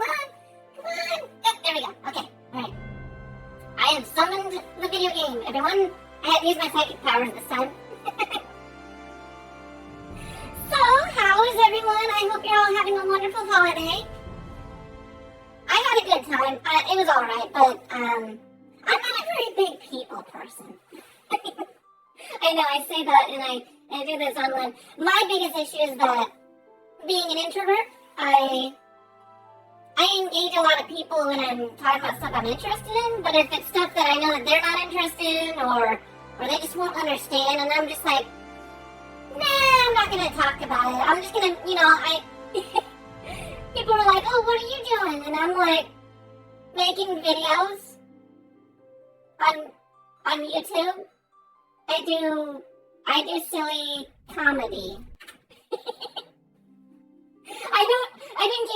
Come on. There we go. Okay, alright. I have summoned the video game. Everyone, I have used my psychic powers this time. So, how is everyone? I hope you're all having a wonderful holiday. I had a good time. It was alright, but I'm not a very big people person. I know, I say that and I do this online. My biggest issue is that being an introvert, I engage a lot of people when I'm talking about stuff I'm interested in, but if it's stuff that I know that they're not interested in or they just won't understand, and I'm just like, nah, I'm not going to talk about it. I'm just going to, people are like, oh, what are you doing? And I'm like, making videos on YouTube. I do silly comedy. I didn't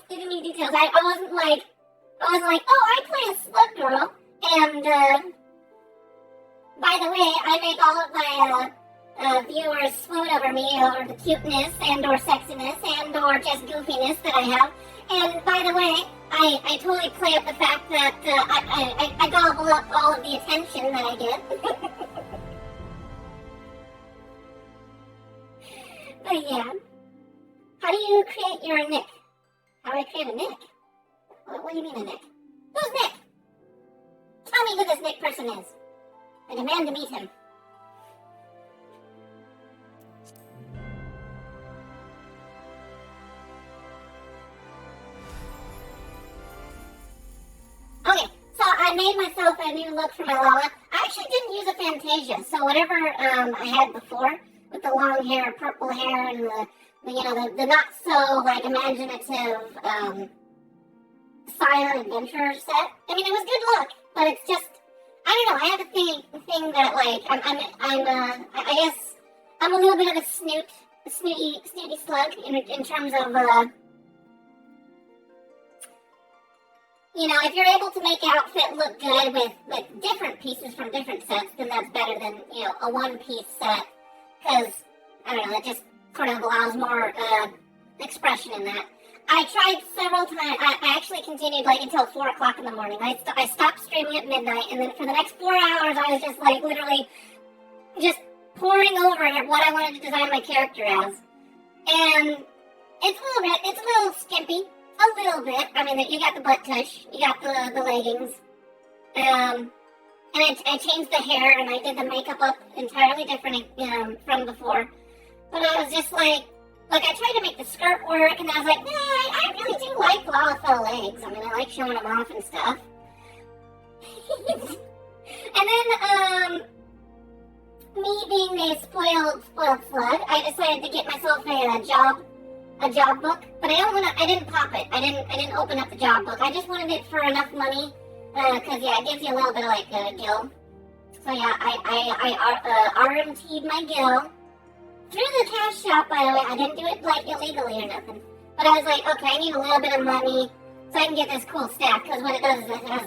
give any details. I wasn't like, oh, I play a slut girl, and by the way, I make all of my viewers swoon over me over the cuteness and or sexiness and or just goofiness that I have. And by the way, I totally play up the fact that I gobble up all of the attention that I get. But yeah, how do you create your Nick? How do I create a Nick? What do you mean a Nick? Who's Nick? Tell me who this Nick person is. I demand to meet him. Okay, so I made myself a new look for my Lala. I actually didn't use a Fantasia, so whatever I had before, with the long hair, purple hair, and the not so like imaginative Scion adventure set. I mean, it was good luck, but it's just, I don't know. I have a thing that like I guess I'm a little bit of a snooty slug in terms of if you're able to make an outfit look good with different pieces from different sets, then that's better than a one-piece set. Because, I don't know, it just sort of allows more expression in that. I tried several times. I actually continued until 4 o'clock in the morning. I stopped streaming at midnight, and then for the next 4 hours, I was just literally just poring over what I wanted to design my character as. And it's a little skimpy. A little bit. I mean, you got the butt tush, you got the leggings. And I changed the hair and I did the makeup up entirely different from before. But I was just like I tried to make the skirt work, and I was like, nah, I really do like Lala legs. I mean, I like showing them off and stuff. And then, me being a spoiled slug, I decided to get myself a job book, but I didn't pop it. I didn't open up the job book. I just wanted it for enough money. Because, it gives you a little bit of, gil. So, yeah, I RMT'd my gil. Through the cash shop, by the way. I didn't do it, illegally or nothing. But I was like, okay, I need a little bit of money so I can get this cool staff. Because what it does is it has,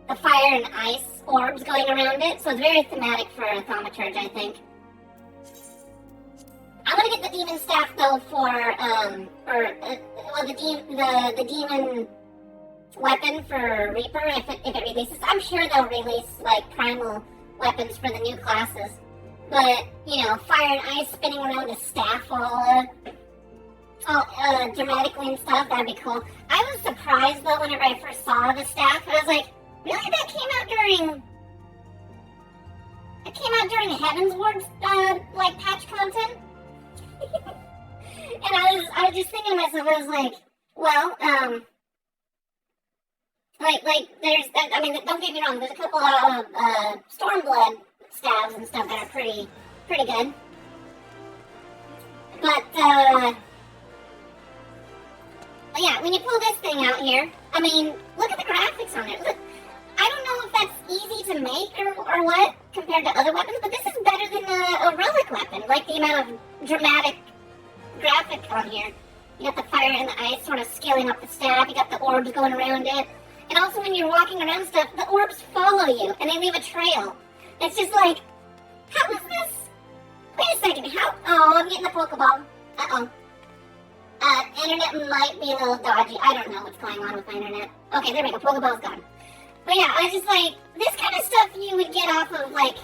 the fire and ice orbs going around it. So it's very thematic for a thaumaturge, I think. I'm gonna get the demon staff, though, the demon weapon for Reaper if it releases. I'm sure they'll release primal weapons for the new classes, but fire and ice spinning around a staff all dramatically and stuff, that'd be cool. I was surprised though whenever I first saw the staff, and I was like, really? That came out during HEAVENSWARD patch content? And I was just thinking to myself, I was like, well, there's, I mean, don't get me wrong, there's a couple of Stormblood staves and stuff that are pretty good. But, yeah, when you pull this thing out here, I mean, look at the graphics on it. Look, I don't know if that's easy to make or what, compared to other weapons, but this is better than a relic weapon, the amount of dramatic graphic on here. You got the fire and the ice sort of scaling up the staff, you got the orbs going around it. And also when you're walking around stuff, the orbs follow you, and they leave a trail. It's just like, how is this? Wait a second, how? Oh, I'm getting the Pokeball. Uh-oh. internet might be a little dodgy. I don't know what's going on with my internet. Okay, there we go. Pokeball's gone. But yeah, I just like, this kind of stuff you would get off of, like,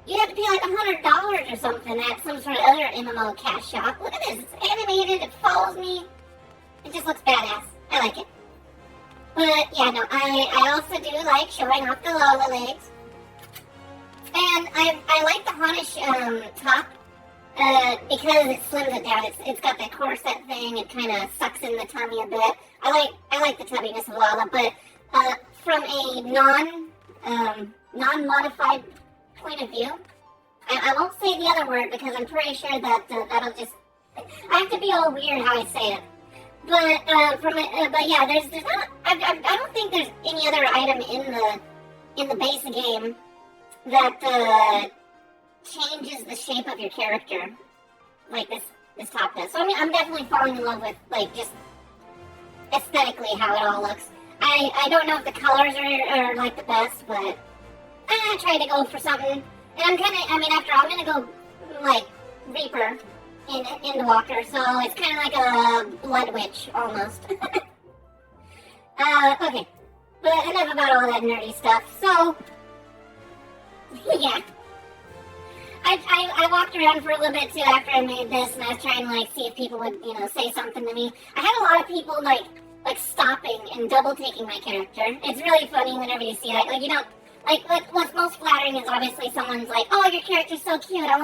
you'd have to pay like $100 or something at some sort of other MMO cash shop. Look at this. It's animated. It follows me. It just looks badass. I like it. But yeah, no, I also do like showing off the Lola legs. And I like the Honish top because it slims it down. It's got that corset thing. It kind of sucks in the tummy a bit. I like the tubbiness of Lola, but from a non-modified point of view, I won't say the other word because I'm pretty sure that that'll just, I have to be all weird how I say it. But but yeah, there's not. I don't think there's any other item in the base game that changes the shape of your character like this top does. So I mean, I'm definitely falling in love with like just aesthetically how it all looks. I don't know if the colors are like the best, but I tried to go for something. And I'm kind of, I mean, after all, I'm gonna go like Reaper in Walker, so it's kind of like a Blood Witch almost. Okay, but enough about all that nerdy stuff. So yeah, I walked around for a little bit too after I made this, and I was trying to like see if people would say something to me. I had a lot of people like stopping and double taking my character. It's really funny whenever you see that. Like you don't like what's most flattering is obviously someone's like, "Oh, your character's so cute. I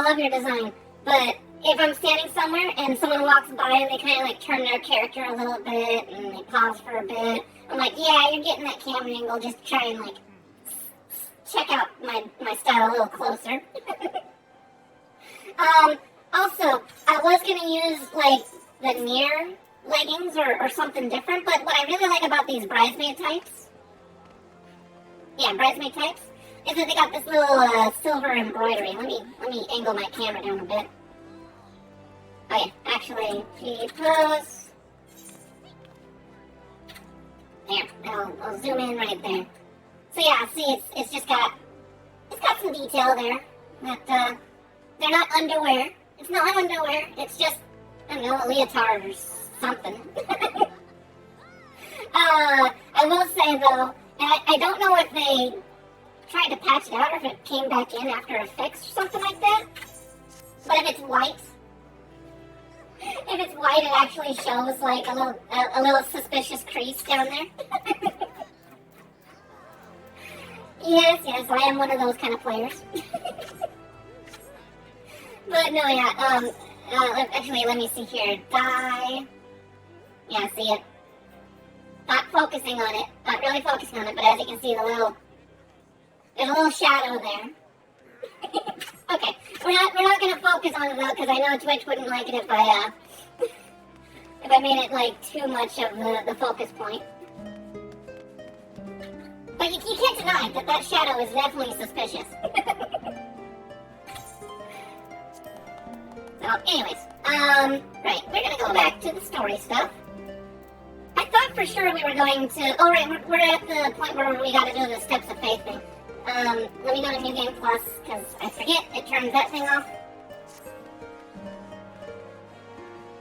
love your design." But if I'm standing somewhere and someone walks by and they kind of like turn their character a little bit and they pause for a bit, I'm like, yeah, you're getting that camera angle. Just try and like check out my style a little closer. Also, I was gonna use like the Nier leggings or something different, but what I really like about these bridesmaid types, is that they got this little silver embroidery. Let me angle my camera down a bit. Okay, actually, pose. There, I'll zoom in right there. So yeah, see, it's got some detail there. That they're not underwear. It's not underwear. It's just, I don't know, a leotard or something. I will say though, and I don't know if they tried to patch it out or if it came back in after a fix or something like that. But if it's white, it actually shows like a little suspicious crease down there. Yes, I am one of those kind of players. But no, yeah, actually, let me see here. Die. Yeah, see it. Not focusing on it. Not really focusing on it, but as you can see, there's a little shadow there. Okay, we're not gonna focus on it though, because I know Twitch wouldn't like it if I made it like too much of the focus point. But you can't deny that shadow is definitely suspicious. So, anyways, right, we're gonna go back to the story stuff. I thought for sure we were going to. Oh, right, we're at the point where we gotta do the Steps of Faith thing. Let me go to New Game Plus, because I forget it turns that thing off.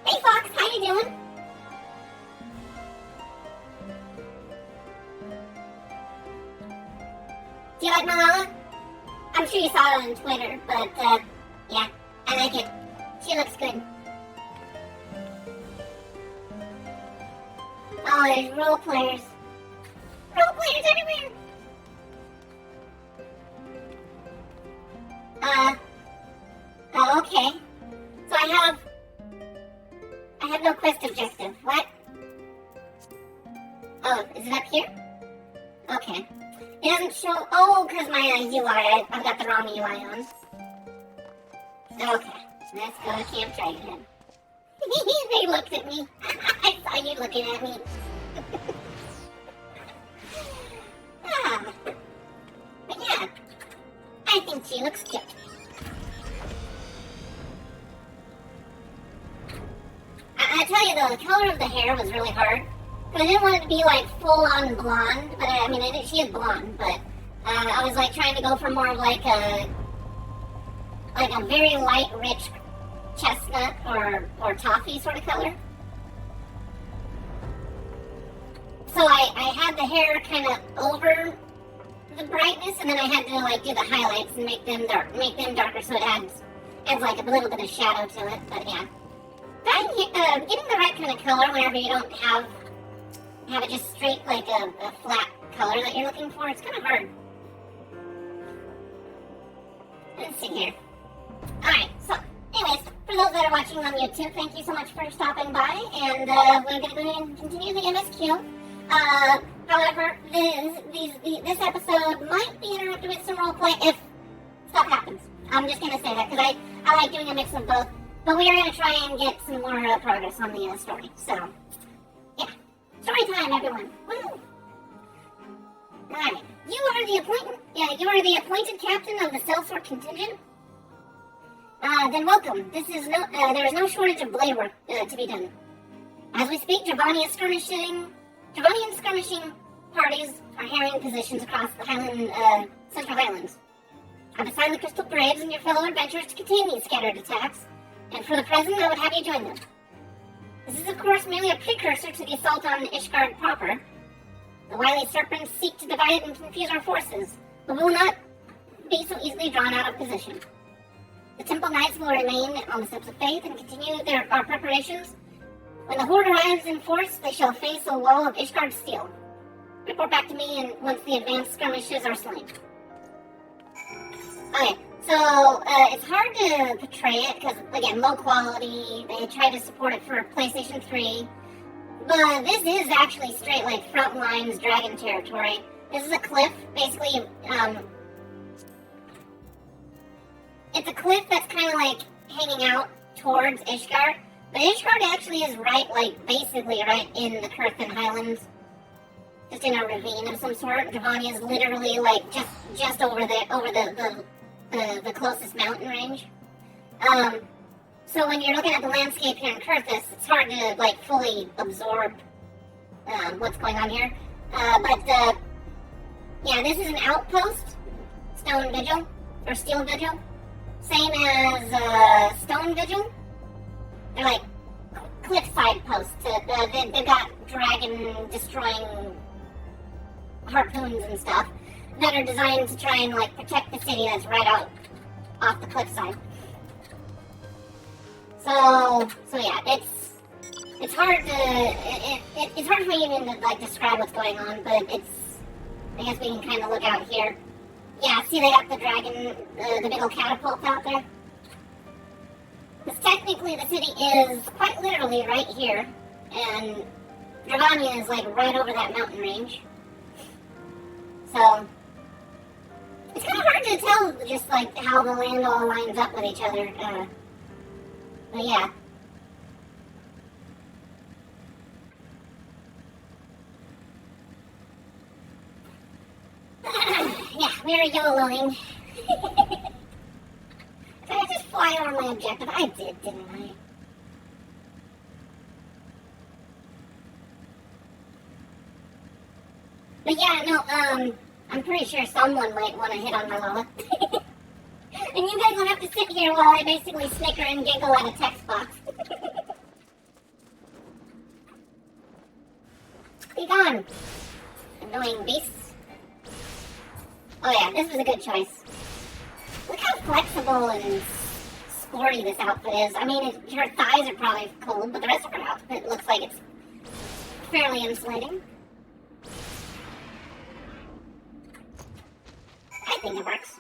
Hey Fox, how you doing? Do you like Malala? I'm sure you saw it on Twitter, but yeah, I like it. She looks good. Oh, there's role players. Role players everywhere! Okay. So I have no quest objective. What? Oh, is it up here? Okay. It doesn't show. Oh, because my UI, I've got the wrong UI on. Okay. Let's go to Camp Dragonhead. They looked at me. I saw you looking at me. But yeah, I think she looks cute. I tell you though, the color of the hair was really hard. But I didn't want it to be like full-on blonde. But I mean, she is blonde. But I was like trying to go for more of like a very light, rich chestnut or toffee sort of color. So I had the hair kind of over the brightness, and then I had to like do the highlights and make them darker, so it adds like a little bit of shadow to it. But yeah, getting the right kind of color whenever you don't have it just straight like a flat color that you're looking for, it's kind of hard. Let's see here. Alright, so anyways, for those that are watching on YouTube, thank you so much for stopping by, and we're going to go ahead and continue the MSQ. However, this episode might be interrupted with some roleplay if stuff happens. I'm just going to say that because I like doing a mix of both, but we are going to try and get some more progress on the story. So, yeah. Story time, everyone. Woo! Alright. You are the appointed captain of the Sellsword contingent? Then welcome. There is no shortage of blade work to be done. As we speak, Javanian skirmishing parties are harrying positions across the Central Highlands. I've assigned the Crystal Braves and your fellow adventurers to contain these scattered attacks, and for the present, I would have you join them. This is, of course, merely a precursor to the assault on Ishgard proper. The wily serpents seek to divide and confuse our forces, but will not be so easily drawn out of position. The Temple Knights will remain on the steps of faith and continue our preparations. When the Horde arrives in force, they shall face a wall of Ishgard steel. Report back to me once the advanced skirmishes are slain. Okay, so it's hard to portray it because, again, low quality. They try to support it for PlayStation 3. But this is actually straight, like, front lines dragon territory. This is a cliff, basically, it's a cliff that's kind of, like, hanging out towards Ishgard. But Ishgard actually is basically right in the Kurthan Highlands. Just in a ravine of some sort. Javania is literally, like, just over the closest mountain range. So when you're looking at the landscape here in Kurthus, it's hard to, like, fully absorb what's going on here. Yeah, this is an outpost, Stone Vigil, or Steel Vigil. Same as Stone Vigil. They're like cliffside posts. They've got dragon-destroying harpoons and stuff that are designed to try and, like, protect the city that's right out off the cliffside. So yeah, it's hard it's hard for me even to, like, describe what's going on, but I guess we can kind of look out here. Yeah, see they got the dragon, the big old catapult out there. Because technically the city is quite literally right here, and Dravania is, like, right over that mountain range. So it's kind of hard to tell just, like, how the land all lines up with each other. But yeah. Yeah, we are YOLOing. Did I just fly over my objective? I did, didn't I? But yeah, no, I'm pretty sure someone might want to hit on my Lola. And you guys will have to sit here while I basically snicker and giggle at a text box. Be gone, annoying beasts. Oh yeah, this was a good choice. Look how flexible and sporty this outfit is. I mean, her thighs are probably cold, but the rest of her outfit looks like it's fairly insulating. I think it works.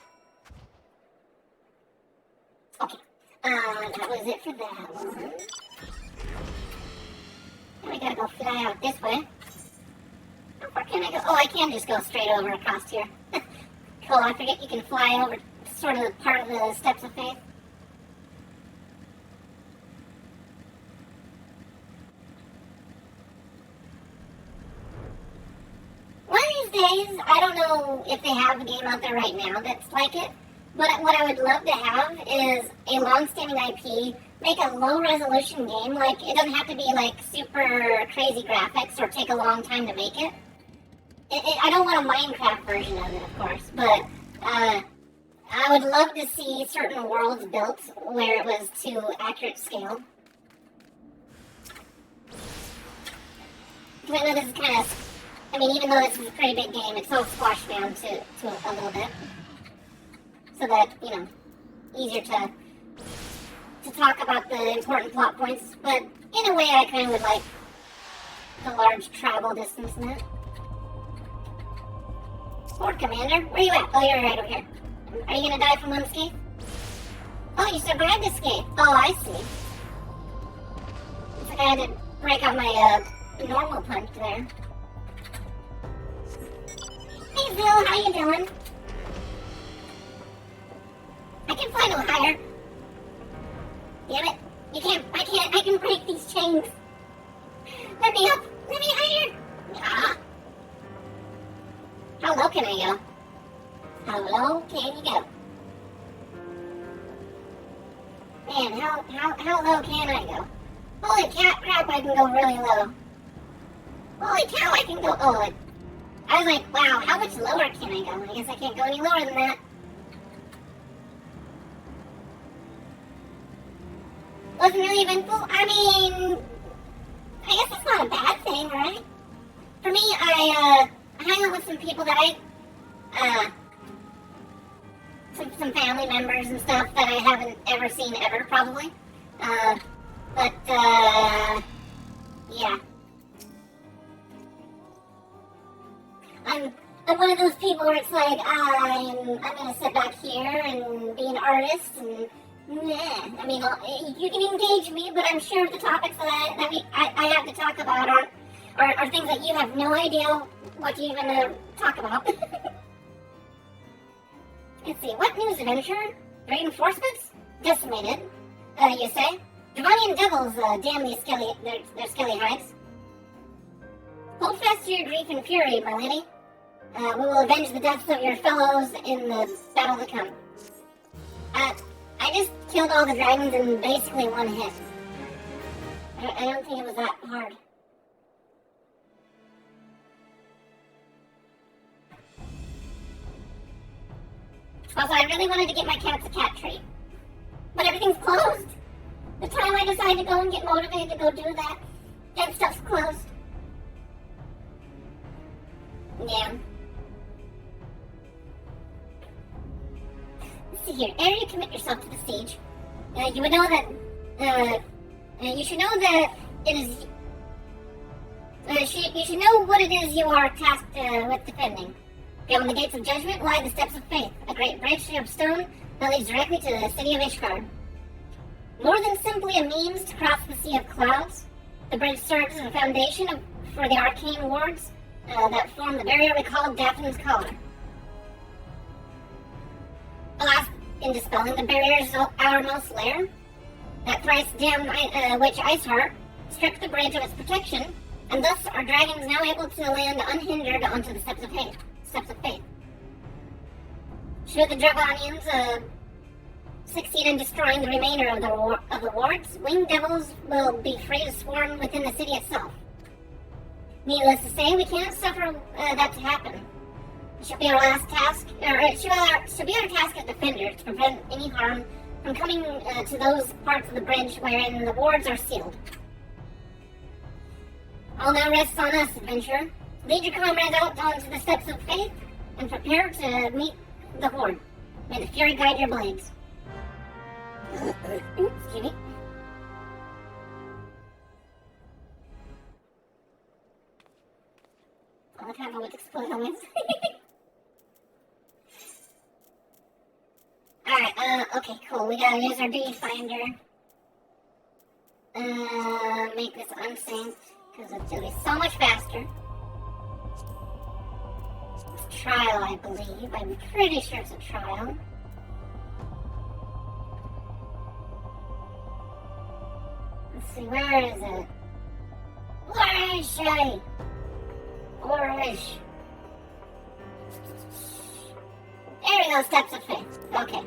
Okay, that was it for that one. Now we gotta go fly out this way. How far can I go? Oh, I can just go straight over across here. Cool, I forget you can fly over sort of part of the Steps of Faith. One of these days, I don't know if they have a game out there right now that's like it, but what I would love to have is a long-standing IP, make a low-resolution game. Like, it doesn't have to be, like, super crazy graphics or take a long time to make it. I don't want a Minecraft version of it, of course, but I would love to see certain worlds built where it was to accurate scale. Because I know this is kind of, I mean, even though this is a pretty big game, it's all squashed down to a little bit. So that, easier to talk about the important plot points. But in a way, I kind of would like the large travel distance in it. Lord Commander, where are you at? Oh, you're right over here. Are you gonna die from unscathed? Oh, you survived escape. Oh, I see. Looks like I had to break out my normal punch there. Hey, Phil, how you doing? I can fly no higher. Damn it. I can break these chains. Let me up. Let me higher. Ah. How low can I go? How low can you go? Man, how low can I go? Holy crap, I can go really low. Holy cow, I can go, I was like, wow, how much lower can I go? I guess I can't go any lower than that. Wasn't really eventful. I mean, I guess that's not a bad thing, right? For me, I hang out with some people that some family members and stuff that I haven't ever seen ever, probably. Yeah. I'm one of those people where it's like, I'm gonna sit back here and be an artist and I mean, you can engage me, but I'm sure the topics that I have to talk about are things that you have no idea what you're gonna talk about. Let's see, what news adventure? Reinforcements? Decimated, you say? Devonian devils, damn these their skelly hides. Hold fast to your grief and fury, my lady. We will avenge the deaths of your fellows in the battle to come. I just killed all the dragons in basically one hit. I don't think it was that hard. Also, I really wanted to get my cats a cat treat. But everything's closed. The time I decide to go and get motivated to go do that stuff's closed. Yeah. Let's see here. Ere you commit yourself to the siege, you would know that, you should know that it is, you should know what it is you are tasked with defending. Beyond the gates of judgment lie the steps of faith, a great bridge of stone that leads directly to the city of Ishgard. More than simply a means to cross the sea of clouds, the bridge serves as a foundation for the arcane wards that form the barrier we call Daphne's Collar. Alas, in dispelling the barrier's outermost layer, that thrice-damned witch Iceheart stripped the bridge of its protection, and thus are dragons now able to land unhindered onto the steps of faith. Should the Dragonians succeed in destroying the remainder of the wards, winged devils will be free to swarm within the city itself. Needless to say, we can't suffer that to happen. It should be our last task, or it should be our task as defenders to prevent any harm from coming to those parts of the bridge wherein the wards are sealed. All now rests on us, adventurer. Lead your comrades out onto the steps of faith and prepare to meet the horde. May the fury guide your blades. Excuse me. All the time I would explode on this. Alright, okay, cool. We gotta use our duty finder. Make this unsynced, because it'll be so much faster. It's a trial, I believe. I'm pretty sure it's a trial. Let's see, where is it? Where is she? Where is she? There we go, steps of faith. Okay.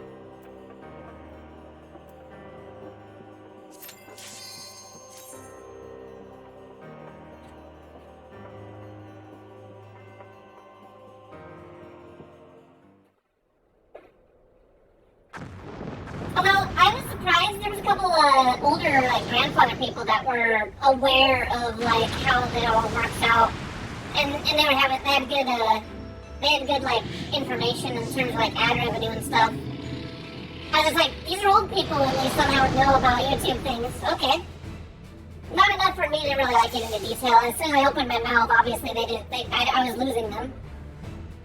there was a couple older like grandfather people that were aware of like how it all works out, and they had good like information in terms of like ad revenue and stuff. I was like, these are old people and they somehow know about YouTube things. Okay. Not enough for me to really like get into detail. As soon as I opened my mouth, obviously I was losing them.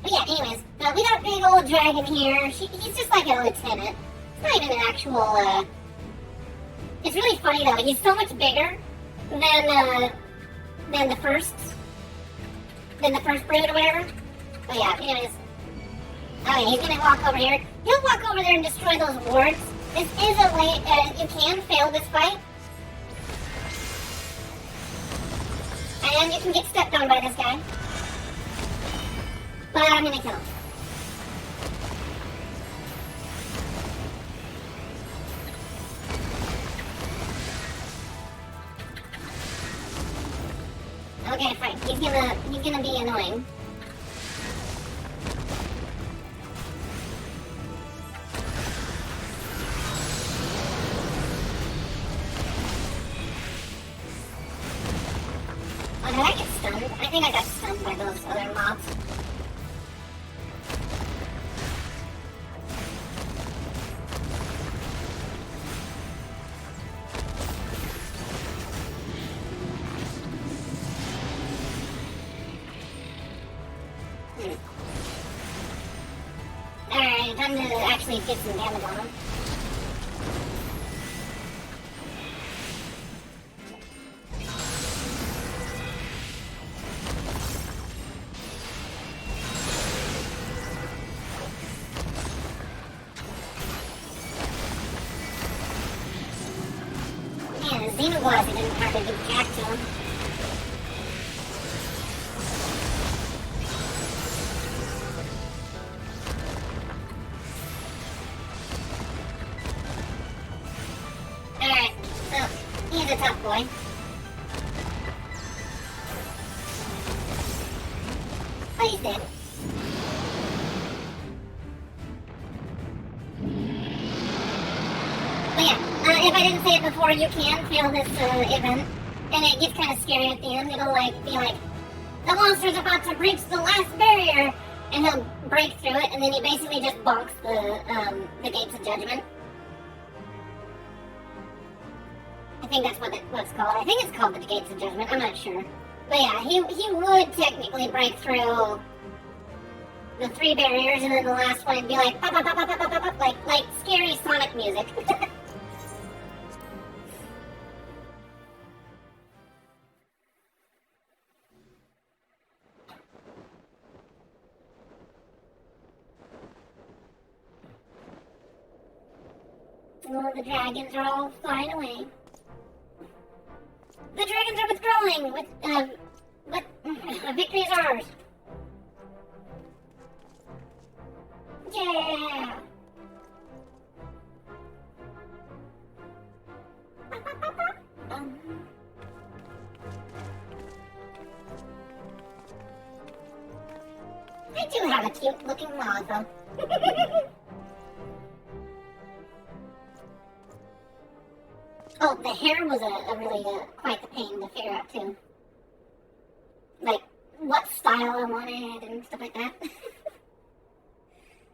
But yeah, anyways, we got a big old dragon here. He's just like a lieutenant. It's not even an actual, it's really funny though. He's so much bigger than the first brood or whatever. But yeah, anyways. Okay, he's gonna walk over here. He'll walk over there and destroy those wards. This is a way, you can fail this fight. And you can get stepped on by this guy. But I'm gonna kill him. Okay, fine. He's gonna be annoying. Oh, did I get stunned? I think I got stunned by those other mobs. Alright, time to actually get some damage on him. Xenoblast didn't have a good jack to him. Alright, so he's a tough boy. But he's dead. But yeah, if I didn't say it before, you can fail this event, and it gets kind of scary at the end. It'll be like, the monster's about to breach the last barrier, and he'll break through it, and then he basically just bonks the Gates of Judgment. I think that's what it's called. I think it's called the Gates of Judgment. I'm not sure. But yeah, he would technically break through the 3 barriers, and then the last one would be like, pop, pop, pop, pop, pop, pop, pop, like scary Sonic music. Oh, the dragons are all flying away. The dragons are withdrawing with victory is ours. Yeah. I do have a cute looking log though. Oh, the hair was a really quite the pain to figure out too. Like what style I wanted and stuff like that.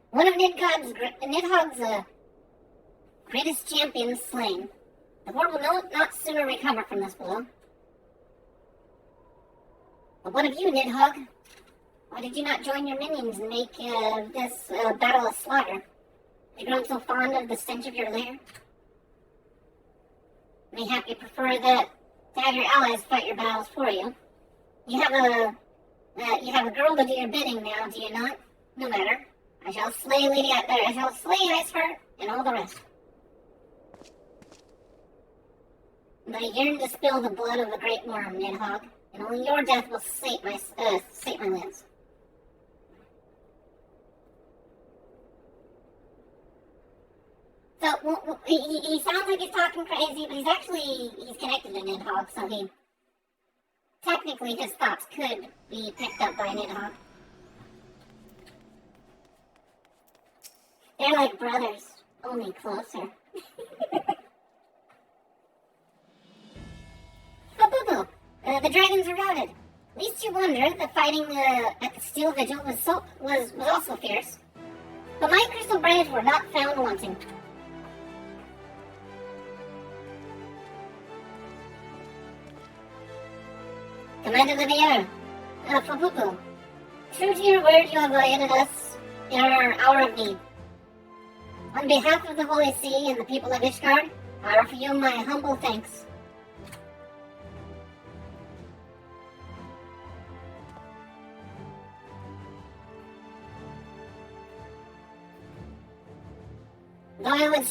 One of Nidhogg's greatest champions slain. The horde will not sooner recover from this blow. But what of you, Nidhogg? Why did you not join your minions and make this battle a slaughter? Have you grown so fond of the stench of your lair? Mayhap you prefer to have your allies fight your battles for you. You have a girl to do your bidding now, do you not? No matter. I shall slay Iceheart and all the rest. But I yearn to spill the blood of the great worm, Nidhogg, and only your death will sate my lands. So, he sounds like he's talking crazy, but he's connected to Nidhogg, so technically his thoughts could be picked up by Nidhogg. They're like brothers, only closer. The dragons are routed. Least you wonder, the fighting at the Steel Vigil was also fierce. But my crystal braves were not found wanting. Commander Livier, Fabuku, true to your word, you have aided us in our hour of need. On behalf of the Holy See and the people of Ishgard, I offer you my humble thanks. Though I would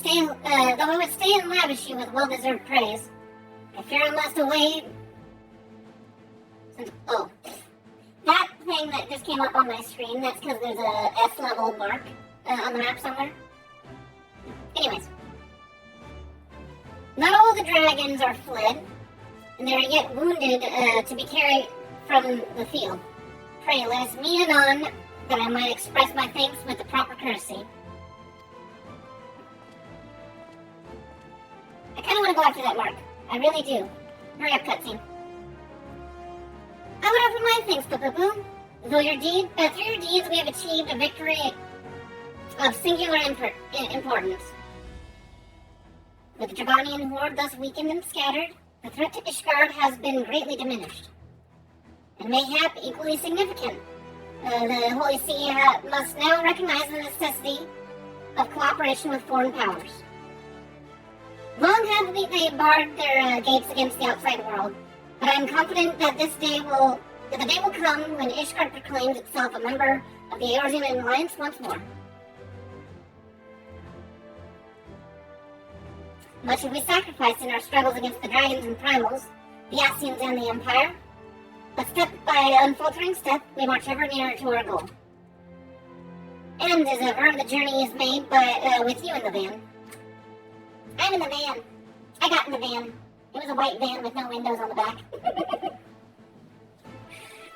stay and lavish you with well-deserved praise, I fear I must away. Oh, that thing that just came up on my screen, that's because there's a S-level mark on the map somewhere. Anyways, not all the dragons are fled, and they are yet wounded to be carried from the field. Pray let us meet anon, that I might express my thanks with the proper courtesy. I kind of want to go after that mark. I really do. Hurry up, cutscene. I would offer my thanks, Papapu. Through your deeds, we have achieved a victory of singular importance. With the Dragonian horde thus weakened and scattered, the threat to Ishgard has been greatly diminished. And mayhap equally significant, the Holy See must now recognize the necessity of cooperation with foreign powers. Long have they barred their gates against the outside world, but I am confident that the day will come when Ishgard proclaims itself a member of the Eorzean Alliance once more. Much have we sacrificed in our struggles against the dragons and primals, the Scions and the Empire, but step by unfaltering step, we march ever nearer to our goal. And as ever, the journey is made with you in the van. I'm in the van. I got in the van. It was a white van with no windows on the back.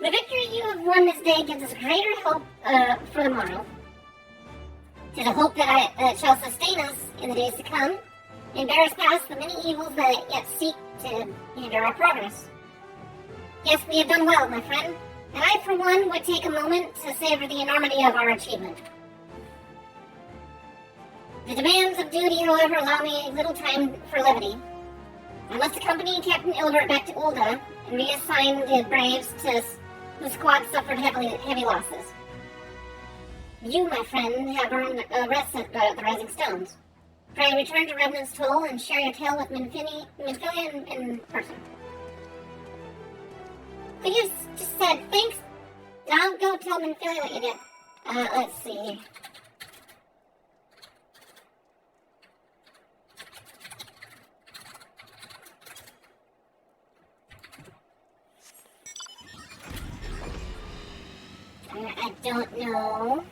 The victory you have won this day gives us greater hope for the morrow. 'Tis a hope that shall sustain us in the days to come, and bear us past the many evils that yet seek to hinder our progress. Yes, we have done well, my friend, and I, for one, would take a moment to savor the enormity of our achievement. The demands of duty, however, allow me little time for levity. I must accompany Captain Ilbert back to Ulda and reassign the Braves whose squad suffered heavy losses. You, my friend, have earned a rest at the Rising Stones. Pray return to Revenant's Toll and share your tale with Minfilia in person. But you just said thanks. I'll go tell Minfilia what you did. Let's see. I don't know.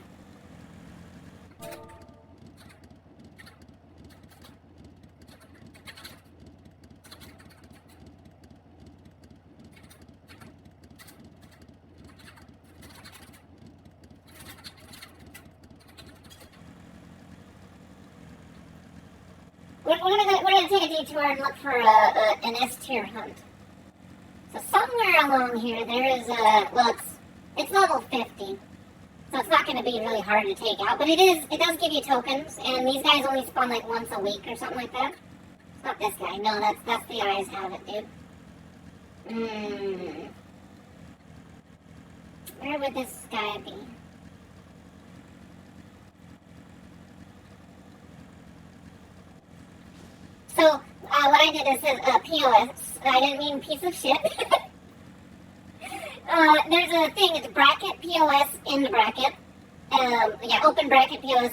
We're gonna take a detour and look for an S-tier hunt. So somewhere along here there is it's level 50, so it's not going to be really hard to take out, but it does give you tokens, and these guys only spawn like once a week or something like that. It's not this guy, no, that's the eyes have it, dude. Where would this guy be? So, what I did is POS, I didn't mean piece of shit. There's a thing, it's bracket, POS, end bracket. Open bracket, POS,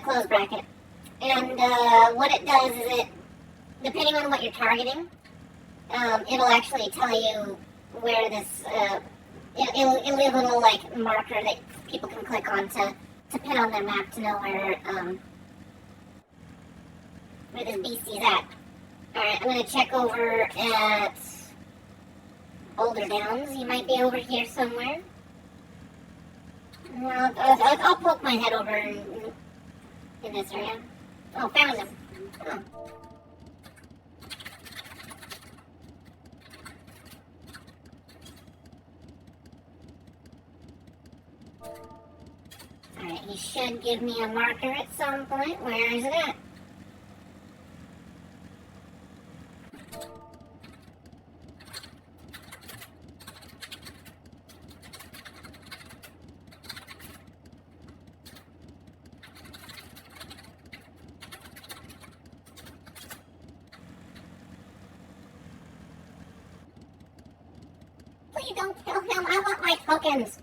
close bracket. And what it does is depending on what you're targeting, it'll actually tell you where this, it'll leave a little, like, marker that people can click on to pin on their map to know where this beastie's at. Alright, I'm gonna check over at Boulder Downs. He might be over here somewhere. I'll poke my head over in this area. Oh, found him. Oh. he should give me a marker at some point. Where is it at? Please don't kill him. I want my tokens.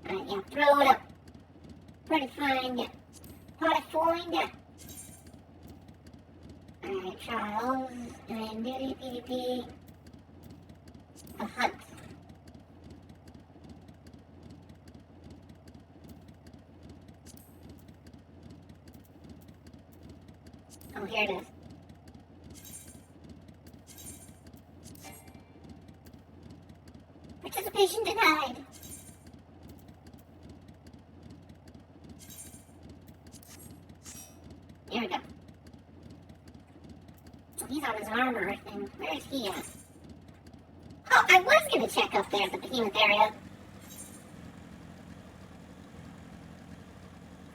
Alright, yeah, throw it up. Pretty fine, yeah. Pretty fine, yeah. Alright, Charles. And PvP. The hunt. Oh, here it is. Participation denied. Here we go. He's on his armor thing. Where is he at? Oh, I was gonna check up there at the behemoth area.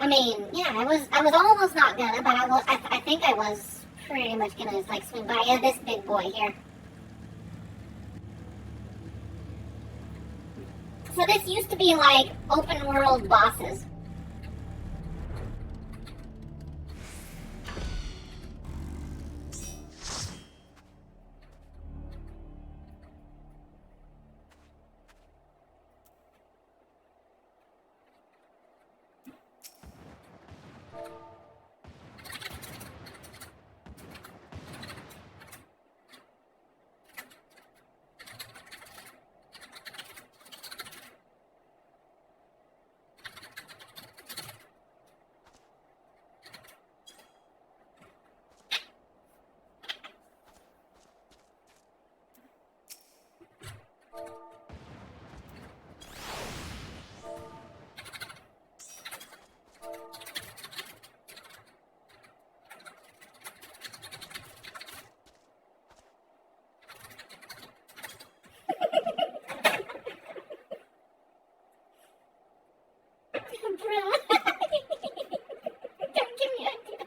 I mean, yeah, I was almost not gonna, but I think I was pretty much gonna like swing by. Yeah, this big boy here. So this used to be like open world bosses. Don't give me ideas.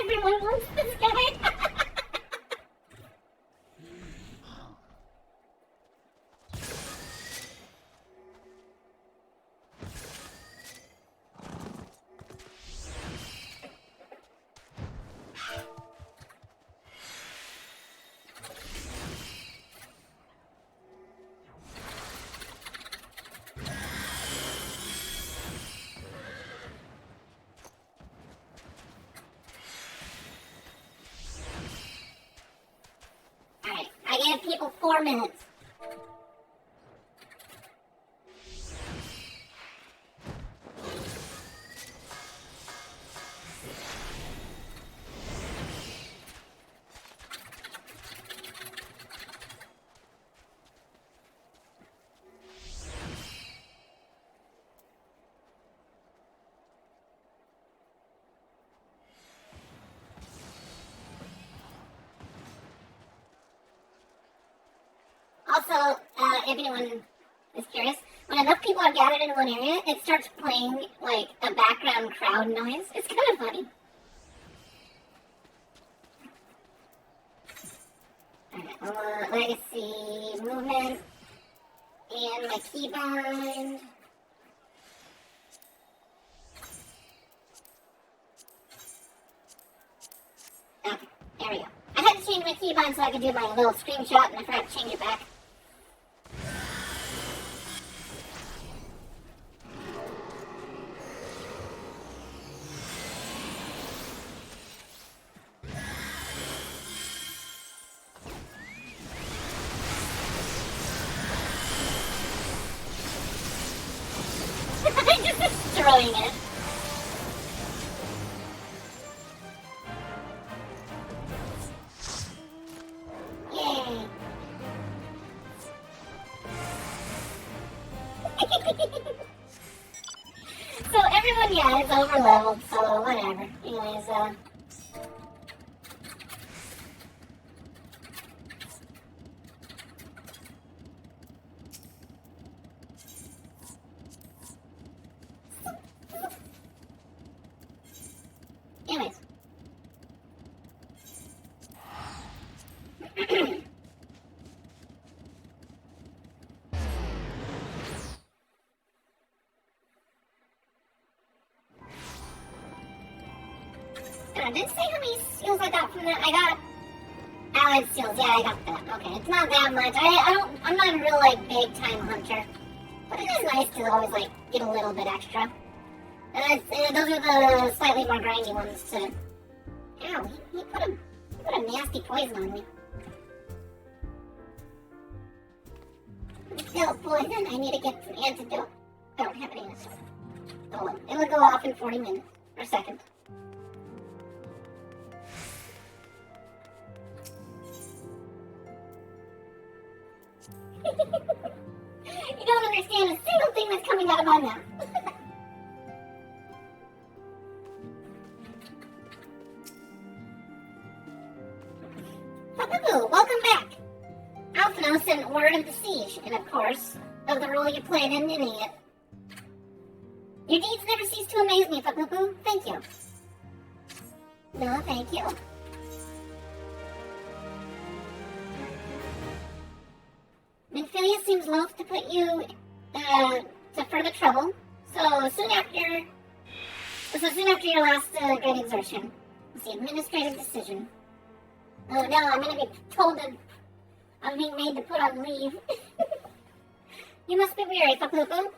Everyone wants this guy. 4 minutes. Also, if anyone is curious, when enough people are gathered in one area, it starts playing like a background crowd noise. It's kind of funny. Alright, legacy, movement, and my keybind. Okay, there we go. I had to change my keybind so I could do my little screenshot, and I forgot to change it back. Just destroying it. Yay. So everyone, yeah, is over leveled, so whatever. Anyways, anyways. I didn't say how many seals I got from that. I got allied seals. Yeah, I got that. Okay, it's not that much. I'm not a real like big time hunter, but it is nice to always like get a little bit extra. And those are the slightly more grindy ones too. Ow, he put a nasty poison on me. Still poison. I need to get some antidote. I don't have any antidote. Oh, it'll go off in 40 minutes or seconds. You don't understand a single thing that's coming out of my mouth. Hello, welcome back. Alphino sent word of the siege, and of course, of the role you played in ending it. Your deeds never cease to amaze me, Papupu. Thank you. No, thank you. Minfilia seems loath to put you to further trouble. So soon after your last great exertion, it's the administrative decision. Oh no, I'm gonna be told that I'm being made to put on leave. You must be weary, Papupu.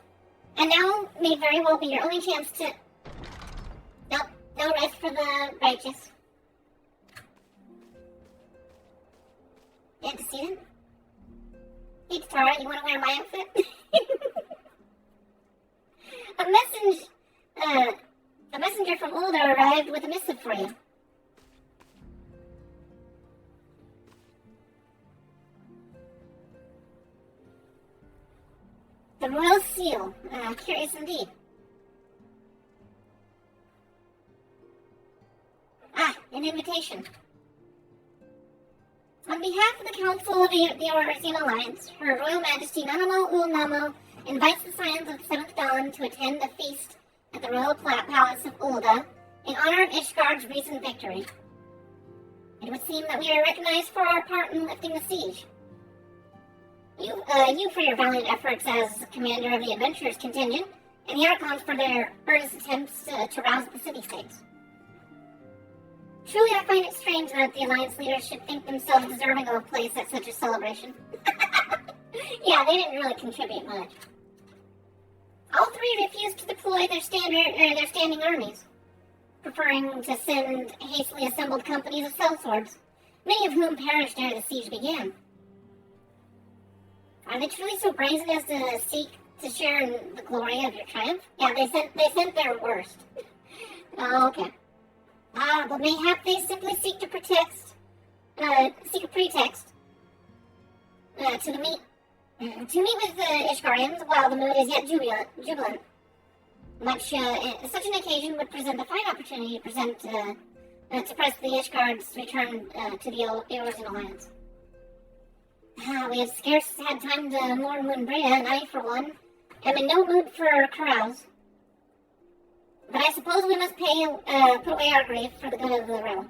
And now may very well be your only chance to... Nope, no rest for the righteous. Antecedent? Hey, Tara, you want to wear my outfit? A messenger from Ulda arrived with a missive for you. The royal seal. Curious indeed. Ah, an invitation. On behalf of the Council of the Orisian Alliance, Her Royal Majesty Nanamo Ulnamo invites the Scions of the Seventh Dawn to attend a feast at the Royal Palace of Ulda in honor of Ishgard's recent victory. It would seem that we are recognized for our part in lifting the siege. You for your valiant efforts as commander of the Adventurers contingent, and the Archons for their earnest attempts to rouse the city-states. Truly, I find it strange that the Alliance leaders should think themselves deserving of a place at such a celebration. Yeah, they didn't really contribute much. All three refused to deploy their standing armies, preferring to send hastily assembled companies of sellswords, many of whom perished ere the siege began. Are they truly so brazen as to seek to share in the glory of your triumph? Yeah, they sent their worst. Oh, okay. But mayhap they simply seek a pretext to meet with the Ishgarians while the mood is yet jubilant. Such an occasion would present a fine opportunity to press the Ishgard's return to the original lands. We have scarce had time to mourn Moonbrea, and I, for one, am in no mood for carouse. But I suppose we must put away our grief for the good of the realm.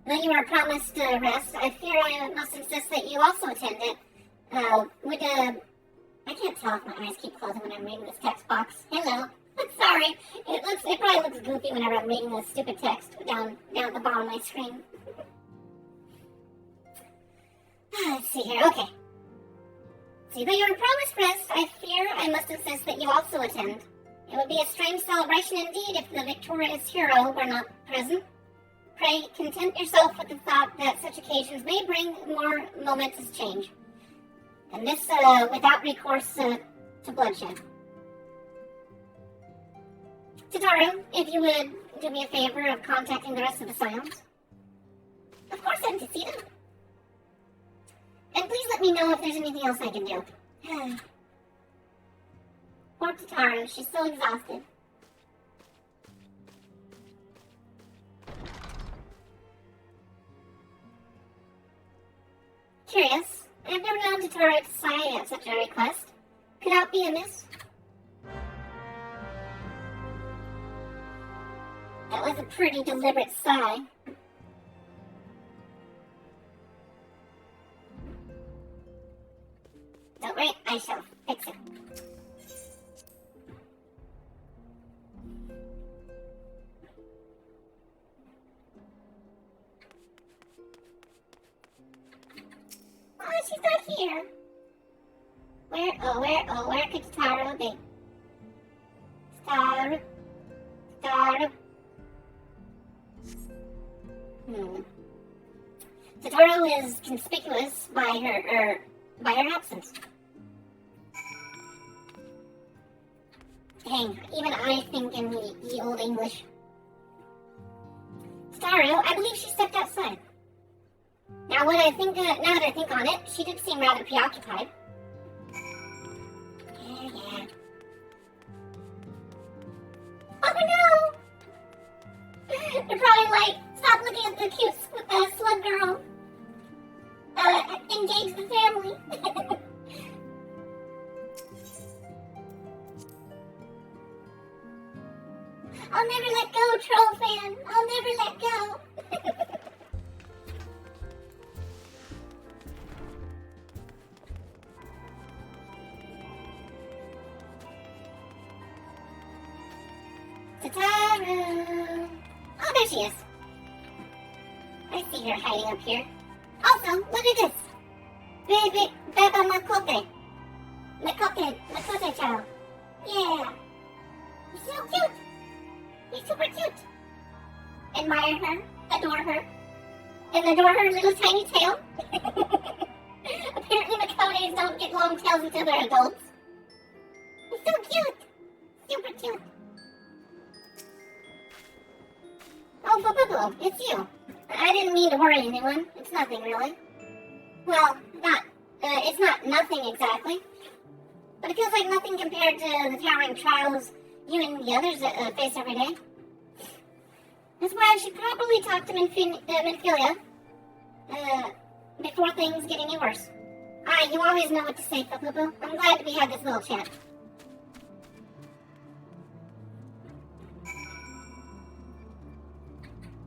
Though you are promised rest, I fear I must insist that you also attend it. I can't tell if my eyes keep closing when I'm reading this text box. Hello. Sorry. It probably looks goofy whenever I'm reading this stupid text down at the bottom of my screen. Let's see here. Okay. See, though you are promised rest, I fear I must insist that you also attend. It would be a strange celebration indeed if the victorious hero were not present. Pray, content yourself with the thought that such occasions may bring more momentous change. And this without recourse to bloodshed. Tataru, if you would do me a favor of contacting the rest of the Scions. Of course I'm to see them. And please let me know if there's anything else I can do. Poor Tataru, she's so exhausted. Curious. I've never known Tataru to sigh at such a request. Could aught be amiss? That was a pretty deliberate sigh. Don't worry, I shall fix it. Oh, she's not here. Where could Tataru be? Tataru. Tataru is conspicuous by her absence. Dang, even I think in the old English. Tataru, I believe she stepped outside. Now that I think on it, she did seem rather preoccupied. Yeah. Oh no! They're probably like, stop looking at the cute slug girl. Engage the family. I'll never let go, troll fan. I'll never let go. Tataru. Oh, there she is. I see her hiding up here. Also, look at this. Beba Makote. Makote child. Yeah. You're so cute. You're super cute. Admire her. Adore her. And adore her little tiny tail. Apparently Makotes don't get long tails until they're adults. You're so cute. Super cute. Oh, Boo, it's you. I didn't mean to worry anyone. It's nothing, really. Well, it's not nothing exactly. But it feels like nothing compared to the towering trials you and the others face every day. That's why I should probably talk to Minfilia before things get any worse. You always know what to say, Boo. I'm glad we had this little chat.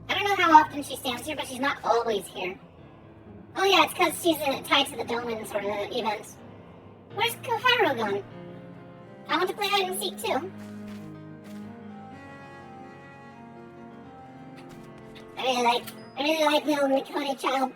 I don't know how often she stands here, but she's not always here. Oh yeah, it's because she's tied to the Doman sort of events. Where's Koharu gone? I want to play hide and seek too. I really like little Mikoni child.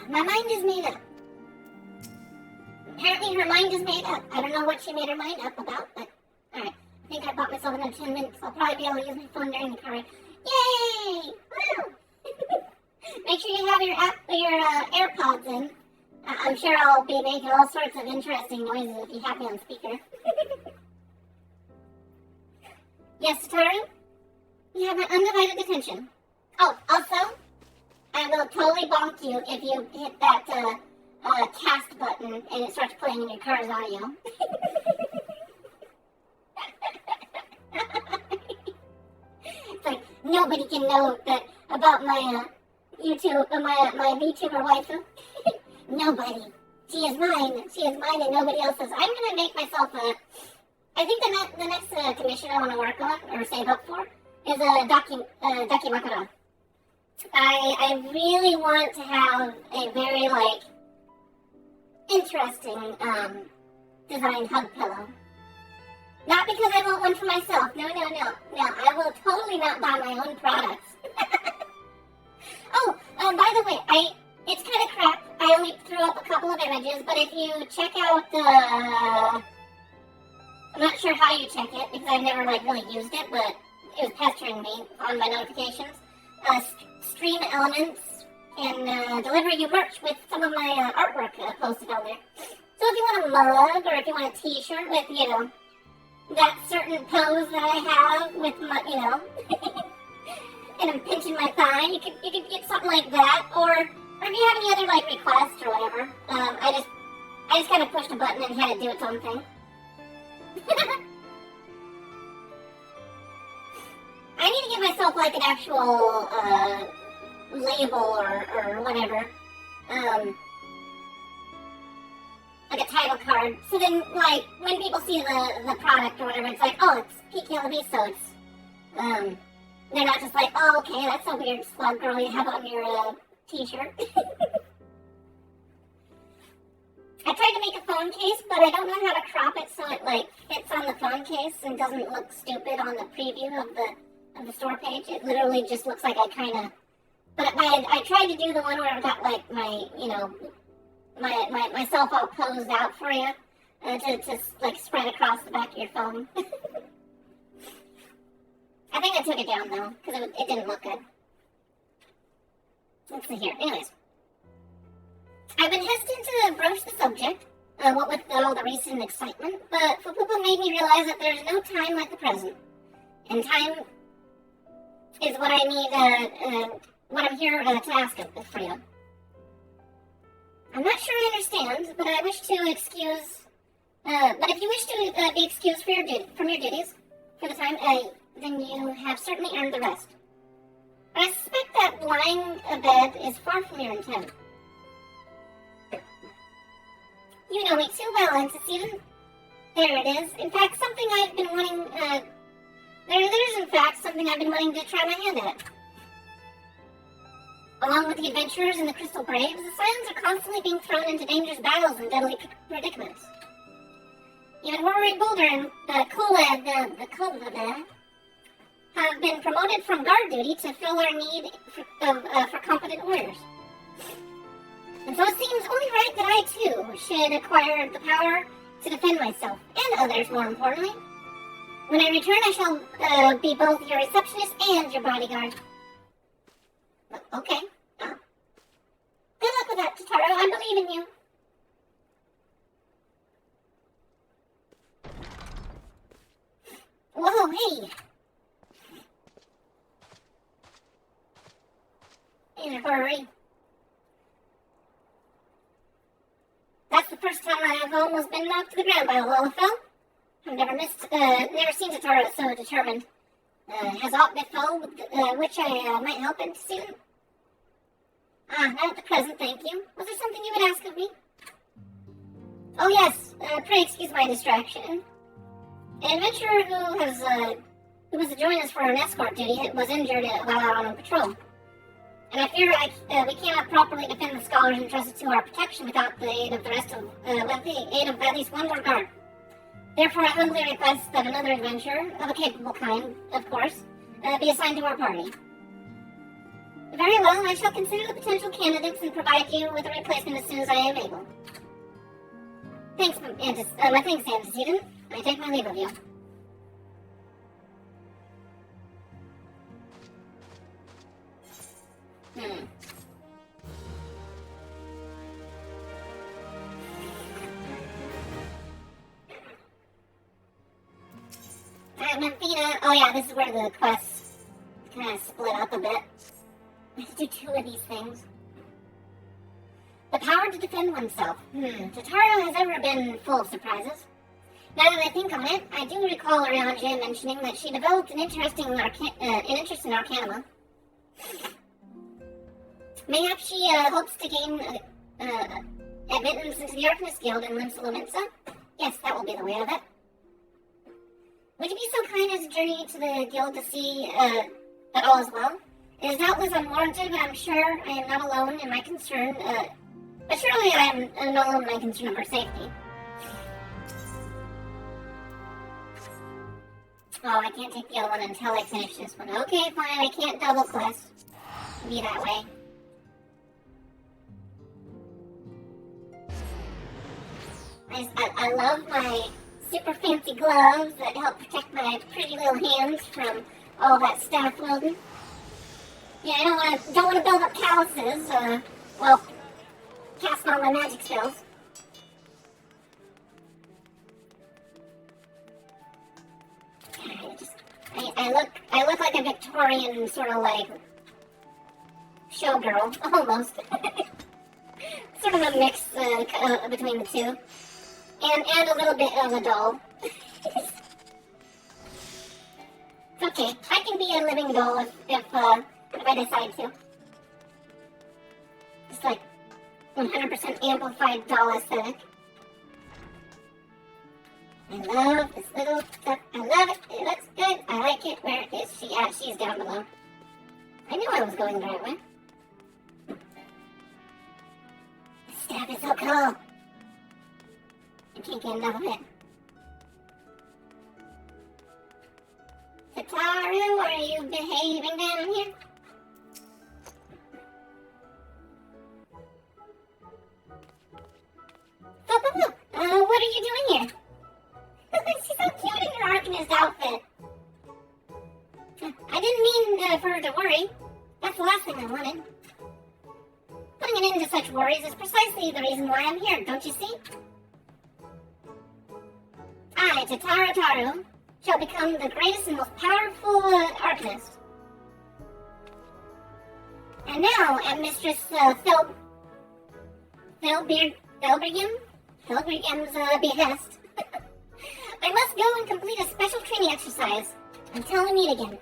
My mind is made up. Apparently her mind is made up. I don't know what she made her mind up about, but alright. I think I bought myself another 10 minutes. I'll probably be able to use my phone during the car ride. Yay! Woo! Make sure you have your AirPods in. I'm sure I'll be making all sorts of interesting noises if you have me on speaker. Yes, Tataru? You have my undivided attention. Oh, also, I will totally bonk you if you hit that cast button and it starts playing in your car's audio. It's like nobody can know that about my my VTuber waifu. Nobody. She is mine. She is mine and nobody else's. I'm gonna make myself I think the next commission I want to work on or save up for is a Dakimakura. I really want to have a very interesting designed hug pillow. Not because I want one for myself. No. I will totally not buy my own products. Oh, by the way, it's kind of crap. I only threw up a couple of images, but if you check out I'm not sure how you check it because I've never really used it, but it was pestering me on my notifications. Stream Elements can deliver you merch with some of my artwork posted on there. So if you want a mug or if you want a t-shirt with, that certain pose that I have with my, and I'm pinching my thigh, you could get something like that. Or if you have any other requests or whatever, I just kind of pushed a button and had it do its own thing. I need to give myself an actual label or whatever, like a title card. So then, when people see the product or whatever, it's oh, it's Peak Yellow Beast, so it's they're not just oh, okay, that's a weird slug girl you have on your t-shirt. I tried to make a phone case, but I don't know how to crop it so it fits on the phone case and doesn't look stupid on the preview of the store page. It literally just looks like but I tried to do the one where I've got myself all posed out for you to spread across the back of your phone. I think I took it down though because it didn't look good. Let's see here. Anyways. I've been hesitant to broach the subject, what with all the recent excitement, but Fupupu made me realize that there's no time like the present. And time is what I need, what I'm here to ask for you. I'm not sure I understand, but I wish to excuse, but if you wish to be excused from your duties for the time, then you have certainly earned the rest. But I suspect that lying abed is far from your intent. You know me too well, Antecedent. There it is. In fact, something I've been wanting, there's in fact something I've been wanting to try my hand at. Along with the adventurers and the Crystal Braves, the Scions are constantly being thrown into dangerous battles and deadly predicaments. Even Rory Boulder and Kooled, the Kooled, have been promoted from guard duty to fill our need for competent warriors. And so it seems only right that I, too, should acquire the power to defend myself, and others, more importantly. When I return, I shall be both your receptionist and your bodyguard. Okay. Good luck with that, Tataru. I believe in you. Whoa, hey! In a hurry. That's the first time I've almost been knocked to the ground by a Lolafell. I've never seen Tataru so determined. Has aught befell which I might help in, student? Not at the present, thank you. Was there something you would ask of me? Oh yes, pray excuse my distraction. An adventurer who was to join us for an escort duty was injured while out on patrol. And I fear we cannot properly defend the scholars entrusted to our protection without the aid of at least one more guard. Therefore, I humbly request that another adventurer, of a capable kind, of course, be assigned to our party. Very well, I shall consider the potential candidates and provide you with a replacement as soon as I am able. Thanks, antecedent. I take my leave of you. Memphina. Oh yeah, this is where the quests kind of split up a bit. I have to do 2 of these things. The power to defend oneself. Tataru has ever been full of surprises. Now that I think on it, I do recall Ariane mentioning that she developed an interest in Arcanima. Mayhap she hopes to gain admittance into the Arcanist Guild in Limsa. Yes, that will be the way of it. Would you be so kind as to journey to the guild to see that all is well? It is doubtless unwarranted, but I'm sure I am not alone in my concern. But surely I am not alone in my concern of her safety. Oh, I can't take the other one until I finish this one. Okay, fine, I can't double quest. Be that way. I love my super fancy gloves that help protect my pretty little hands from all that staff wielding. Yeah, I don't want to build up calluses. Cast all my magic spells. I look like a Victorian sort of like showgirl, almost. Sort of a mix between the two. And a little bit of a doll. It's okay. I can be a living doll if I decide to. Just like 100% amplified doll aesthetic. I love this little stuff. I love it. It looks good. I like it. Where is she at? She's down below. I knew I was going the right way. This staff is so cool. I can't get enough of it. Tataru, are you behaving down here? What are you doing here? She's so cute in her Arcanist outfit. I didn't mean for her to worry. That's the last thing I wanted. Putting an end to such worries is precisely the reason why I'm here, don't you see? I, Tataru, shall become the greatest and most powerful Arcanist. And now, at Mistress Felbrigham's behest, I must go and complete a special training exercise until we meet again.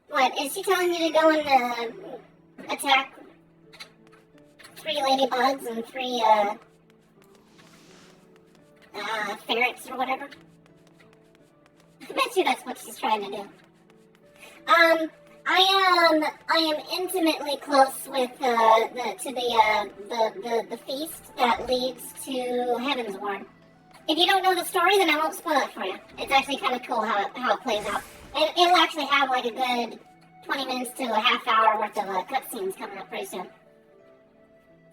What, is she telling me to go and attack 3 ladybugs and 3 ferrets or whatever? I bet you that's what she's trying to do. I am intimately close with the feast that leads to Heavensward. If you don't know the story, then I won't spoil it for you. It's actually kind of cool how it plays out. It'll actually have like a good 20 minutes to a half hour worth of cutscenes coming up pretty soon.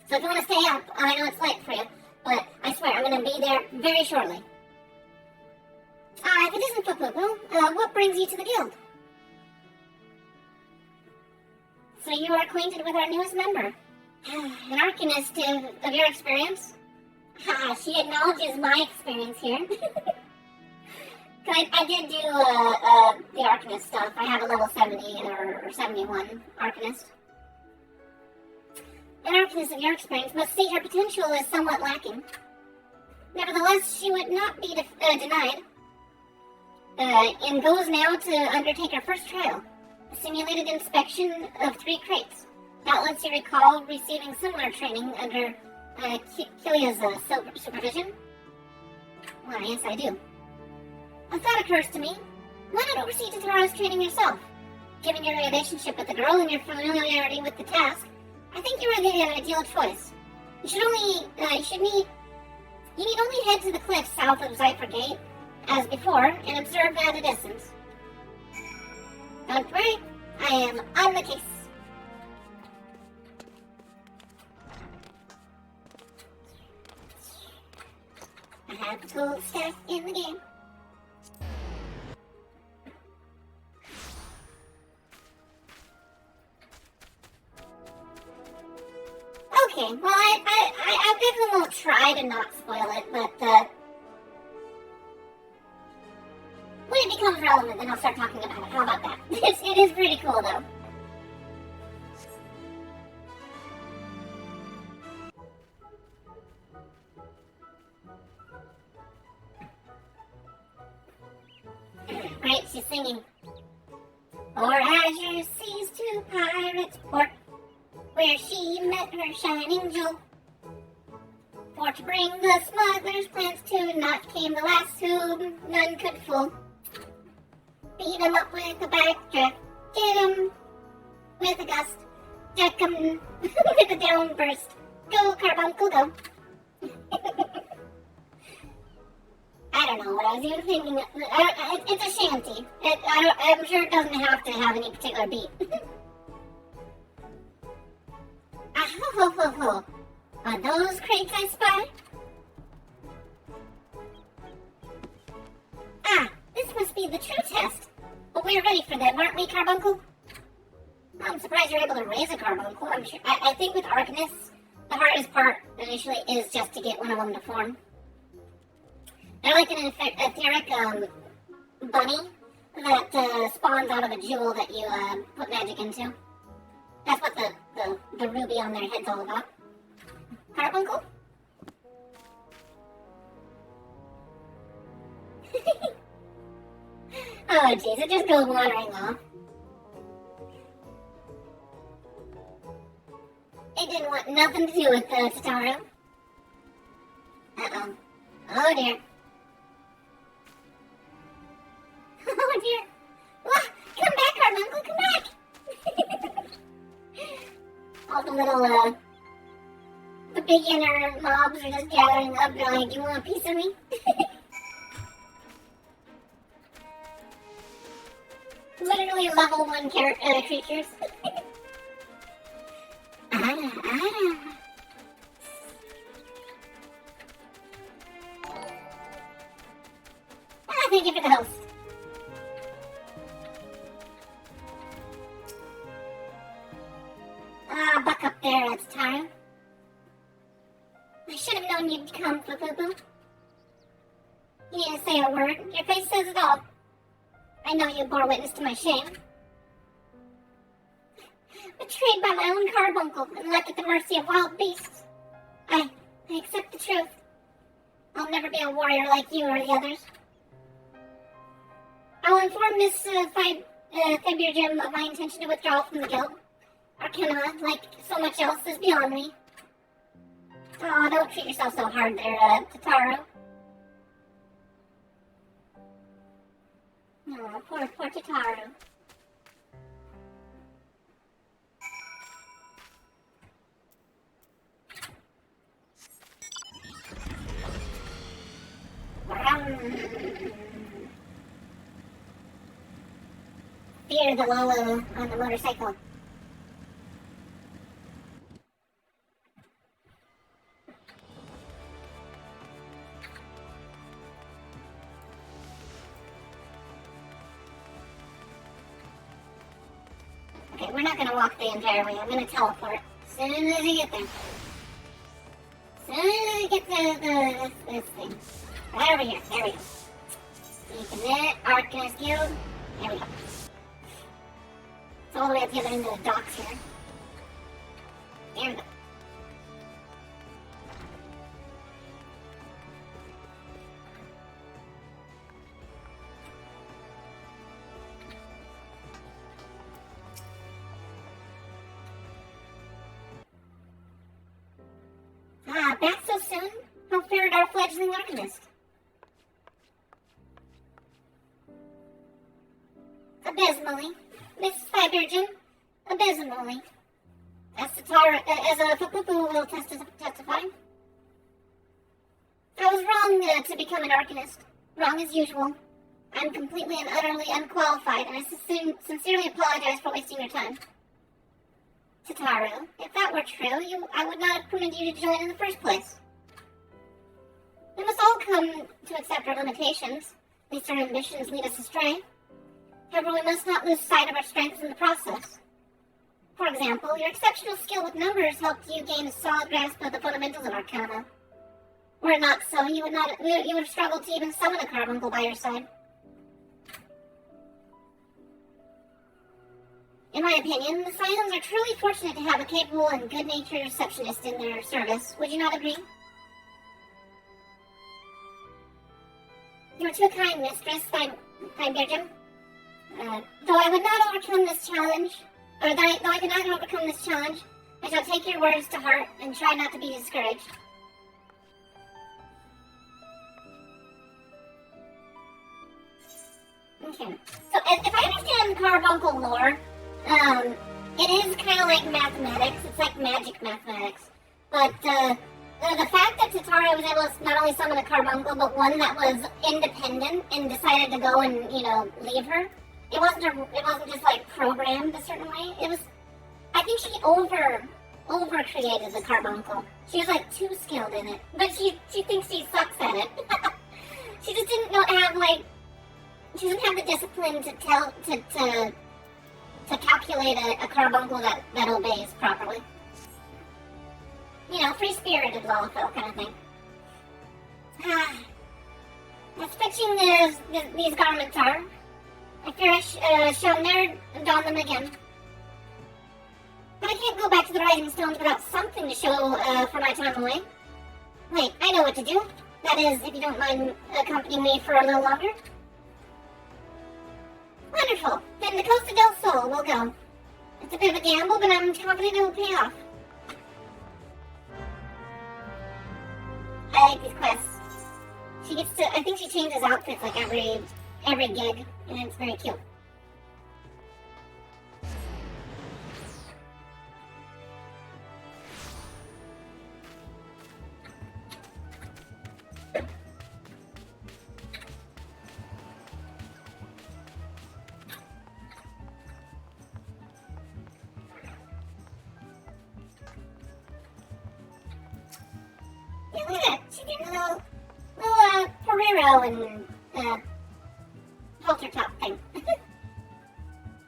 So if you want to stay up, I know it's late for you, but I swear I'm going to be there very shortly. If it isn't for Poo-Poo, what brings you to the guild? So you are acquainted with our newest member. An Arcanist of your experience? She acknowledges my experience here. I did do the Arcanist stuff. I have a level 70 or 71 Arcanist. An Arcanist of your experience must state her potential is somewhat lacking. Nevertheless, she would not be denied, and goes now to undertake her first trial. A simulated inspection of 3 crates. That lets you recall receiving similar training under Kilia's supervision? Why, yes, I do. A thought occurs to me. Why not oversee Tataru's training yourself? Given your relationship with the girl and your familiarity with the task, I think you are the ideal choice. You need only head to the cliff south of Zypher Gate, as before, and observe at a distance. Don't worry, I am on the case. I have the gold staff in the game. Okay, well, I definitely won't try to not spoil it, but, when it becomes relevant, then I'll start talking about it. How about that? It is pretty cool, though. Right, she's singing. Or azure seas to pirates' port, where she met her shining jewel. For to bring the smuggler's plans to naught came the last whom none could fool. Beat 'em up with a backdraft, get 'em with a gust, jack 'em with a downburst. Go, Carbuncle, go. I don't know what I was even thinking. It's a shanty. I'm sure it doesn't have to have any particular beat. Ah, ho, ho, ho, ho. Are those crates I spy? Ah, this must be the true test. But we're ready for that, aren't we, Carbuncle? I'm surprised you're able to raise a Carbuncle. I'm sure. I think with Arcanists, the hardest part initially is just to get one of them to form. They're like an etheric bunny that spawns out of a jewel that you put magic into. That's what the ruby on their head's all about. Carbuncle? Oh jeez, it just goes wandering off. It didn't want nothing to do with Tataru. Uh-oh. Oh dear. Oh dear. Well, come back, Carbuncle, come back! All the little, the beginner mobs are just gathering up. They're like, you want a piece of me? Literally level 1 creatures. Thank you for the host. Buck up there, it's Tara. I should have known you'd come, Poo-Poo-Poo. You need to say a word. Your face says it all. I know you bore witness to my shame. Betrayed by my own carbuncle and left at the mercy of wild beasts. I accept the truth. I'll never be a warrior like you or the others. I'll inform Miss February of my intention to withdraw from the guild. Arcana, like so much else, is beyond me. Aw, don't treat yourself so hard there, Tataru. Oh, poor Tataru. Fear the Lola on the motorcycle. Okay, we're not gonna walk the entire way. I'm gonna teleport as soon as you get there. As soon as you get to this thing. Right over here. There we go. Infinite Arcanist Guild. There we go. It's all the way at the other end of the docks here. There we go. Back so soon? How fared our fledgling Arcanist? Abysmally. Miss Fibergen, abysmally. As a Poo-Poo will testify. I was wrong to become an Arcanist. Wrong as usual. I'm completely and utterly unqualified, and I sincerely apologize for wasting your time. Tataru, if that were true, I would not have permitted you to join in the first place. We must all come to accept our limitations, lest our ambitions lead us astray. However, we must not lose sight of our strengths in the process. For example, your exceptional skill with numbers helped you gain a solid grasp of the fundamentals of Arcana. Were it not so, you would have struggled to even summon a carbuncle by your side. In my opinion, the Scions are truly fortunate to have a capable and good-natured receptionist in their service. Would you not agree? You are too kind, mistress, Birgim. Though I could not overcome this challenge, I shall take your words to heart and try not to be discouraged. Okay. So, if I understand carbuncle lore, it is kind of like mathematics. It's like magic mathematics. But the fact that Tataru was able to not only summon a carbuncle, but one that was independent and decided to go and, leave her, it wasn't just like programmed a certain way. It was, I think she over created the carbuncle. She was like too skilled in it, but she thinks she sucks at it. She just didn't she doesn't have the discipline to calculate a carbuncle that obeys properly. Free-spirited Lolafil kind of thing. As fetching these garments are, I fear I shall never don them again. But I can't go back to the Rising Stones without something to show for my time away. Wait, I know what to do. That is, if you don't mind accompanying me for a little longer. Wonderful. Then the Costa del Sol will go. It's a bit of a gamble, but I'm confident it will pay off. I like these quests. I think she changes outfits like every gig, and it's very cute. Yeah, look at that. She's doing a little Ferrero and halter top thing.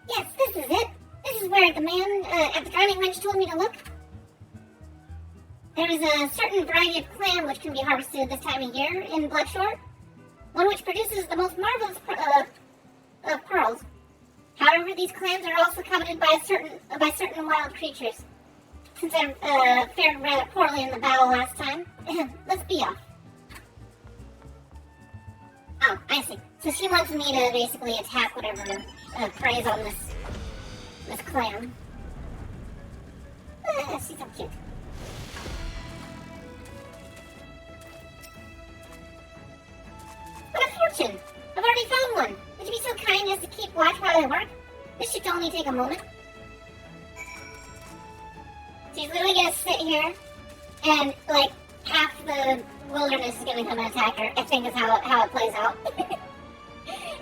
Yes, this is it. This is where the man at the drowning wrench told me to look. There is a certain variety of clam which can be harvested this time of year in Bloodshore, one which produces the most marvelous of pearls. However, these clams are also coveted by certain wild creatures. Since I fared rather poorly in the battle last time, let's be off. Oh, I see. So she wants me to basically attack whatever preys on this clam. She's so cute. What a fortune! I've already found one. Would you be so kind as to keep watch while I work? This should only take a moment. She's literally gonna sit here, and like half the wilderness is gonna come and attack her. I think is how it plays out.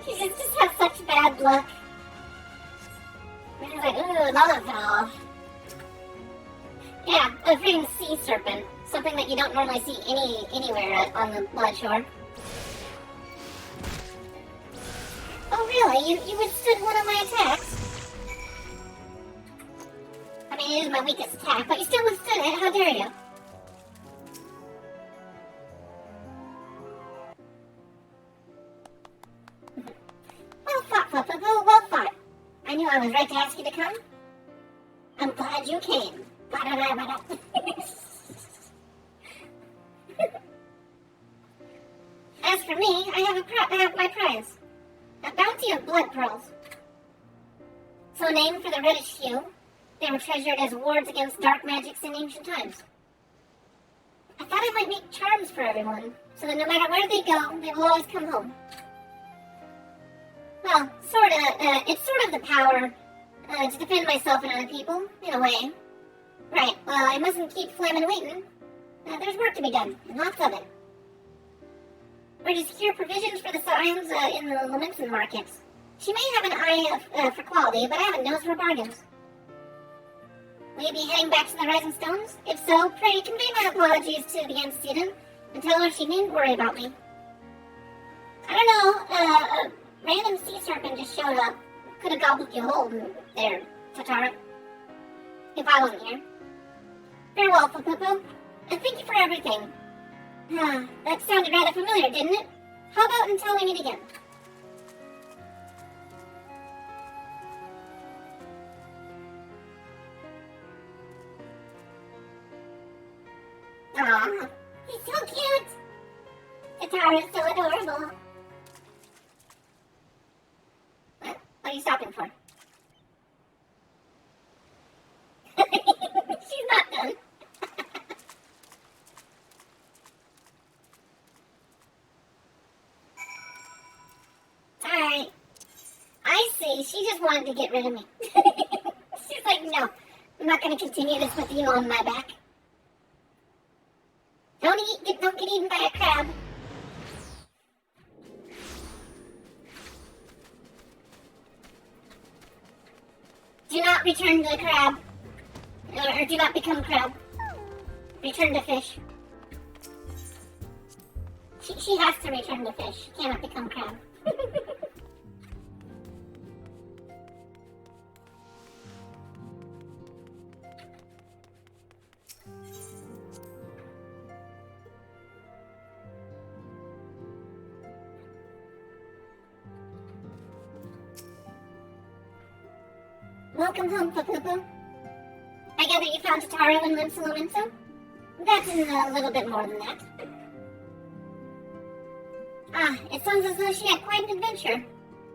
She just has such bad luck. And she's like, ooh, Lolafil. Yeah, a freaking sea serpent. Something that you don't normally see anywhere on the Bloodshore. Oh really? You withstood one of my attacks? I mean, it is my weakest attack, but you still withstood it. How dare you? Well fought, Fluffalo. Well fought. I knew I was right to ask you to come. I'm glad you came. As for me, I have my prize. A bounty of blood pearls. So named for the reddish hue, they were treasured as wards against dark magics in ancient times. I thought I might make charms for everyone, so that no matter where they go, they will always come home. Well, it's sort of the power to defend myself and other people, in a way. Right, well, I mustn't keep Flamin' waiting. There's work to be done, and lots of it. or to secure provisions for the Scions in the Lemonson markets. She may have an eye for quality, but I have a nose for bargains. Will you be heading back to the Rising Stones? If so, pray convey my apologies to the antecedent and tell her she needn't worry about me. I don't know, a random sea serpent just showed up. Could have gobbled you whole there, Tatara. If I wasn't here. Farewell, Pupupu, and thank you for everything. That sounded rather familiar, didn't it? How about until we meet again? Aw, he's so cute! Tatara is so adorable. What are you stopping for? She's not done. Alright. I see. She just wanted to get rid of me. She's like, no, I'm not going to continue this with you on my back. Don't get eaten by a crab. Do not return to the crab. Or do not become crab. Return to fish. She has to return to fish. She cannot become crab. Welcome home, Papupu. I gather you found Tatara and Limsa. That's a little bit more than that. It sounds as though she had quite an adventure.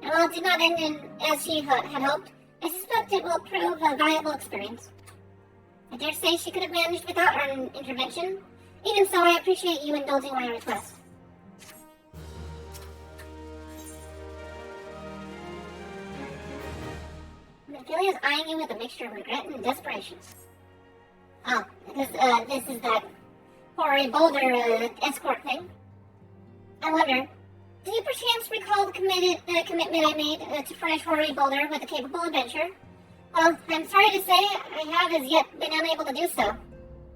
And while it did not end as she had hoped, I suspect it will prove a valuable experience. I dare say she could have managed without our intervention. Even so, I appreciate you indulging my request. Ophelia's eyeing you with a mixture of regret and desperation. Oh, because this is that hoary boulder escort thing. I wonder, do you perchance recall the commitment I made to furnish Hoary Boulder with a capable adventure? Well, I'm sorry to say I have as yet been unable to do so.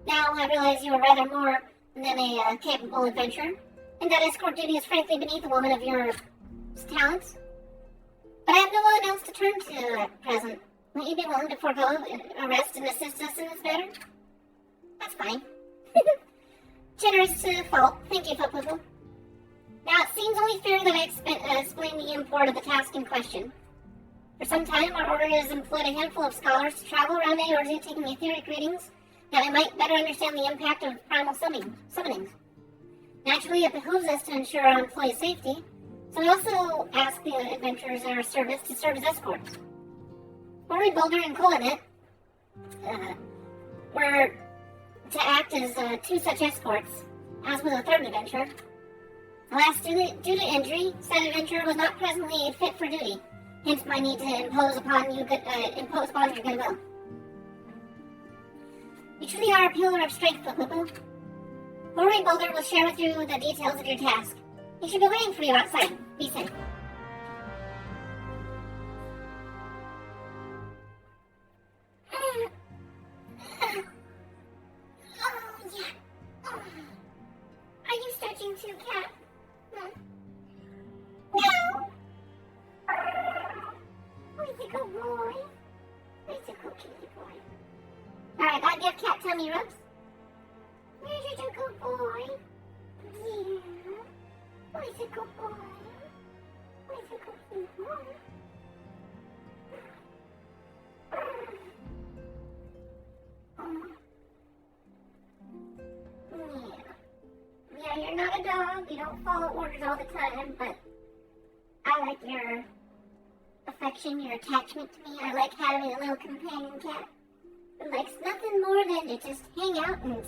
Now I realize you are rather more than a capable adventurer, and that escort duty is frankly beneath a woman of your talents. But I have no one else to turn to at present. Will you be willing to forego a rest and assist us in this matter? That's fine. Generous to a fault. Thank you, Pupupu. Now, it seems only fair that I explain the import of the task in question. For some time, our order has employed a handful of scholars to travel around Eorzea taking etheric readings that I might better understand the impact of primal summonings. Naturally, it behooves us to ensure our employees' safety, so we also ask the adventurers in our service to serve as escorts. Hoary Boulder and Colanet were to act as two such escorts, as with a third adventurer. Alas, due to injury, said adventurer was not presently fit for duty, hence my need to impose upon your goodwill. You truly are a pillar of strength, Pupupu. Hoary Boulder will share with you the details of your task. He should be waiting for you outside. Be safe. Are you stretching too, Cat? No! Where's the good boy? Where's the good kitty boy? Alright, gotta give Cat tummy rubs. Where's your good boy? Yeah. Where's the good boy? Where's the good boy? Yeah, you're not a dog. You don't follow orders all the time, but I like your affection, your attachment to me. I like having a little companion cat who likes nothing more than to just hang out and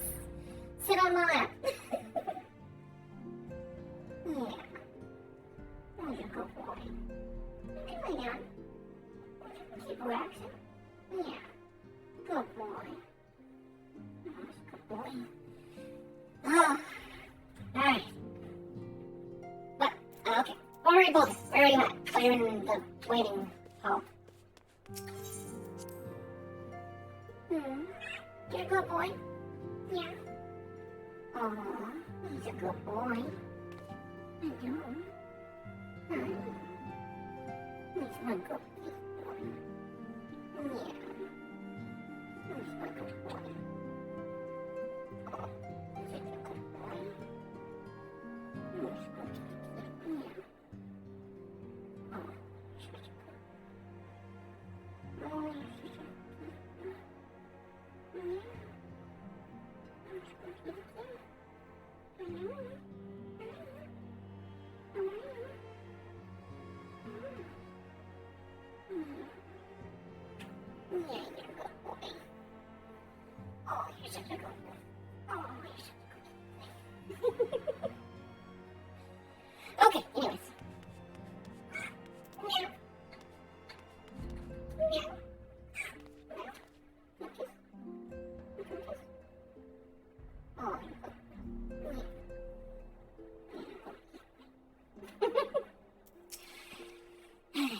sit on my lap. Yeah. Oh, you're a good boy. You can lay down. Keep relaxing. Yeah. Good boy. Oh, good boy. Oh. Alright. you both? Where are you at? Oh, you're in the waiting hall. You're a good boy? Yeah. Oh, he's a good boy. I know. He's my good boy. Yeah. He's my good boy. Oh, he's a good boy. He's good. Yeah. Oh, he's such a good boy. Oh, he's such a good boy. Yeah. He's good. I know. Yeah, you're a good boy. Oh, you're such a good boy. Oh, you're such a good boy. Okay, anyways. Meow. Meow. Meow. Okay. Oh, you're good.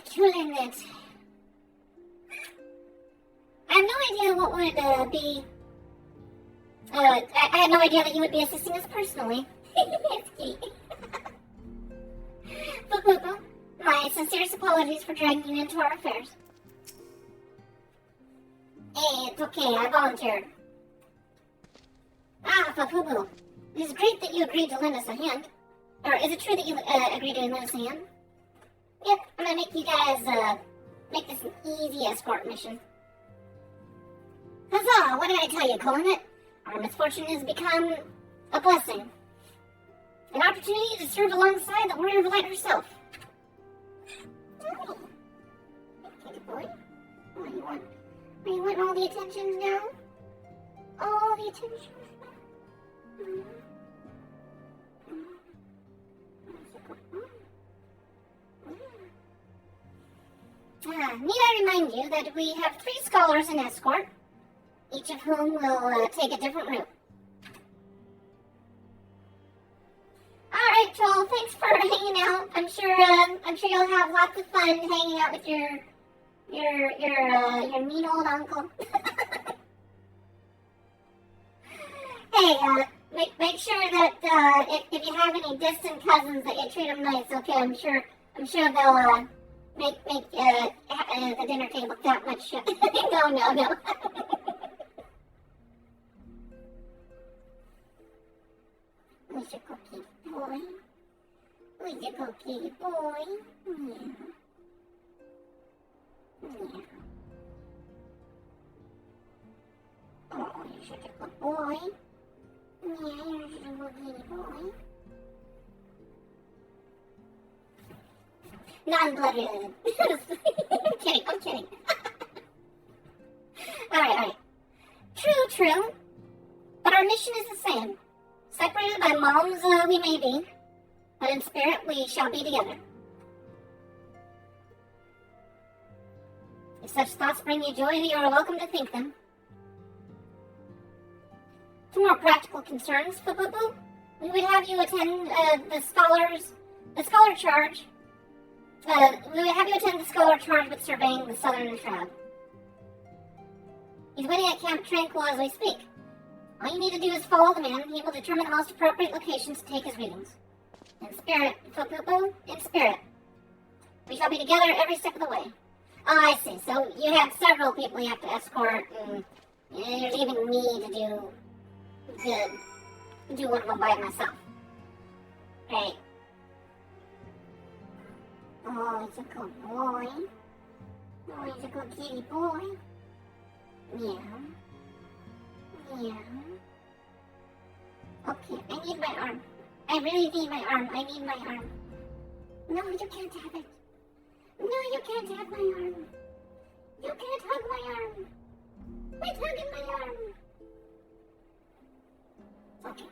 Killing it. I have no idea what would be. I had no idea that you would be assisting us personally. It's cute. Fupupu, my sincerest apologies for dragging you into our affairs. Hey, it's okay, I volunteered. Fupupu, it is great that you agreed to lend us a hand. Or is it true that you agreed to lend us a hand? Yep, I'm gonna make you guys, make this an easy escort mission. Huzzah! What did I tell you, Colin? Our misfortune has become a blessing. An opportunity to serve alongside the warrior of light herself. Oh, kitty boy. Oh, you want all the attention now? All the attention? Need I remind you that we have 3 scholars in escort, each of whom will take a different route. Alright, Troll, thanks for hanging out. I'm sure you'll have lots of fun hanging out with your mean old uncle. Hey, make sure that if you have any distant cousins that you treat them nice, okay? I'm sure they'll make the dinner table that much. No. Who's your cookie boy? Who's your cookie boy? Yeah. Oh, you're such a good boy. Yeah, you're such a good boy. Non-blooded. I'm kidding. Alright. True. But our mission is the same. Separated by moms we may be, but in spirit we shall be together. If such thoughts bring you joy, you are welcome to think them. For more practical concerns, Fupupu, we would have you attend the scholar charge. We would have you attend the scholar charge with surveying the southern shroud. He's waiting at Camp Tranquil as we speak. All you need to do is follow the man. He will determine the most appropriate locations to take his readings. In spirit, Fupupu, in spirit. We shall be together every step of the way. Oh, I see. So you have several people you have to escort, and there's even me to do one of them by myself. Right. Oh, he's a good boy. Oh, he's a good kitty boy. Yeah. Okay, I need my arm. I really need my arm. I need my arm. No, you can't have it. No, you can't have my arm. You can't hug my arm. Quit hugging my arm. Okay.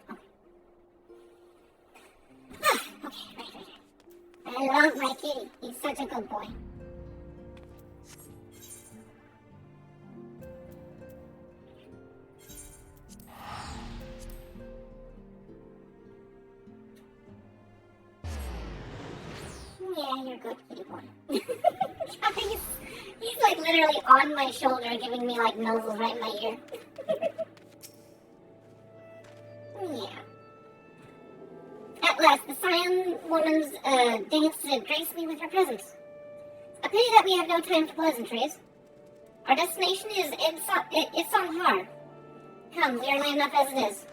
Okay, right. I love my kitty. He's such a good boy. Yeah, you're good, kitty boy. he's like literally on my shoulder giving me like nuzzles right in my ear. Yeah. At last, the Scion woman's dance graced me with her presence. A pity that we have no time for pleasantries. Our destination is it's on hard. Come, we are late enough as it is.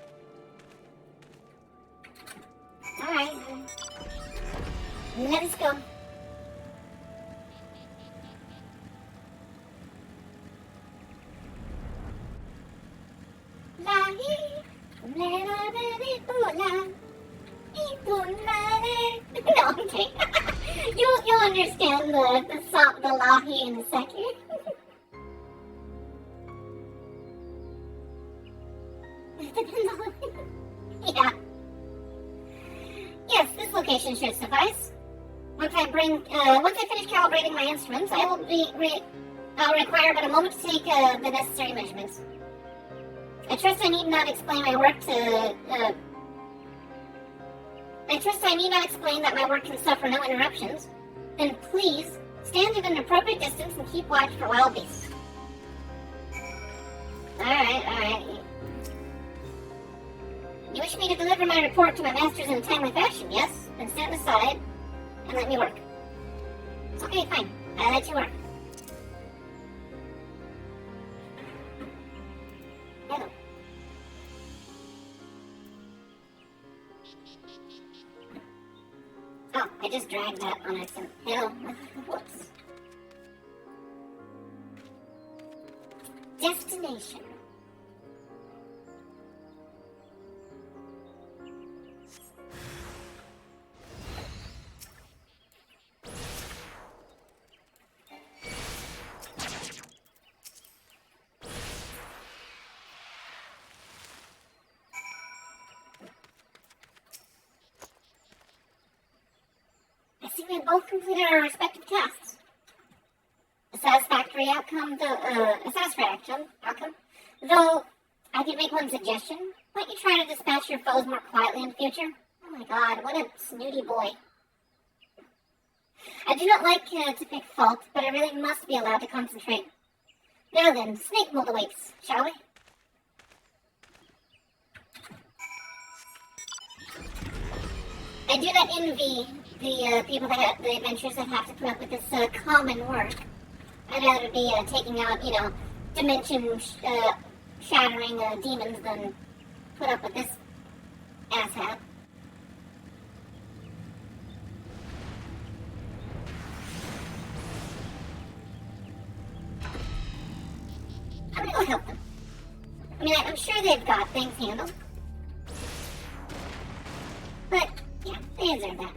Alright. Let's go. No, I'm kidding. You'll understand the lahi in a second. Yeah. Yes, this location should suffice. Once I finish calibrating my instruments, I'll require but a moment to take the necessary measurements. I trust I need not explain that my work can suffer no interruptions. Then please stand at an appropriate distance and keep watch for wild beasts. Alright. You wish me to deliver my report to my masters in a timely fashion, yes? Then stand aside and let me work. Okay, fine. I'll let you work. Hello. Oh, I just dragged that on accident. Hello. Whoops. Destination. We have both completed our respective tasks. A satisfactory outcome. Though I could make one suggestion. Why don't you try to dispatch your foes more quietly in the future? Oh my god, what a snooty boy. I do not like to pick fault, but I really must be allowed to concentrate. Now then, snake mold awaits, shall we? I do not envy the people the adventurers that have to put up with this common work. I'd rather be taking out, dimension shattering demons than put up with this asshat. I'm gonna go help them. I mean, I'm sure they've got things handled. But, yeah, they deserve that.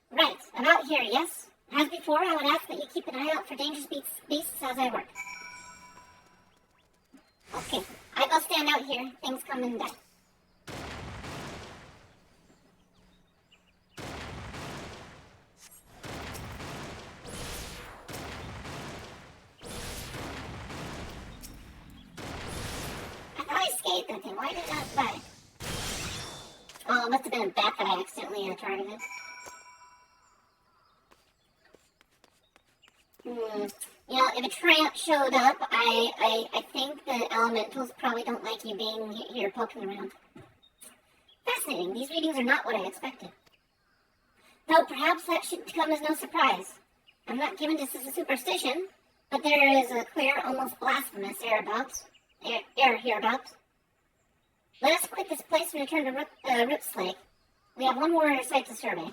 Right, about here, yes? As before, I would ask that you keep an eye out for dangerous beasts as I work. Okay, I go stand out here. Things come and die. I thought I escaped that thing. Why did it not die? Oh, it must have been a bat that I accidentally targeted. If a tramp showed up, I think the elementals probably don't like you being here poking around. Fascinating. These readings are not what I expected. Though perhaps that should come as no surprise. I'm not given this as a superstition, but there is a clear, almost blasphemous air hereabouts. Let us quit this place and return to Roots Lake. We have one more site to survey.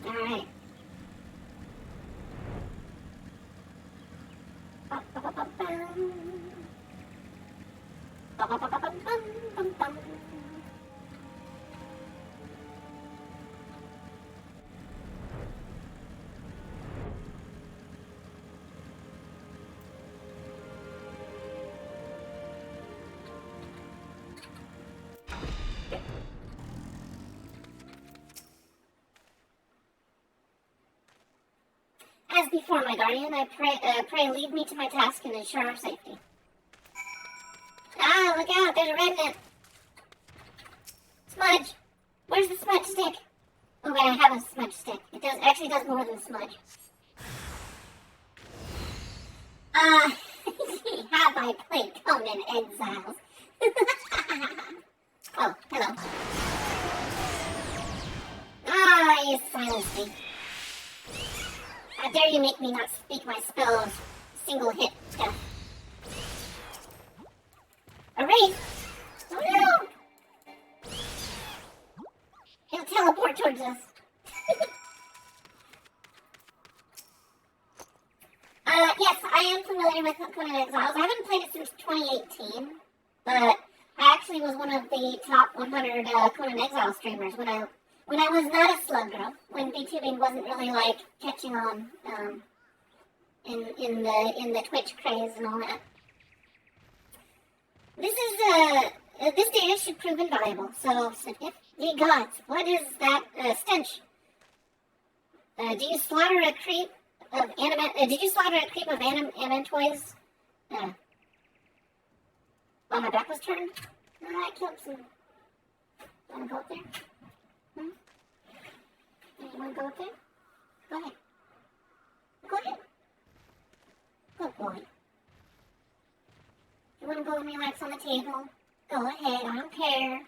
Alright. As before, my guardian, I pray lead me to my task and ensure our safety. Ah, look out, there's a remnant. Smudge. Where's the smudge stick? Oh wait, I have a smudge stick. It actually does more than smudge. Have I played Conan Exiles? Oh, hello. Ah, you silenced me. How dare you make me not speak my spell of single hit death. A wraith? Oh no! He'll teleport towards us. Yes, I am familiar with Conan Exiles. I haven't played it since 2018, but I actually was one of the top 100 Conan Exiles streamers when I was not a slug girl, when VTubing wasn't really like catching on in the Twitch craze and all that. This data should prove invaluable. So, ye gods, what is that stench? Did you slaughter a creep of animatoids? While my back was turned? No, I killed some. Wanna go up there? Hmm? You wanna go up there? Go ahead. Go ahead. Good boy. You wanna go and relax on the table? Go ahead, I don't care.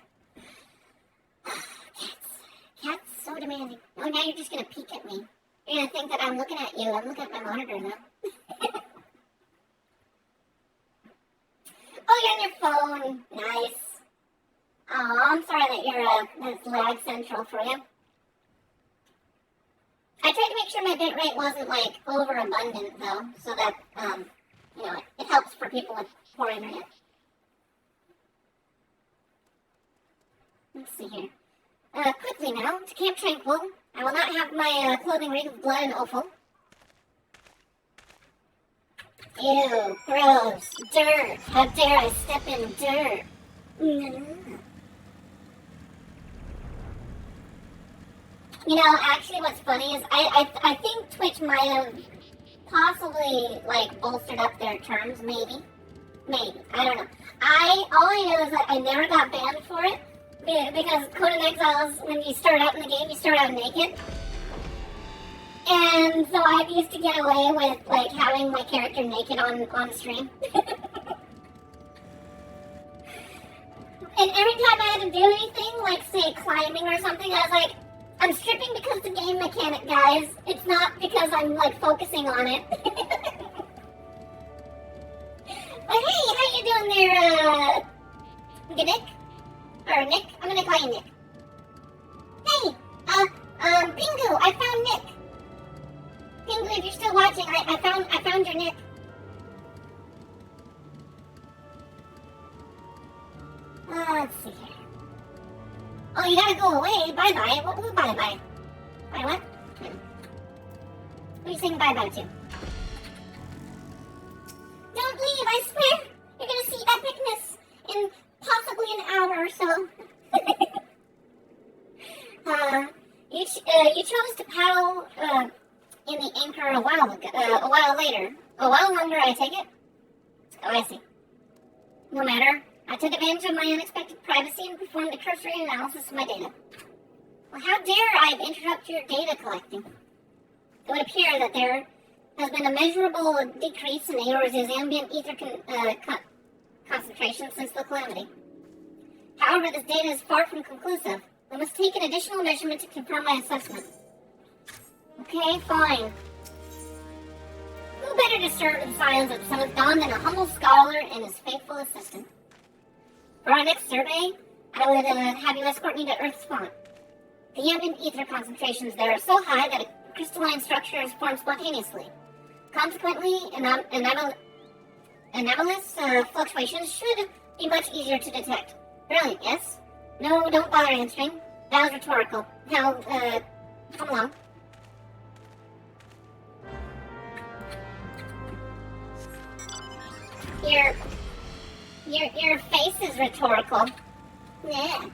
Cats, so demanding. Oh, now you're just gonna peek at me. You're gonna think that I'm looking at you. I'm looking at my monitor now. Oh, you're on your phone. Nice. Oh, I'm sorry that that's lag central for you. I tried to make sure my bitrate wasn't, like, overabundant, though, so that, it helps for people with poor internet. Let's see here. Quickly now, to Camp Tranquil. I will not have my clothing reek of blood and offal. Ew, gross, dirt. How dare I step in dirt? You know, actually what's funny is I think Twitch might have possibly, like, bolstered up their terms, maybe. Maybe, I don't know. All I know is that I never got banned for it, because Conan Exiles, when you start out in the game, you start out naked. And so I used to get away with, like, having my character naked on stream. And every time I had to do anything, like, say, climbing or something, I was like, I'm stripping because the game mechanic, guys. It's not because I'm, like, focusing on it. But hey, how you doing there, Nick? Or Nick? I'm gonna call you Nick. Hey, Pingu, I found Nick. Pingu, if you're still watching, I found your Nick. Let's see here. Oh, you gotta go away. Bye-bye. What bye-bye? Bye what? What are you saying bye-bye to? Don't leave, I swear. You're gonna see epicness in possibly an hour or so. You chose to paddle in the anchor a while later. A while longer, I take it? Oh, I see. No matter. I took advantage of my unexpected privacy and performed a cursory analysis of my data. Well, how dare I interrupt your data collecting? It would appear that there has been a measurable decrease in Aor's ambient ether concentration since the calamity. However, this data is far from conclusive. We must take an additional measurement to confirm my assessment. Okay, fine. Who better to serve in Scions at the Son of Dawn than a humble scholar and his faithful assistant? For our next survey, I would have you escort me to Earth's font. The ambient ether concentrations there are so high that a crystalline structure is formed spontaneously. Consequently, anomalous fluctuations should be much easier to detect. Brilliant, yes? No, don't bother answering. That was rhetorical. Now, come along. Your face is rhetorical. Yeah.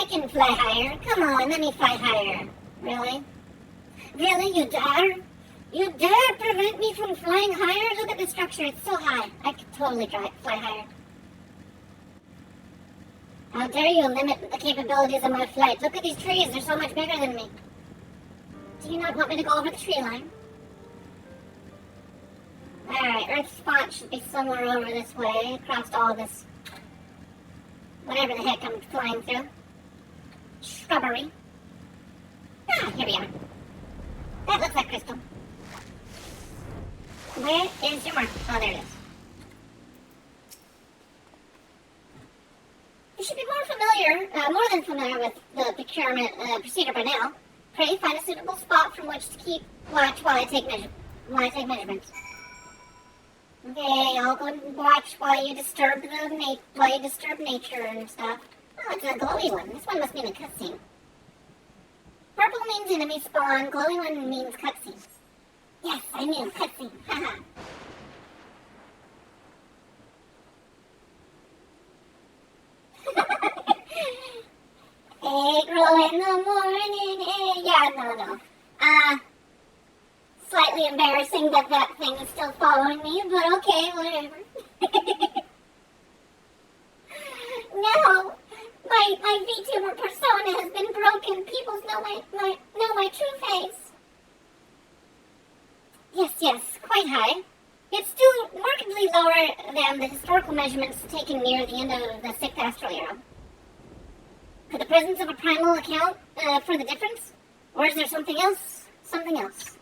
can fly higher. Come on, let me fly higher. Really? Really? You dare? You dare prevent me from flying higher? Look at the structure. It's so high. I could totally fly higher. How dare you limit the capabilities of my flight? Look at these trees. They're so much bigger than me. Do you not want me to go over the tree line? Alright, Earth's spot should be somewhere over this way, across all this, whatever the heck I'm flying through. Shrubbery. Ah, here we are. That looks like crystal. Where is your mark? Oh, there it is. You should be more than familiar with the procurement procedure by now. Pray find a suitable spot from which to keep watch while I take measurements. Okay, I'll go and watch while you disturb nature and stuff. Oh, it's a glowy one. This one must be in a cutscene. Purple means enemy spawn. Glowing one means cutscene. Yes, I mean cutscene. Haha. Egg roll in the morning. Yeah, no. Slightly embarrassing that thing is still following me, but okay, whatever. No, my VTuber persona has been broken. People know my true face. Yes, quite high. It's still markedly lower than the historical measurements taken near the end of the 6th astral era. Could the presence of a primal account for the difference? Or is there something else? Something else.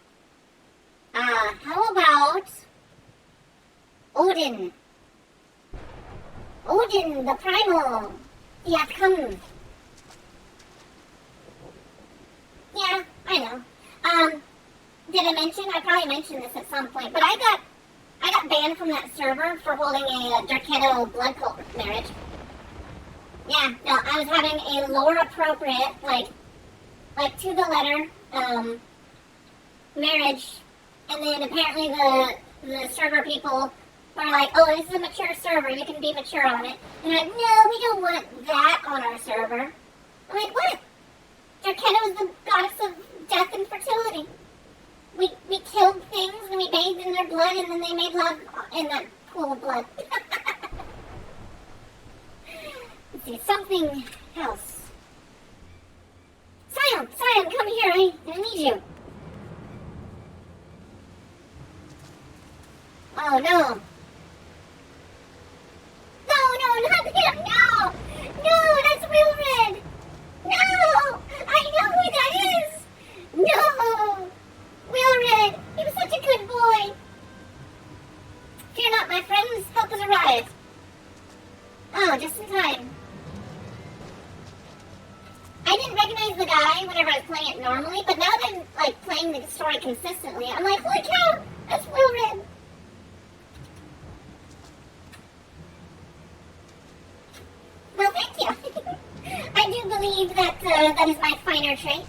How about Odin? Odin, the primal. He hath come. Yeah, I know. Did I mention? I probably mentioned this at some point, but I got banned from that server for holding a Darketo blood cult marriage. Yeah, no, I was having a lore appropriate, like to the letter, marriage, and then apparently the server people were like, oh, this is a mature server, you can be mature on it. And I'm like, no, we don't want that on our server. I'm like, what? Darketo is the goddess of death and fertility. We killed things and we bathed in their blood and then they made love in that pool of blood. Let's see, something else. Scion, come here, I need you. Oh no. No, not him, no, that's Real Red. No, I know who that is. No, Real Red, he was such a good boy. Fear not, my friends, help has arrived. Oh, just in time. I didn't recognize the guy whenever I was playing it normally, but now that I'm like playing the story consistently, I'm like, holy cow, that's Real Red. Well, thank you. I do believe that that is my finer trait.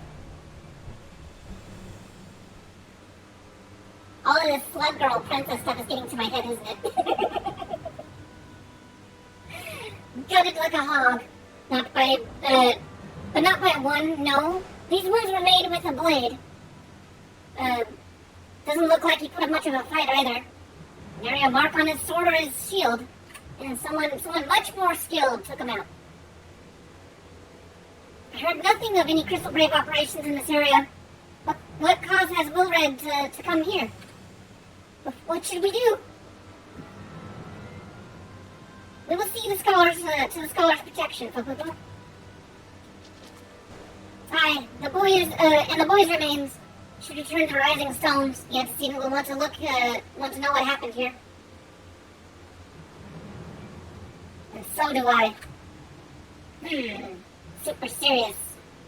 All of this slug girl princess stuff is getting to my head, isn't it? Gutted like a hog. Not by one, no. These wounds were made with a blade. Doesn't look like he put up much of a fight either. Nary a mark on his sword or his shield. And someone much more skilled took him out. I heard nothing of any Crystal Grave operations in this area. What cause has Wilred to come here? What should we do? We will see the scholars to the scholars' protection. Aye, the boy's remains should return to Rising Stones. Yes, Stephen will want to know what happened here. And so do I. Super serious.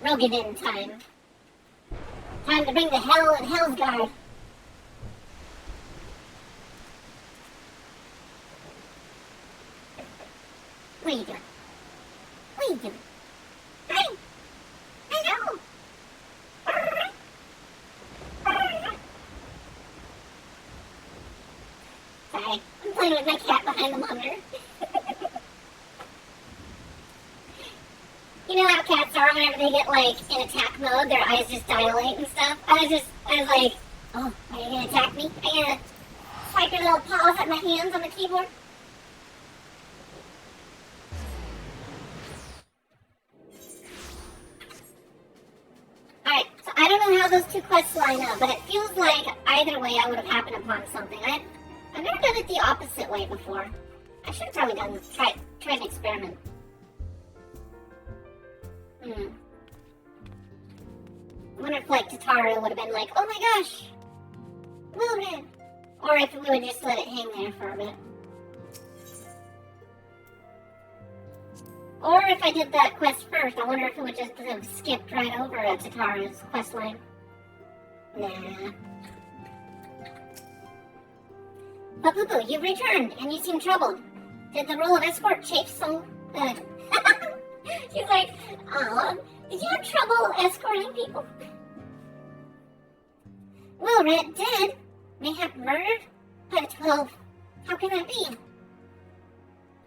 Rogadin time. Time to bring the hell and Hellsguard. What are you doing? What are you doing? I know. Sorry, I'm playing with my cat behind the monitor. You know, how cats are whenever they get, like, in attack mode, their eyes just dilate and stuff. I was like, oh, are you gonna attack me? Are you gonna swipe your little paws at my hands on the keyboard? Alright, so I don't know how those two quests line up, but it feels like either way I would have happened upon something. I've never done it the opposite way before. I should have probably done this, try an experiment. I wonder if, like, Tataru would have been like, oh my gosh, Wilred. Or if we would just let it hang there for a bit. Or if I did that quest first, I wonder if it would just have skipped right over Tataru's quest line. Nah. But Poo-Poo, you've returned, and you seem troubled. Did the role of escort chafe so good? She's like, oh, did you have trouble escorting people? Wilred dead? Mayhap murdered? By the 12. How can that be?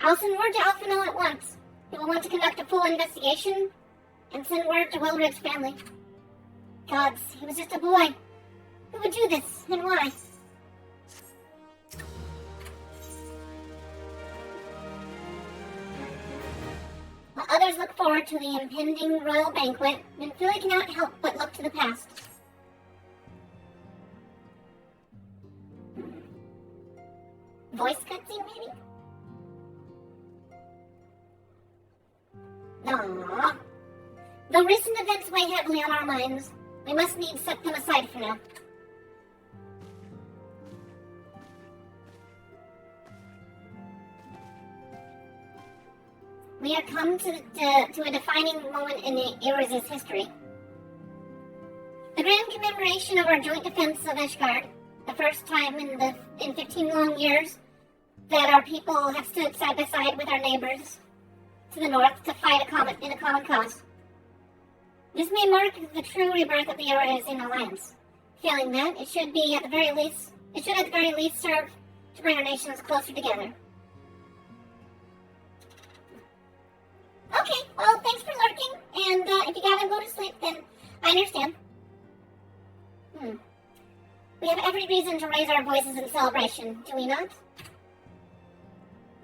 I'll send word to Alphino at once. He will want to conduct a full investigation and send word to Wilred's family. Gods, he was just a boy. Who would do this, and why? While others look forward to the impending royal banquet, Minfili cannot help but look to the past. Voice cutscene, maybe? Aww. Though recent events weigh heavily on our minds, we must needs set them aside for now. We have come to a defining moment in the Eras's history. The grand commemoration of our joint defense of Ishgard, the first time in 15 long years that our people have stood side by side with our neighbors to the north to fight in a common cause. This may mark the true rebirth of the Eurasian alliance. Failing that, it should at the very least serve to bring our nations closer together. Okay, well, thanks for lurking, and if you gotta go to sleep, then I understand. We have every reason to raise our voices in celebration, do we not?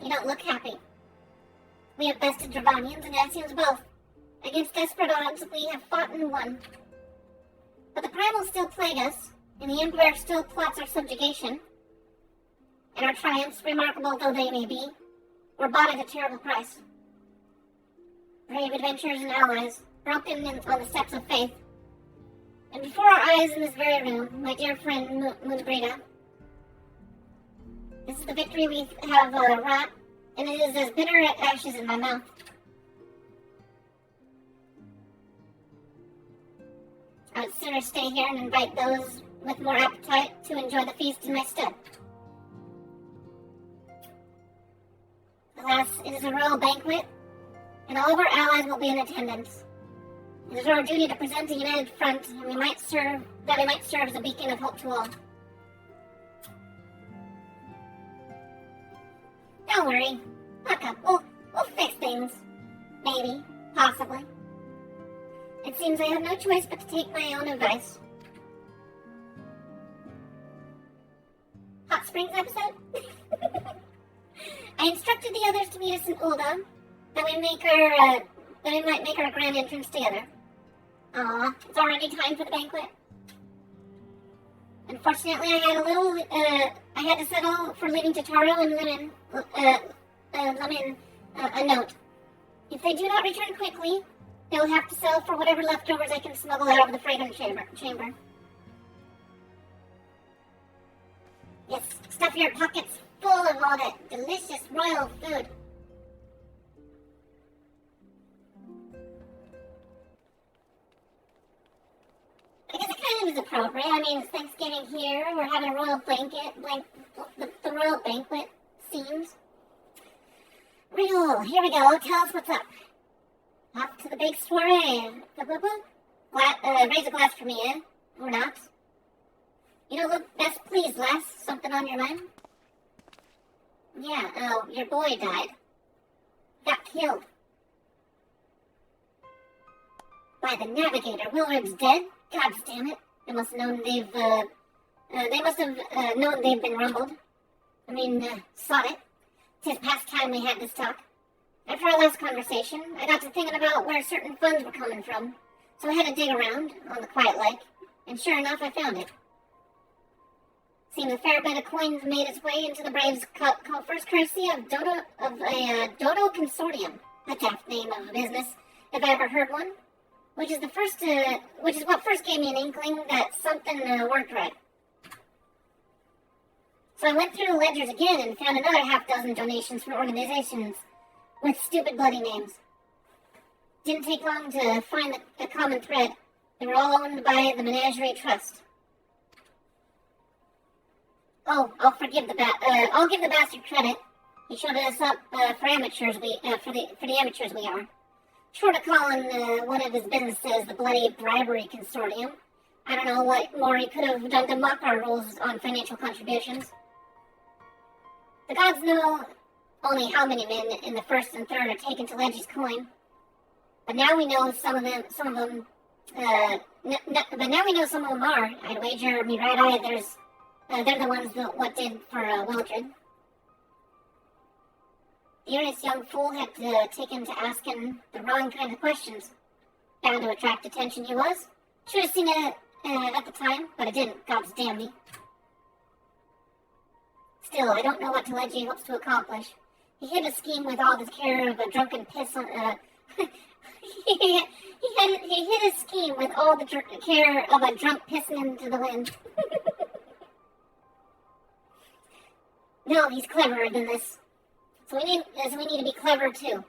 You don't look happy. We have bested Dravanians and Ascians both. Against desperate odds, we have fought and won. But the primals still plague us, and the Emperor still plots our subjugation. And our triumphs, remarkable though they may be, were bought at a terrible price. Brave adventurers and allies, broken on the steps of faith. And before our eyes in this very room, my dear friend Moonbrita, this is the victory we have wrought, and it is as bitter as ashes in my mouth. I would sooner stay here and invite those with more appetite to enjoy the feast in my stead. Alas, it is a royal banquet, and all of our allies will be in attendance. It is our duty to present a united front, and we might serve as a beacon of hope to all. Don't worry. Look up. We'll fix things. Maybe. Possibly. It seems I have no choice but to take my own advice. Hot Springs episode? I instructed the others to meet us in Ulda, that we might make our grand entrance together. Aw, it's already time for the banquet. Unfortunately, I had to settle for leaving Tataru and Lemon a note. If they do not return quickly, they will have to sell for whatever leftovers I can smuggle out of the fragrance chamber. Yes, stuff your pockets full of all that delicious royal food. I guess it kind of is appropriate. I mean, it's Thanksgiving here. We're having a royal the royal banquet scenes. Riddle, here we go. Tell us what's up. Off to the big soiree. Raise a glass for me, eh? Or not? You don't look best pleased, lass. Something on your mind? Yeah, your boy died. Got killed. By the navigator. Willard's dead? God damn it. They must have known they've been rumbled. Sought it. 'Tis past time we had this talk. After our last conversation, I got to thinking about where certain funds were coming from, so I had to dig around on the quiet lake, and sure enough, I found it. Seems a fair bit of coins made its way into the Braves' coffers, courtesy of a Dodo Consortium, a daft name of a business, if I ever heard one. Which is what first gave me an inkling that something weren't right. So I went through the ledgers again and found another half-dozen donations from organizations with stupid bloody names. Didn't take long to find the common thread. They were all owned by the Menagerie Trust. Oh, I'll give the bastard credit. He showed us up for the amateurs we are. Short of calling one of his businesses the bloody bribery consortium. I don't know what more he could have done to mock our rules on financial contributions. The gods know only how many men in the first and third are taken to Leggie's coin. But now we know some of them are. I'd wager me right eye they're the ones what did for Wildred. The earnest young fool had taken to asking the wrong kind of questions. Bound to attract attention he was. Should have seen it at the time, but it didn't, gods damn me. Still, I don't know what Leggy hopes to accomplish. He hid a scheme with all the care of a drunken piss on... he hid a scheme with all the care of a drunk pissing into the wind. No, he's cleverer than this. So we need to be clever too.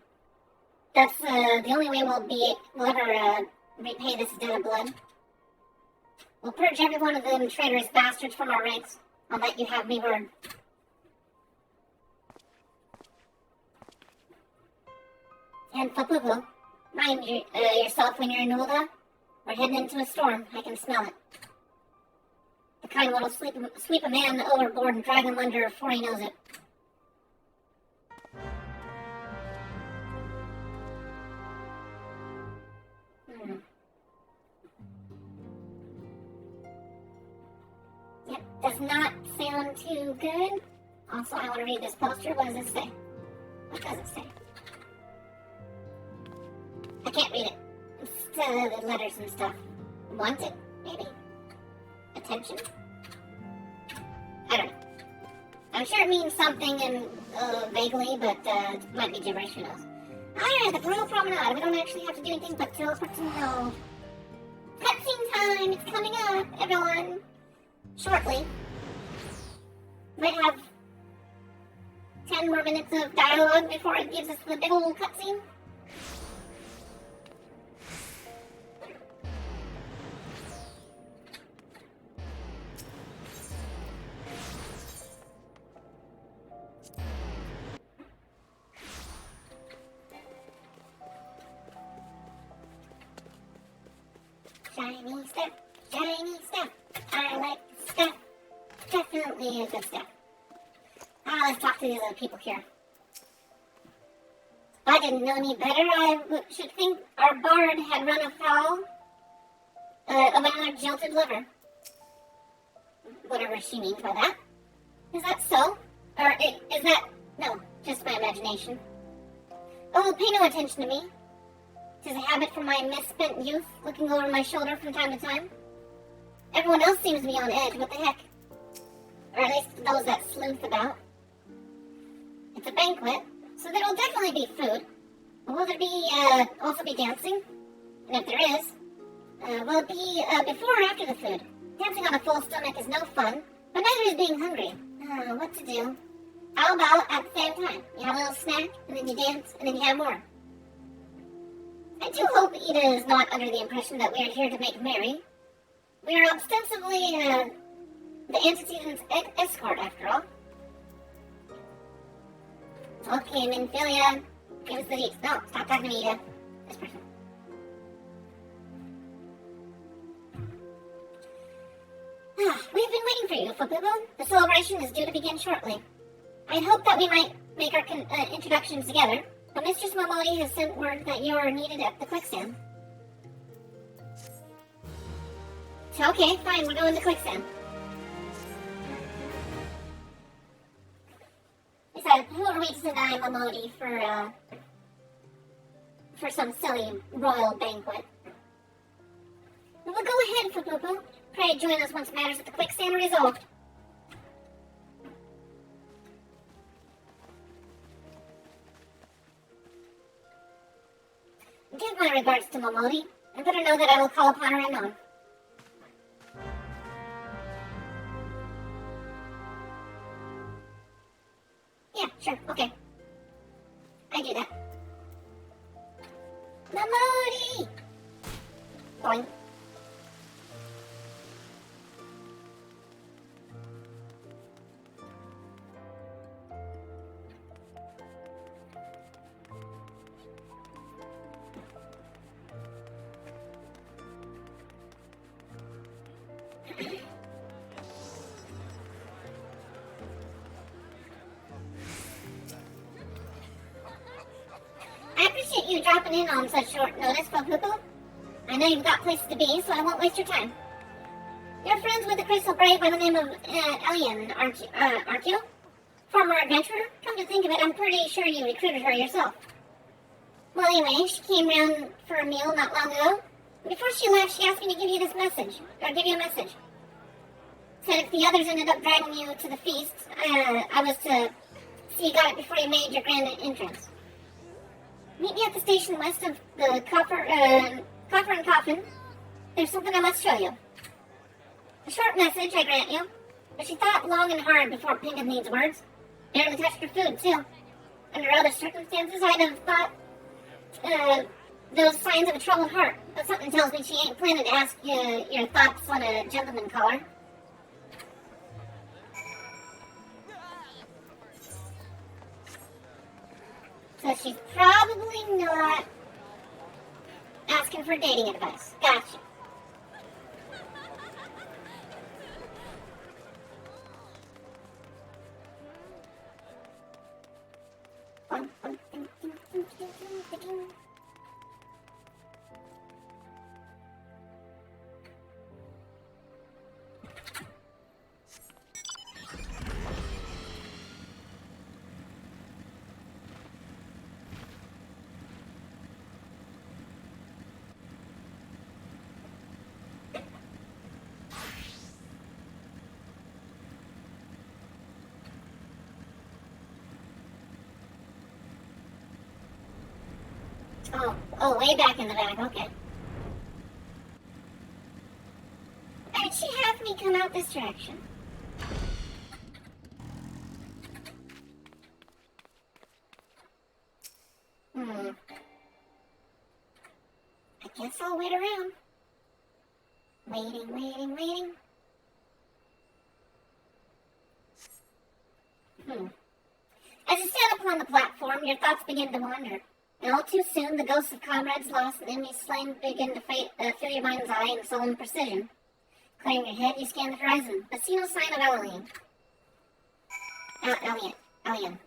That's the only way we'll ever repay this debt of blood. We'll purge every one of them traitorous bastards from our ranks. I'll let you have me word. And Fapupu, mind yourself when you're in Nulda. We're heading into a storm. I can smell it. The kind what'll sweep a man overboard and drag him under before he knows it. Yep, does not sound too good. Also, I want to read this poster. What does it say? What does it say? I can't read it. It's the letters and stuff. Wanted, maybe? Attention? I don't know. I'm sure it means something vaguely, but it might be gibberish, who knows. Alright, the Pearl Promenade. We don't actually have to do anything but teleport to the road. Cutscene time! It's coming up, everyone! Shortly. Might have 10 more minutes of dialogue before it gives us the big old cutscene. Shiny step, I like step. Definitely a good step. Let's talk to these other people here. If I didn't know any better, I should think our bard had run afoul of another jilted lover. Whatever she means by that. Is that so? Or is that... No, just my imagination. Oh, pay no attention to me. 'Tis a habit from my misspent youth, looking over my shoulder from time to time. Everyone else seems to be on edge, what the heck? Or at least those that sleuth about. It's a banquet, so there'll definitely be food. But will there be, also be dancing? And if there is, will it be, before or after the food? Dancing on a full stomach is no fun, but neither is being hungry. What to do? How about at the same time? You have a little snack, and then you dance, and then you have more. I do hope Ida is not under the impression that we are here to make merry. We are ostensibly, the antecedent's escort, after all. Okay, Minfilia. Give us the deets. No, stop talking to me, Ida. This person. We've been waiting for you, Fapupu. The celebration is due to begin shortly. I'd hoped that we might make our introductions together, but Mistress Momodi has sent word that you are needed at the quicksand. Okay, fine, we're going to quicksand. Besides, who are we to deny Momodi for some silly royal banquet? Well, go ahead, Fupupu. Pray join us once matters at the quicksand are resolved. Give my regards to Momodi, and let her know that I will call upon her anon. Yeah, sure, okay. I do that. Momodi! Boing. I appreciate you dropping in on such short notice, Fupupu. I know you've got places to be, so I won't waste your time. You're friends with the Crystal Brave by the name of Elian, aren't you? Former adventurer? Come to think of it, I'm pretty sure you recruited her yourself. Well, anyway, she came round for a meal not long ago. Before she left, she asked me to give you a message. Said if the others ended up dragging you to the feast, I was to see you got it before you made your grand entrance. Meet me at the station west of the Coffer and Coffin. There's something I must show you. A short message, I grant you, but she thought long and hard before penning these words. Barely touched her food, too. Under other circumstances, I'd have thought those signs of a troubled heart, but something tells me she ain't planning to ask you your thoughts on a gentleman caller. So she's probably not asking for dating advice. Gotcha. Oh, way back in the back, okay. Why did she have me come out this direction? I guess I'll wait around. Waiting. As you stand upon the platform, your thoughts begin to wander. And all too soon, the ghosts of comrades lost and enemies slain begin to fill your mind's eye in solemn precision. Clearing your head, you scan the horizon, but see no sign of Elian.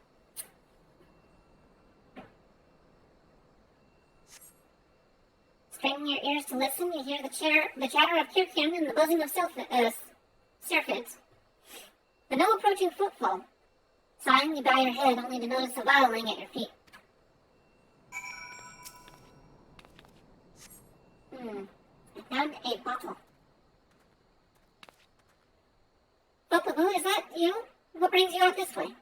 Straining your ears to listen, you hear the chatter of Kirkian and the buzzing of serphids. But no approaching footfall. Sighing, you bow your head only to notice a vial laying at your feet. I found a bottle. Fupupu, is that you? What brings you out this way?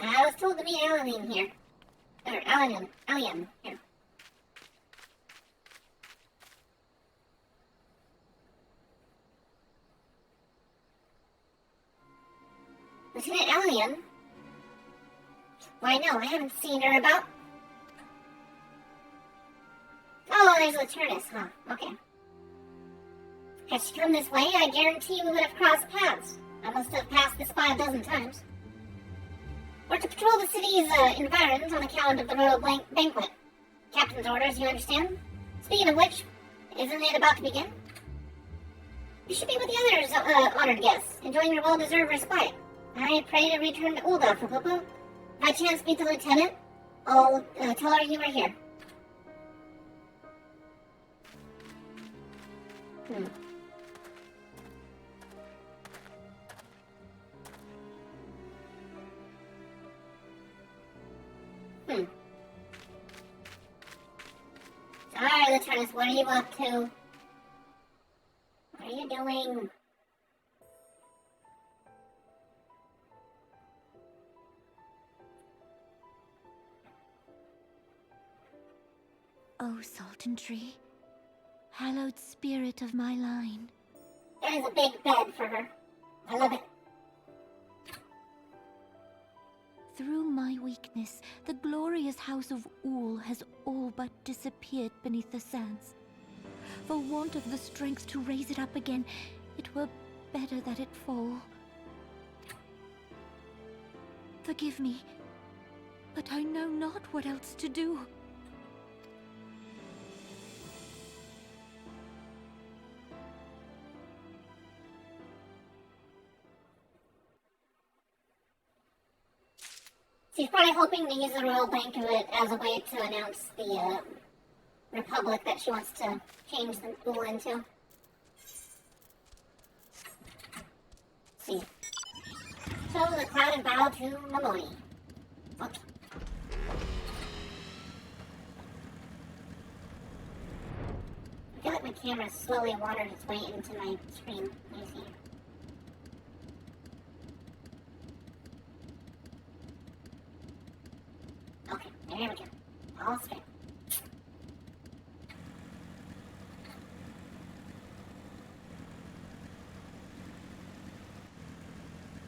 I was told to meet Elian here. Or Elian here. Lieutenant Elian? Why no, I haven't seen her about. Oh, there's Laturnus, huh? Okay. Had she come this way, I guarantee we would have crossed paths. I must have passed this by a dozen times. We're to patrol the city's environs on account of the royal banquet. Captain's orders, you understand? Speaking of which, isn't it about to begin? You should be with the others, honored guests, enjoying your well-deserved respite. I pray to return to Ulda, Fupupu. If I chance meet the lieutenant, I'll tell her you were here. Hmm. Alright, Laturnus, what are you up to? What are you doing? Oh, Sultan Tree, hallowed spirit of my line. There's a big bed for her. I love it. Through my weakness, the glorious house of Ul has all but disappeared beneath the sands. For want of the strength to raise it up again, it were better that it fall. Forgive me, but I know not what else to do. She's probably hoping to use the royal banquet as a way to announce the republic that she wants to change the pool into. See. So the crowd bow to Maloney. Okay. I feel like my camera slowly wandered its way into my screen. Let me see. Okay, there we go. All straight.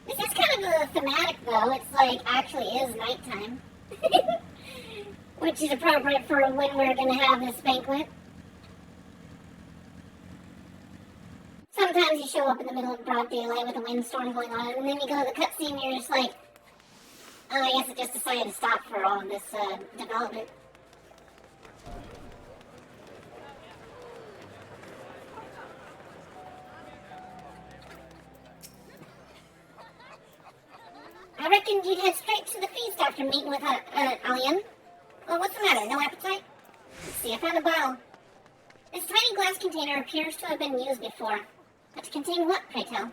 This is kind of a thematic, though. It's like actually is nighttime, which is appropriate for when we're going to have this banquet. Sometimes you show up in the middle of broad daylight with a windstorm going on, and then you go to the cutscene and you're just like, oh, I guess it just decided to stop for all of this development. I reckoned you'd head straight to the feast after meeting with Alien. Well, what's the matter? No appetite? Let's see, I found a bottle. This tiny glass container appears to have been used before. But to contain what, pray tell?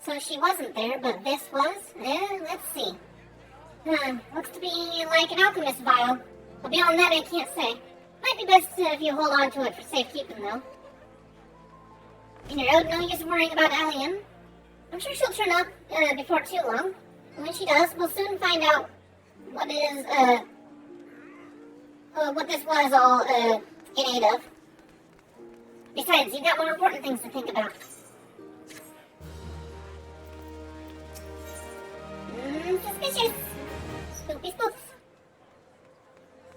So she wasn't there, but this was? Let's see. Looks to be like an alchemist vial. But beyond that, I can't say. Might be best if you hold on to it for safekeeping, though. In your road, no use worrying about Alien. I'm sure she'll turn up before too long. And when she does, we'll soon find out what this was all in aid of. Besides, you've got more important things to think about. Suspicious. Spoopy spooks.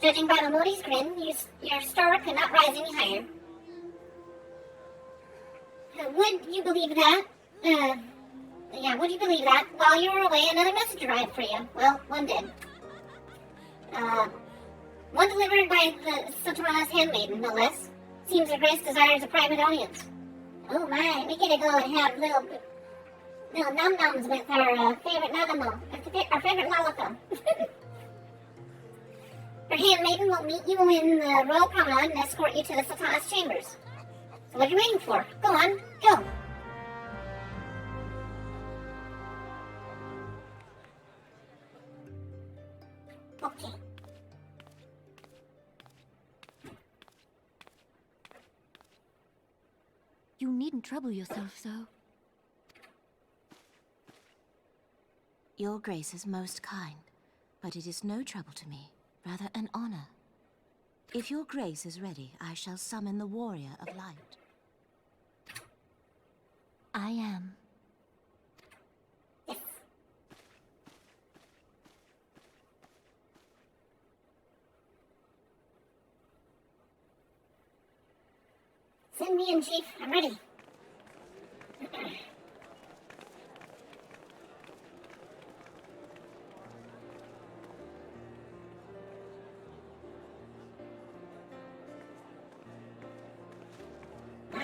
Judging by Mamodi's grin, your star could not rise any higher. Would you believe that? Would you believe that? While you were away, another message arrived for you. Well, one did. One delivered by the Sultana's handmaiden, no less. Seems her grace desires a private audience. Oh my, we gotta go and have little num-nums with our favorite Nanamo, our favorite Lalaka. Her handmaiden will meet you in the royal promenade and escort you to the Sultana's chambers. So what are you waiting for? Go on, go. Okay. You needn't trouble yourself so. Your grace is most kind, but it is no trouble to me, rather an honor. If your grace is ready, I shall summon the warrior of light. I am. Send me in, Chief. I'm ready.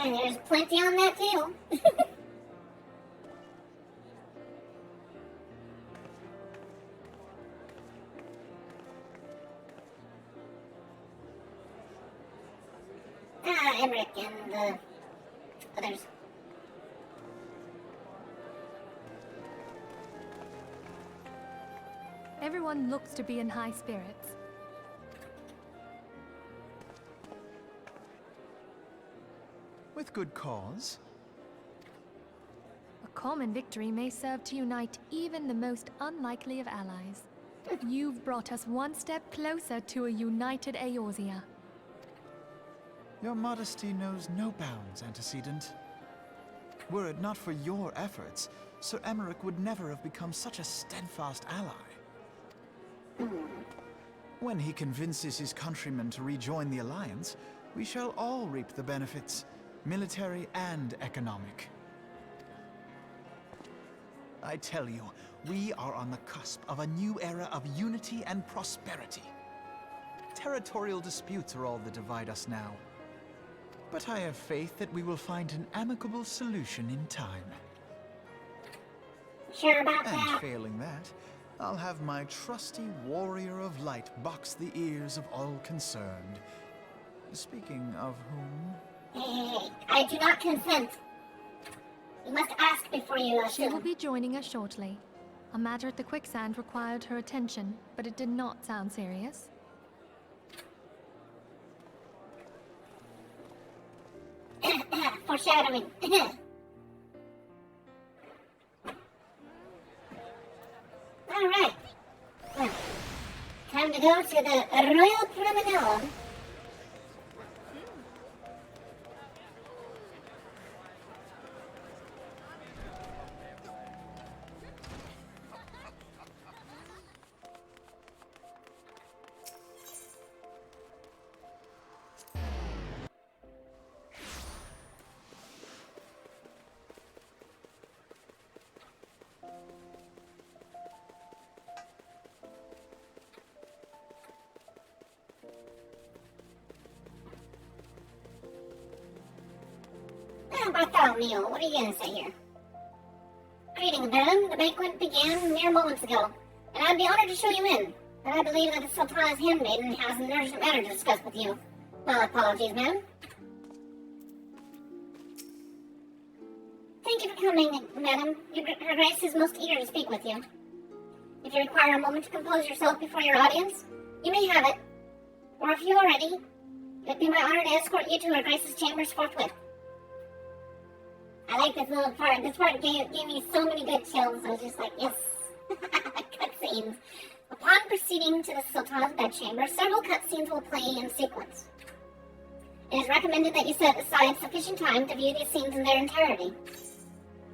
There's plenty on that tail. Emmerich and the others. Everyone looks to be in high spirits. With good cause. A common victory may serve to unite even the most unlikely of allies. You've brought us one step closer to a united Eorzea. Your modesty knows no bounds, Antecedent. Were it not for your efforts, Sir Emmerich would never have become such a steadfast ally. When he convinces his countrymen to rejoin the Alliance, we shall all reap the benefits, military and economic. I tell you, we are on the cusp of a new era of unity and prosperity. Territorial disputes are all that divide us now. But I have faith that we will find an amicable solution in time. Sure about And that? failing that, I'll have my trusty warrior of light box the ears of all concerned. Speaking of whom... Hey, I do not consent. You must ask before you She will assume. be joining us shortly. A matter at the quicksand required her attention, but it did not sound serious. Foreshadowing. Alright. Well, time to go to the Royal Promenade. Bartholomew, what are you gonna say here? Greetings, madam. The banquet began mere moments ago, and I'd be honored to show you in. But I believe that the Sultana's handmaiden has an urgent matter to discuss with you. Well, apologies, madam. Thank you for coming, madam. Her Grace is most eager to speak with you. If you require a moment to compose yourself before your audience, you may have it. Or if you are ready, it'd be my honor to escort you to Her Grace's chambers forthwith. I like this little part. This part gave me so many good chills. I was just like, yes. Cutscenes. Upon proceeding to the Sultana's bedchamber, several cutscenes will play in sequence. It is recommended that you set aside sufficient time to view these scenes in their entirety.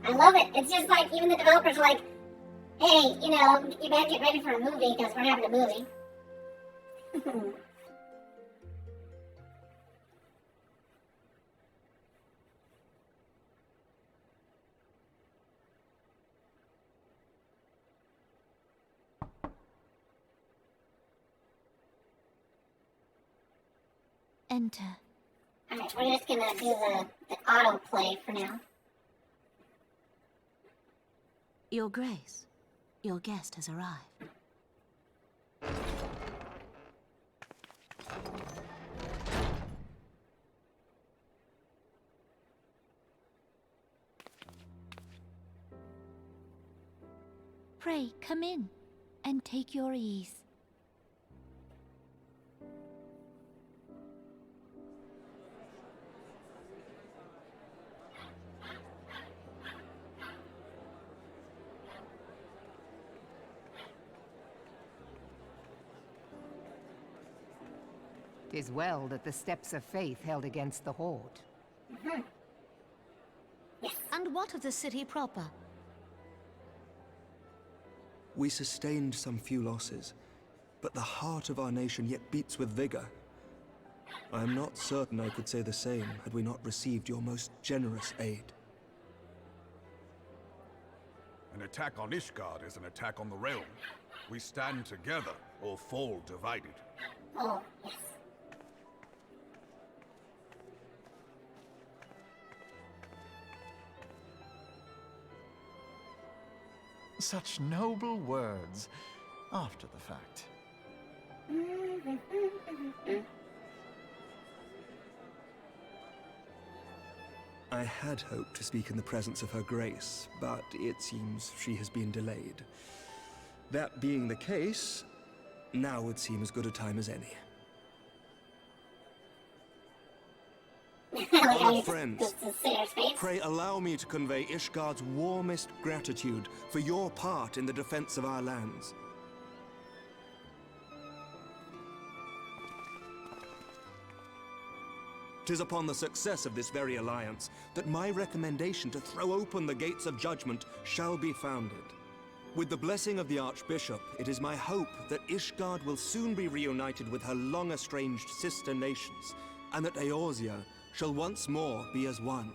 I love it. It's just like even the developers are like, hey, you know, you better get ready for a movie because we're having a movie. Enter. Alright, we're just gonna do the autoplay for now. Your Grace, your guest has arrived. Pray, come in, and take your ease. "'Tis well that the steps of faith held against the horde." And what of the city proper? We sustained some few losses, but the heart of our nation yet beats with vigor. I am not certain I could say the same had we not received your most generous aid. An attack on Ishgard is an attack on the realm. We stand together or fall divided. Oh, yes. Such noble words after the fact. I had hoped to speak in the presence of her grace, but it seems she has been delayed. That being the case, now would seem as good a time as any. Our friends, pray allow me to convey Ishgard's warmest gratitude for your part in the defense of our lands. 'Tis upon the success of this very alliance that my recommendation to throw open the gates of judgment shall be founded. With the blessing of the Archbishop, it is my hope that Ishgard will soon be reunited with her long-estranged sister nations, and that Eorzea shall once more be as one.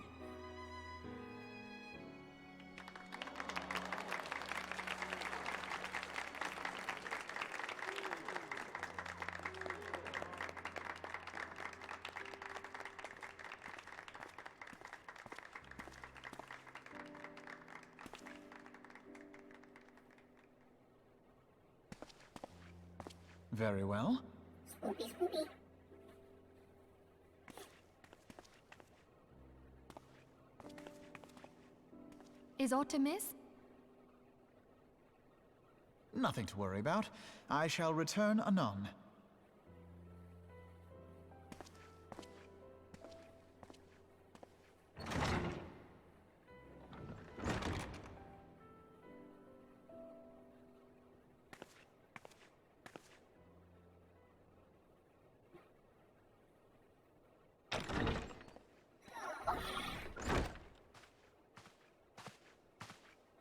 Very well. Spoopy, spoopy. Is aught amiss? Nothing to worry about. I shall return anon.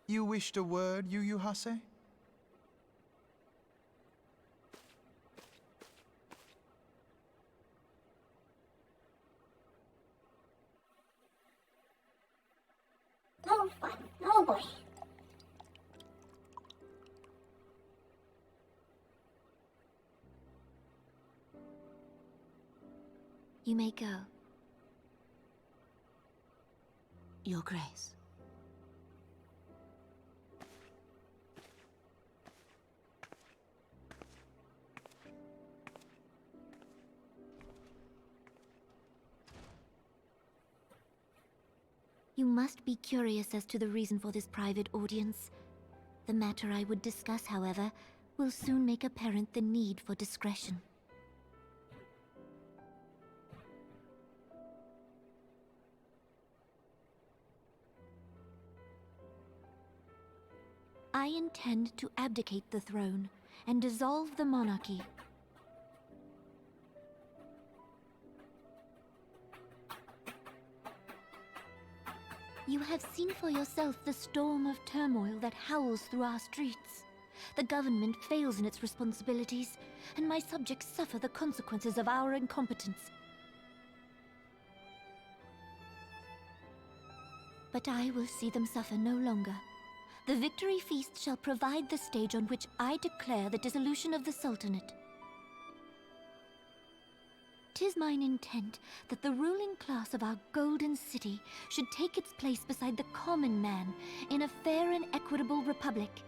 You wished a word, Yu Hase? Oh, fun. Oh, boy. You may go. Your Grace. You must be curious as to the reason for this private audience. The matter I would discuss, however, will soon make apparent the need for discretion. I intend to abdicate the throne and dissolve the monarchy. You have seen for yourself the storm of turmoil that howls through our streets. The government fails in its responsibilities, and my subjects suffer the consequences of our incompetence. But I will see them suffer no longer. The victory feast shall provide the stage on which I declare the dissolution of the Sultanate. 'Tis mine intent that the ruling class of our golden city should take its place beside the common man in a fair and equitable republic.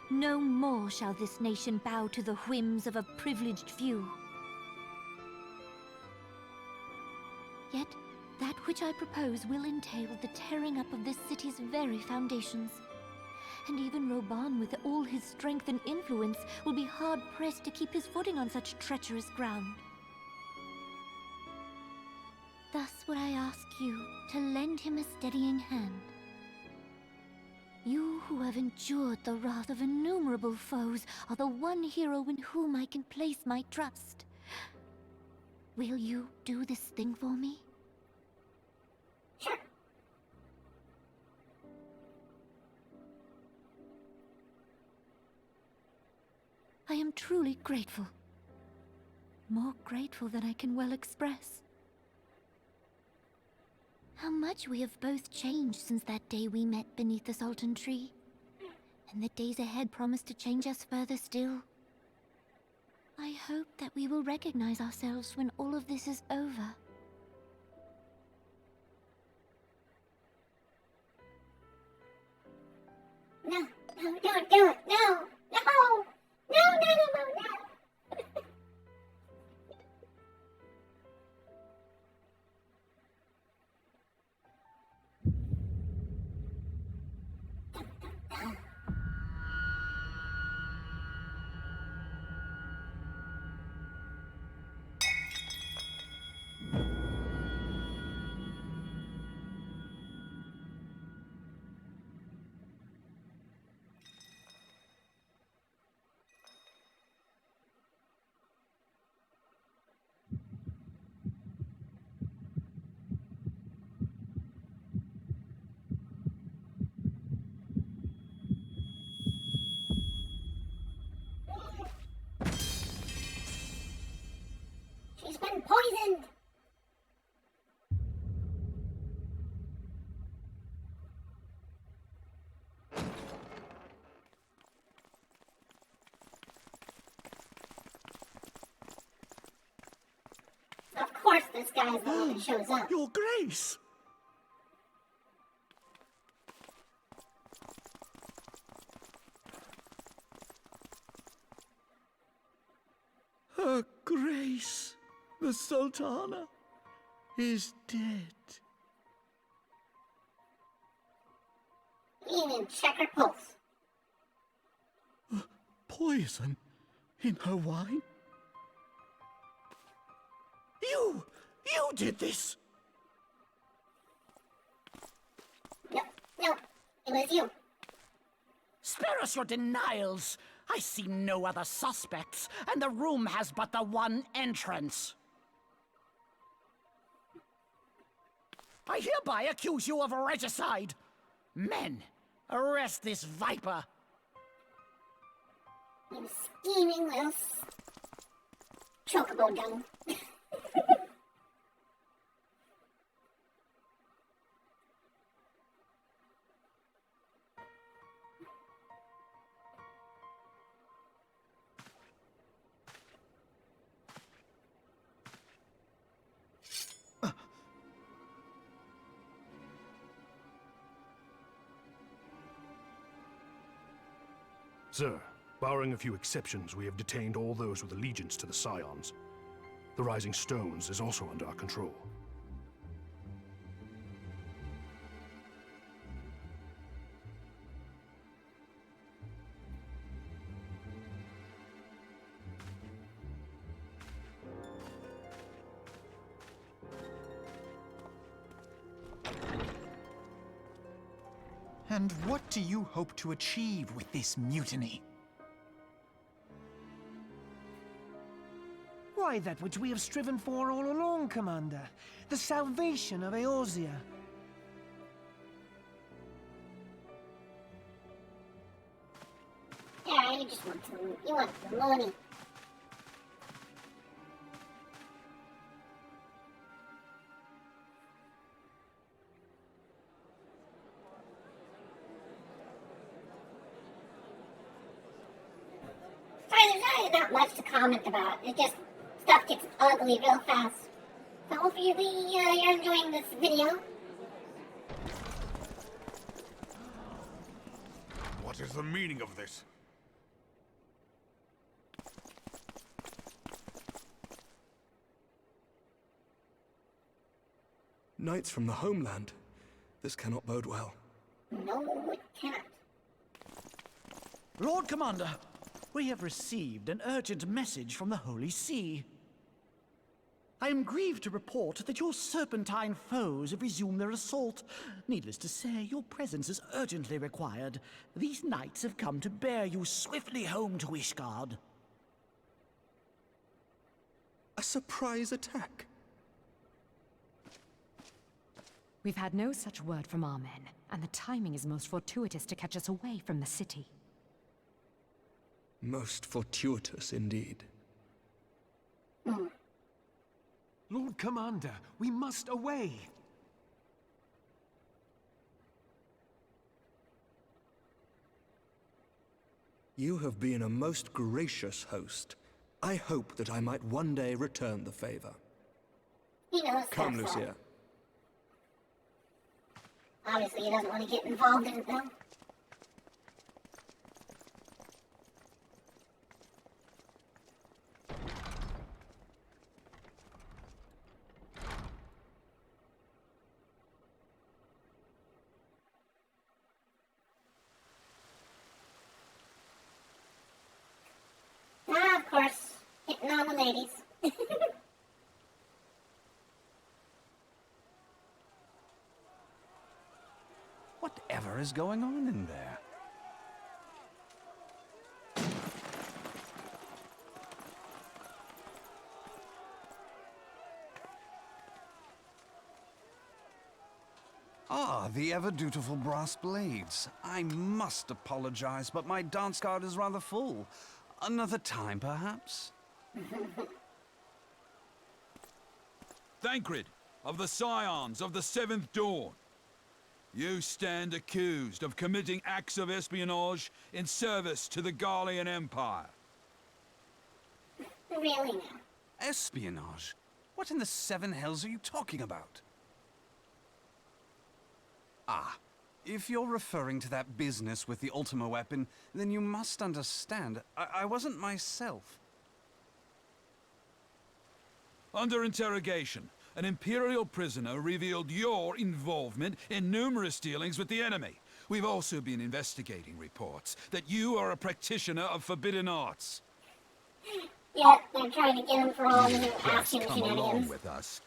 No more shall this nation bow to the whims of a privileged few. Yet, that which I propose will entail the tearing up of this city's very foundations. And even Roban, with all his strength and influence, will be hard-pressed to keep his footing on such treacherous ground. Thus would I ask you to lend him a steadying hand. You who have endured the wrath of innumerable foes are the one hero in whom I can place my trust. Will you do this thing for me? Sure. I am truly grateful. More grateful than I can well express. How much we have both changed since that day we met beneath the Sultan tree. And the days ahead promise to change us further still. I hope that we will recognize ourselves when all of this is over. No, no, don't do it. No, no, no, no, no, no, no. poisoned! Of course this guy is the one that shows up. Your Grace! Her Grace, the Sultana, is dead. You mean check her pulse. Poison in her wine? You did this! No, it was you. Spare us your denials! I see no other suspects, and the room has but the one entrance. I hereby accuse you of regicide. Men, arrest this viper. You scheming little chocobo dung. Sir, barring a few exceptions, we have detained all those with allegiance to the Scions. The Rising Stones is also under our control. And what do you hope to achieve with this mutiny? Why, that which we have striven for all along, Commander. The salvation of Eorzea. Yeah, you just want you want the money. Sorry, there's really not much to comment about. It just, stuff gets ugly real fast. So hopefully you're enjoying this video. What is the meaning of this? Knights from the homeland. This cannot bode well. No, it cannot. Lord Commander, we have received an urgent message from the Holy See. I am grieved to report that your serpentine foes have resumed their assault. Needless to say, your presence is urgently required. These knights have come to bear you swiftly home to Ishgard. A surprise attack? We've had no such word from our men, and the timing is most fortuitous to catch us away from the city. Most fortuitous indeed. Lord Commander, we must away. You have been a most gracious host. I hope that I might one day return the favor. He knows Come, that's Lucia. Obviously, he doesn't want to get involved in it, though. Ah, of course, hitting on the ladies. Whatever is going on in there? Ah, the ever-dutiful brass blades. I must apologize, but my dance card is rather full. Another time, perhaps? Thancred, of the Scions of the Seventh Dawn. You stand accused of committing acts of espionage in service to the Garlean Empire. Really now? Espionage? What in the seven hells are you talking about? Ah, if you're referring to that business with the Ultima weapon, then you must understand, I wasn't myself. Under interrogation, an Imperial prisoner revealed your involvement in numerous dealings with the enemy. We've also been investigating reports that you are a practitioner of forbidden arts. Yep, they're trying to get him for all the new Just action come along shenanigans. with us.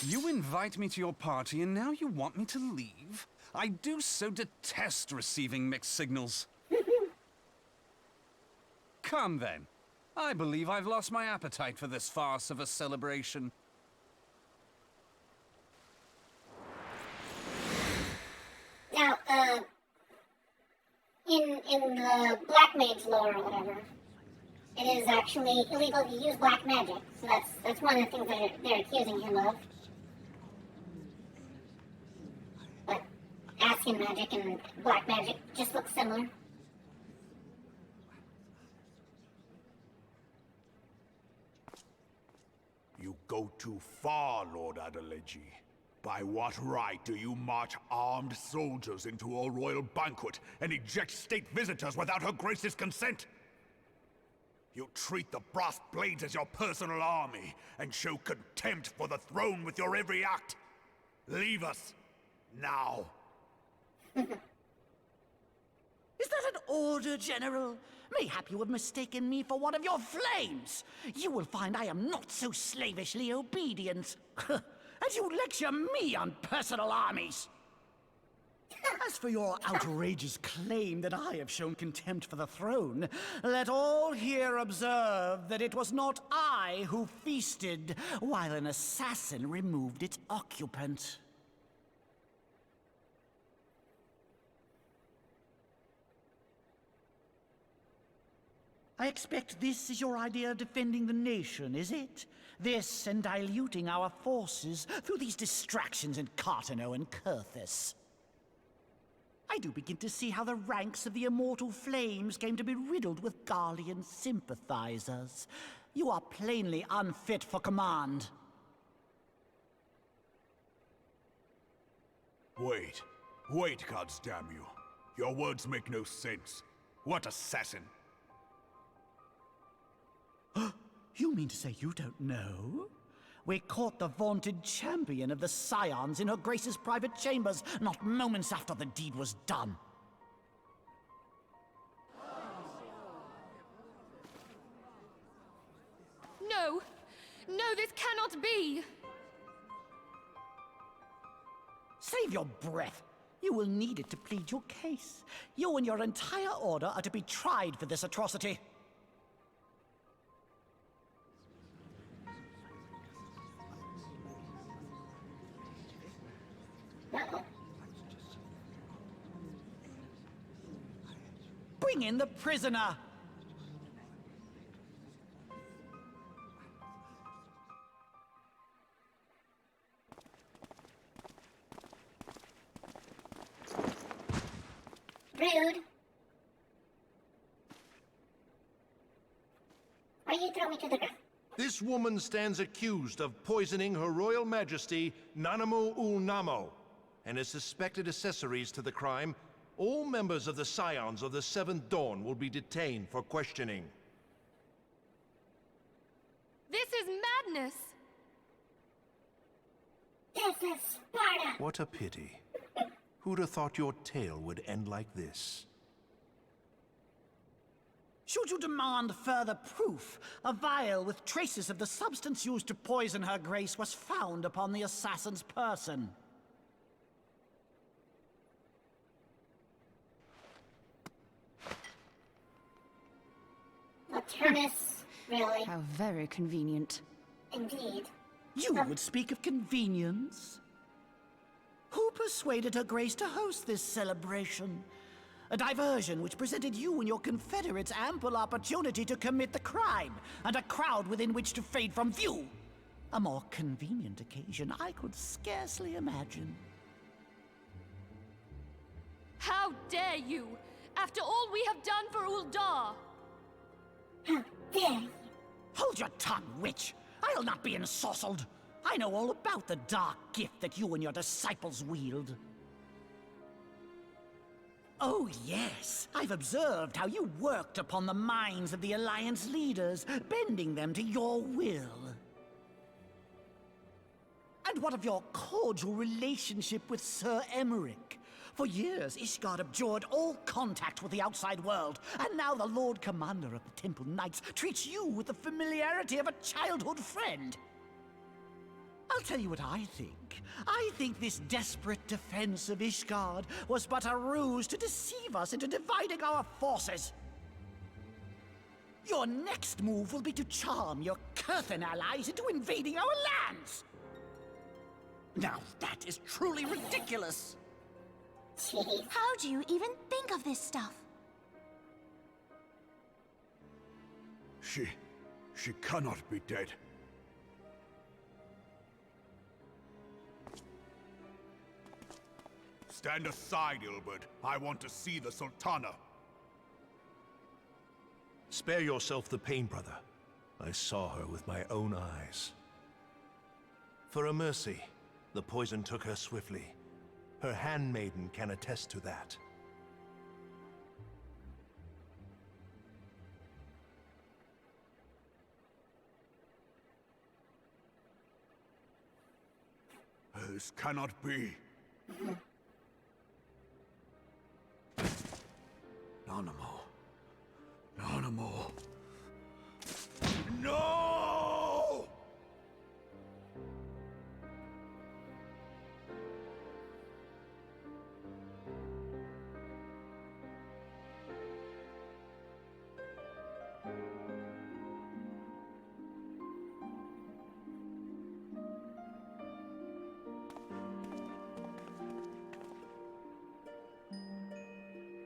You invite me to your party and now you want me to leave? I do so detest receiving mixed signals. Come then. I believe I've lost my appetite for this farce of a celebration. Now, in the Black Mage lore or whatever, it is actually illegal to use black magic. So that's one of the things that they're accusing him of. But Ascian magic and black magic just look similar. You go too far, Lord Adeleji. By what right do you march armed soldiers into a royal banquet and eject state visitors without her grace's consent? You treat the brass blades as your personal army and show contempt for the throne with your every act. Leave us, now. Is that an order, General? Mayhap you have mistaken me for one of your flames. You will find I am not so slavishly obedient. As you lecture me on personal armies. As for your outrageous claim that I have shown contempt for the throne, let all here observe that it was not I who feasted while an assassin removed its occupant. I expect this is your idea of defending the nation, is it? This and diluting our forces through these distractions in Cartano and Kurthis. I do begin to see how the ranks of the Immortal Flames came to be riddled with Garlean sympathizers. You are plainly unfit for command. Wait, goddamn you. Your words make no sense. What assassin? You mean to say you don't know? We caught the vaunted champion of the Scions in her Grace's private chambers, not moments after the deed was done. No! No, this cannot be! Save your breath. You will need it to plead your case. You and your entire order are to be tried for this atrocity. Bring in the prisoner! Rude. Why you throw me to the ground? This woman stands accused of poisoning Her Royal Majesty Nanamu Namo and is suspected accessories to the crime. All members of the Scions of the Seventh Dawn will be detained for questioning. This is madness! This is Sparta! What a pity. Who'd have thought your tale would end like this? Should you demand further proof, a vial with traces of the substance used to poison her grace was found upon the assassin's person. Maternus, really? How very convenient. Indeed. You would speak of convenience? Who persuaded her grace to host this celebration? A diversion which presented you and your confederates ample opportunity to commit the crime, and a crowd within which to fade from view. A more convenient occasion I could scarcely imagine. How dare you! After all we have done for Uldar! How dare you! Hold your tongue, witch! I'll not be ensorcelled! I know all about the dark gift that you and your disciples wield. Oh yes, I've observed how you worked upon the minds of the Alliance leaders, bending them to your will. And what of your cordial relationship with Sir Emmerich? For years, Ishgard abjured all contact with the outside world, and now the Lord Commander of the Temple Knights treats you with the familiarity of a childhood friend. I'll tell you what I think. I think this desperate defense of Ishgard was but a ruse to deceive us into dividing our forces. Your next move will be to charm your Kurthan allies into invading our lands. Now that is truly ridiculous. Jeez. How do you even think of this stuff? She cannot be dead. Stand aside, Ilbert. I want to see the Sultana. Spare yourself the pain, brother. I saw her with my own eyes. For a mercy, the poison took her swiftly. Her handmaiden can attest to that. This cannot be. Nanamo. Nanamo. No!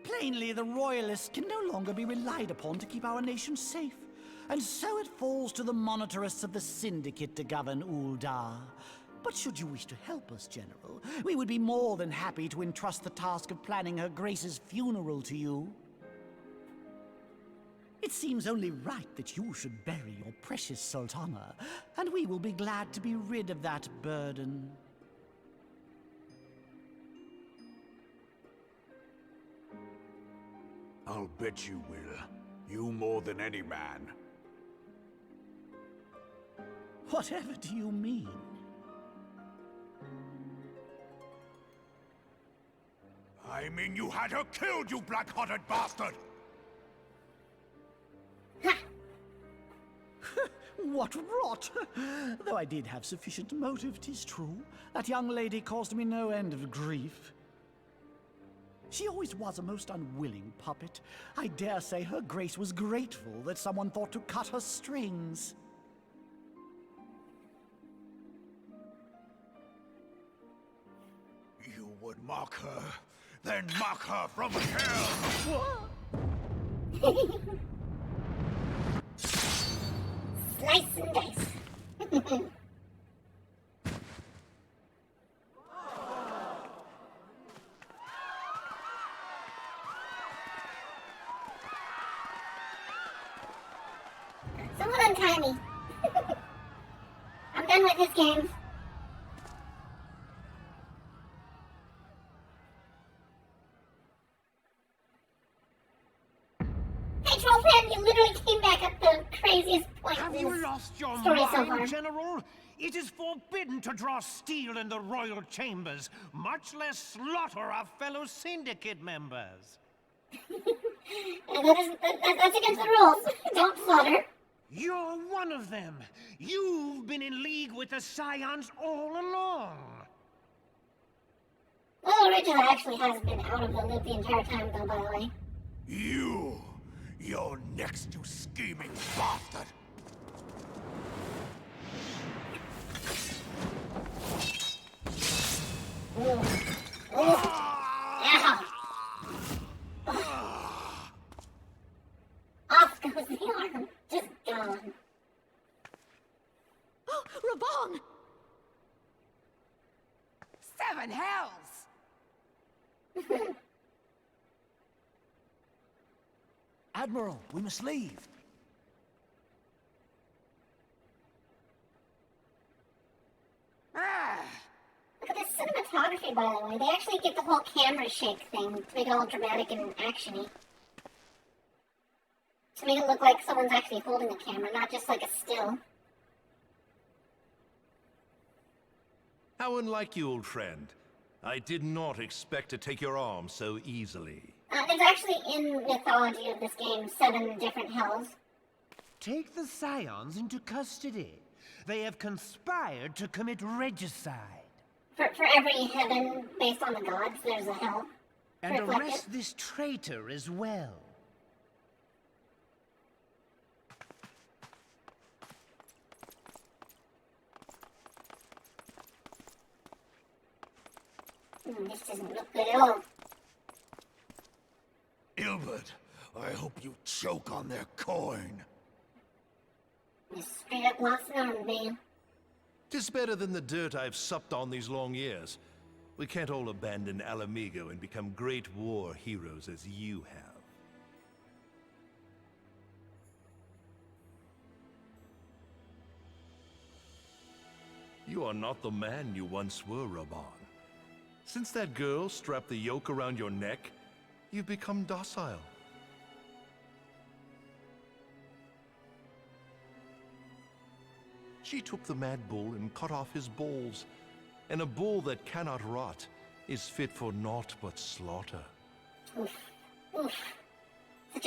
Plainly, the Royalists can no longer be relied upon to keep our nation safe. And so it falls to the monitorists of the Syndicate to govern Uldar. But should you wish to help us, General, we would be more than happy to entrust the task of planning Her Grace's funeral to you. It seems only right that you should bury your precious Sultana, and we will be glad to be rid of that burden. I'll bet you will. You more than any man. Whatever do you mean? I mean you had her killed, you black-hearted bastard! What rot! Though I did have sufficient motive, 'tis true. That young lady caused me no end of grief. She always was a most unwilling puppet. I dare say Her Grace was grateful that someone thought to cut her strings. You would mock her, then mock her from hell! Slice and dice. Someone untie me. I'm done with this game. Hey, troll fan, you literally came back at the craziest point. Have you lost your story so far. mind, General? It is forbidden to draw steel in the royal chambers, much less slaughter our fellow syndicate members. That's against the rules. Don't slaughter. You're one of them. You've been in league with the Scions all along. Well, Original actually has been out of the loop the entire time, though, by the way. You're next, you scheming bastard! Ow. Raban! 7 hells! Admiral, we must leave. Look at this cinematography, by the way. They actually get the whole camera shake thing to make it all dramatic and actiony. To make it look like someone's actually holding the camera, not just like a still. How unlike you, old friend. I did not expect to take your arm so easily. There's actually, in mythology of this game, 7 different hells. Take the Scions into custody. They have conspired to commit regicide. For every heaven based on the gods, there's a hell. And arrest this traitor as well. This doesn't look good at all. Ilbert, I hope you choke on their coin. Just straight up lost an arm, man. 'Tis better than the dirt I've supped on these long years. We can't all abandon Alamigo and become great war heroes as you have. You are not the man you once were, Raban. Since that girl strapped the yoke around your neck, you've become docile. She took the mad bull and cut off his balls, and a bull that cannot rot is fit for naught but slaughter. Oof. Oof. Such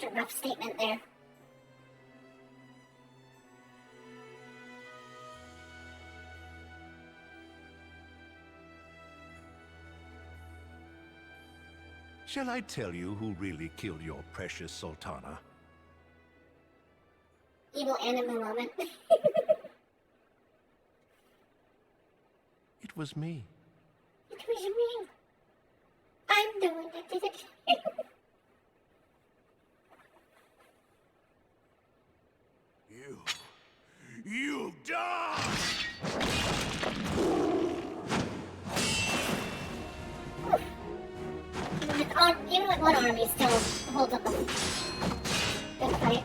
a rough statement there. Shall I tell you who really killed your precious Sultana? Evil end of the moment. It was me. It was me. I'm the one that did it. You die! Even with one arm, he still holds up a good fight.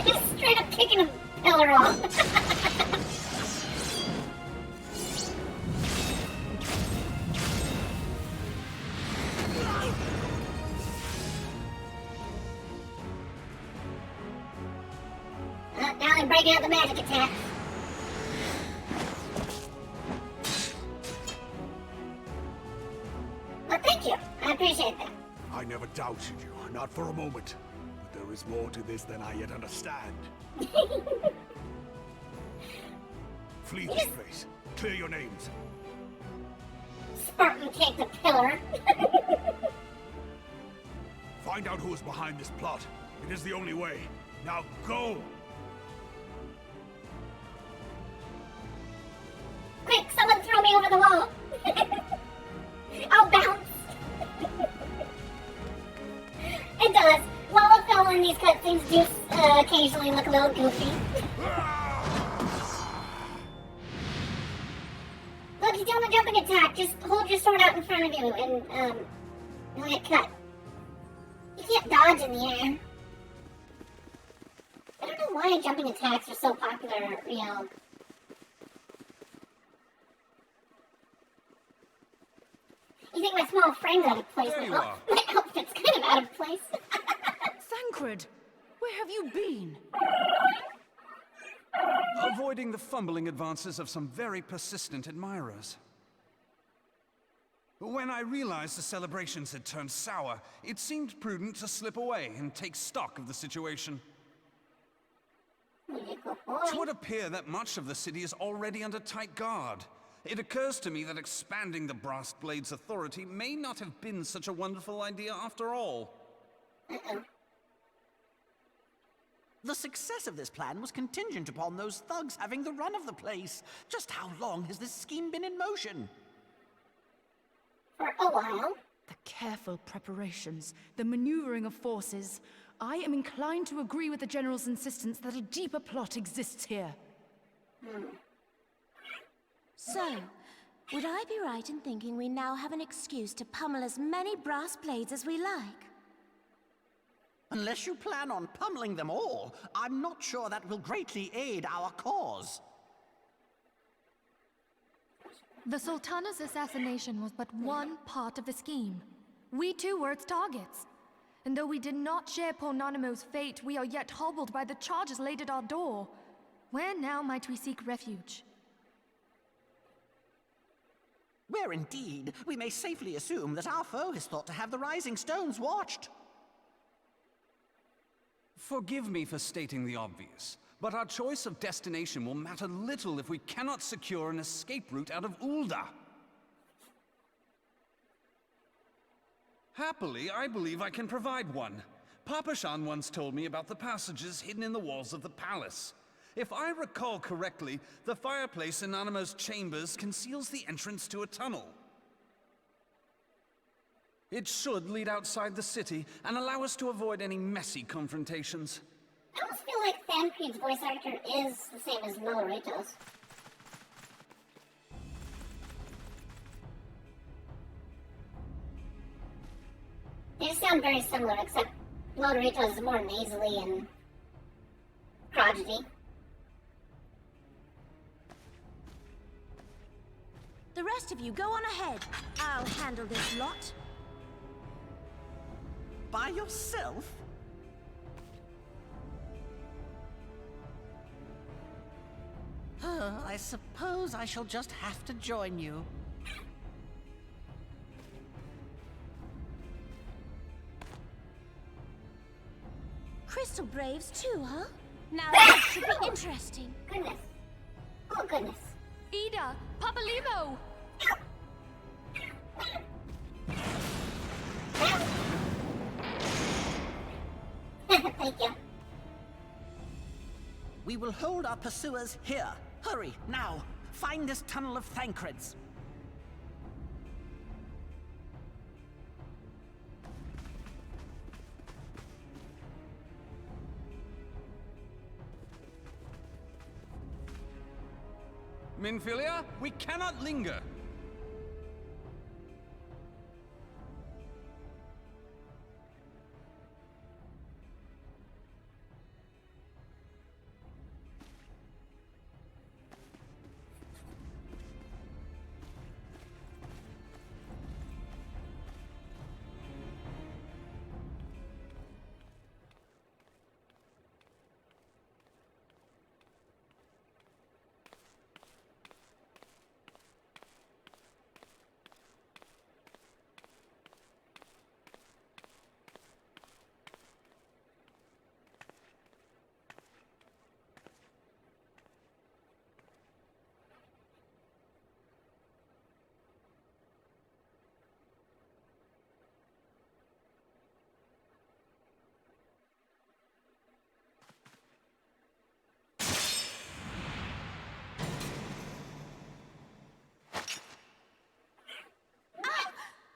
Just straight up kicking a pillar off. Now they're breaking out the magic attack. Well, thank you. I appreciate that. I never doubted you, not for a moment. But there is more to this than I yet understand. Flee this place. Clear your names. Spartan take the pillar. Find out who is behind this plot. It is the only way. Now go! Quick, someone throw me over the wall. I'll bounce. It does. Lava Fell in these cutscenes do occasionally look a little goofy. Look, he's doing a jumping attack. Just hold your sword out in front of you and you'll get cut. You can't dodge in the air. I don't know why jumping attacks are so popular, you know. You think my small frame's out of place? My outfit's kind of out of place. Thancred, where have you been? Avoiding the fumbling advances of some very persistent admirers. When I realized the celebrations had turned sour, it seemed prudent to slip away and take stock of the situation. It would appear that much of the city is already under tight guard. It occurs to me that expanding the Brass Blade's authority may not have been such a wonderful idea after all. The success of this plan was contingent upon those thugs having the run of the place. Just how long has this scheme been in motion? For a while. The careful preparations, the maneuvering of forces. I am inclined to agree with the General's insistence that a deeper plot exists here. So, would I be right in thinking we now have an excuse to pummel as many brass blades as we like? Unless you plan on pummeling them all, I'm not sure that will greatly aid our cause. The Sultana's assassination was but one part of the scheme. We too were its targets. And though we did not share poor Nanamo's fate, we are yet hobbled by the charges laid at our door. Where now might we seek refuge? Where indeed, we may safely assume that our foe is thought to have the Rising Stones watched. Forgive me for stating the obvious, but our choice of destination will matter little if we cannot secure an escape route out of Ul'dah. Happily, I believe I can provide one. Papa Shan once told me about the passages hidden in the walls of the palace. If I recall correctly, the fireplace in Nanamo's chambers conceals the entrance to a tunnel. It should lead outside the city and allow us to avoid any messy confrontations. I almost feel like Thancred's voice actor is the same as Milorito's. They just sound very similar, except Milorito's is more nasally and crotchety. The rest of you go on ahead. I'll handle this lot. By yourself? I suppose I shall just have to join you. Crystal Braves too, huh? Now that should be interesting. Goodness. Oh, goodness. Ida! Papa Limo! Thank you. We will hold our pursuers here. Hurry, now! Find this tunnel of Thancred's. Minfilia, we cannot linger.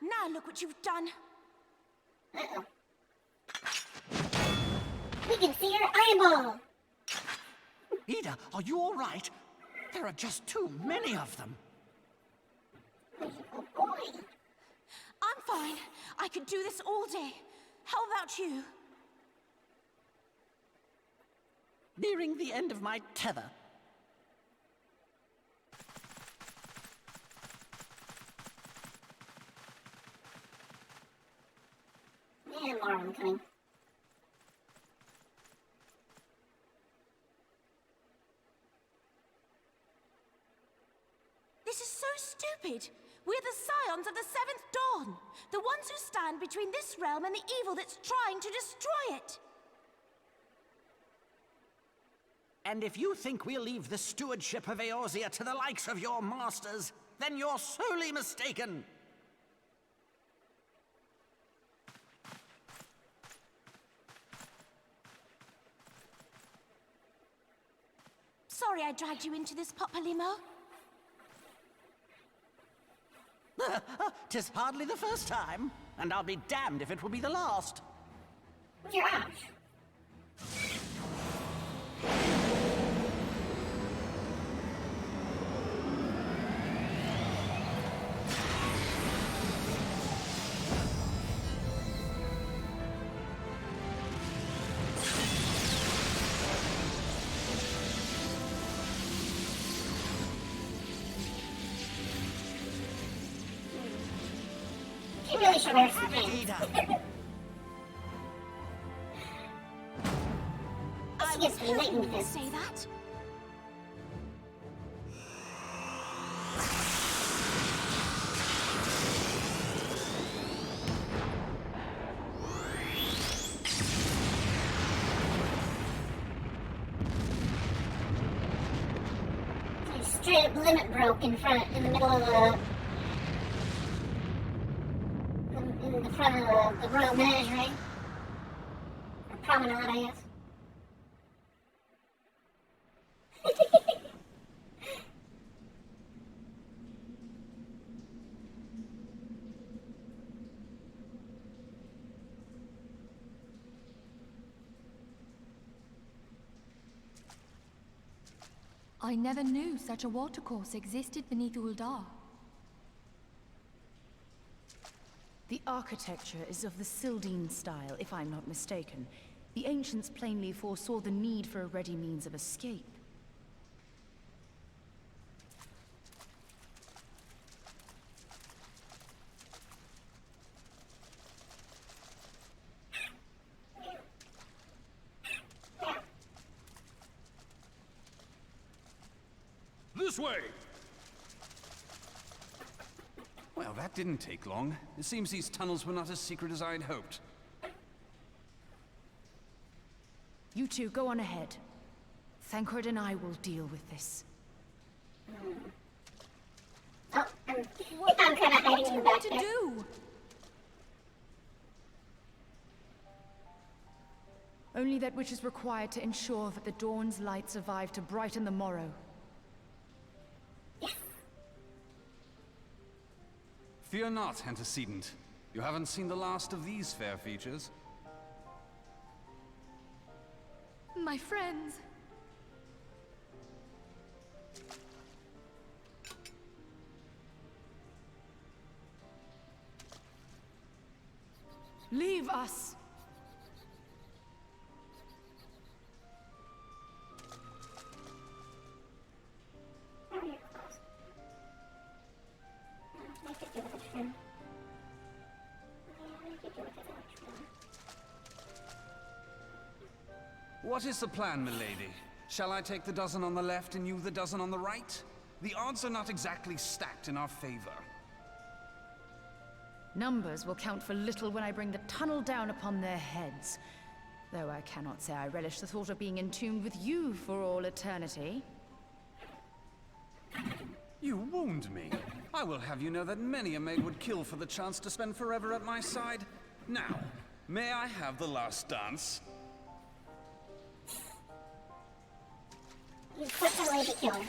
Now look what you've done. Uh-oh. We can see your eyeball. Ida, are you all right? There are just too many of them. Oh, boy. I'm fine. I could do this all day. How about you? Nearing the end of my tether. And more of them coming. This is so stupid. We're the Scions of the Seventh Dawn. The ones who stand between this realm and the evil that's trying to destroy it. And if you think we'll leave the stewardship of Eorzea to the likes of your masters, then you're sorely mistaken. Sorry I dragged you into this, Papa Limo. 'Tis hardly the first time, and I'll be damned if it will be the last. Josh. He really should wear some pants. She gets lightning with this. Say that? Straight up limit broke in the middle of in the front of the Royal Menagerie. Or promenade, I guess. I never knew such a watercourse existed beneath Uldar. The architecture is of the Sildine style, if I'm not mistaken. The ancients plainly foresaw the need for a ready means of escape. This way! Well, that didn't take long. It seems these tunnels were not as secret as I'd hoped. You two, go on ahead. Thancred and I will deal with this. Oh, I'm kind of hiding you back to there. do? Only that which is required to ensure that the dawn's light survive to brighten the morrow. Fear not, antecedent. You haven't seen the last of these fair features. My friends. Leave us! What is the plan, milady? Shall I take the dozen on the left and you the dozen on the right? The odds are not exactly stacked in our favor. Numbers will count for little when I bring the tunnel down upon their heads. Though I cannot say I relish the thought of being entombed with you for all eternity. You wound me. I will have you know that many a maid would kill for the chance to spend forever at my side. Now, may I have the last dance? You put the lady killer.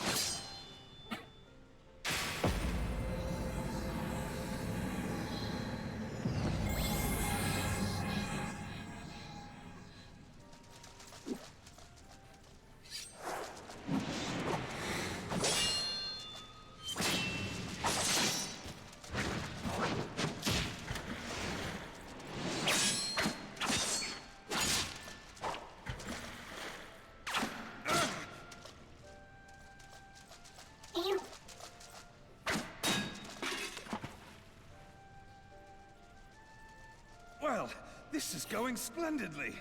Well, this is going splendidly.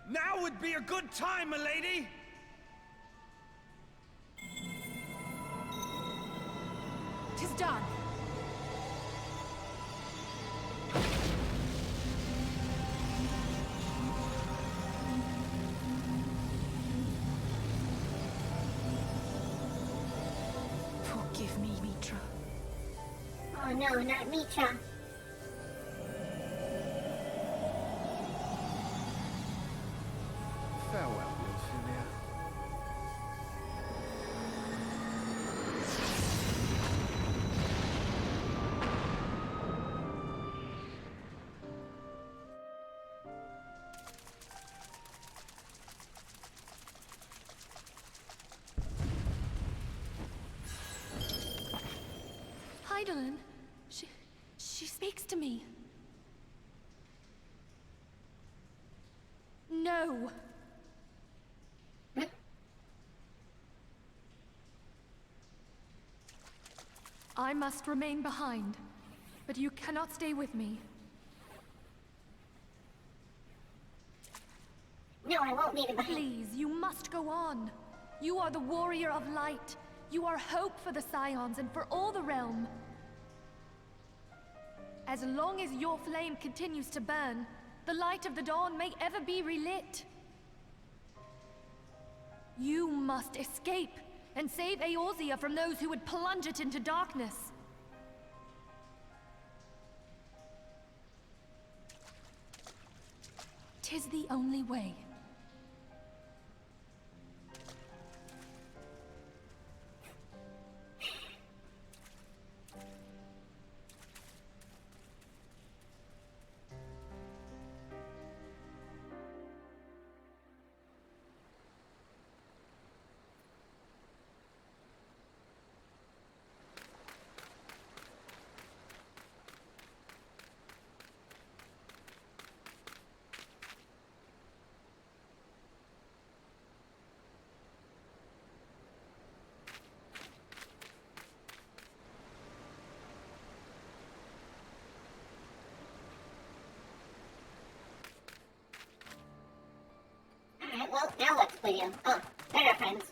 Now would be a good time, milady! "'Tis done. Forgive me, Mitra. Oh no, not Mitra. Farewell, Wilfilia. Adolin, she speaks to me. No. I must remain behind, but you cannot stay with me. No, I won't leave it behind. Please, you must go on. You are the warrior of light. You are hope for the Scions and for all the realm. As long as your flame continues to burn, the light of the dawn may ever be relit. You must escape and save Eorzea from those who would plunge it into darkness. "'Tis the only way. Alright, well, now what's we do? Oh, they're our friends.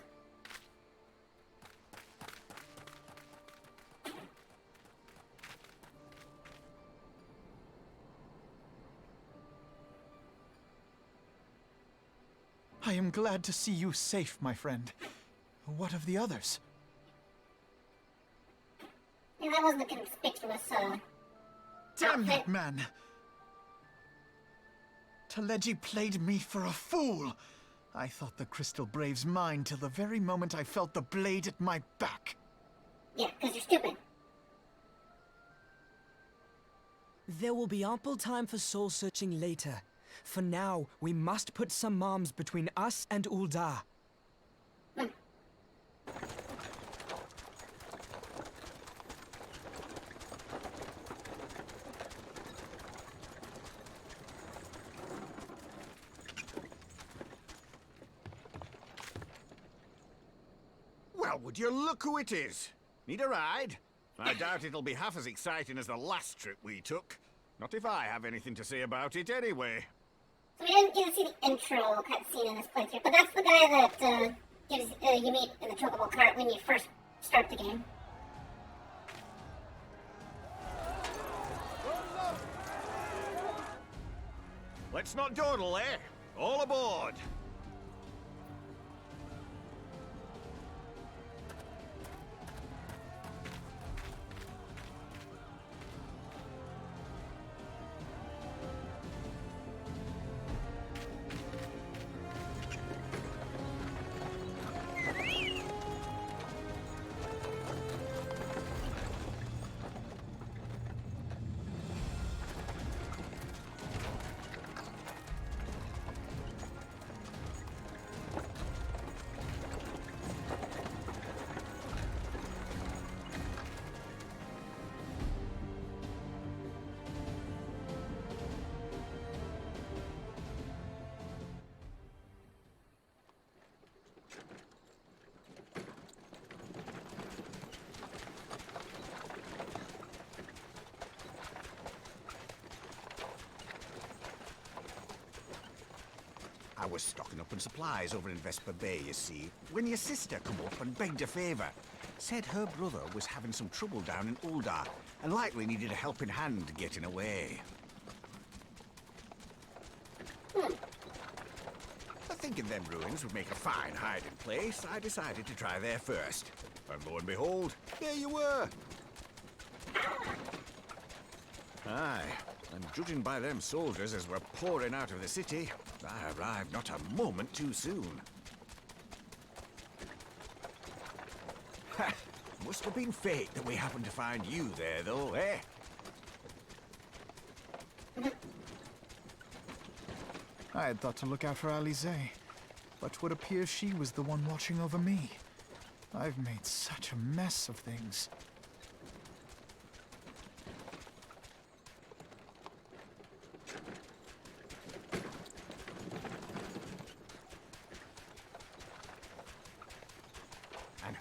I am glad to see you safe, my friend. What of the others? Yeah, that wasn't a conspicuous, Damn outfit. that man! Taleji played me for a fool! I thought the Crystal Brave's mine till the very moment I felt the blade at my back. Yeah, because you're stupid. There will be ample time for soul-searching later. For now, we must put some arms between us and Ul'dah. Well, would you look who it is? Need a ride? I doubt it'll be half as exciting as the last trip we took. Not if I have anything to say about it anyway. So we didn't get to see the intro cutscene in this playthrough, but that's the guy that you meet in the chocobo cart when you first start the game. Let's not dawdle, eh? All aboard! I was stocking up on supplies over in Vesper Bay, you see, when your sister come up and begged a favour. Said her brother was having some trouble down in Ul'dah, and likely needed a helping hand getting away. But thinking them ruins would make a fine hiding place, I decided to try there first. And lo and behold, there you were! Aye, and judging by them soldiers as were pouring out of the city, I arrived not a moment too soon. Ha! Must have been fate that we happened to find you there, though, eh? I had thought to look out for Alize, but would appear she was the one watching over me. I've made such a mess of things.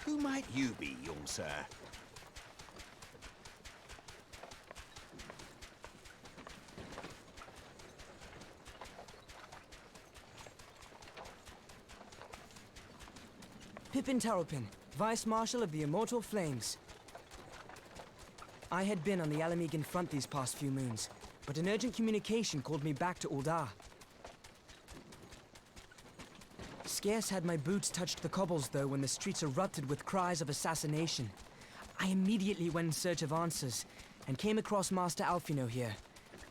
Who might you be, young sir? Pippin Taropin, Vice Marshal of the Immortal Flames. I had been on the Alamegan front these past few moons, but an urgent communication called me back to Uldar. Scarce had my boots touched the cobbles, though, when the streets erupted with cries of assassination. I immediately went in search of answers, and came across Master Alfino here.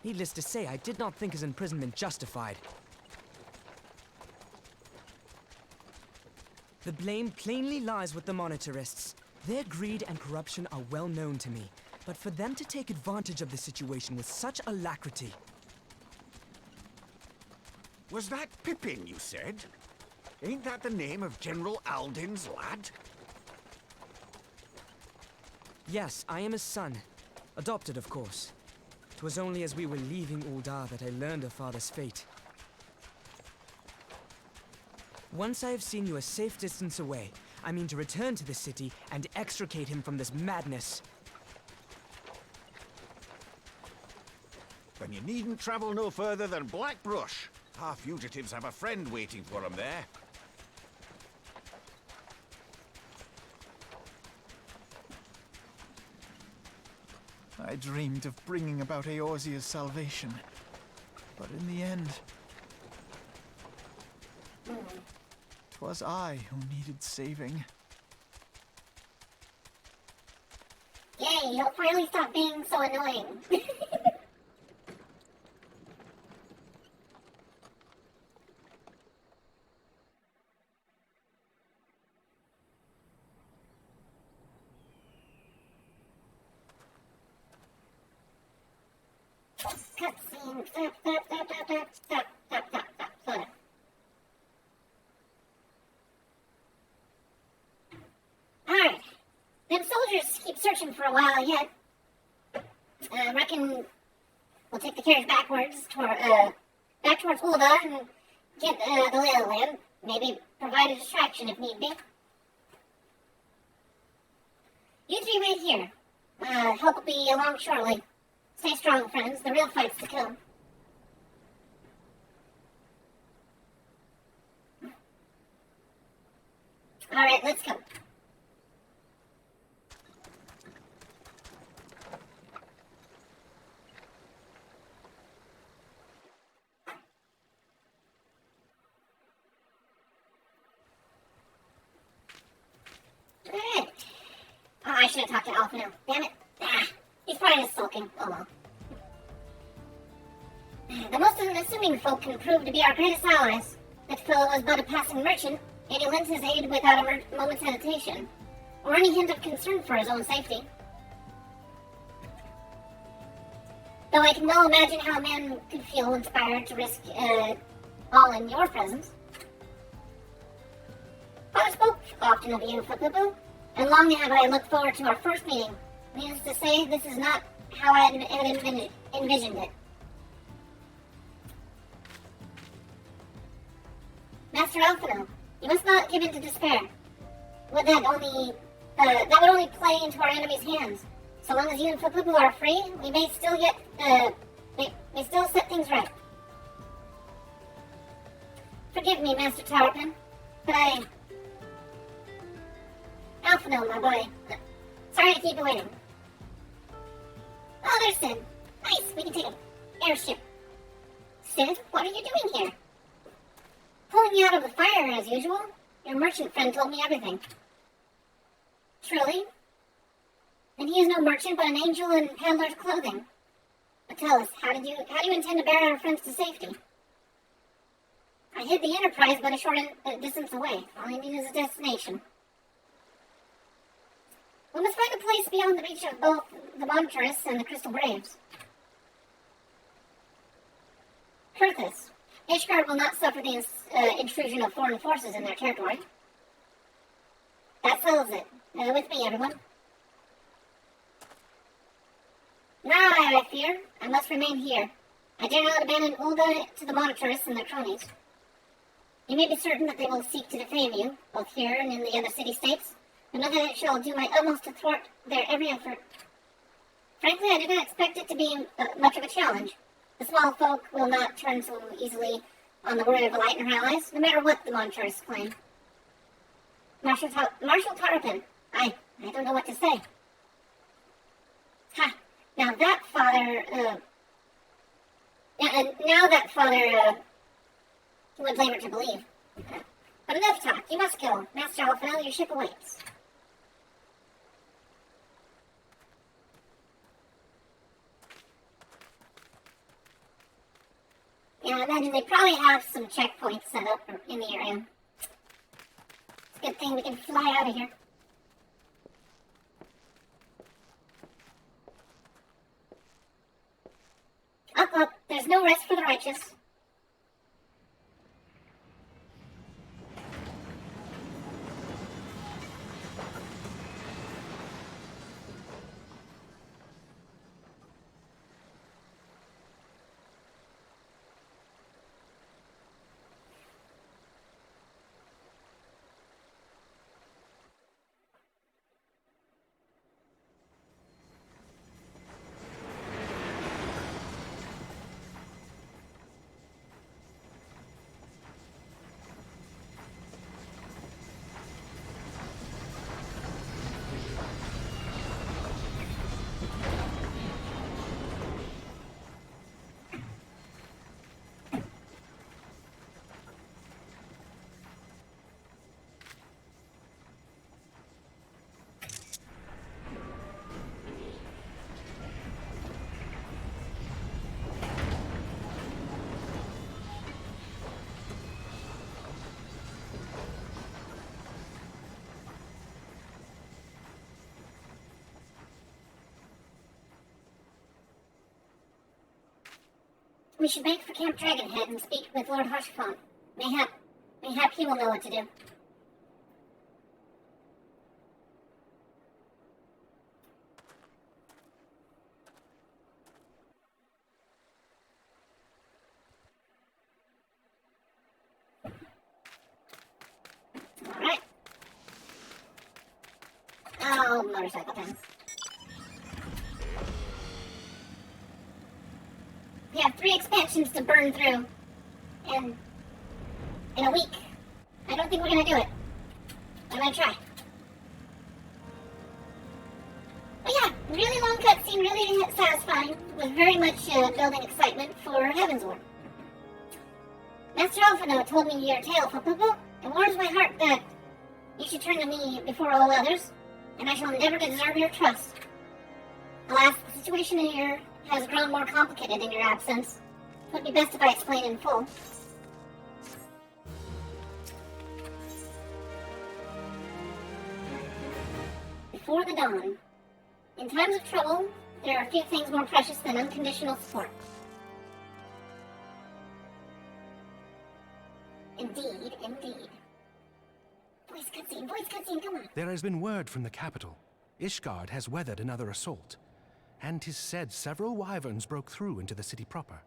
Needless to say, I did not think his imprisonment justified. The blame plainly lies with the Monitarists. Their greed and corruption are well known to me, but for them to take advantage of the situation with such alacrity... Was that Pippin, you said? Ain't that the name of General Alden's lad? Yes, I am his son. Adopted, of course. 'Twas only as we were leaving Uldar that I learned of father's fate. Once I have seen you a safe distance away, I mean to return to the city and extricate him from this madness. Then you needn't travel no further than Blackbrush. Our fugitives have a friend waiting for them there. I dreamed of bringing about Eorzea's salvation, but in the end... 'twas I who needed saving. Yay, you'll finally stop being so annoying. Cutscene. Stop. Slow down. Alright. Them soldiers keep searching for a while yet. Reckon we'll take the carriage back towards Ulda and get the lay of the land. Maybe provide a distraction if need be. You three wait here. Help will be along shortly. Stay strong, friends. The real fight's to come. Alright, let's go. Alright. Oh, I should have talked to Alfino. Damn it. He's probably just sulking. Oh well. The most unassuming folk can prove to be our greatest allies. That fellow was but a passing merchant, and he lends his aid without a moment's hesitation, or any hint of concern for his own safety. Though I can well imagine how a man could feel inspired to risk all in your presence. I spoke often of you, Flipupu, and long have I looked forward to our first meeting. Needless to say, this is not how I had envisioned it. Master Alfino, you must not give in to despair. That would only play into our enemy's hands. So long as you and Flipupu are free, we may still set things right. Forgive me, Master Taropin, but Alfino, my boy. Sorry to keep you waiting. Oh, there's Sid. Nice, we can take an airship. Sid, what are you doing here? Pulling me out of the fire, as usual. Your merchant friend told me everything. Truly? And he is no merchant, but an angel in peddler's clothing. But tell us, how do you intend to bear our friends to safety? I hid the Enterprise but a short distance away. All I need is a destination. We must find a place beyond the reach of both the Monitarists and the Crystal Braves. Kurthus, Ishgard will not suffer the intrusion of foreign forces in their territory. That settles it. With me, everyone. Now, I fear, I must remain here. I dare not abandon Ulda to the Monitarists and their cronies. You may be certain that they will seek to defame you, both here and in the other city-states, and with it shall do my utmost to thwart their every effort. Frankly, I did not expect it to be much of a challenge. The small folk will not turn so easily on the word of the light and her allies, no matter what the monsters claim. Marshal Tarpon, I don't know what to say. Ha! Now that father, would labor to believe. But enough talk. You must go. Master Alphanel, your ship awaits. Yeah, I imagine they probably have some checkpoints set up in the area. It's a good thing we can fly out of here. Up, up. There's no rest for the righteous. We should make for Camp Dragonhead and speak with Lord Harshaphone. Mayhap he will know what to do. Alright. Oh, motorcycle time. We have 3 expansions to burn through. And in a week. I don't think we're gonna do it. I'm gonna try. But yeah, really long cutscene, really satisfying, with very much building excitement for HEAVENSWARD. Master Alphino told me your tale, Popopo. It warms my heart that you should turn to me before all others, and I shall endeavor to deserve your trust. Alas, the situation here has grown more complicated in your absence. It would be best if I explain in full. Before the dawn. In times of trouble, there are few things more precious than unconditional support. Indeed, indeed. Voice cutscene, come on. There has been word from the capital. Ishgard has weathered another assault. And 'tis said several wyverns broke through into the city proper.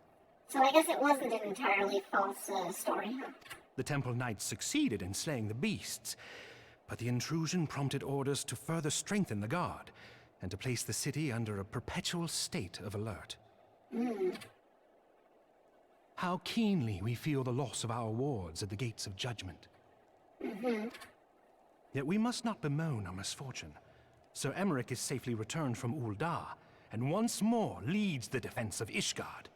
So I guess it wasn't an entirely false story, huh? The temple knights succeeded in slaying the beasts, but the intrusion prompted orders to further strengthen the guard, and to place the city under a perpetual state of alert. How keenly we feel the loss of our wards at the gates of judgment. Yet we must not bemoan our misfortune. Sir Emmerich is safely returned from Ul'dah, and once more leads the defense of Ishgard.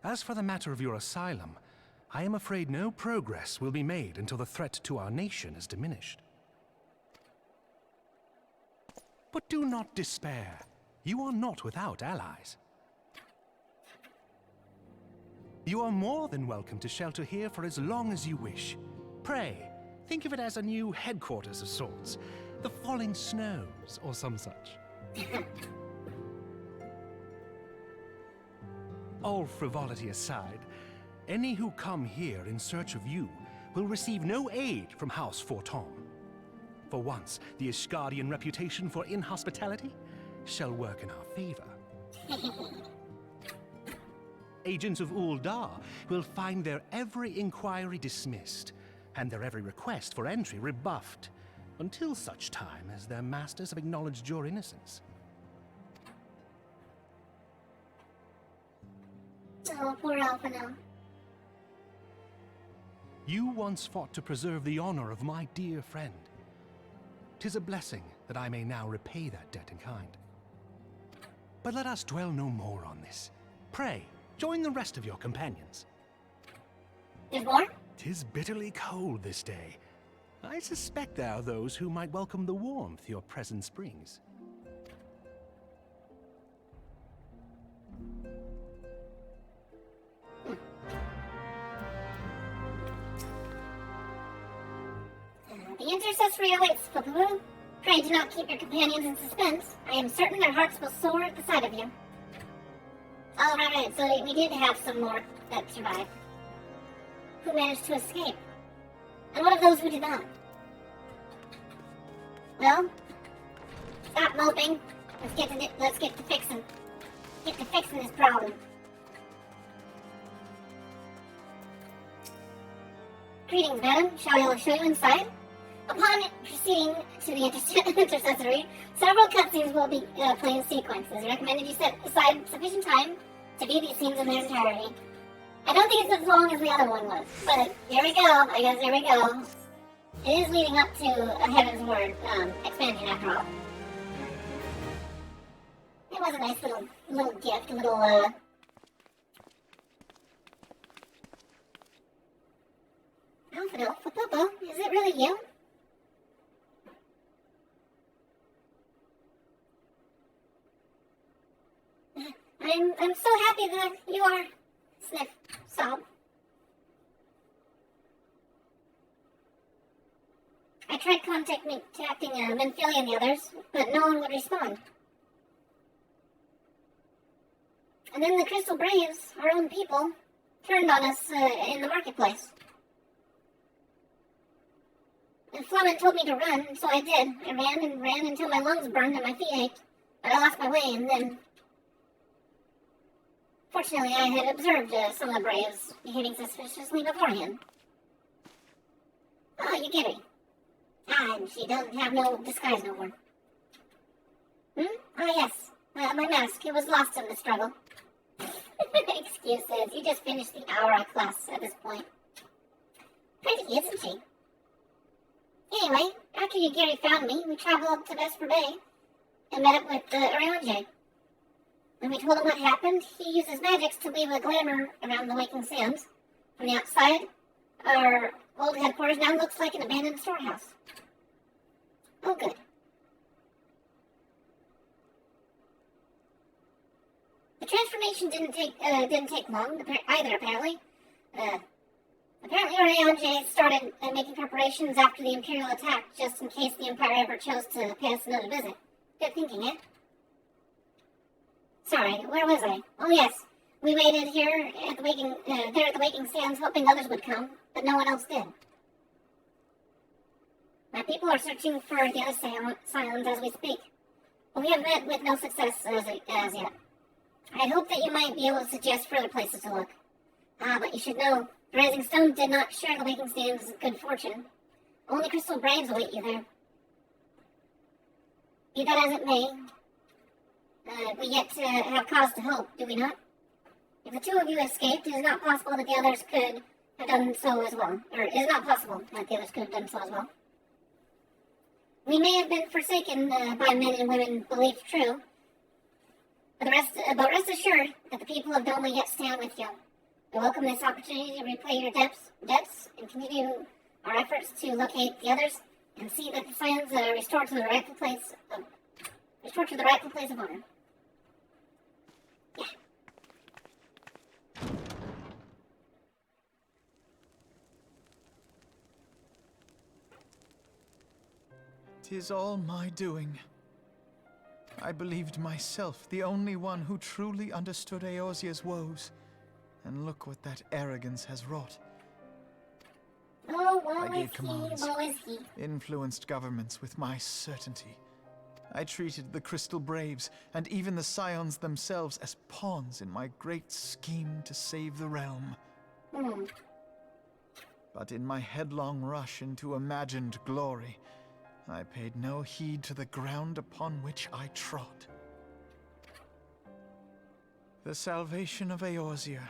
As for the matter of your asylum, I am afraid no progress will be made until the threat to our nation is diminished. But do not despair. You are not without allies. You are more than welcome to shelter here for as long as you wish. Pray, think of it as a new headquarters of sorts. The Falling Snows, or some such. All frivolity aside, any who come here in search of you will receive no aid from House Forton. For once, the Ishgardian reputation for inhospitality shall work in our favor. Agents of Ul'dah will find their every inquiry dismissed, and their every request for entry rebuffed, until such time as their masters have acknowledged your innocence. Oh, poor Alphino. You once fought to preserve the honor of my dear friend. 'Tis a blessing that I may now repay that debt in kind. But let us dwell no more on this. Pray, join the rest of your companions. There's more? 'Tis bitterly cold this day. I suspect there are those who might welcome the warmth your presence brings. The intercessory awaits, Poo-Poo. Pray do not keep your companions in suspense. I am certain their hearts will soar at the sight of you. Oh, right. So we did have some more that survived. Who managed to escape? And what of those who did not? Well, stop moping. Let's get to fixing. Get to fixing this problem. Greetings, madam. Shall I show you inside? Upon proceeding to the intercessory, several cutscenes will be playing in sequences. Recommended you set aside sufficient time to view these scenes in their entirety. I don't think it's as long as the other one was, but here we go. I guess here we go. It is leading up to a Heavensward expansion after all. It was a nice little gift, a little Alphino, Popo, is it really you? I'm so happy that you are. Sniff, sob. I tried contacting Menphilia and the others, but no one would respond. And then the Crystal Braves, our own people, turned on us in the marketplace. And Fleming told me to run, so I did. I ran and ran until my lungs burned and my feet ached. But I lost my way, and then... Fortunately, I had observed some of the Braves behaving suspiciously beforehand. Oh, you get me. And she doesn't have no disguise no more. Oh, yes. My mask. It was lost in the struggle. Excuses. You just finished the Aura class at this point. Pretty, isn't she? Anyway, after Gary found me, we traveled up to Vesper Bay and met up with Oriange. When we told him what happened, he used his magics to weave a glamour around the waking Scions. From the outside, our old headquarters now looks like an abandoned storehouse. Oh, good. The transformation didn't take long either, apparently. Apparently, Oriange started making preparations after the Imperial attack, just in case the Empire ever chose to pay us another visit. Good thinking, eh? Sorry, where was I? Oh yes, we waited here at the Waking Sands, hoping others would come, but no one else did. My people are searching for the other Scions as we speak, but we have met with no success as yet. I hope that you might be able to suggest further places to look. But you should know, the Rising Stone did not share the Waking Sands' good fortune. Only Crystal Braves await you there. Be that as it may, we yet to have cause to hope, do we not? If the two of you escaped, it is not possible that the others could have done so as well. Or it is not possible that the others could have done so as well. We may have been forsaken by men and women believed true, but rest assured that the people of Doma yet stand with you. We welcome this opportunity to repay your debts and continue our efforts to locate the others and see that the Scions are restored to the rightful place of honor. Yeah. 'Tis all my doing. I believed myself the only one who truly understood Eorzea's woes. And look what that arrogance has wrought. Oh, I gave commands, influenced governments with my certainty. I treated the Crystal Braves and even the Scions themselves as pawns in my great scheme to save the realm. But in my headlong rush into imagined glory, I paid no heed to the ground upon which I trod. The salvation of Eorzea.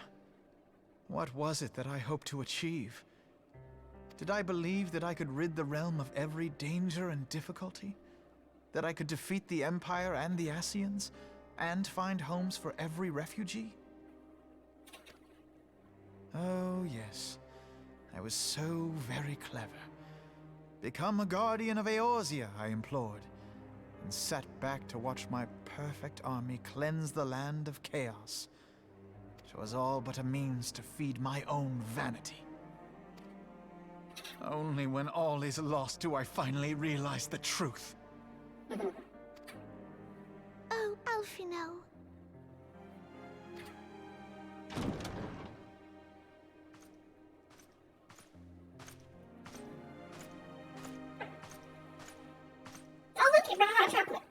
What was it that I hoped to achieve? Did I believe that I could rid the realm of every danger and difficulty? That I could defeat the Empire and the Scions, and find homes for every refugee? Oh, yes. I was so very clever. Become a guardian of Eorzea, I implored, and sat back to watch my perfect army cleanse the land of chaos. It was all but a means to feed my own vanity. Only when all is lost do I finally realize the truth. Oh, Alfino. Oh, look, you brought hot chocolate.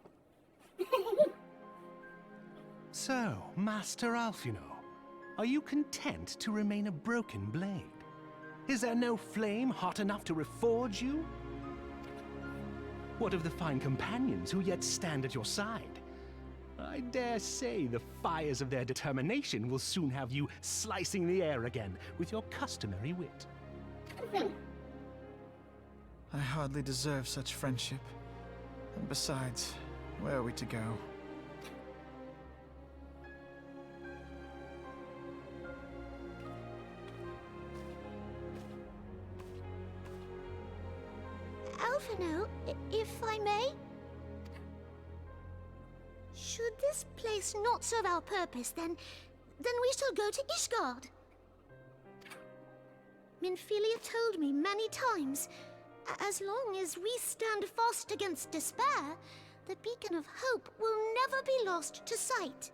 So, Master Alfino, are you content to remain a broken blade? Is there no flame hot enough to reforge you? What of the fine companions who yet stand at your side? I dare say the fires of their determination will soon have you slicing the air again with your customary wit. I hardly deserve such friendship. And besides, where are we to go? Alfino, if I may? Should this place not serve our purpose, then we shall go to Ishgard. Minfilia told me many times, as long as we stand fast against despair, the beacon of hope will never be lost to sight.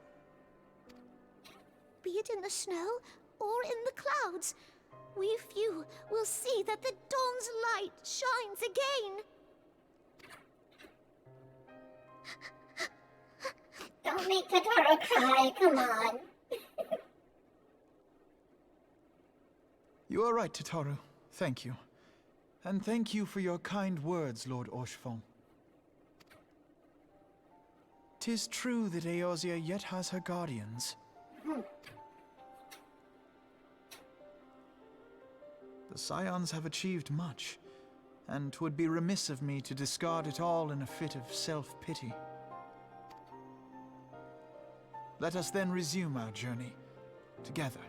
Be it in the snow or in the clouds, we few will see that the dawn's light shines again. Don't make Totoro cry, come on. You are right, Totoro. Thank you. And thank you for your kind words, Lord Orchefon. 'Tis true that Eorzea yet has her guardians. The Scions have achieved much, and 'twould be remiss of me to discard it all in a fit of self-pity. Let us then resume our journey, together,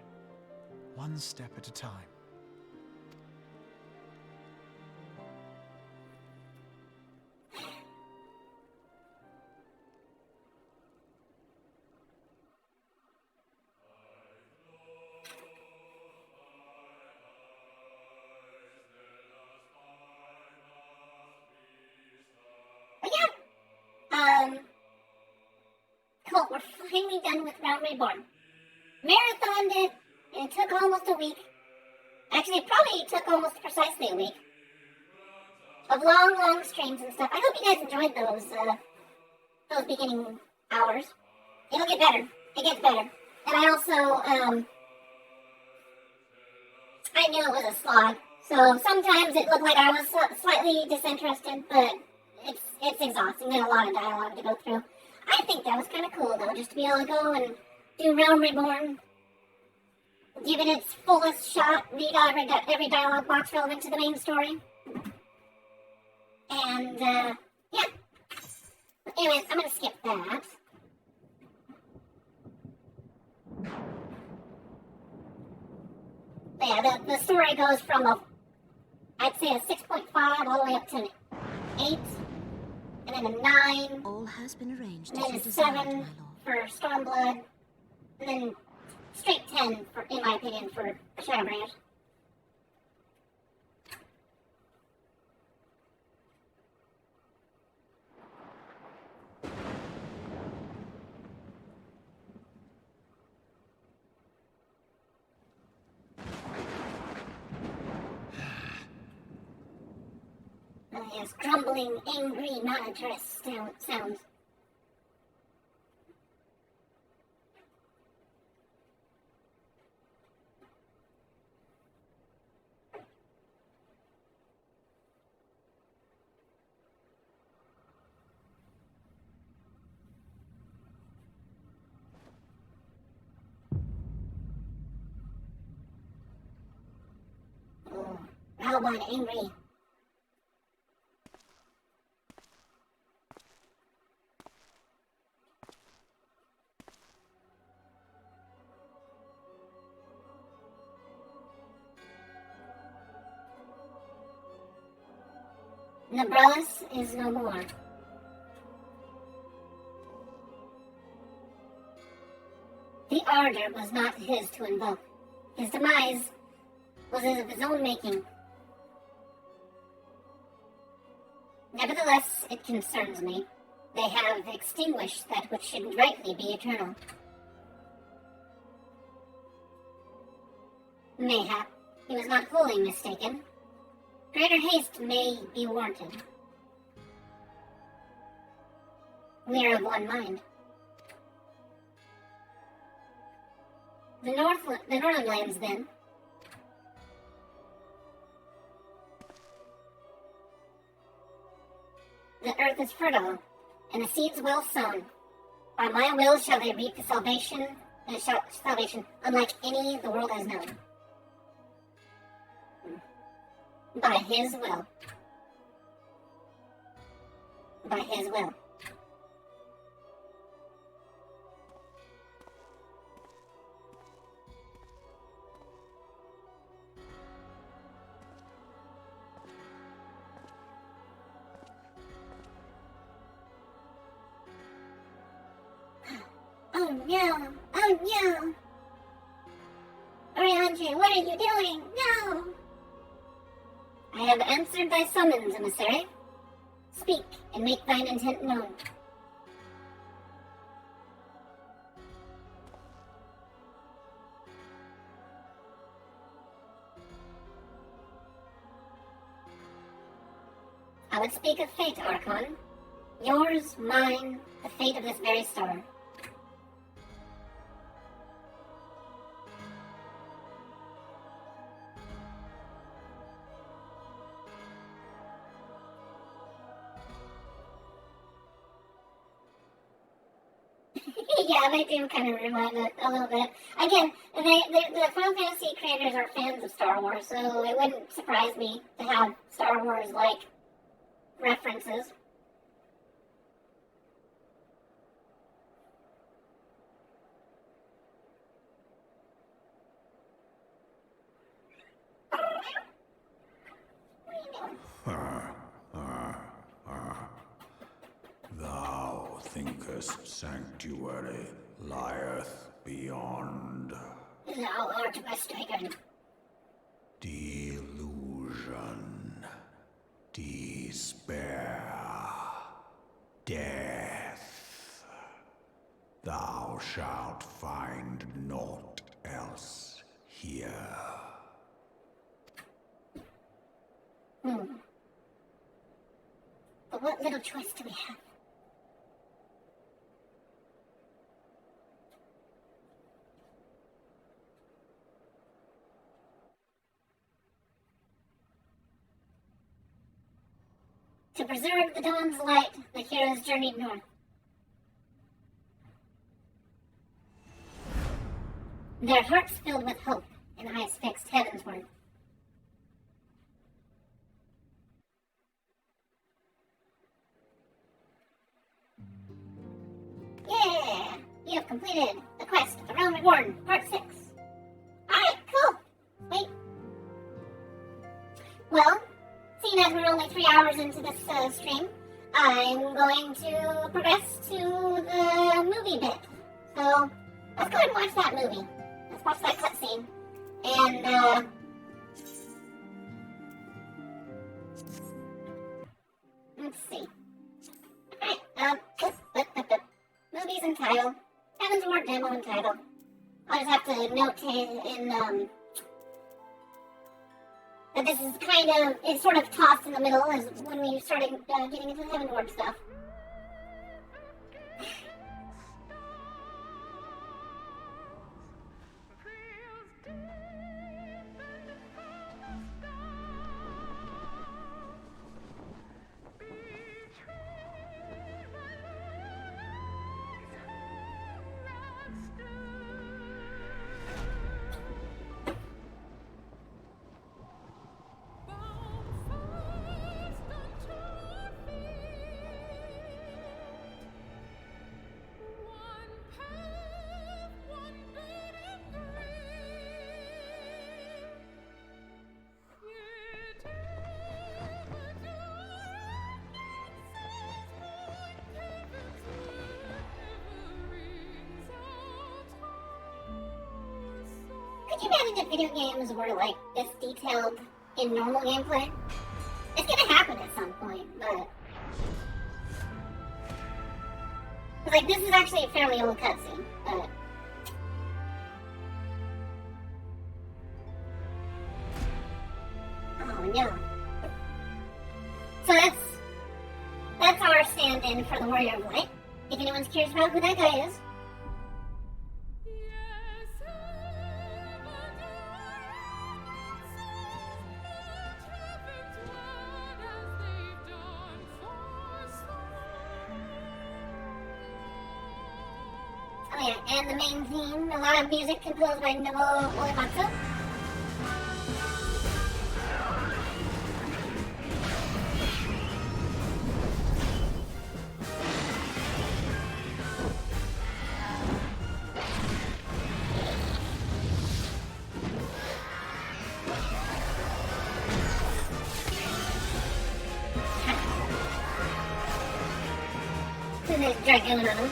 one step at a time. Cool, we're finally done with Realm Reborn. Marathoned it, and it took almost a week. Actually, it probably took almost precisely a week. Of long streams and stuff. I hope you guys enjoyed those beginning hours. It'll get better. It gets better. And I also, I knew it was a slog. So sometimes it looked like I was slightly disinterested, but it's exhausting. There's a lot of dialogue to go through. I think that was kind of cool, though, just to be able to go and do Realm Reborn, give it its fullest shot, read every dialogue box relevant to the main story. And, yeah. But anyways, I'm going to skip that. But yeah, the story goes from I'd say a 6.5 all the way up to an 8. And then a 9. All has been arranged. And then a 7 for Stormblood. And then straight 10, in my opinion, for Shadowbringers. Yes, grumbling, angry, monotonous sounds. one angry. Nebralis is no more. The ardor was not his to invoke. His demise was of his own making. Nevertheless, it concerns me. They have extinguished that which should rightly be eternal. Mayhap he was not wholly mistaken. Greater haste may be warranted. We are of one mind. The northern lands, then. The earth is fertile, and the seeds well sown. By my will shall they reap the salvation unlike any the world has known. By his will. By his will. Oh no! Oh no! Oriange, what are you doing? No! I have answered thy summons, emissary. Speak, and make thine intent known. I would speak of fate, Archon. Yours, mine, the fate of this very star. Yeah, they do kind of remind it a little bit. Again, the Final Fantasy creators are fans of Star Wars, so it wouldn't surprise me to have Star Wars-like references. Thou thinkest sanctuary lieth beyond Thou art mistaken. delusion, despair, death. Thou shalt find naught else here. But what little choice do we have? To preserve the dawn's light, the heroes journeyed north. Their hearts filled with hope and eyes fixed heavensward. Yeah! You have completed the quest of the Realm Reborn, Part 6. Alright, cool! Wait. Well, seeing as we're only 3 hours into this stream, I'm going to progress to the movie bit. So, let's go ahead and watch that movie. Let's watch that cutscene. And, let's see. Alright, movie's entitled HEAVENSWARD demo entitled. I'll just have to notate in, that this is kind of, it's sort of tossed in the middle as when we started getting into the HEAVENSWARD stuff. Could you imagine if video games were like this detailed in normal gameplay? It's gonna happen at some point, but like this is actually a fairly old cutscene, but oh no. So that's our stand-in for the Warrior of Light. If anyone's curious about who that guy is. Oh yeah, and the main theme, a lot of music composed by Nobuo Uematsu. There's dragon on him.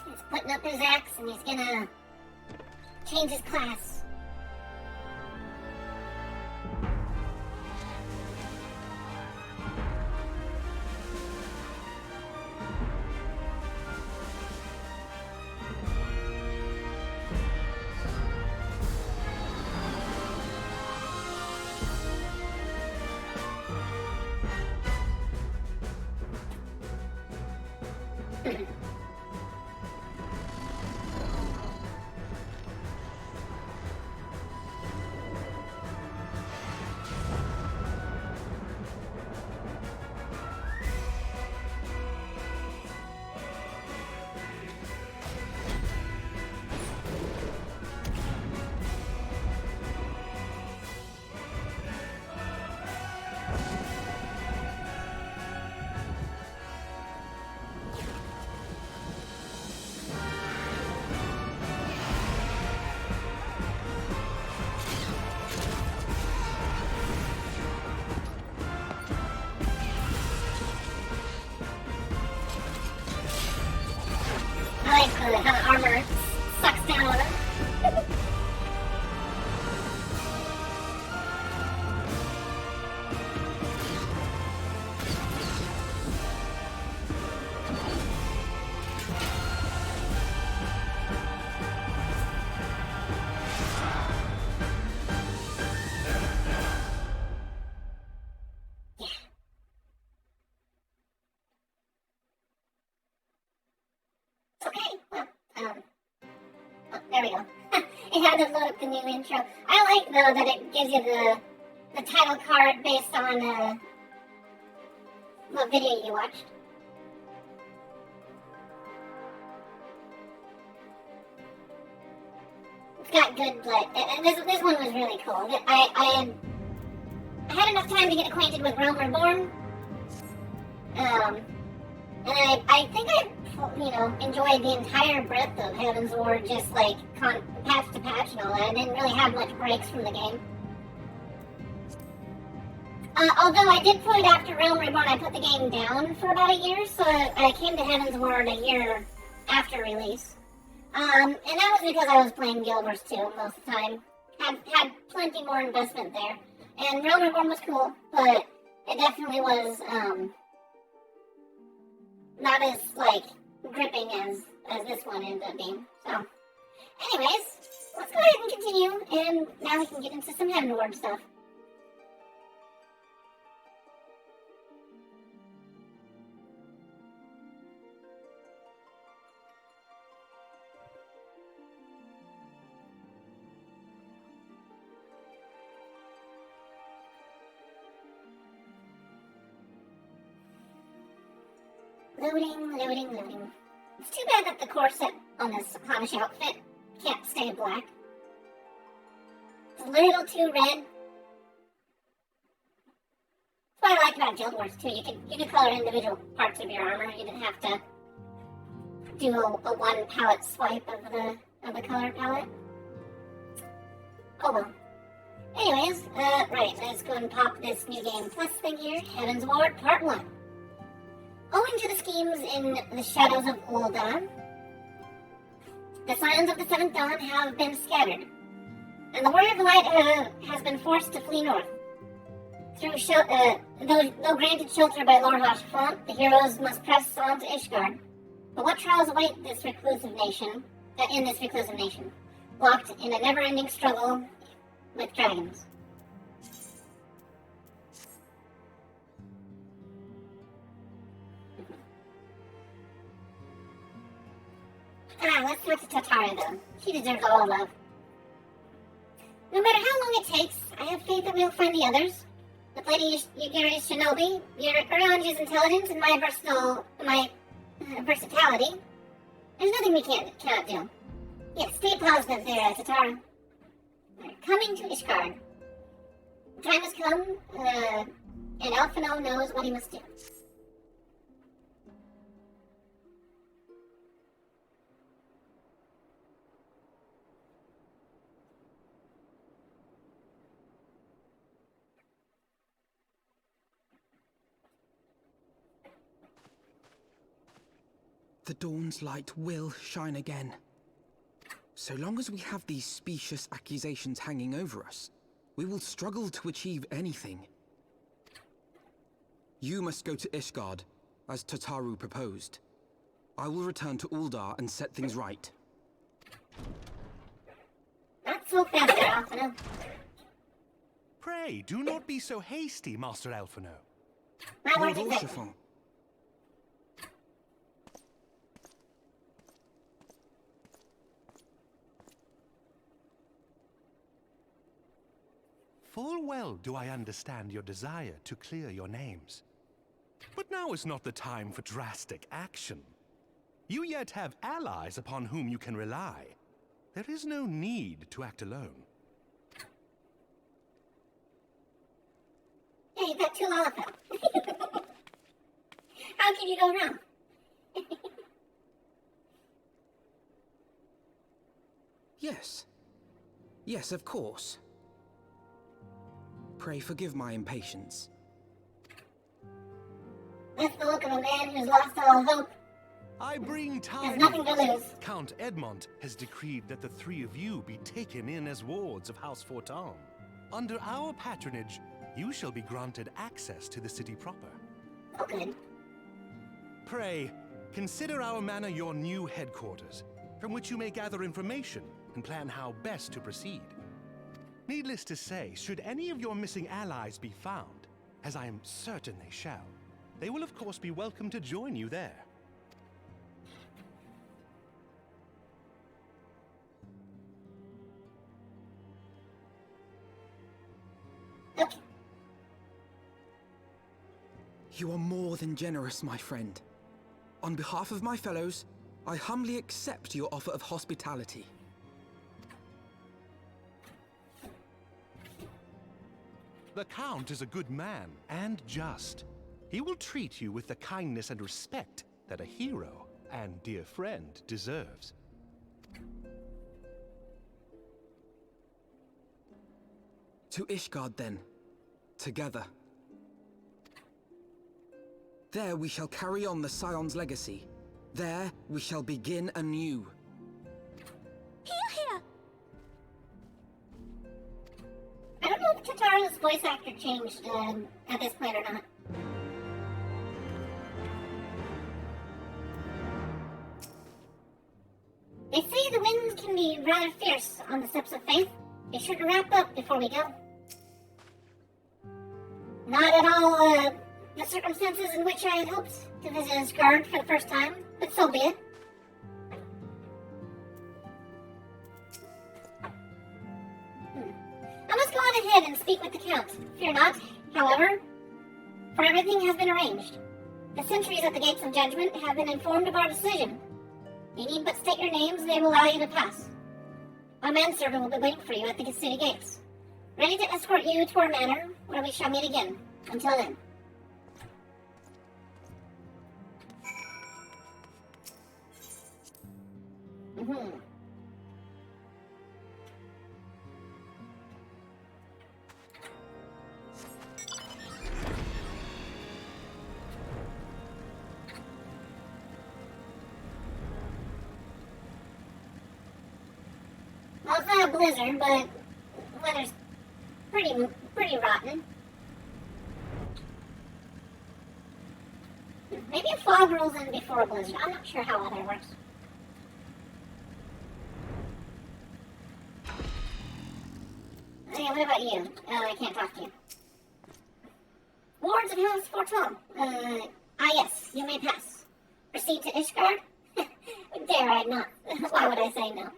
He's putting up his axe and he's gonna change his class. I like how the armor sucks down on him. There we go. It had to load up the new intro. I like, though, that it gives you the title card based on what video you watched. It's got good blood. And this one was really cool. I had enough time to get acquainted with Realm Reborn. And I think I enjoyed the entire breadth of HEAVENSWARD, just like patch to patch and all that. I didn't really have much breaks from the game. Although I did put after Realm Reborn, I put the game down for about a year, so I came to HEAVENSWARD a year after release. And that was because I was playing Guild Wars 2 most of the time. Had plenty more investment there. And Realm Reborn was cool, but it definitely was not as gripping as this one ended up being. So, anyways, let's go ahead and continue, and now we can get into some HEAVENSWARD stuff. Loading. It's too bad that the corset on this Spanish outfit can't stay black. a little too red. That's what I like about Guild Wars too. You can color individual parts of your armor. You didn't have to do a one palette swipe of the color palette. Oh well. Anyways, right, let's go and pop this New Game Plus thing here. HEAVENSWARD Part 1. Owing to the schemes in the shadows of Ul'dah, the Scions of the Seventh Dawn have been scattered, and the Warrior of the Light has been forced to flee north. Though granted shelter by Lord Hoshfont, the heroes must press on to Ishgard. But what trials await this reclusive nation, locked in a never-ending struggle with dragons? Let's talk to Tatara though. She deserves all love. No matter how long it takes, I have faith that we'll find the others. With Lady Yugiri's shinobi, Uranji's intelligence, and my versatility, there's nothing we cannot do. Yes, stay positive there, Tatara. We're coming to Ishgard. The time has come, and Alphino knows what he must do. The dawn's light will shine again. So long as we have these specious accusations hanging over us, we will struggle to achieve anything. You must go to Ishgard, as Tataru proposed. I will return to Ul'dah and set things right. Not so fast, Alphino. Pray, do not be so hasty, Master Alphino. Lord Orchefort. Full well do I understand your desire to clear your names. But now is not the time for drastic action. You yet have allies upon whom you can rely. There is no need to act alone. Yeah, you've got two lollipops. How can you go wrong? Yes. Yes, of course. Pray forgive my impatience. That's the look of a man who's lost all hope. I bring time. Has nothing to lose. Count Edmond has decreed that the three of you be taken in as wards of House Fortin. Under our patronage, you shall be granted access to the city proper. Okay. Pray, consider our manor your new headquarters, from which you may gather information and plan how best to proceed. Needless to say, should any of your missing allies be found, as I am certain they shall, they will of course be welcome to join you there. Okay. You are more than generous, my friend. On behalf of my fellows, I humbly accept your offer of hospitality. The Count is a good man, and just. He will treat you with the kindness and respect that a hero and dear friend deserves. To Ishgard, then. Together. There we shall carry on the Scion's legacy. There we shall begin anew. Here! I don't know if Tataru's voice actor changed at this point or not. They say the winds can be rather fierce on the steps of faith. Be sure to wrap up before we go. Not at all the circumstances in which I had hoped to visit Asgard for the first time, but so be it. I must go on ahead and speak with the Count. Fear not, however, for everything has been arranged. The sentries at the gates of judgment have been informed of our decision. You need but state your names and they will allow you to pass. My manservant will be waiting for you at the city gates. Ready to escort you to our manor, where we shall meet again. Until then. Well, it's not a blizzard, but the weather's pretty rotten. Maybe a fog rolls in before a blizzard. I'm not sure how weather works. Okay, what about you? I can't talk to you. Wards of Hills foretold. Yes, you may pass. Proceed to Ishgard? Dare I not? Why would I say no?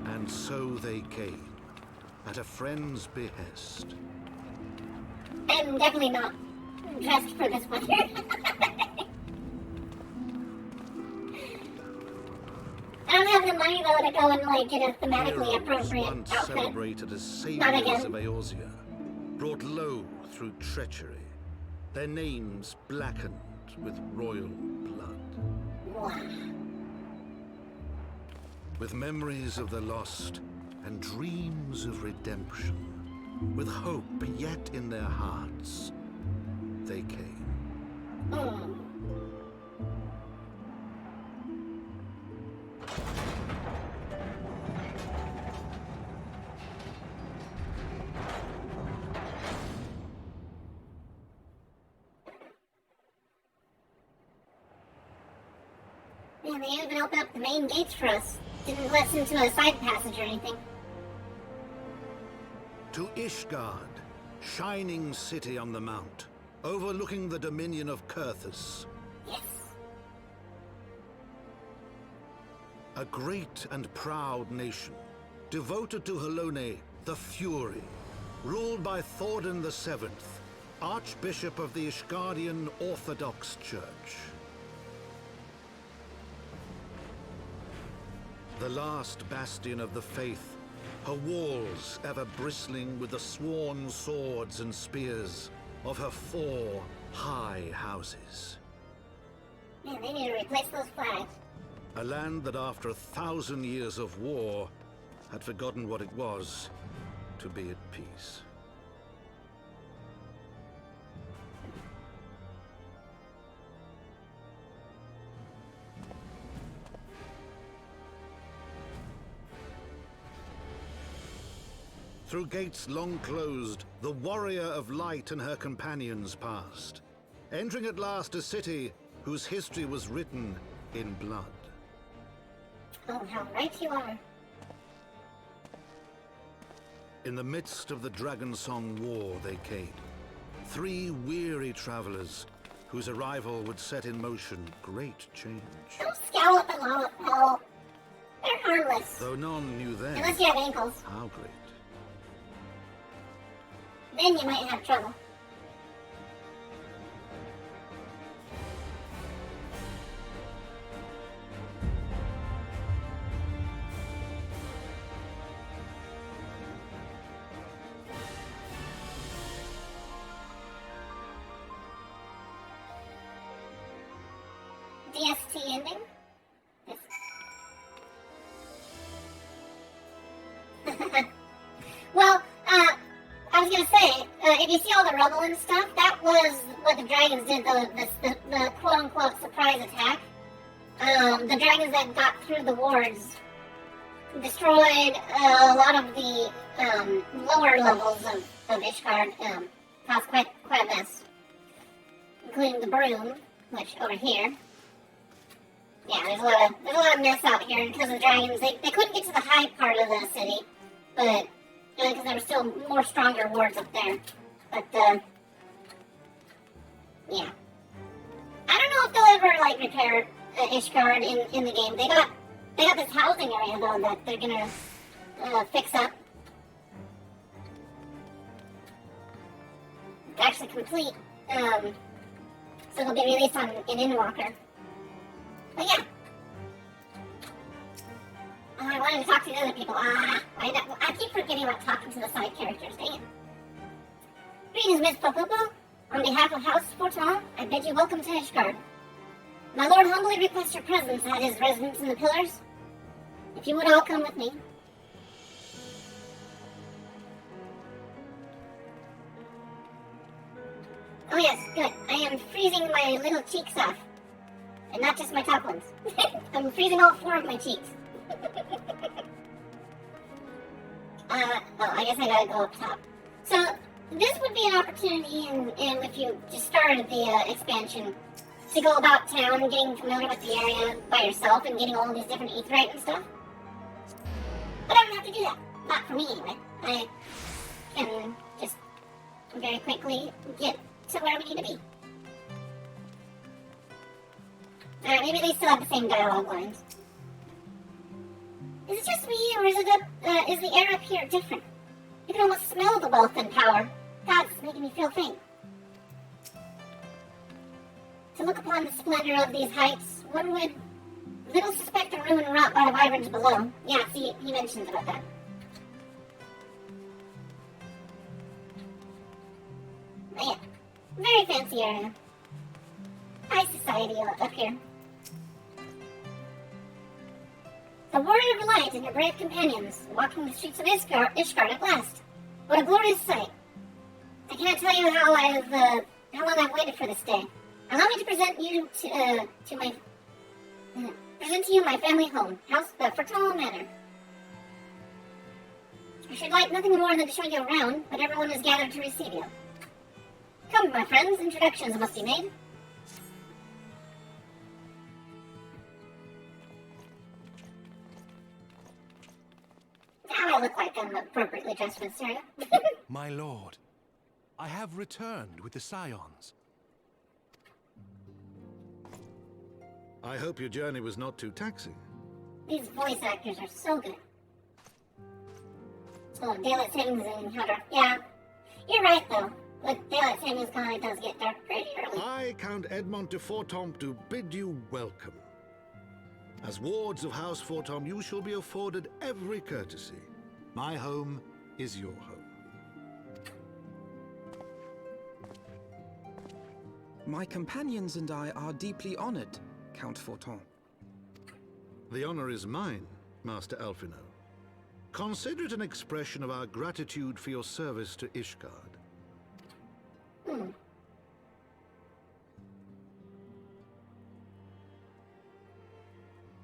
And so they came, at a friend's behest. I'm definitely not dressed for this weather. I don't have the money though to go and like get a thematically appropriate Once outfit. celebrated as Not saviors again. of Eorzea, brought low through treachery, their names blackened with royal blood. Wow. With memories of the lost and dreams of redemption, with hope yet in their hearts, they came. Man, they even opened up the main gates for us. Didn't let us into a side passage or anything. To Ishgard, shining city on the mount, overlooking the dominion of Kurthus. Yes. A great and proud nation, devoted to Helone, the Fury, ruled by Thordan VII, Archbishop of the Ishgardian Orthodox Church. The last bastion of the faith, her walls ever bristling with the sworn swords and spears of her 4 high houses. Man, they need to replace those flags. A land that after 1,000 years of war had forgotten what it was to be at peace. Through gates long closed, the warrior of light and her companions passed, entering at last a city whose history was written in blood. Oh, how right you are. In the midst of the Dragonsong War they came, 3 weary travelers whose arrival would set in motion great change. Don't scowl at them all, Paul. They're harmless. Though none knew then Unless you have ankles. how great. Then you might have trouble. DST ending? Yes. Well, I was gonna say, if you see all the rubble and stuff, that was what the dragons did, the quote-unquote surprise attack. The dragons that got through the wards destroyed a lot of the lower levels of Ishgard, caused quite a mess. Including the broom, which over here. Yeah, there's a lot of mess out here because the dragons, they couldn't get to the high part of the city, but because there were still more stronger wards up there. But yeah, I don't know if they'll ever like repair Ishgard in the game. They got this housing area though that they're gonna fix up. It's actually complete. So it'll be released on in Endwalker. But yeah. I wanted to talk to the other people. I keep forgetting about talking to the side characters. Dang it. Greetings, Miss Popopo. On behalf of House Forton, I bid you welcome to Ishgard. My lord humbly requests your presence at his residence in the Pillars. If you would all come with me. Oh yes, good. I am freezing my little cheeks off. And not just my top ones. I'm freezing all 4 of my cheeks. I guess I gotta go up top. So, this would be an opportunity, and if you just started the expansion, to go about town and getting familiar with the area by yourself and getting all these different aetheryte and stuff. But I don't have to do that. Not for me, anyway. I can just very quickly get to where we need to be. Alright, maybe they still have the same dialogue lines. Is it just me, or is the air up here different? You can almost smell the wealth and power. God, it's making me feel faint. To look upon the splendor of these heights, one would little suspect the ruin wrought by the wyverns below. Yeah, see, he mentions about that. But yeah, very fancy area. High society up here. The warrior of light and your brave companions, walking the streets of Ishgard at last. What a glorious sight. I cannot tell you how long I've waited for this day. Allow me to present you to my family home, House Forton Manor. I should like nothing more than to show you around, but everyone is gathered to receive you. Come, my friends, introductions must be made. Now I look like I'm appropriately dressed for this area. My lord, I have returned with the Scions. I hope your journey was not too taxing. These voice actors are so good. So daylight savings and how dark. Yeah, you're right though. With daylight savings gone, it does get dark pretty early. I, Count Edmond de Fortom, do bid you welcome. As wards of House Fortom, you shall be afforded every courtesy. My home is your home. My companions and I are deeply honored, Count Forton. The honor is mine, Master Alphino. Consider it an expression of our gratitude for your service to Ishgard.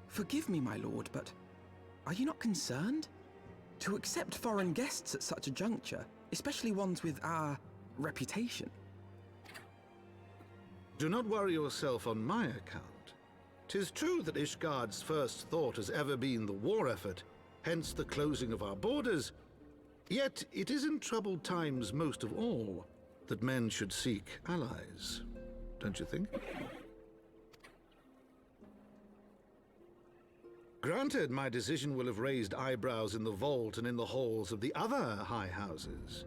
Forgive me, my lord, but are you not concerned? To accept foreign guests at such a juncture, especially ones with our reputation. Do not worry yourself on my account. 'Tis true that Ishgard's first thought has ever been the war effort, hence the closing of our borders. Yet it is in troubled times most of all that men should seek allies. Don't you think? Granted, my decision will have raised eyebrows in the vault and in the halls of the other high houses.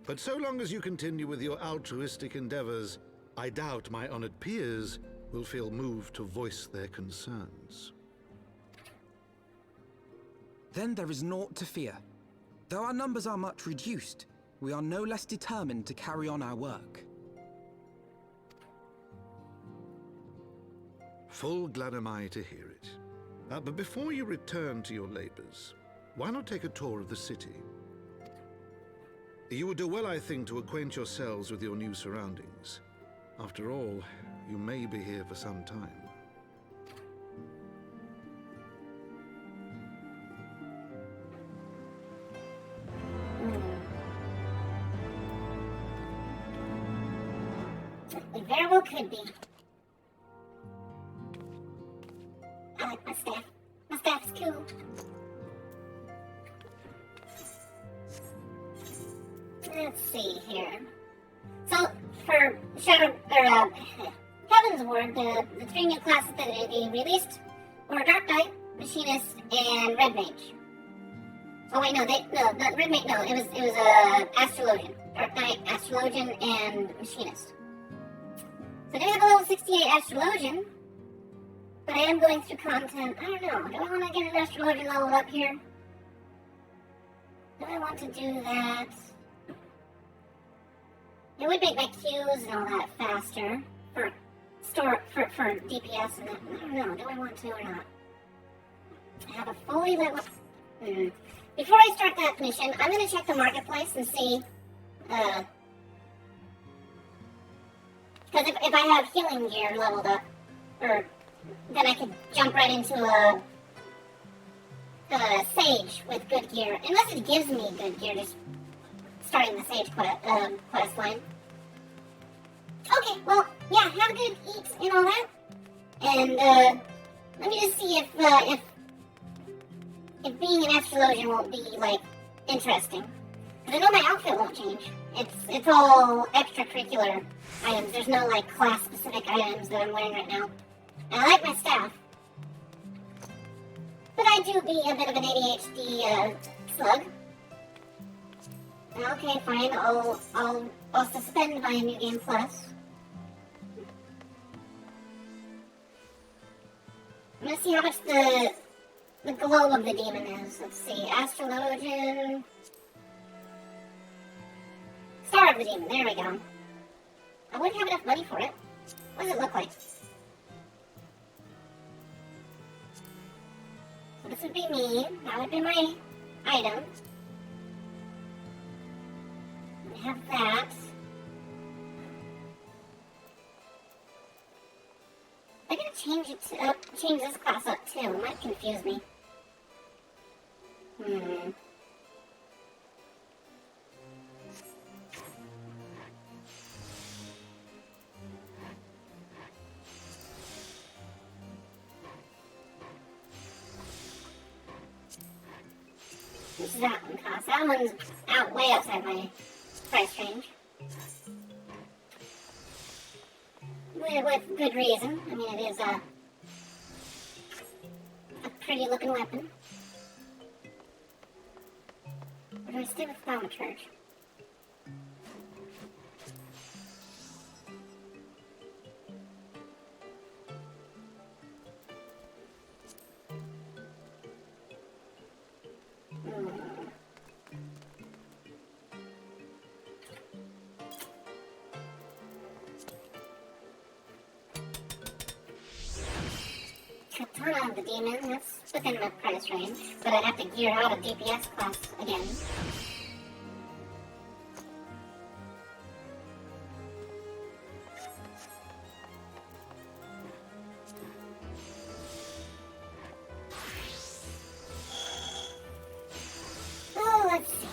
But so long as you continue with your altruistic endeavors, I doubt my honored peers will feel moved to voice their concerns. Then there is naught to fear. Though our numbers are much reduced, we are no less determined to carry on our work. Full glad am I to hear it. But before you return to your labors, why not take a tour of the city? You would do well, I think, to acquaint yourselves with your new surroundings. After all, you may be here for some time. It very well could be. I like my staff. My staff's cool. Let's see here. So, for Heavensward, the 3 new classes that they released were Dark Knight, machinist, and red mage. Oh wait, no, the red mage, no, it was astrologian, Dark Knight, astrologian, and machinist. So I do have a level 68 astrologian, but I am going through content. I don't know. Do I want to get an astrologian leveled up here? Do I want to do that? It would make my queues and all that faster for DPS and that. I don't know. Do I want to or not? I have a fully leveled. Before I start that mission, I'm going to check the marketplace and see. Because if I have healing gear leveled up, then I could jump right into a Sage with good gear. Unless it gives me good gear, just starting the Sage quest line. Okay, well, yeah, have a good eat and all that. And let me just see if being an astrologian won't be, like, interesting. Because I know my outfit won't change. It's all extracurricular items. There's no, like, class-specific items that I'm wearing right now. And I like my staff. But I do be a bit of an ADHD slug. Okay, fine. I'll suspend my New Game Plus. I'm gonna see how much the glow of the demon is. Let's see. Astrologian. Star of the demon. There we go. I wouldn't have enough money for it. What does it look like? So this would be me. That would be my item. I have that. I'm gonna change it to change this class up too. It might confuse me. This is that one cost. That one's way outside my price range. With good reason. I mean, it is a pretty looking weapon. Or do I stay with Thaumaturge? Katana of the Demon, that's within my price range, but I'd have to gear out a DPS class again. Oh, let's see.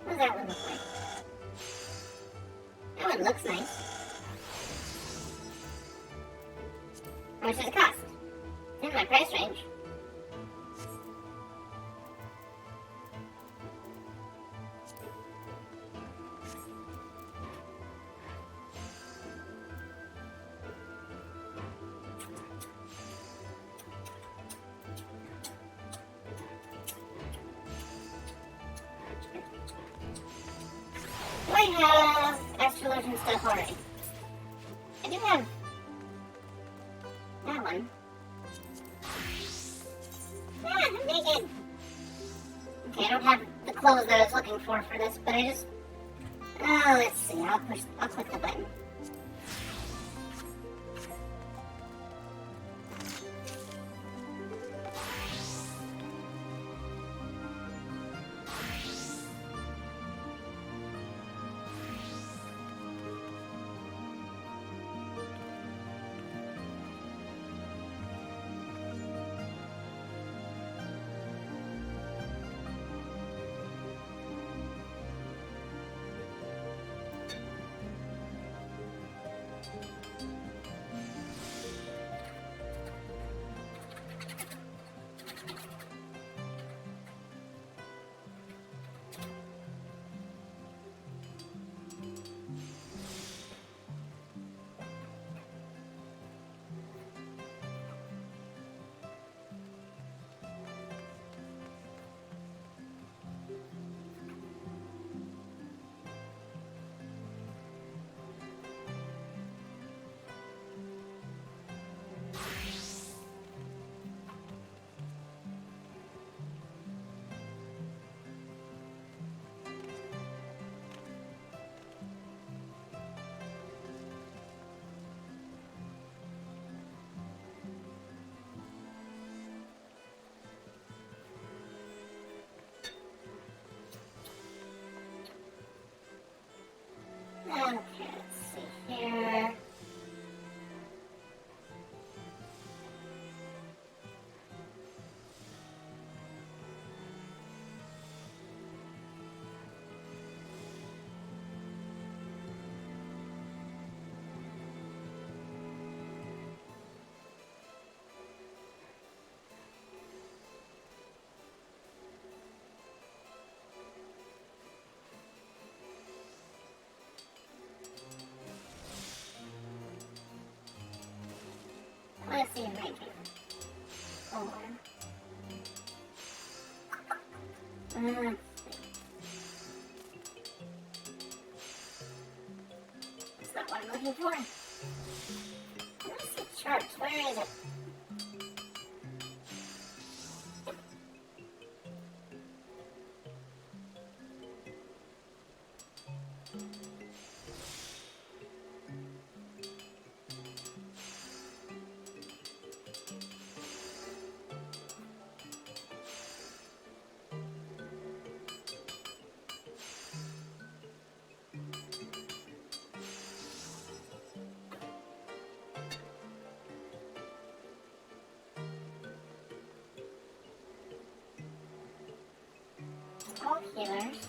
What does that one look like? That one looks nice. How much does it cost? It's in my price range. Do I have astrologian stuff already? I do have that one. Ah, I'm naked. Okay, I don't have the clothes that I was looking for this, but I just... Oh, let's see. I'll click the button. see in ranking. Oh. That's not what I'm looking for. Where's the chart? Where is it? All healers.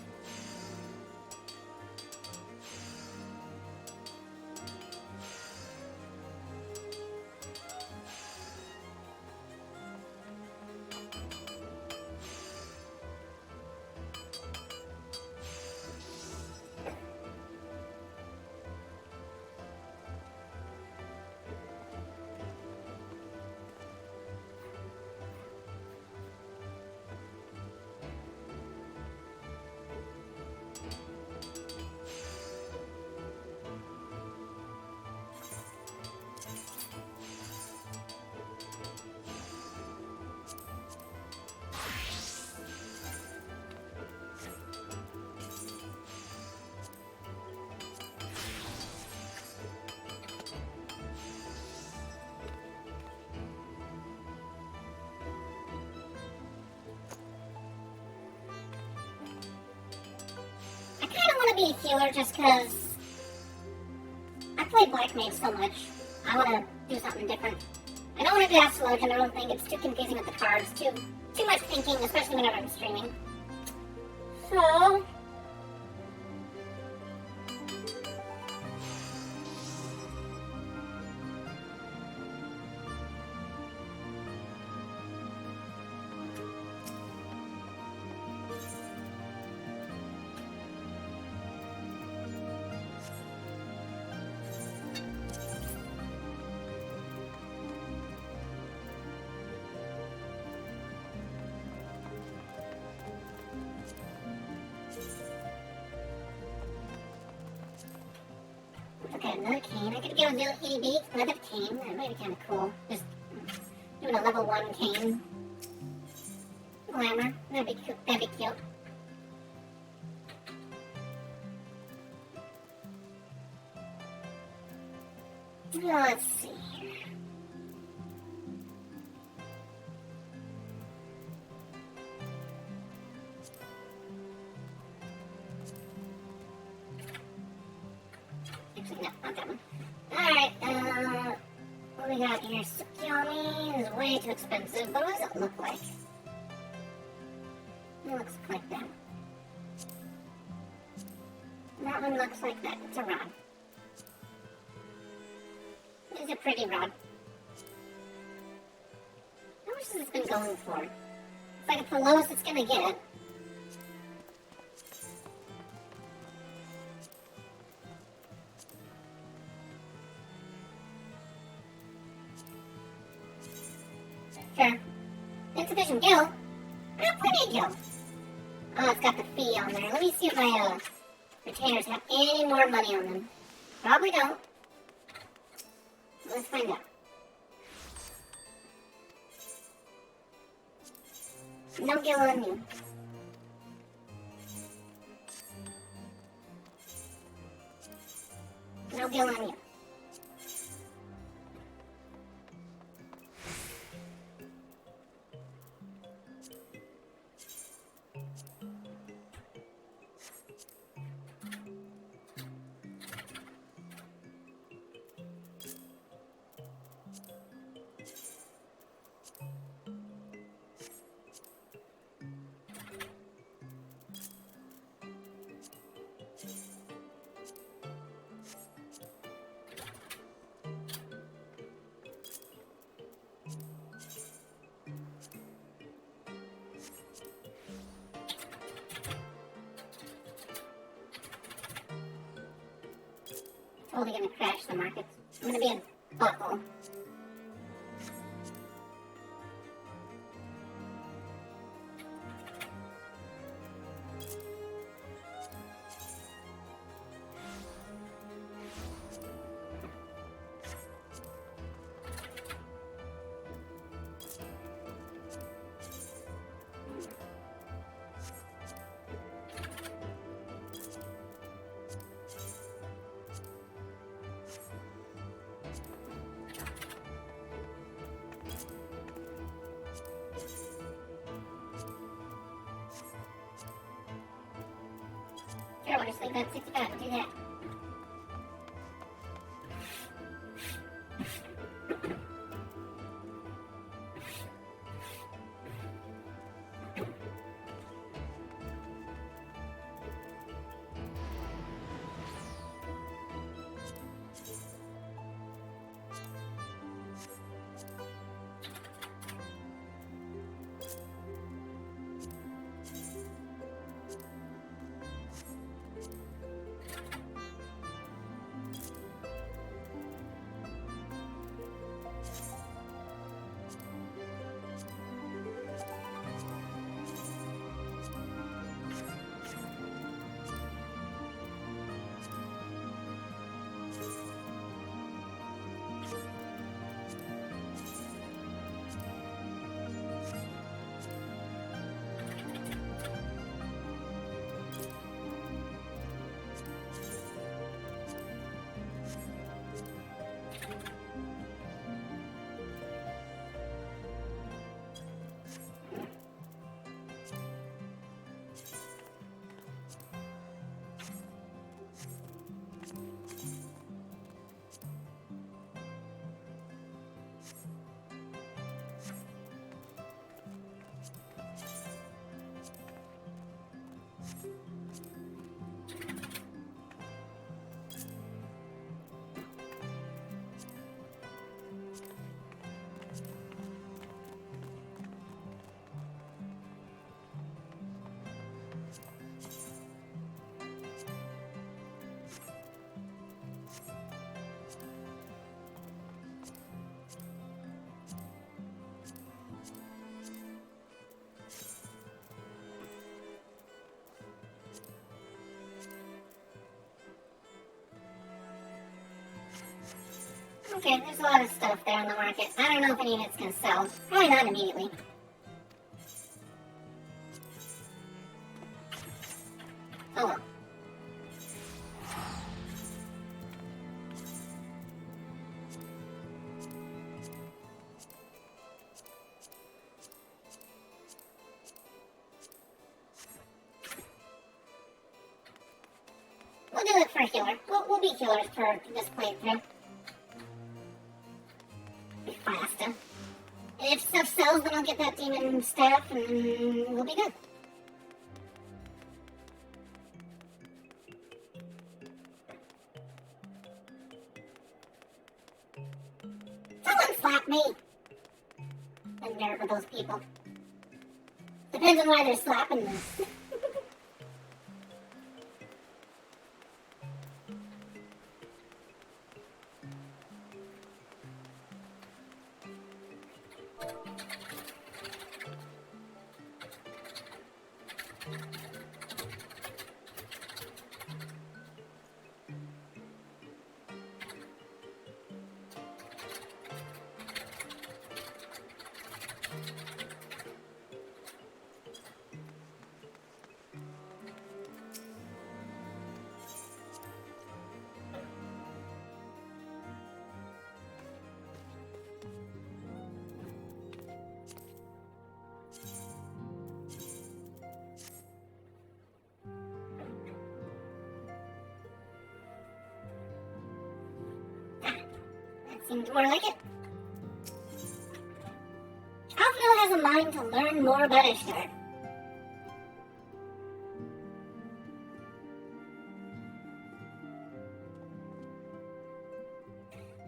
I kind of want to be a healer just because I play Black Mage so much. I want to do something different. I don't want to do Astrologian. I don't think it's too confusing with the cards. Too much thinking, especially whenever I'm streaming. So... Okay, another cane. I could get a little itty bitty leather cane. That might be kind of cool. Just doing a level 1 cane. Glamour. That'd be cute. That'd be cute. Let's see here. Actually, no, not that one. Alright, what we got here? Scions is way too expensive, but what does it look like? It looks like that. That one looks like that. It's a rod. It's a pretty rod. How much has this been going for? It's like it's the lowest it's gonna get. Sure. Insufficient gil? I have plenty of gil. Oh, it's got the fee on there. Let me see if my retainers have any more money on them. Probably don't. Let's find out. No gil on you. No gil on you. Totally gonna crash the markets. I'm gonna be a butthole. Sure, we'll just leave that 65 and do that. Okay, there's a lot of stuff there on the market. I don't know if any of it's gonna sell. Probably not immediately. Oh well. We'll do it for a healer. We'll be healers for this playthrough. Be faster. And if stuff sells, then I'll get that demon staff and we'll be good. Someone slap me! I'm nerve with those people. Depends on why they're slapping me. Seems more like it. Alfredo has a mind to learn more about Ishtar.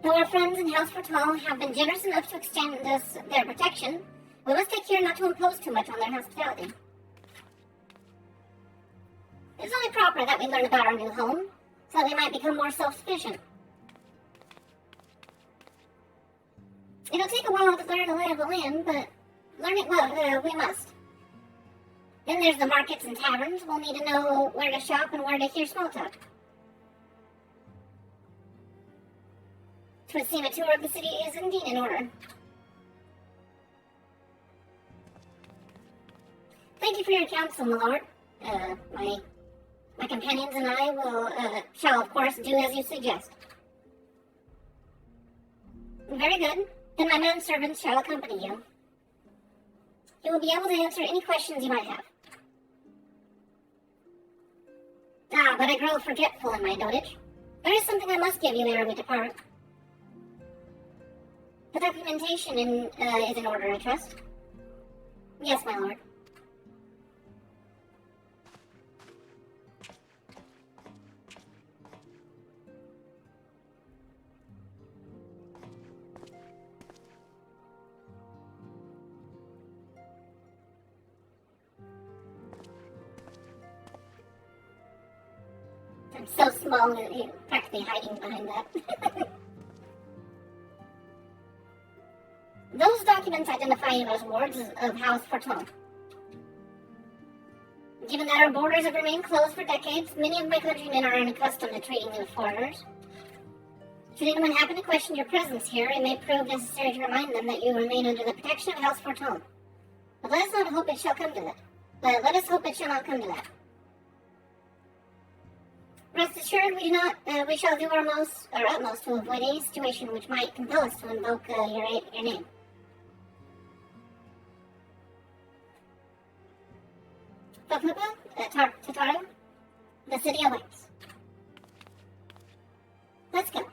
Though our friends in House Fortal have been generous enough to extend us their protection, we must take care not to impose too much on their hospitality. It's only proper that we learn about our new home, so that we might become more self-sufficient. It'll take a while to learn the lay of the land, but learn it well, we must. Then there's the markets and taverns. We'll need to know where to shop and where to hear small talk. 'Twould seem a tour of the city is indeed in order. Thank you for your counsel, my lord. My companions and I shall of course do as you suggest. Very good. Then my manservants shall accompany you. You will be able to answer any questions you might have. Ah, but I grow forgetful in my dotage. There is something I must give you ere we depart. The documentation is in order, I trust? Yes, my lord. I'm so small that you're practically hiding behind that. Those documents identify you as wards of House Fortune. Given that our borders have remained closed for decades, many of my countrymen are unaccustomed to treating them as foreigners. Should anyone happen to question your presence here, it may prove necessary to remind them that you remain under the protection of House Fortune. But let us not hope it shall come to that. Let us hope it shall not come to that. Rest assured, we shall do our utmost to avoid any situation which might compel us to invoke your name. Tataru, the city awaits. Let's go.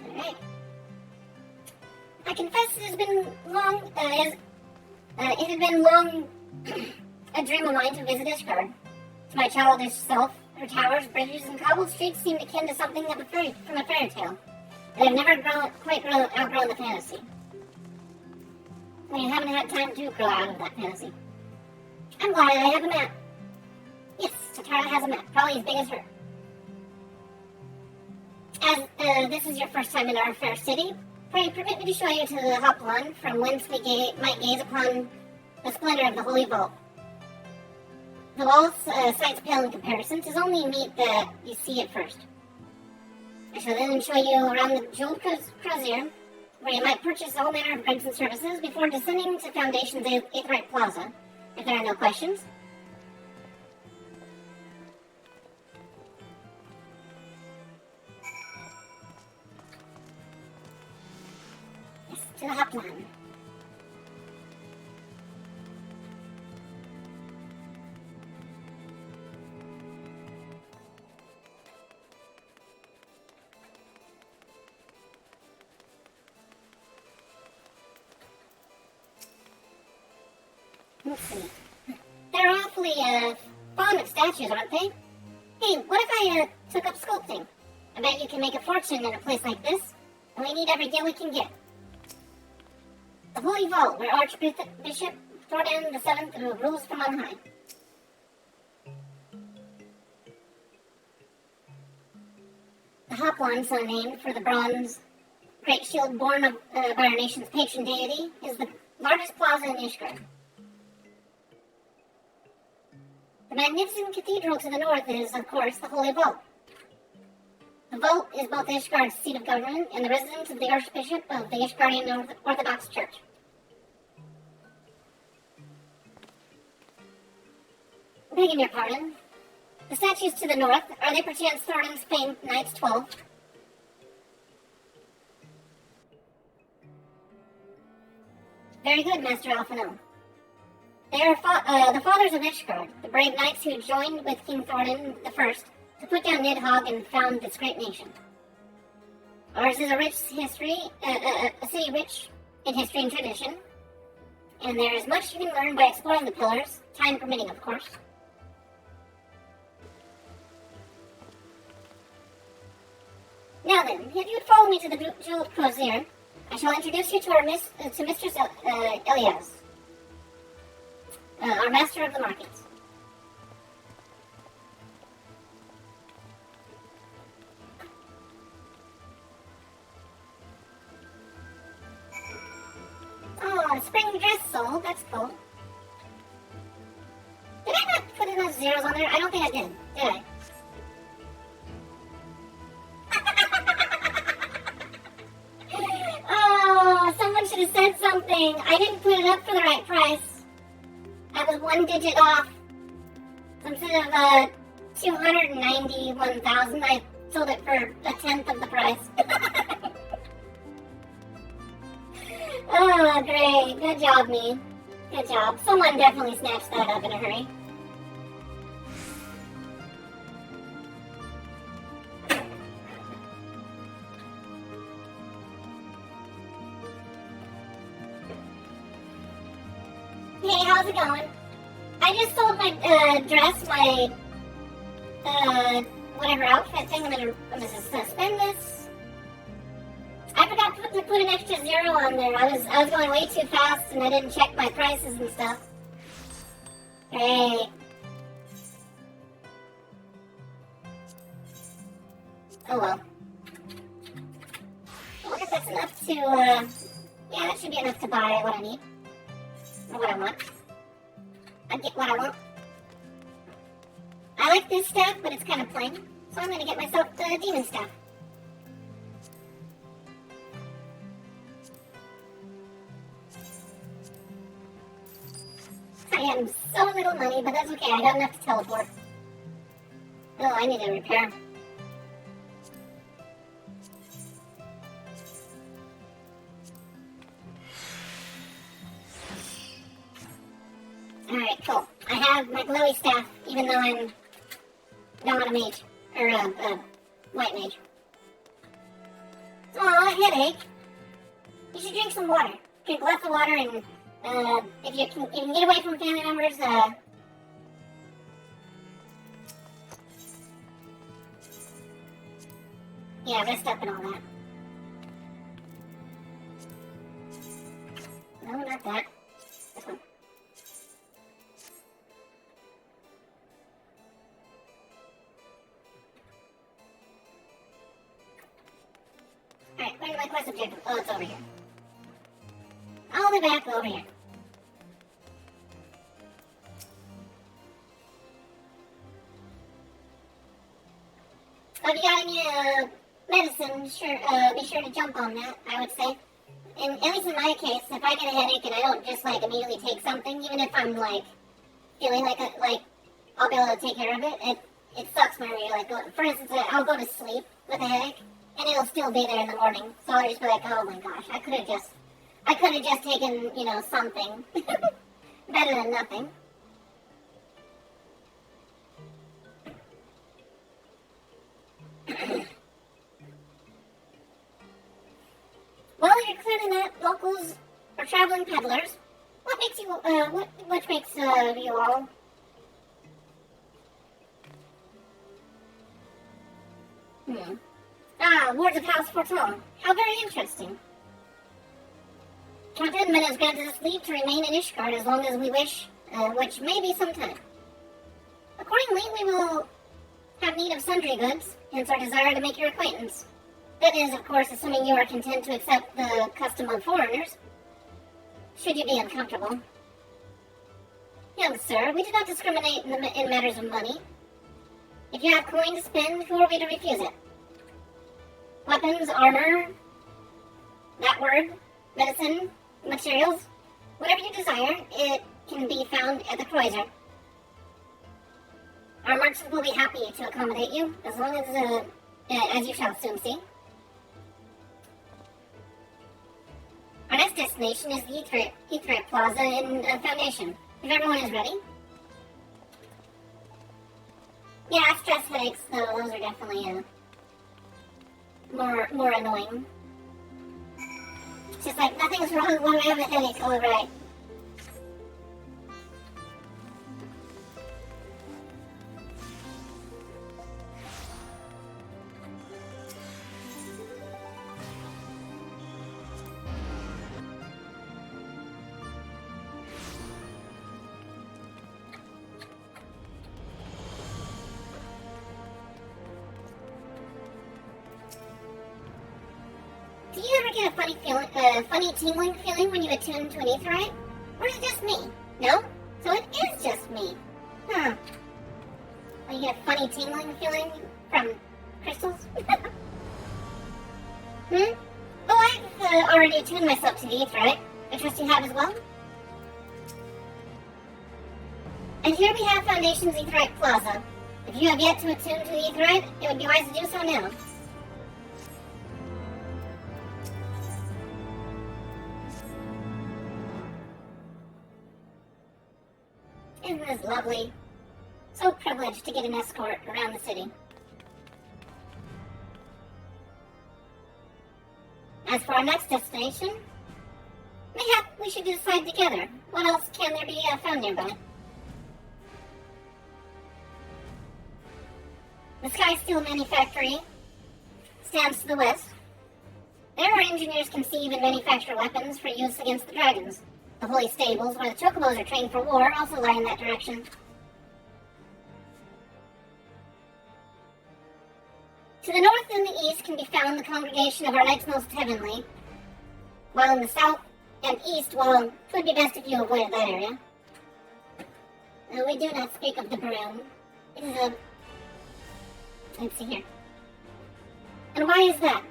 Alright. I confess it has been long, it had been long a dream of mine to visit Ishgard. To my childish self, her towers, bridges, and cobbled streets seemed akin to something from a fairy tale. And I've never outgrown the fantasy. I haven't had time to grow out of that fantasy. I'm glad I have a map. Yes, Tatara has a map, probably as big as her. As this is your first time in our fair city, pray permit me to show you to the Hoplan, from whence we might gaze upon the splendor of the Holy Vault. The wall's sights pale in comparison. 'Tis only meet that you see it first. I shall then show you around the jeweled crozier, where you might purchase all manner of goods and services before descending to Foundation's Aetheryte Plaza, if there are no questions. Yes, to the Hoplan. Let's see. They're awfully fond of statues, aren't they? Hey, what if I took up sculpting? I bet you can make a fortune in a place like this, and we need every deal we can get. The Holy Vault, where Archbishop Thordan VII rules from on high. The Hoplan, so named for the bronze great shield born by our nation's patron deity, is the largest plaza in Ishgard. The magnificent cathedral to the north is, of course, the Holy Vault. The Vault is both Ishgard's seat of government and the residence of the Archbishop of the Ishgardian Orthodox Church. Begging your pardon. The statues to the north, are they perchance Thordan's famed Knights 12? Very good, Master Alphino. They are the fathers of Ishgard, the brave knights who joined with King Thordan I to put down Nidhogg and found this great nation. Ours is a rich history, a city rich in history and tradition, and there is much you can learn by exploring the pillars, time permitting, of course. Now then, if you would follow me to the jeweled crozier, I shall introduce you to our Mistress Elias, our master of the markets. Oh, spring dress sold. That's cool. Did I not put enough zeros on there? I don't think I did I? Oh, someone should have said something. something. I didn't put it up for the right price. I was 1 digit off. So instead of 291,000, I sold it for a tenth of the price. Oh, great. Good job, me. Good job. Someone definitely snatched that up in a hurry. Hey, how's it going? I just sold my dress, my whatever outfit thing. I'm gonna suspend this. I forgot to put an extra 0 on there. I was going way too fast and I didn't check my prices and stuff. Great. Oh well. I wonder if that's enough to yeah, that should be enough to buy what I need. Or what I want. I get what I want. I like this staff, but it's kind of plain. So I'm going to get myself the demon staff. I have so little money, but that's okay. I got enough to teleport. Oh, I need a repair. Alright, cool. I have my glowy staff, even though I'm not a mage. Or a white mage. Aw, headache. You should drink some water. Drink lots of water and, if you can get away from family members, yeah, rest up and all that. No, not that. This one. Alright, where's my quest objective? Oh, it's over here. All the way back over here. If you got any medicine, be sure to jump on that, I would say. And at least in my case, if I get a headache and I don't just like immediately take something, even if I'm like feeling like I'll be able to take care of it, it sucks when you're like, for instance, I'll go to sleep with a headache and it'll still be there in the morning. So I'll just be like, oh my gosh, I could have just taken, you know, something better than nothing. Well, you're clearly not locals or traveling peddlers. What makes you, what makes you all? Ah, Wards of House Foretold. How very interesting. Count Edmund has granted us leave to remain in Ishgard as long as we wish, which may be some time. Accordingly, we will have need of sundry goods, hence our desire to make your acquaintance. That is, of course, assuming you are content to accept the custom of foreigners. Should you be uncomfortable. Young sir, we do not discriminate in matters of money. If you have coin to spend, who are we to refuse it? Weapons, armor, that word, medicine, materials, whatever you desire, it can be found at the Croiser. Our merchants will be happy to accommodate you, as long as you shall soon see. Our next destination is the Etheric Plaza in Foundation. If everyone is ready. Yeah, stress headaches, though, those are definitely more annoying. It's just like, nothing's wrong when I have a headache, oh right. Do you ever get a funny tingling feeling when you attune to an aetherite? Or is it just me? No? So it is just me. Huh. Well, you get a funny tingling feeling from crystals? Oh, I've already attuned myself to the aetherite. I trust you have as well. And here we have Foundation's Aetheryte Plaza. If you have yet to attune to the Aetheryte, it would be wise to do so now. Isn't this lovely? So privileged to get an escort around the city. As for our next destination, mayhap we should decide together. What else can there be found nearby? The Sky Steel Manufactory stands to the west. There our engineers conceive and manufacture weapons for use against the dragons. The holy stables, where the chocobos are trained for war, also lie in that direction. To the north and the east can be found the congregation of our Knights Most Heavenly, while in the south and east, well, it would be best if you avoided that area. We do not speak of the broom. It is a... Let's see here. And why is that?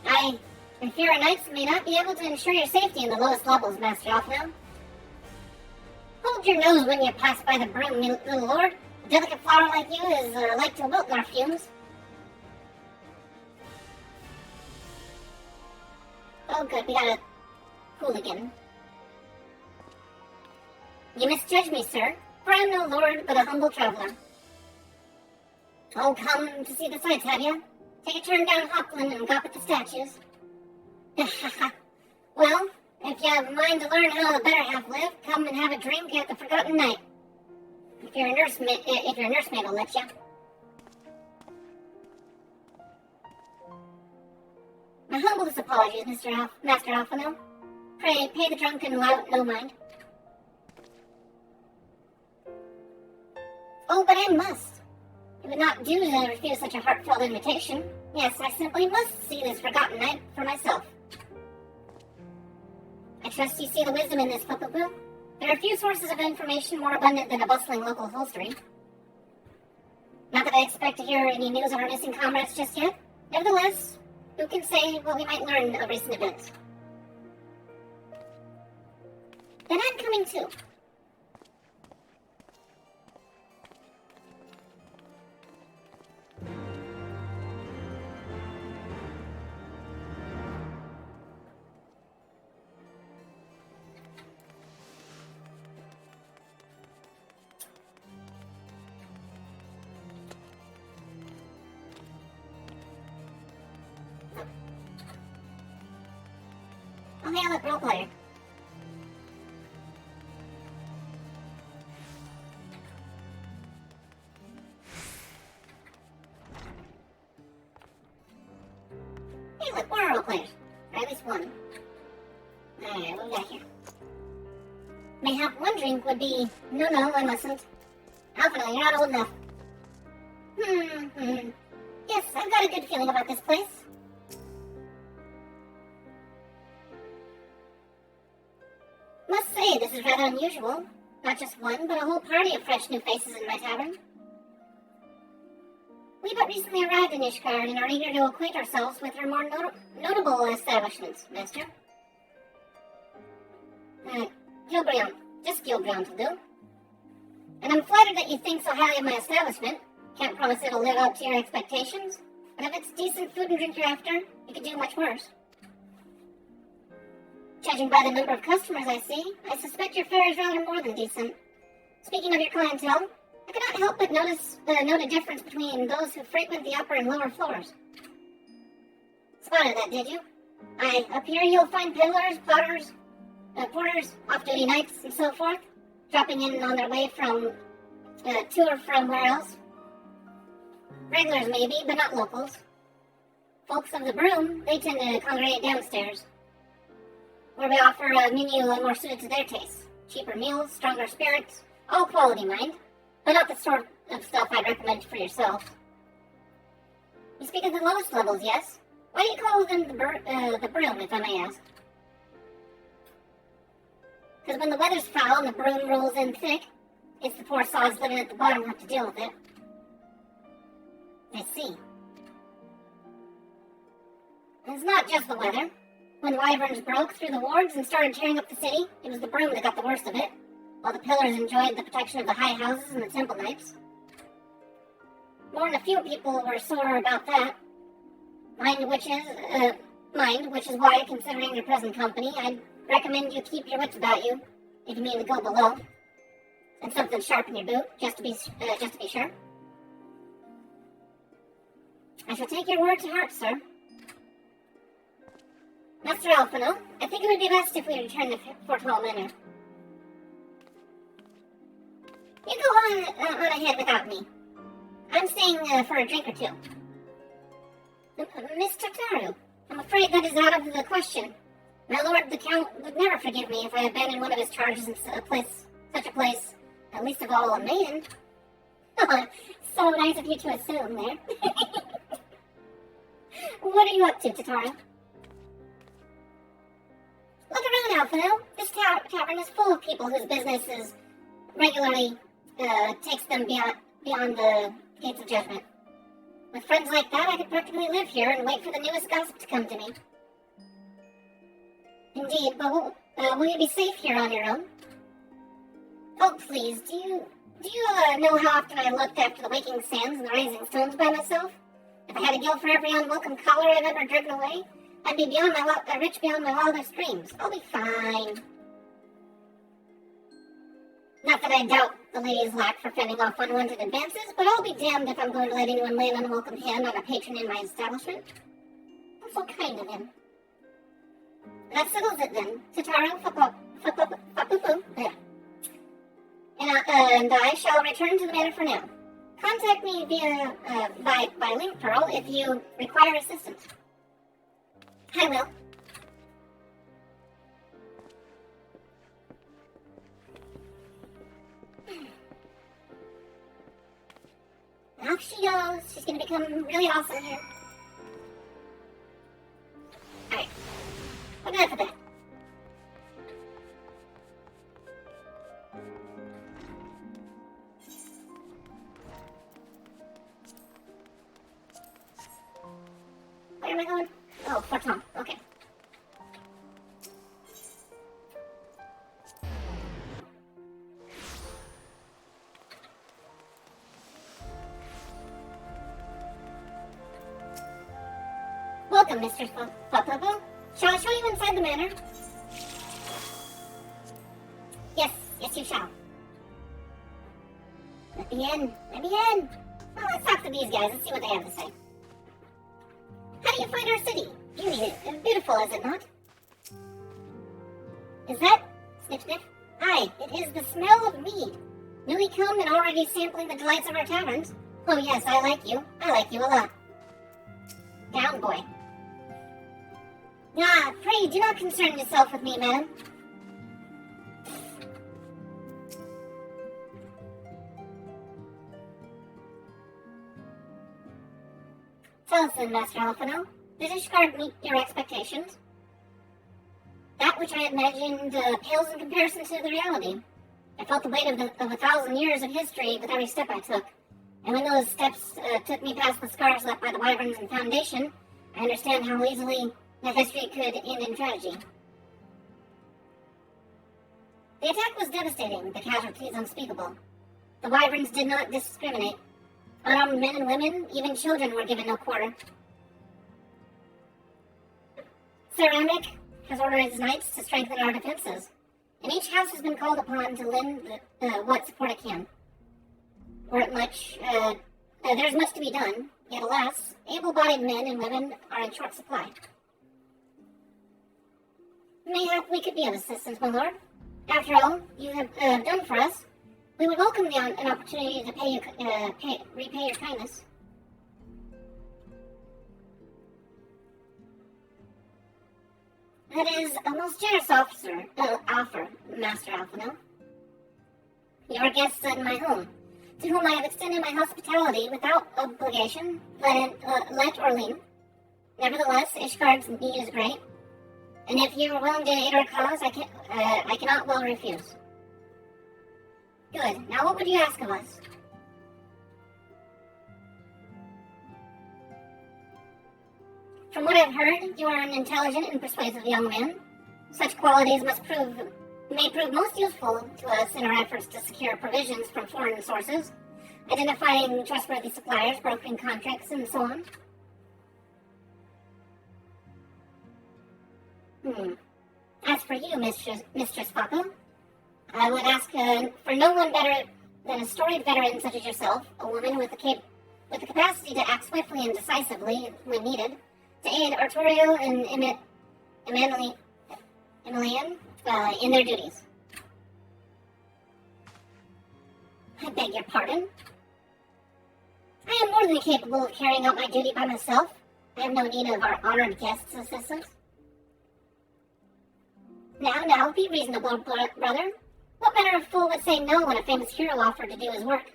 I fear our knights may not be able to ensure your safety in the lowest levels, Master Alphino. Hold your nose when you pass by the broom, little lord. A delicate flower like you is like to wilt in our fumes. Oh good, we got a hooligan. You misjudge me, sir, for I am no lord, but a humble traveler. Oh, come to see the sights, have you? Take a turn down Hopland and gawp at the statues. Well, if you have a mind to learn how the better half live, come and have a drink at the Forgotten Knight. If you're a nursemaid, will let you. My humblest apologies, Master Alphino. Pray, pay the drunken no mind. Oh, but I must. It would not do to refuse such a heartfelt invitation. Yes, I simply must see this Forgotten Knight for myself. I trust you see the wisdom in this, Pupapoo. There are few sources of information more abundant than a bustling local hostelry. Not that I expect to hear any news of our missing comrades just yet. Nevertheless, who can say what we might learn of recent events? Then I'm coming too. Oh yeah, look, role player. Hey, look, we're role players. Or at least one. Alright, what we got here? Mayhap one drink would be... No, I mustn't. Alphino, you're not old enough. Yes, I've got a good feeling about this place. Must say, this is rather unusual. Not just one, but a whole party of fresh new faces in my tavern. We but recently arrived in Ishgard and are eager to acquaint ourselves with her more notable establishments, Master. Gilbrion. Just Gilbrion will do. And I'm flattered that you think so highly of my establishment. Can't promise it'll live up to your expectations, but if it's decent food and drink you're after, you could do much worse. Judging by the number of customers I see, I suspect your fare is rather more than decent. Speaking of your clientele, I could not help but note a difference between those who frequent the upper and lower floors. Spotted that, did you? Up here you'll find peddlers, porters, off-duty knights, and so forth, dropping in on their way to or from where else. Regulars maybe, but not locals. Folks of the broom, they tend to congregate downstairs, where we offer a menu more suited to their tastes. Cheaper meals, stronger spirits, all quality, mind, but not the sort of stuff I'd recommend for yourself. You speak of the lowest levels, yes? Why do you call them the broom, if I may ask? Because when the weather's foul and the broom rolls in thick, it's the poor sods living at the bottom who have to deal with it. I see. And it's not just the weather. When the wyverns broke through the wards and started tearing up the city, it was the broom that got the worst of it, while the pillars enjoyed the protection of the high houses and the temple knights. More than a few people were sore about that. Mind, which is why, considering your present company, I'd recommend you keep your wits about you, if you mean to go below, and something sharp in your boot, just to be sure. I shall take your word to heart, sir. Master Alphino, I think it would be best if we return to Fort Hall Manor. You go on ahead without me. I'm staying for a drink or two. Miss Tartaru, I'm afraid that is out of the question. My lord the Count would never forgive me if I abandoned one of his charges in such a place, at least of all a maiden. So nice of you to assume there. What are you up to, Tataru? Look around, Alphino. This tavern is full of people whose business regularly takes them beyond the gates of judgment. With friends like that, I could practically live here and wait for the newest gossip to come to me. Indeed, but will you be safe here on your own? Oh, please, do you know how often I looked after the waking sands and the rising stones by myself? If I had a gill for every unwelcome caller I've ever driven away, I'd be rich beyond my wildest dreams. I'll be fine. Not that I doubt the lady's lack for fending off unwanted advances, but I'll be damned if I'm going to let anyone lay an unwelcome hand on a patron in my establishment. That's so kind of him. That settles it then. Tataru, Fapupu. There. And I shall return to the manor for now. Contact me via by link, Pearl, if you require assistance. I will. Off she goes. She's gonna become really awesome here. Alright. Enough of that. Where am I going? Oh, Fort Tom. Okay. Welcome, Mr. Fapupu. Shall I show you inside the manor? Yes, you shall. Let me in. Well, let's talk to these guys and see what they have to say. How do you find our city? Beautiful, is it not? Is that... Sniff, sniff? Aye, it is the smell of mead. Newly come and already sampling the delights of our taverns. Oh yes, I like you a lot. Down, boy. Ah, pray, do not concern yourself with me, madam. Tell us then, Master Alphino, did Ishgard meet your expectations? That which I imagined pales in comparison to the reality. I felt the weight of 1,000 years of history with every step I took. And when those steps took me past the scars left by the wyverns and Foundation, I understand how easily the history could end in tragedy. The attack was devastating, the casualties unspeakable. The wyverns did not discriminate. Unarmed men and women, even children, were given no quarter. Sir Amric has ordered his knights to strengthen our defenses, and each house has been called upon to lend what support it can. There's much to be done, yet alas, able-bodied men and women are in short supply. Mayhap we could be of assistance, my lord. After all you have done for us, we would welcome an opportunity to repay your kindness. That is a most generous offer, Master Alphino. Your guests in my home, to whom I have extended my hospitality without obligation, let or lien. Nevertheless, Ishgard's need is great, and if you are willing to aid our cause, I cannot well refuse. Good. Now what would you ask of us? From what I've heard, you are an intelligent and persuasive young man. Such qualities may prove most useful to us in our efforts to secure provisions from foreign sources, identifying trustworthy suppliers, brokering contracts, and so on. As for you, Mistress Papa, I would ask for no one better than a storied veteran such as yourself, a woman with the capacity to act swiftly and decisively when needed, to aid Arturo and Emilian in their duties. I beg your pardon? I am more than capable of carrying out my duty by myself. I have no need of our honored guest's assistance. Now, be reasonable, brother. What manner of fool would say no when a famous hero offered to do his work?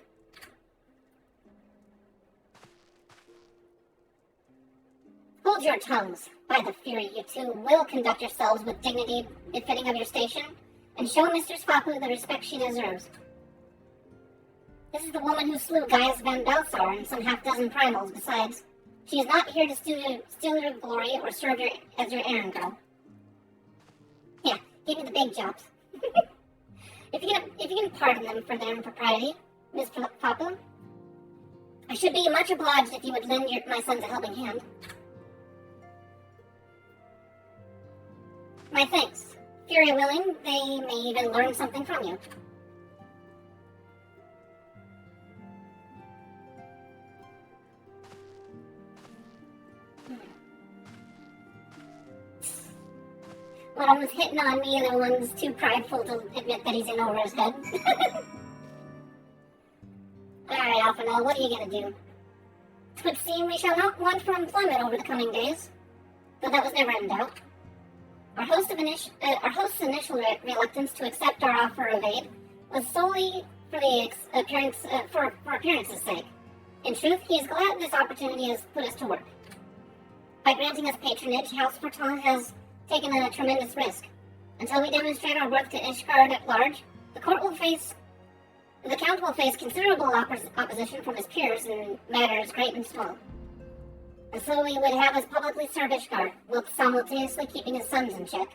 Hold your tongues. By the Fury, you two will conduct yourselves with dignity befitting of your station, and show Mistress Fapu the respect she deserves. This is the woman who slew Gaius Van Balsar and some half-dozen primals besides. She is not here to steal your glory or serve as your errand girl. Yeah, give me the big jobs. If you can pardon them for their impropriety, Miss Fapu, I should be much obliged if you would lend my sons a helping hand. My thanks. Fury willing, they may even learn something from you. One was hitting on me, and the other one's too prideful to admit that he's in over his head. Alright, Alphinaud, what are you gonna do? It would seem we shall not want for employment over the coming days, though that was never in doubt. Our host's initial reluctance to accept our offer of aid was solely for appearance's sake. In truth, he is glad this opportunity has put us to work. By granting us patronage, House Fortin has taken a tremendous risk. Until we demonstrate our worth to Ishgard at large, the Count will face considerable opposition from his peers in matters great and small. And so he would have us publicly serve Ishgard, while simultaneously keeping his sons in check.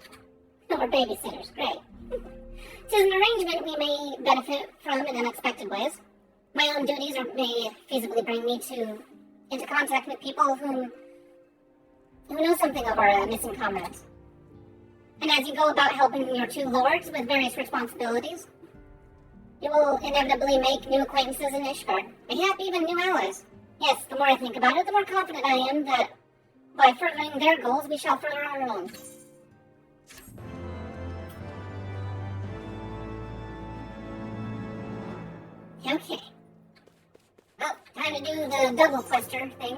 We're babysitters, great. It is an arrangement we may benefit from in unexpected ways. My own duties may feasibly bring me into contact with people who know something of our missing comrades. And as you go about helping your two lords with various responsibilities, you will inevitably make new acquaintances in Ishgard, mayhap even new allies. Yes, the more I think about it, the more confident I am that by furthering their goals, we shall further our own. Okay. Well, time to do the double quester thing.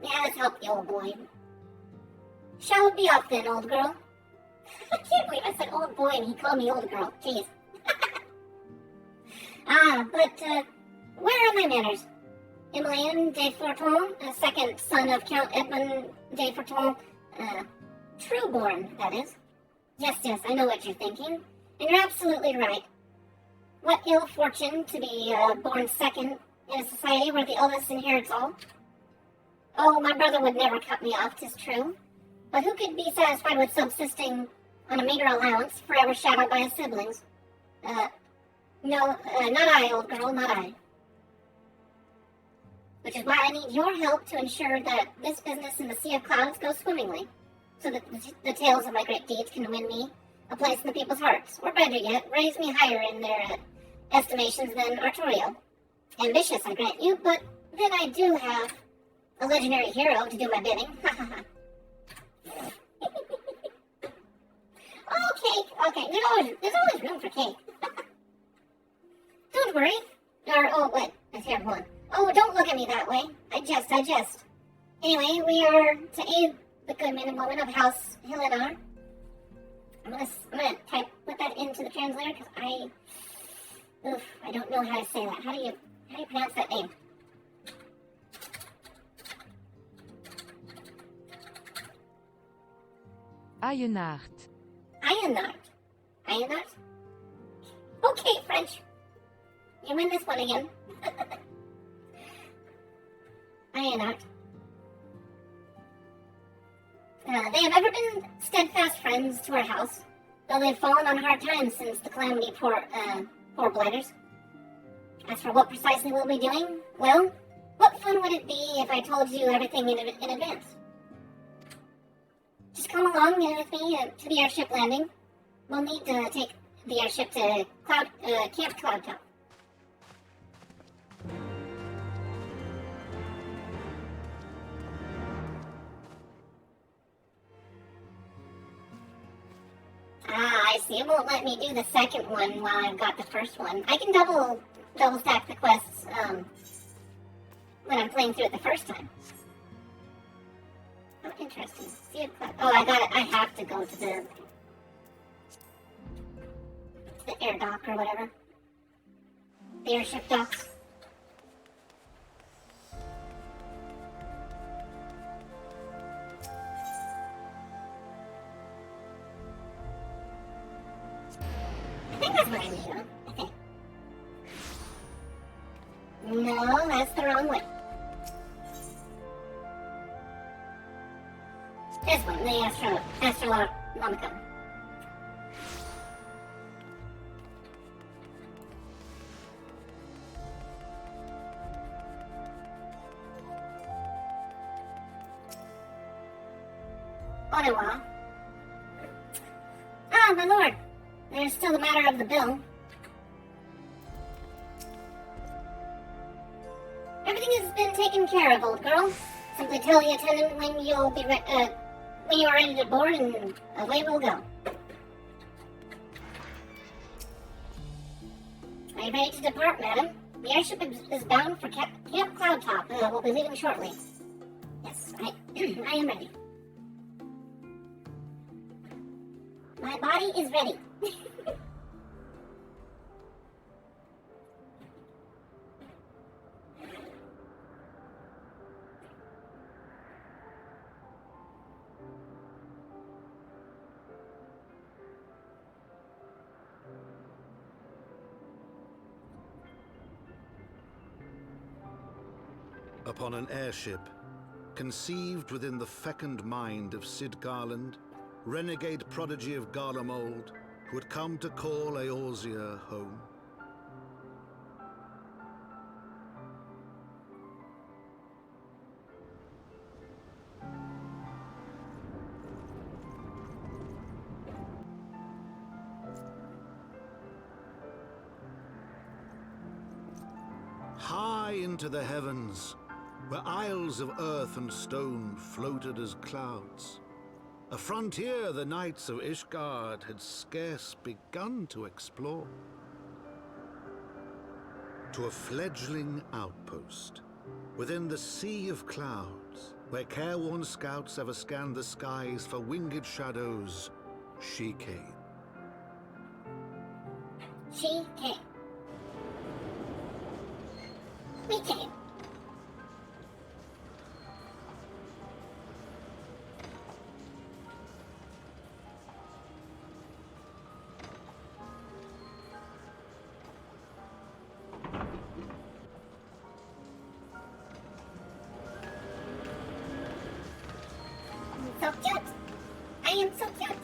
Yeah, let's help the old boy. Shall we be off then, old girl? I can't believe I said old boy and he called me old girl. Jeez. But where are my manners? Emilian de Forton, a second son of Count Edmund de Forton, trueborn, that is. Yes, I know what you're thinking, and you're absolutely right. What ill fortune to be born second in a society where the eldest inherits all. Oh, my brother would never cut me off, 'tis true. But who could be satisfied with subsisting on a meager allowance, forever shadowed by his siblings? No, not I, old girl, not I. Which is why I need your help to ensure that this business in the Sea of Clouds goes swimmingly, so that the tales of my great deeds can win me a place in the people's hearts, or better yet, raise me higher in their estimations than Arturo. Ambitious, I grant you, but then I do have a legendary hero to do my bidding. Oh, cake. Okay, there's always room for cake. Don't worry. Wait, let's hear one. Oh, don't look at me that way. I jest. Anyway, we are to aid the good men and women of House Hillenar. I'm gonna put that into the translator because I don't know how to say that. How do you pronounce that name? Ayenart. Okay, French. You win this one again. Ionart. They have ever been steadfast friends to our house, though they've fallen on hard times since the calamity poor blighters. As for what precisely we'll be doing, well, what fun would it be if I told you everything in advance? Just come along with me to the airship landing. We'll need to take the airship to Camp Cloudtop. I see. It won't let me do the second one while I've got the first one. I can double stack the quests when I'm playing through it the first time. Oh, interesting. See if I have to go to the air dock or whatever. The airship docks. I think that's what I need, huh? Okay. No, that's the wrong way. This one, the Astronomicon. Onewa. Ah, my lord. There's still the matter of the bill. Everything has been taken care of, old girl. Simply tell the attendant when you'll be when you are ready to board, and away we'll go. Are you ready to depart, madam? The airship is bound for Camp Cloudtop. We'll be leaving shortly. Yes, I am ready. My body is ready. Upon an airship, conceived within the fecund mind of Sid Garland, renegade prodigy of Garlemald, who had come to call Eorzea home. High into the heavens, where isles of earth and stone floated as clouds, a frontier the knights of Ishgard had scarce begun to explore. To a fledgling outpost, within the sea of clouds, where careworn scouts ever scanned the skies for winged shadows, she came. She came. We came. So cute! I am so cute!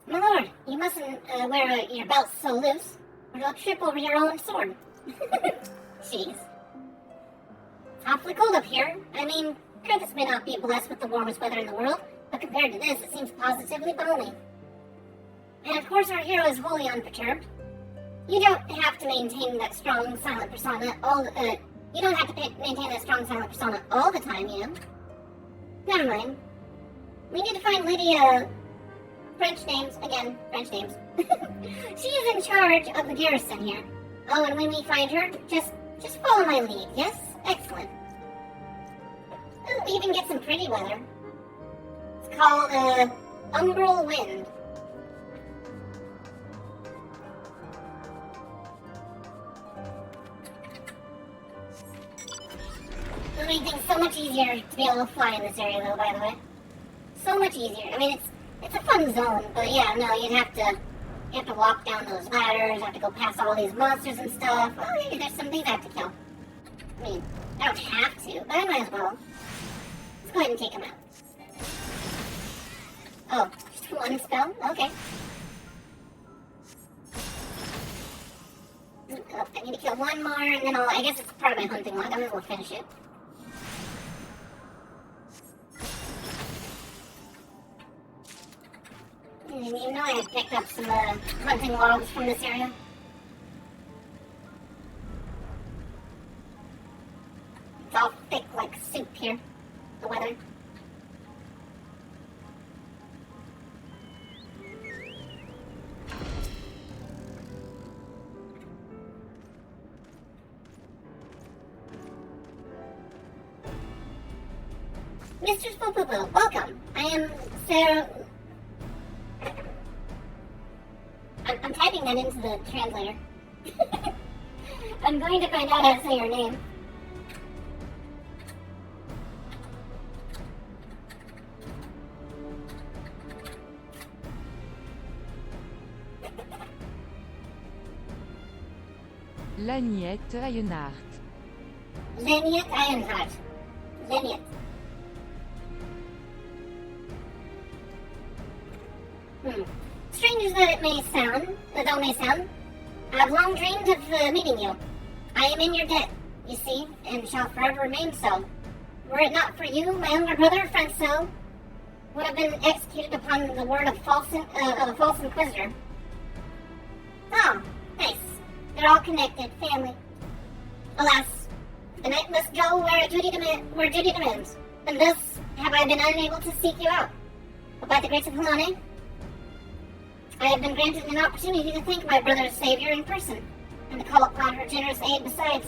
My lord, you mustn't wear your belt so loose, or you'll trip over your own sword. Jeez. It's awfully cold up here. I mean, Kratos may not be blessed with the warmest weather in the world, but compared to this, it seems positively balmy. And of course, our hero is wholly unperturbed. You don't have to maintain that strong, silent persona all the time, you know. Never mind. We need to find Lydia. French names, again, French names. She is in charge of the garrison here. Oh, and when we find her, just follow my lead, yes? Excellent. We'll even get some pretty weather. It's called, Umbral Wind. It'll make things so much easier to be able to fly in this area, though, by the way. So much easier. I mean, It's a fun zone, but yeah, no, you have to walk down those ladders, have to go past all these monsters and stuff. Oh, hey, there's some things I have to kill. I mean, I don't have to, but I might as well. Let's go ahead and take them out. Oh, just one spell? Okay. Oh, I need to kill one more, and then I guess it's part of my hunting log. I might as well finish it. And you know I had picked up some hunting logs from this area. It's all thick like soup here, the weather. Mr. Spoopoo, welcome. I am Sarah. I'm typing that into the translator. I'm going to find out how to say your name. Laniette Ironheart. Laniette Ironheart. Laniette. Strange as it may sound, I've long dreamed of meeting you. I am in your debt, you see, and shall forever remain so. Were it not for you, my younger brother, Francois, would have been executed upon the word of a false inquisitor. Oh, nice. They're all connected, family. Alas, the knight must go where duty demands, and thus have I been unable to seek you out. But by the grace of Helene, I have been granted an opportunity to thank my brother's savior in person, and to call upon her generous aid besides.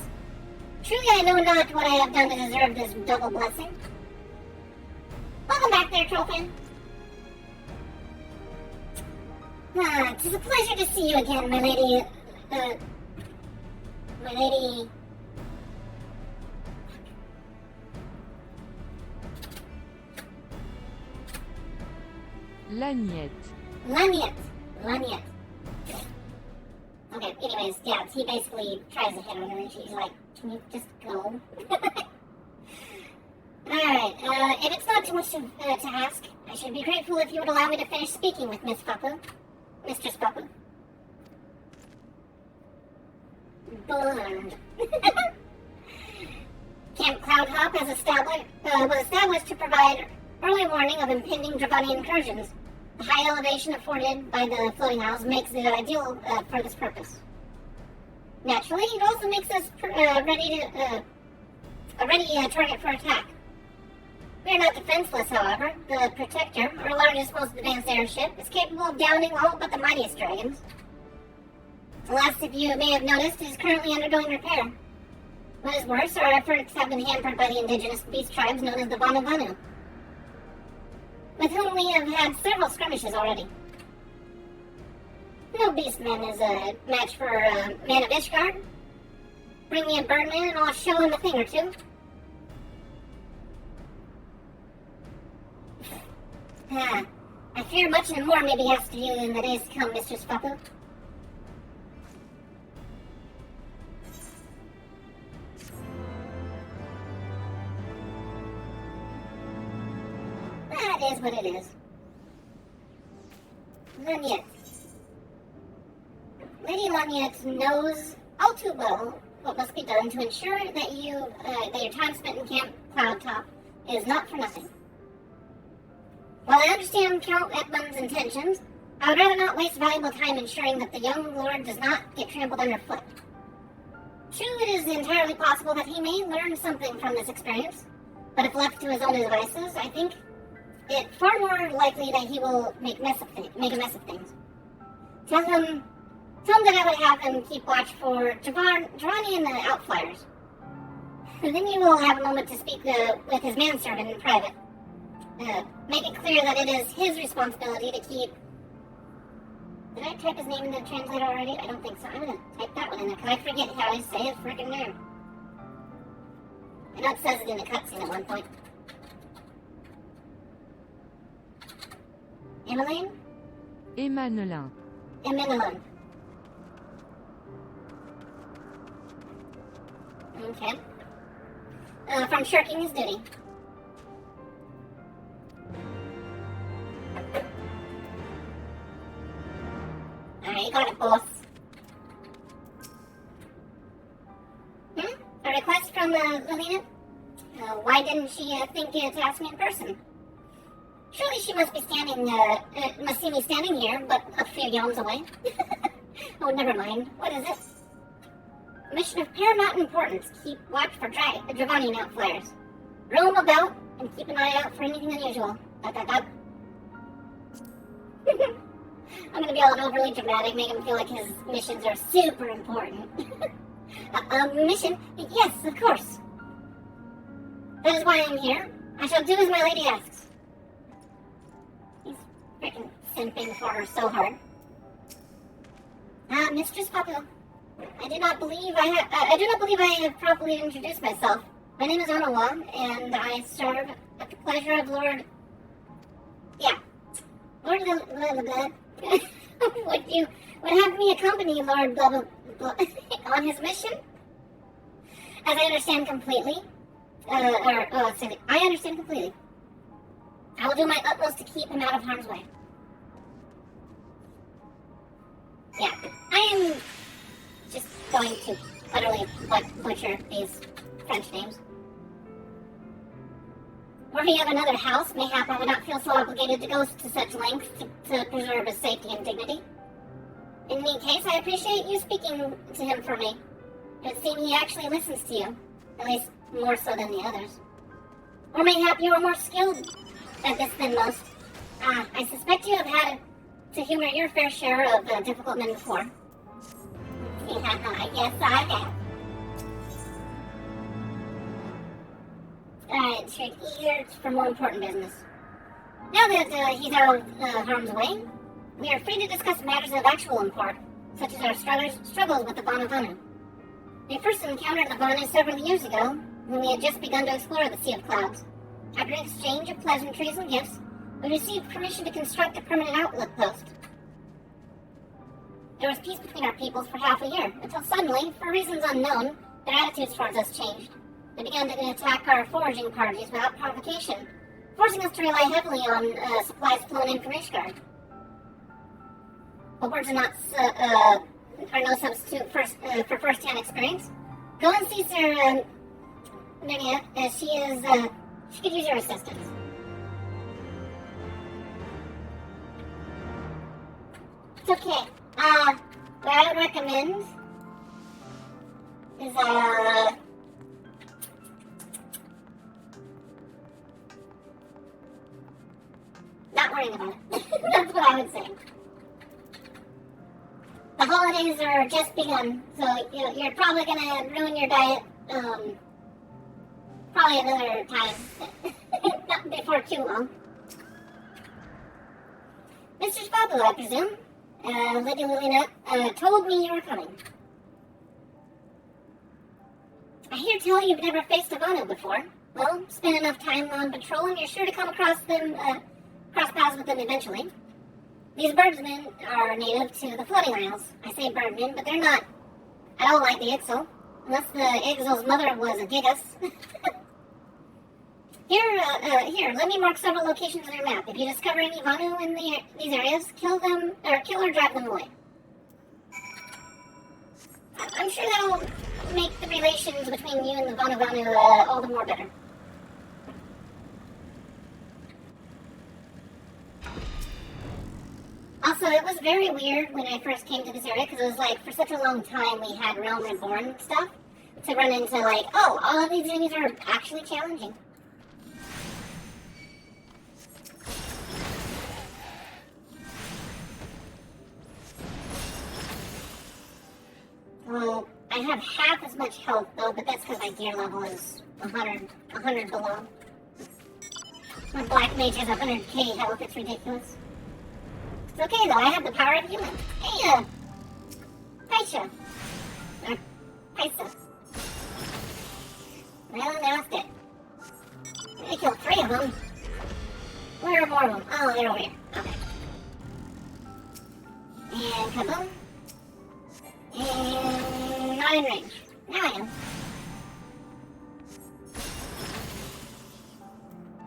Truly I know not what I have done to deserve this double blessing. Welcome back there, Trollfan. It is a pleasure to see you again, my lady, Laniette. Okay, anyways, yeah, he basically tries to hit her, and she's like, can you just go? Alright, if it's not too much to ask, I should be grateful if you would allow me to finish speaking with Miss Spoopoo. Mr. Spoopoo. Burned. Camp Cloudhop was established to provide early warning of impending Dravani incursions. The high elevation afforded by the floating isles makes it ideal for this purpose. Naturally, it also makes us a ready target for attack. We are not defenseless, however. The Protector, our largest, most advanced airship, is capable of downing all but the mightiest dragons. Alas, if you may have noticed, it is currently undergoing repair. What is worse, our efforts have been hampered by the indigenous beast tribes known as the Vanu Vanu, with whom we have had several skirmishes already. No beastman is a match for a man of Ishgard. Bring me a birdman and I'll show him a thing or two. I fear much and more may be asked of you in the days to come, Mr. Spoopoo. That is what it is. Laniette. Lady Laniette knows all too well what must be done to ensure that that your time spent in Camp Cloudtop is not for nothing. While I understand Count Edmund's intentions, I would rather not waste valuable time ensuring that the young lord does not get trampled underfoot. True, it is entirely possible that he may learn something from this experience, but if left to his own devices, I think it far more likely that he will make a mess of things. Tell him that I would have him keep watch for Giovanni and the Outflyers. And then you will have a moment to speak with his manservant in private. Make it clear that it is his responsibility to keep... Did I type his name in the translator already? I don't think so. I'm gonna type that one in there, because I forget how I say his freaking name. I know it says it in the cutscene at one point. Emmeline? Emmanuelin. Emmeline. Okay. From shirking his duty. Alright, you got it, boss. A request from Lilina? Why didn't she think to ask me in person? Surely she must be must see me standing here, but a few yawns away. Oh, never mind. What is it? Mission of paramount importance. Keep watch for Dravanian outflares. Roam about and keep an eye out for anything unusual. ... I'm gonna be all overly dramatic, make him feel like his missions are super important. Mission? Yes, of course. That is why I'm here. I shall do as my lady asks. He's freaking simping for her so hard. Mistress Papua. I do not believe I have properly introduced myself. My name is Onawa, and I serve at the pleasure of Lord... Yeah. Lord blah. would have me accompany Lord blah blah on his mission? As I understand completely. I understand completely. I will do my utmost to keep him out of harm's way. Yeah, I am just going to utterly butcher these French names. Were he of another house, mayhap I would not feel so obligated to go to such lengths to preserve his safety and dignity. In any case, I appreciate you speaking to him for me. It would seem he actually listens to you, at least more so than the others. Or mayhap you are more skilled at this than most. I suspect you have had to humor your fair share of difficult men before. Yes, I have. Alright, straight eager for more important business. Now that he's out of harm's way, we are free to discuss matters of actual import, such as our struggles with the Vanu. We first encountered the Vanu several years ago, when we had just begun to explore the Sea of Clouds. After an exchange of pleasantries and gifts, we received permission to construct a permanent outlook post. There was peace between our peoples for half a year, until suddenly, for reasons unknown, their attitudes towards us changed. They began to attack our foraging parties without provocation, forcing us to rely heavily on supplies flown in from Ishgard. But words are no substitute for first-hand experience. Go and see Sir Minia, as she could use your assistance. It's okay. What I would recommend is not worrying about it. That's what I would say. The holidays are just begun, so you're probably gonna ruin your diet, probably another time. Not before too long. Mr. Spabu, I presume? Lady Lilina told me you were coming. I hear tell you've never faced a Vanu before. Well, spend enough time on patrol and you're sure to come across paths with them eventually. These birdsmen are native to the Floating Isles. I say birdmen, but they're not at all like the Ixal, unless the Ixal's mother was a Gigas. Here, let me mark several locations on your map. If you discover any Vanu in these areas, kill or drive them away. I'm sure that'll make the relations between you and the Vanu all the more better. Also, it was very weird when I first came to this area, because it was like, for such a long time we had Realm Reborn stuff, to run into like, oh, all of these enemies are actually challenging. Well, I have half as much health though, but that's because my gear level is 100 below. My black mage has 100k health, it's ridiculous. It's okay though, I have the power of healing. Hey, Paisha. Or Paisa. Well, now it's dead. I killed 3 of them. Where are more of them? Oh, they're over here. Okay. And kaboom. And not in range. Now I am.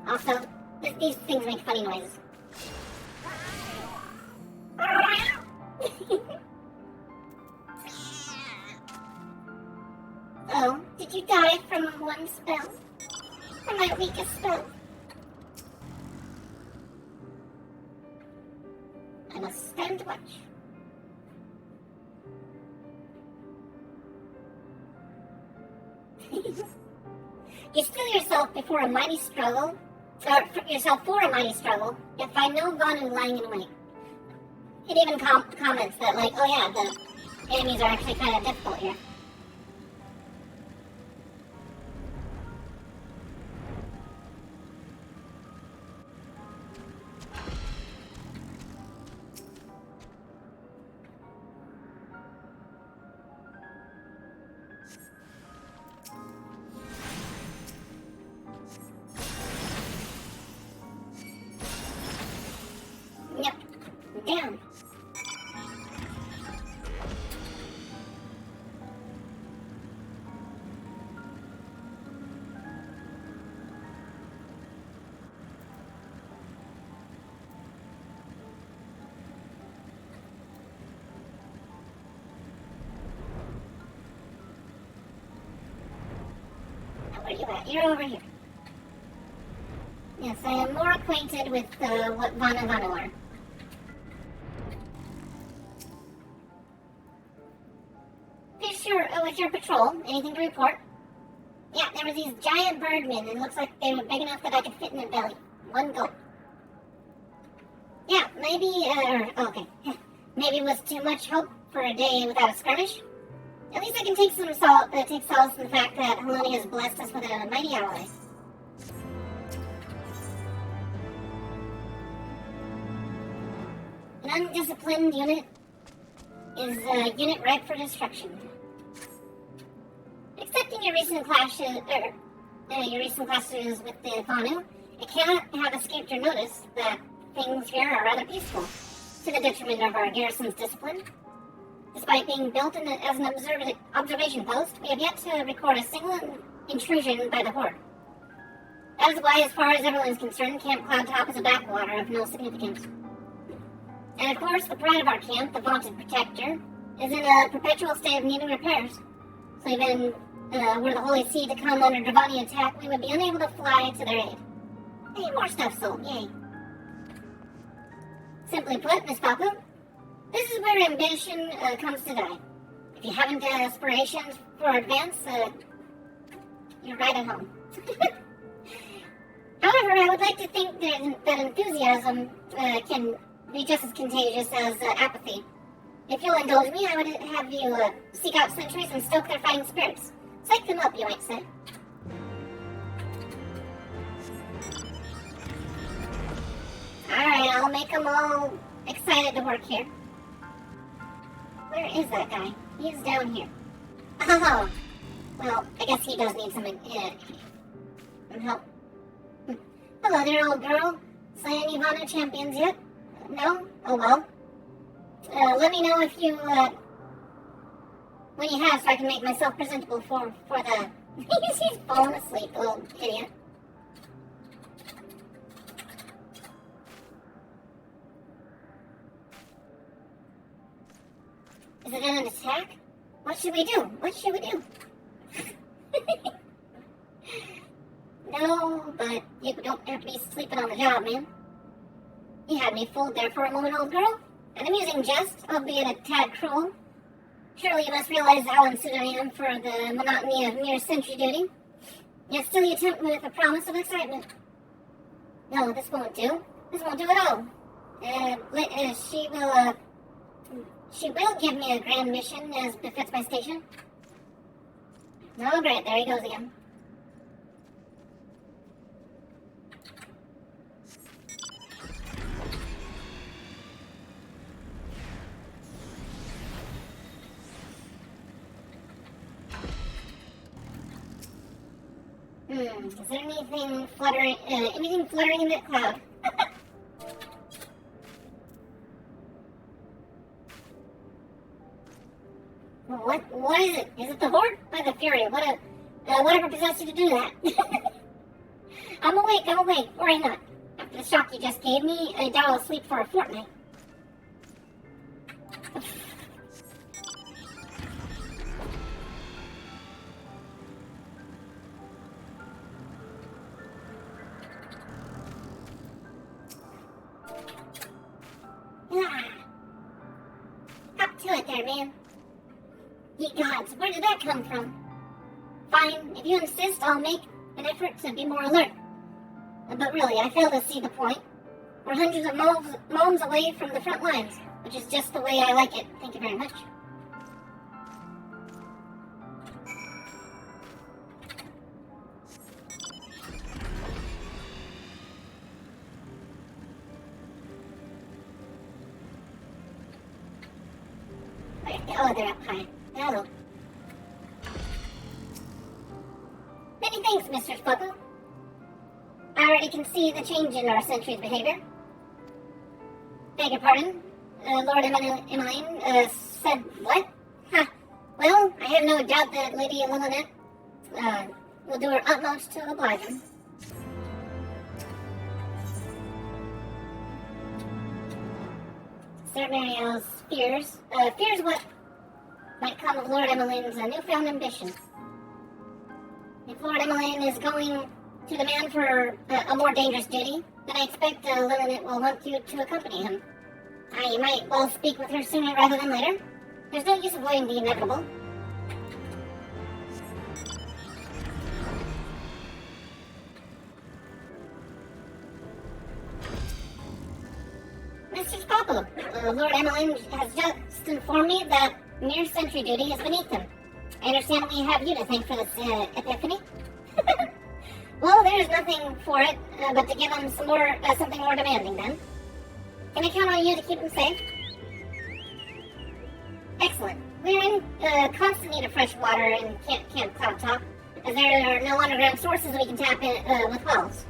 Also, these things make funny noises. Oh, did you die from one spell? From my weakest spell? I must stand watch. You steal yourself before a mighty struggle, or yourself for a mighty struggle, yet find no Vanu lying in wait. It even comments that, like, oh yeah, the enemies are actually kind of difficult here. Yep, down. Where are you at? You're over here. Yes, I am more acquainted with what Vanu are. With your patrol, anything to report? Yeah, there were these giant birdmen, and it looks like they were big enough that I could fit in their belly. One go. Yeah, maybe, okay. Maybe it was too much hope for a day without a skirmish. At least I can take some take solace in the fact that Haloni has blessed us with a mighty ally. An undisciplined unit is a unit ripe for destruction. Excepting your recent clashes, with the Vanu, it cannot have escaped your notice that things here are rather peaceful, to the detriment of our garrison's discipline. Despite being built as an observation post, we have yet to record a single intrusion by the Horde. That is why, as far as everyone is concerned, Camp Cloudtop is a backwater of no significance. And of course, the pride of our camp, the vaunted Protector, is in a perpetual state of needing repairs. So even were the Holy See to come under Dravani attack, we would be unable to fly to their aid. Hey, more stuff sold, yay. Simply put, Miss Papu, this is where ambition comes to die. If you haven't aspirations for advance, you're right at home. However, I would like to think that enthusiasm can be just as contagious as apathy. If you'll indulge me, I would have you seek out sentries and stoke their fighting spirits. Psych them up, you might say. Alright, I'll make them all excited to work here. Where is that guy? He's down here. Oh, well, I guess he does need some help. Hello there, old girl. Slay any Vanu champions yet? No? Oh well. Let me know if you, when you have, so I can make myself presentable for the... He's falling asleep, little idiot. Is it an attack? What should we do? What should we do? No, but you don't have to be sleeping on the job, man. You had me fooled there for a moment, old girl. An amusing jest, albeit a tad cruel. Surely you must realize how unsuited I am for the monotony of mere sentry duty. Yet still you tempt me with a promise of excitement. No, this won't do. This won't do at all. She will give me a grand mission as befits my station. Oh great, there he goes again. Is there anything fluttering in that cloud? What is it? Is it the Horde? By the Fury. Whatever possessed you to do that? I'm awake. Worry not. After the shock you just gave me, I doubt I'll sleep for a fortnight. Up to it there, man. Ye gods, where did that come from? Fine, if you insist, I'll make an effort to be more alert. But really, I fail to see the point. We're hundreds of moms away from the front lines, which is just the way I like it. Thank you very much. Oh, they're up high. Hello. Many thanks, Mr. Spoku. I already can see the change in our sentry's behavior. Beg your pardon? Lord Emmeline said what? Huh. Well, I have no doubt that Lady Lillinette will do her utmost to oblige him. Sir Mariel's fears what might come of Lord Emmeline's newfound ambition. If Lord Emmeline is going to demand for a more dangerous duty, then I expect Lillinette will want you to accompany him. I might well speak with her sooner rather than later. There's no use avoiding the inevitable. Mr. Spoku, Lord Emmeline has just informed me that mere sentry duty is beneath him. I understand we have you to thank for this epiphany. Well, there's nothing for it but to give him something more demanding then. Can I count on you to keep him safe? Excellent. We're in constant need of fresh water in Camp Cloudtop, as there are no underground sources we can tap in with wells.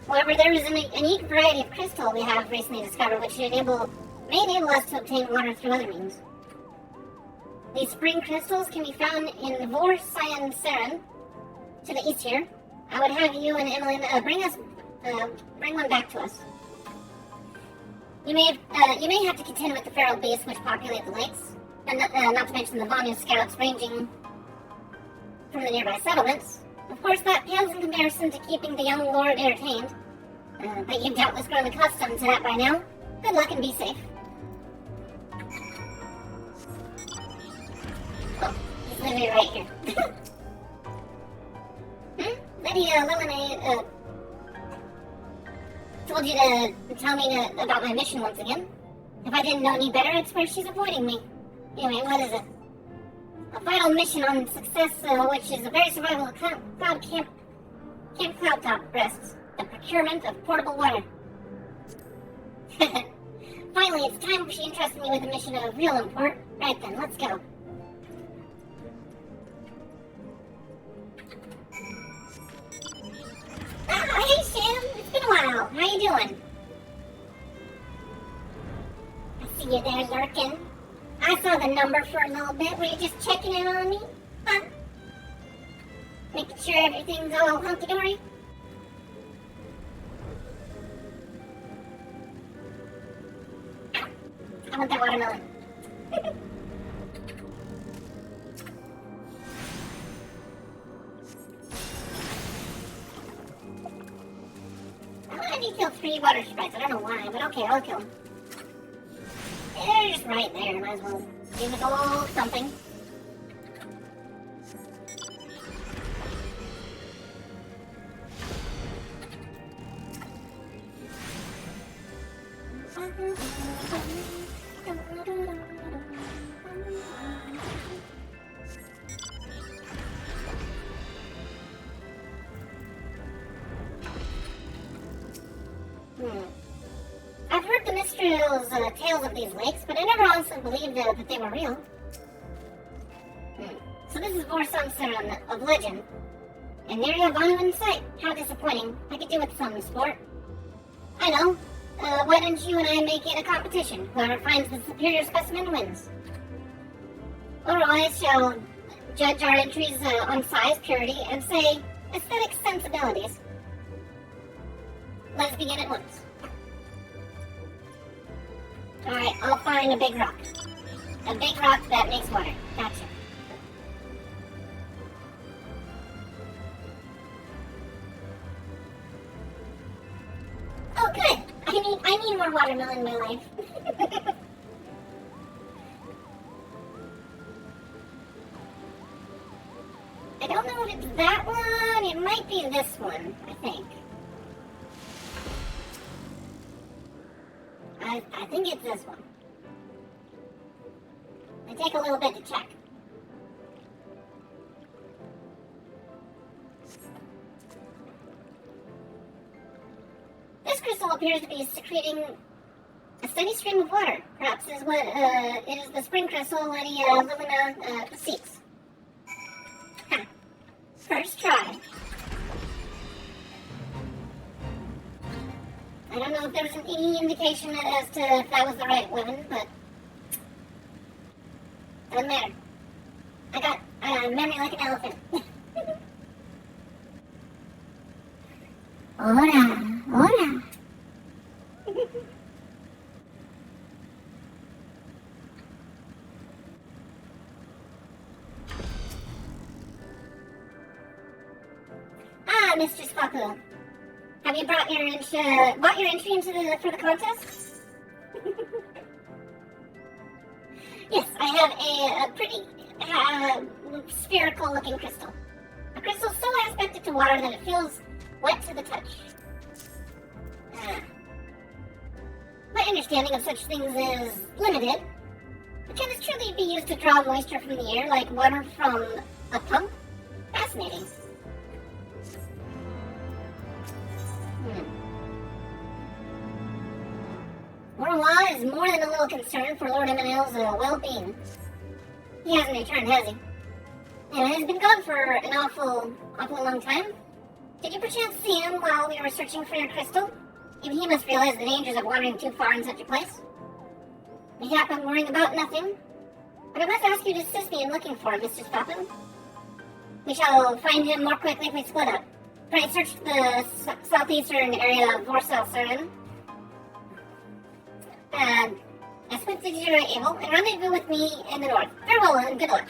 However, there is a unique variety of crystal we have recently discovered which may enable us to obtain water through other means. These spring crystals can be found in Vor Scion Saren, to the east here. I would have you and Emmeline bring one back to us. You may have to contend with the feral beasts which populate the lakes, and not to mention the Vanu scouts ranging from the nearby settlements. Of course, that pales in comparison to keeping the young lord entertained. But you've doubtless grown accustomed to that by now. Good luck and be safe. Oh, he's literally right here. Lady Lillinette told you to tell me about my mission once again. If I didn't know any better, I'd swear she's avoiding me. Anyway, what is it? A vital mission on success, which is the very survival of Camp Cloudtop rests. The procurement of portable water. Finally, it's time she entrusted me with a mission of real import. Right then, let's go. Hey, Shem! It's been a while. How you doing? I see you there lurking. I saw the number for a little bit. Were you just checking in on me? Huh? Making sure everything's all hunky-dory? I want that watermelon. I need to kill 3 water sprites. I don't know why, but okay, I'll kill them. They're just right there. Might as well give it a little something. I've heard the Mistrial's tales of these lakes, but I never honestly believed that they were real. So this is Vorsansaran of legend. And there you have Vanu in sight. How disappointing. I could do with some sport. I know. Why don't you and I make it a competition? Whoever finds the superior specimen wins. Our eyes shall judge our entries on size, purity, and say aesthetic sensibilities. Let's begin at once. Alright, I'll find a big rock. A big rock that makes water. Gotcha. Oh, good! I need more watermelon in my life. I don't know if it's that one. It might be this one, I think. I think it's this one. It take a little bit to check. This crystal appears to be secreting a steady stream of water. Perhaps is what it is the spring crystal Lady Lumina seeks. Huh. First try. I don't know if there was any indication as to if that was the right one, but doesn't matter. I got memory like an elephant. Hola, hola. Mistress Faku. Have you bought your entry into for the contest? Yes, I have a pretty spherical-looking crystal. A crystal so aspected to water that it feels wet to the touch. My understanding of such things is limited, but can this truly be used to draw moisture from the air like water from a pump? Fascinating. Morla is more than a little concerned for Lord Eminale's well-being. He hasn't returned, has he? And he's been gone for an awful long time. Did you perchance see him while we were searching for your crystal? Even he must realize the dangers of wandering too far in such a place. Mayhap I'm worrying about nothing, but I must ask you to assist me in looking for him, Mr. Stoppen. We shall find him more quickly if we split up. Pray search the southeastern area of Vorsalseren. As swiftly as you are able, and rendezvous with me in the north. Farewell and good luck.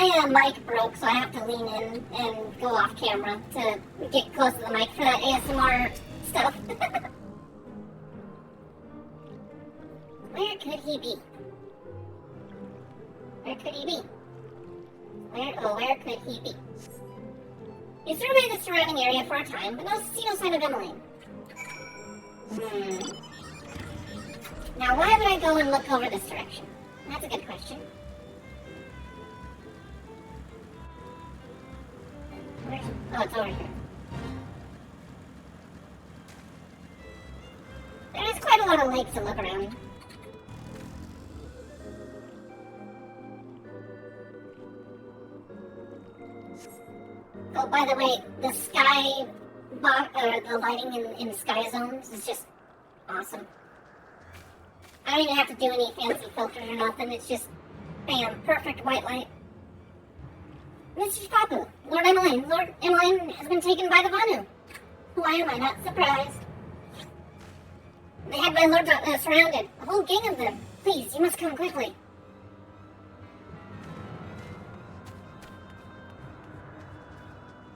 Yeah, my mic broke, so I have to lean in and go off camera to get close to the mic for that ASMR stuff. Where could he be? Where could he be? Where could he be? You surveyed the surrounding area for a time, but see no sign of Emmeline. Now, why would I go and look over this direction? That's a good question. Oh, it's over here. There is quite a lot of lakes to look around. Oh, by the way, the sky the lighting in sky zones is just awesome. I don't even have to do any fancy filters or nothing. It's just, bam, perfect white light. Mr. Papu, Lord Emmeline has been taken by the Vanu. Why am I not surprised? They had my lord surrounded. A whole gang of them. Please, you must come quickly.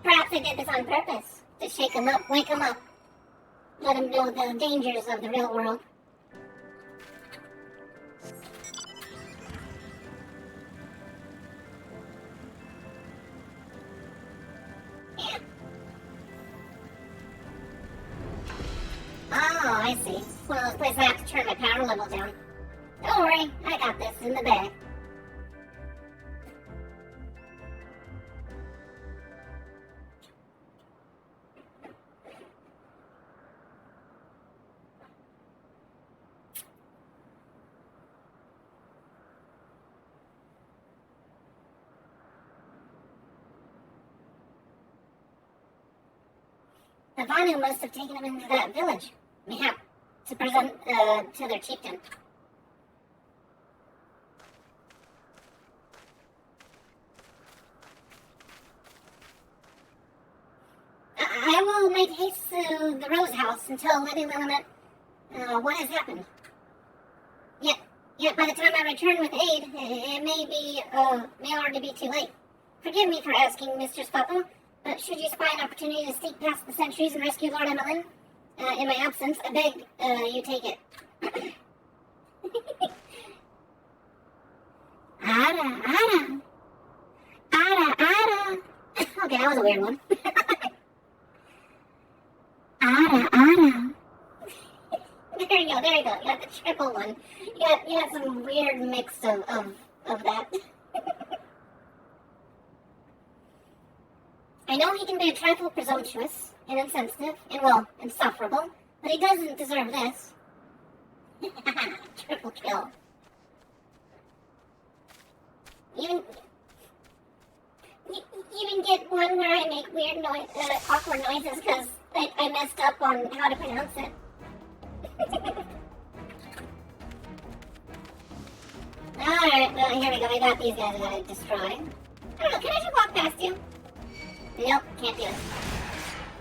Perhaps they did this on purpose. To shake him up, wake him up. Let him know the dangers of the real world. Yeah. Oh, I see. It's one of those places I have to turn my power level down. Don't worry, I got this in the bag. The Vanu must have taken him into that village. Mayhap, to present to their chieftain. I will make haste to the Rose House and tell Lady Lillimet what has happened. Yet by the time I return with aid, it may already be too late. Forgive me for asking, Mistress Papa, but should you spy an opportunity to sneak past the sentries and rescue Lord Emmeline in my absence, I beg you take it. Ada. Okay, that was a weird one. Ada. There you go. You got the triple one. You got some weird mix of that. I know he can be a trifle presumptuous and insensitive and, well, insufferable, but he doesn't deserve this. Triple kill. Even get one where I make weird awkward noises because I messed up on how to pronounce it. Alright, well, here we go. I got these guys I gotta destroy. I don't know, can I just walk past you? Nope, can't do it.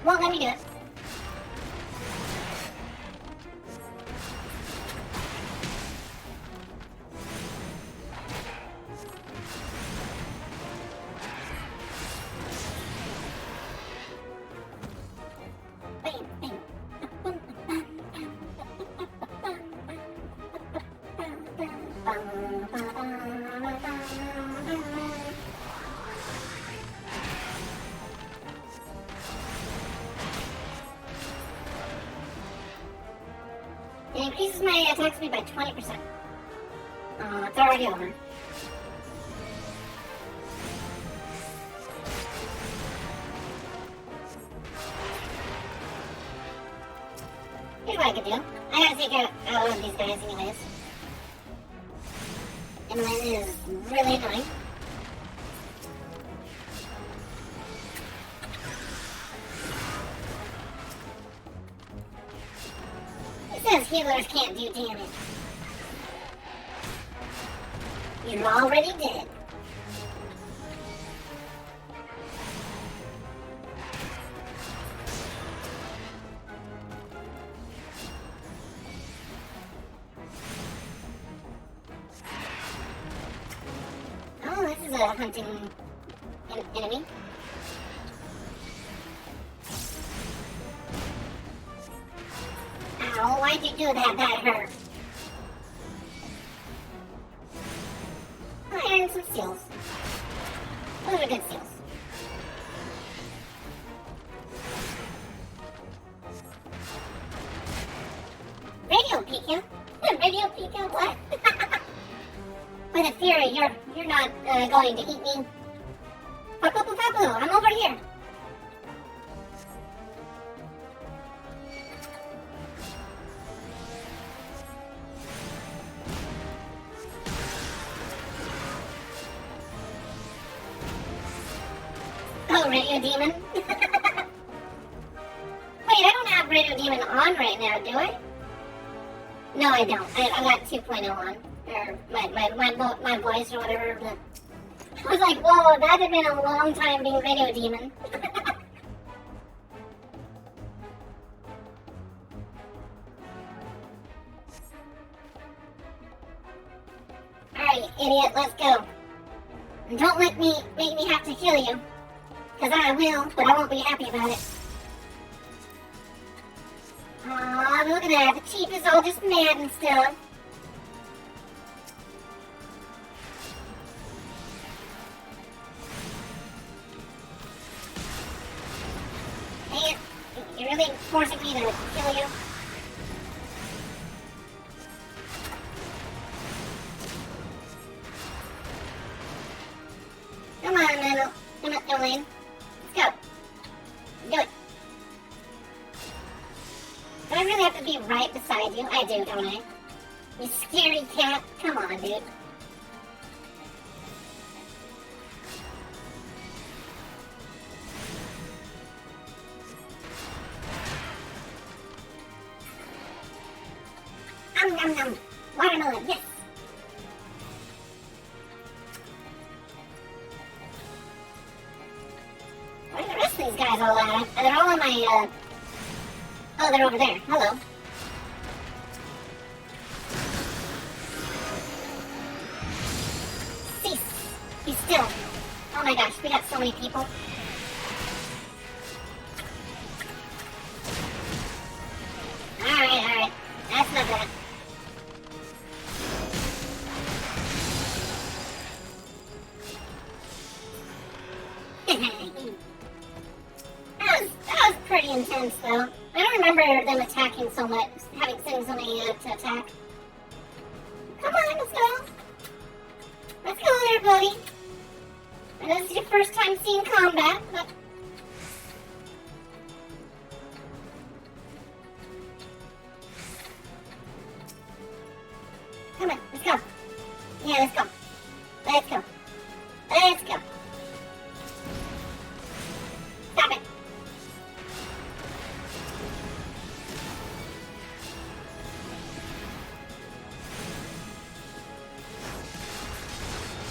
Won't let me do it. It increases my attack speed by 20%. It's already over. Here's what I could do. I gotta take out all of these guys anyways. Emmeline is really annoying. It says healers can't do damage. You're already dead. Oh, this is a hunting enemy. Ow, why'd you do that? That hurt. I earned some seals. Those are good seals. Radio Pika? Radio Pika? What? By the Fury, you're not going to eat me. Papu, I'm over here. Oh, Radio Demon. Wait, I don't have Radio Demon on right now, do I? No, I don't. I got 2.0 on. Or my voice or whatever. But I was like, whoa, that had been a long time being Radio Demon. Alright, idiot, let's go. And don't make me have to kill you. Because I will, but I won't be happy about it. Aw, look at that. The chief is all just mad and stuff. Dang it. You're really forcing me to kill you. Come on, Elaine. Let's go. Do it. Do I really have to be right beside you? I do, don't I? You scary cat. Come on, dude. Nom nom nom. Watermelon, yes. Where are the rest of these guys all at? They're all in my, Oh, they're over there. Hello. Cease. Be still. Oh my gosh, we got so many people. Alright. That's not bad. That was pretty intense, though. I don't remember them attacking so much, sending so many to attack. Come on, let's go. Let's go there, buddy. I know this is your first time seeing combat, but... Come on, let's go. Yeah, let's go. Let's go. Let's go. Stop it.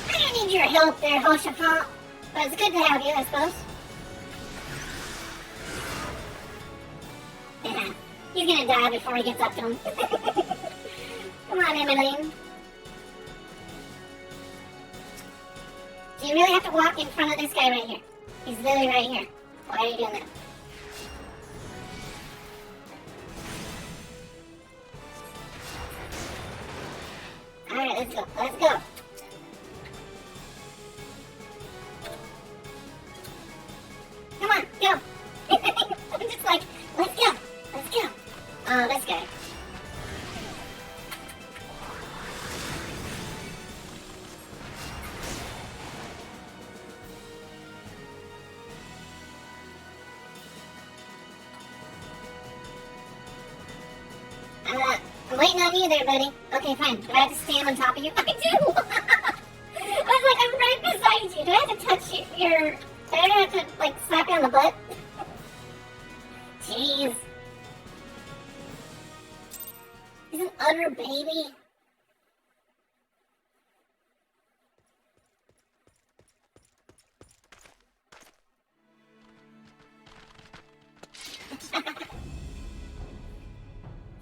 I don't need your help there, Hoshaphat, but it's good to have you, I suppose. Yeah, he's gonna die before he gets up to him. Come on, Emmeline. Do you really have to walk in front of this guy right here? He's literally right here. Why are you doing that? Alright, let's go. Let's go. Come on, go. I'm just like, let's go. Let's go. Oh, this guy. I'm waiting on you there, buddy. Okay, fine. Do I have to stand on top of you? I do! I was like, I'm right beside you. Do I have to touch your... Do I have to, like, slap you on the butt? Jeez. He's an utter baby.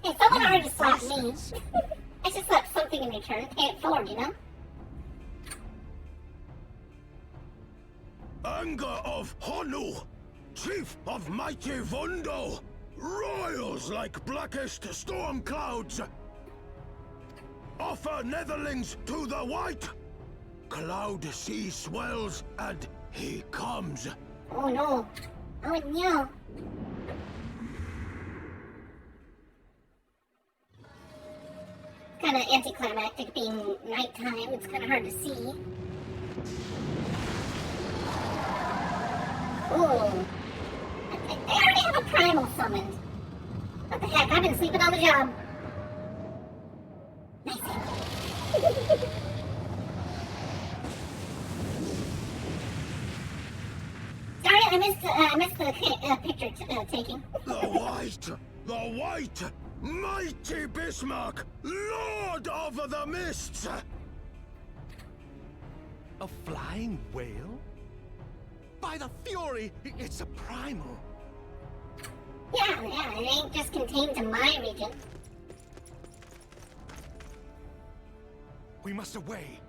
Hey, someone already slapped me. I should slap something in return. Pay it forward, you know? Anger of Honu, chief of mighty Vondo, royals like blackest storm clouds. Offer netherlings to the white. Cloud sea swells and he comes. Oh no. Oh no. Kind of anticlimactic being nighttime. It's kind of hard to see. Ooh. I already have a primal summoned. What the heck? I've been sleeping on the job. Nice. Sorry, I missed the picture taking. The white, mighty Bismarck, Lord of the Mists! A flying whale? By the Fury, it's a primal. Yeah, it ain't just contained to my region. We must away.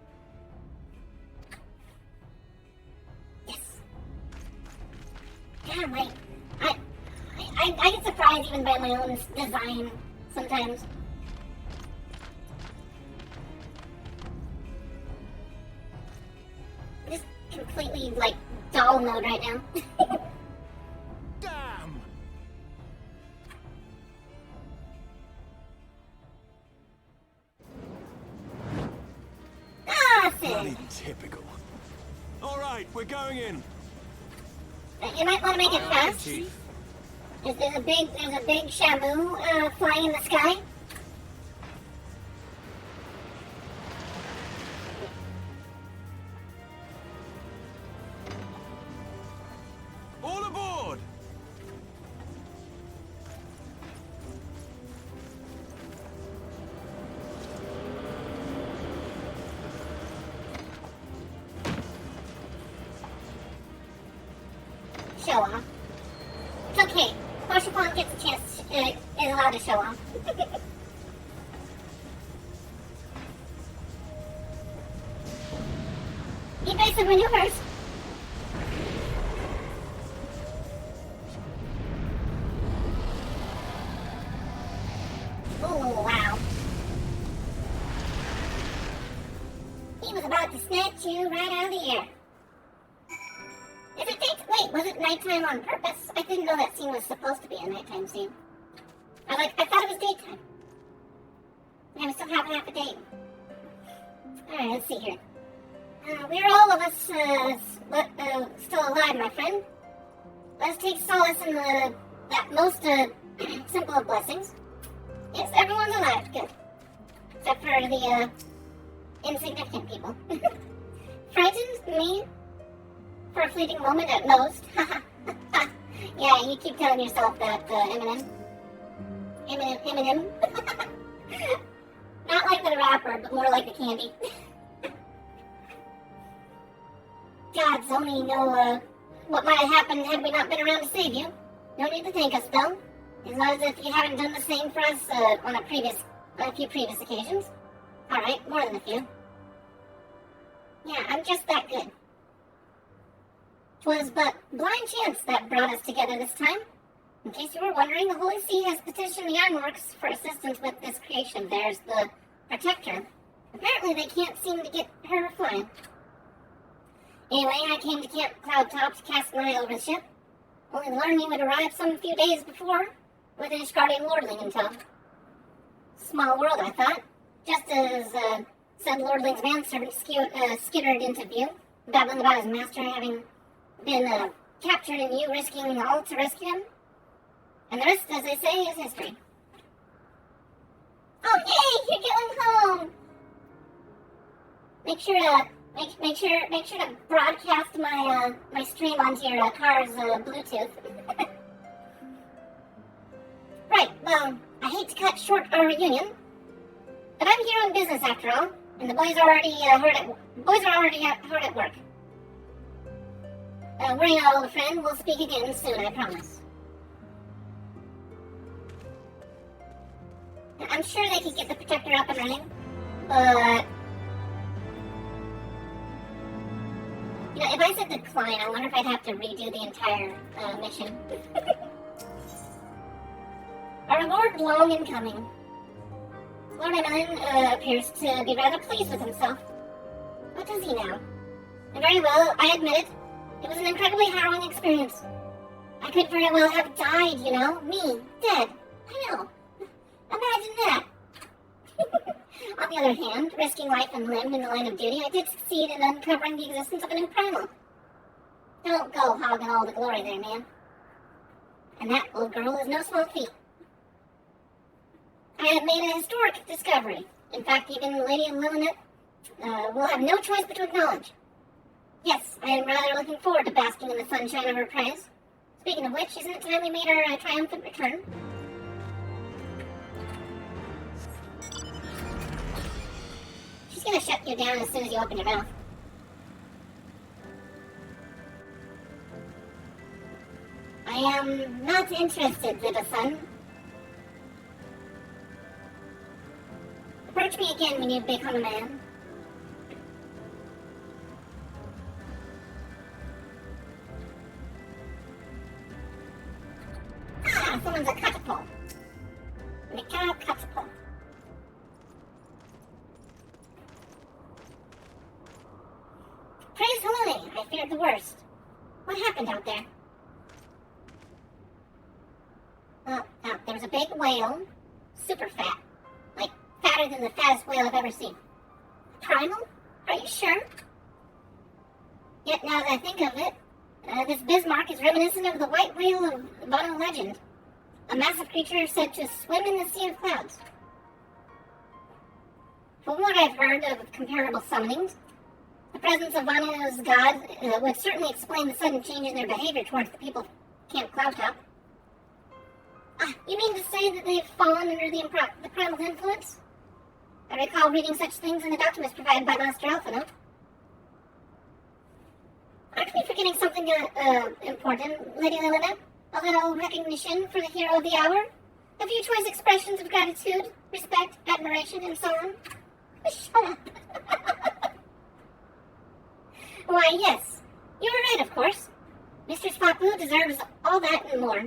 Yes. God, I get surprised even by my own design sometimes. Just completely, like, doll mode right now. Damn! Awesome! Typical. All right, we're going in. You might want to make it fast. There's a big Shamu flying in the sky. All aboard! show off. It's okay. Poshapon gets a chance, is allowed to show off. Evasive maneuvers. Oh, wow. He was about to snatch you right out of the air. Is it daytime? Wait, was it nighttime on purpose? I didn't know that scene was supposed to be a nighttime scene. I thought it was daytime. Yeah, we still have half a day. Alright, let's see here. We're all of us still alive, my friend. Let's take solace in that most simple of blessings. Yes, everyone's alive. Good. Except for the insignificant people. Frightened? Me? For a fleeting moment at most. Yeah, you keep telling yourself that, Eminem. Not like the rapper, but more like the candy. Gods only know what might have happened had we not been around to save you. No need to thank us, though. As long as if you haven't done the same for us on a few previous occasions. Alright, more than a few. Yeah, I'm just that good. 'Twas but blind chance that brought us together this time. In case you were wondering, the Holy See has petitioned the Ironworks for assistance with this creation. There's the Protector. Apparently they can't seem to get her flying. Anyway, I came to Camp Cloudtop to cast an eye over the ship. Only to learn you would arrive some few days before with an Ishgardian lordling in tow. Small world, I thought. Just as said lordling's manservant skittered into view, babbling about his master having been captured and you risking all to rescue him. And the rest, as they say, is history. Oh, yay! You're getting home! Make sure to broadcast my stream onto your car's Bluetooth. Right. Well, I hate to cut short our reunion, but I'm here on business after all, and the boys are already hard at work. Worry not, old friend. We'll speak again soon, I promise. I'm sure they could get the Protector up and running, but you know, if I said decline, I wonder if I'd have to redo the entire mission. A reward long in coming. Lord Emlyn appears to be rather pleased with himself. What does he now? And very well, I admit it. It was an incredibly harrowing experience. I could very well have died, you know. Me, dead. I know. Imagine that. On the other hand, risking life and limb in the line of duty, I did succeed in uncovering the existence of a new primal. Don't go hogging all the glory there, man. And that, old girl, is no small feat. I have made a historic discovery. In fact, even Lady Lilinet will have no choice but to acknowledge. Yes, I am rather looking forward to basking in the sunshine of her praise. Speaking of which, isn't it time we made our triumphant return? She's gonna shut you down as soon as you open your mouth. I am not interested, little son. Approach me again when you become a man. Ah, someone's a catapult. Mikhail catapult. Praise Helene, I feared the worst. What happened out there? There was a big whale, super fat. Like, fatter than the fattest whale I've ever seen. Primal? Are you sure? Yet now that I think of it, this Bismarck is reminiscent of the white whale of Vano legend. A massive creature said to swim in the sea of clouds. From what I've heard of comparable summonings, the presence of Vano's god would certainly explain the sudden change in their behavior towards the people of Camp Cloudtop. You mean to say that they've fallen under the primal influence? I recall reading such things in the documents provided by Master Alphino. Aren't we forgetting getting something important, Lady Lilina. A little recognition for the hero of the hour. A few choice expressions of gratitude, respect, admiration, and so on. Shut up. Why, yes. You were right, of course. Mistress Fapu deserves all that and more.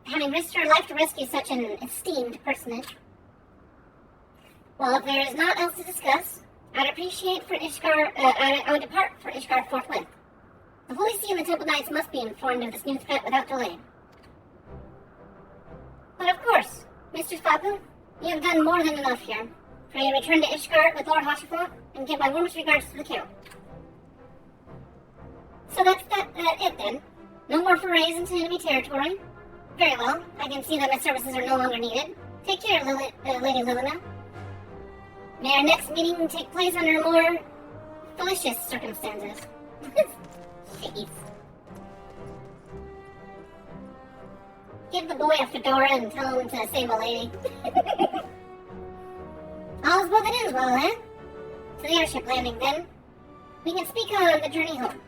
Having risked her life to rescue such an esteemed personage. Well, if there is naught else to discuss, I'd appreciate for Ishgar, I would depart for Ishgar forthwith. The Holy See and the Temple Knights must be informed of this new threat without delay. But of course, Mistress Fapu, you have done more than enough here. Pray you return to Ishgar with Lord Hoshafont and give my warmest regards to the Count. So that's it then. No more forays into enemy territory. Very well. I can see that my services are no longer needed. Take care, Lady Lilina. May our next meeting take place under more delicious circumstances. Jeez. Give the boy a fedora and tell him to save a lady. All's well that ends well, eh? To the airship landing, then. We can speak on the journey home.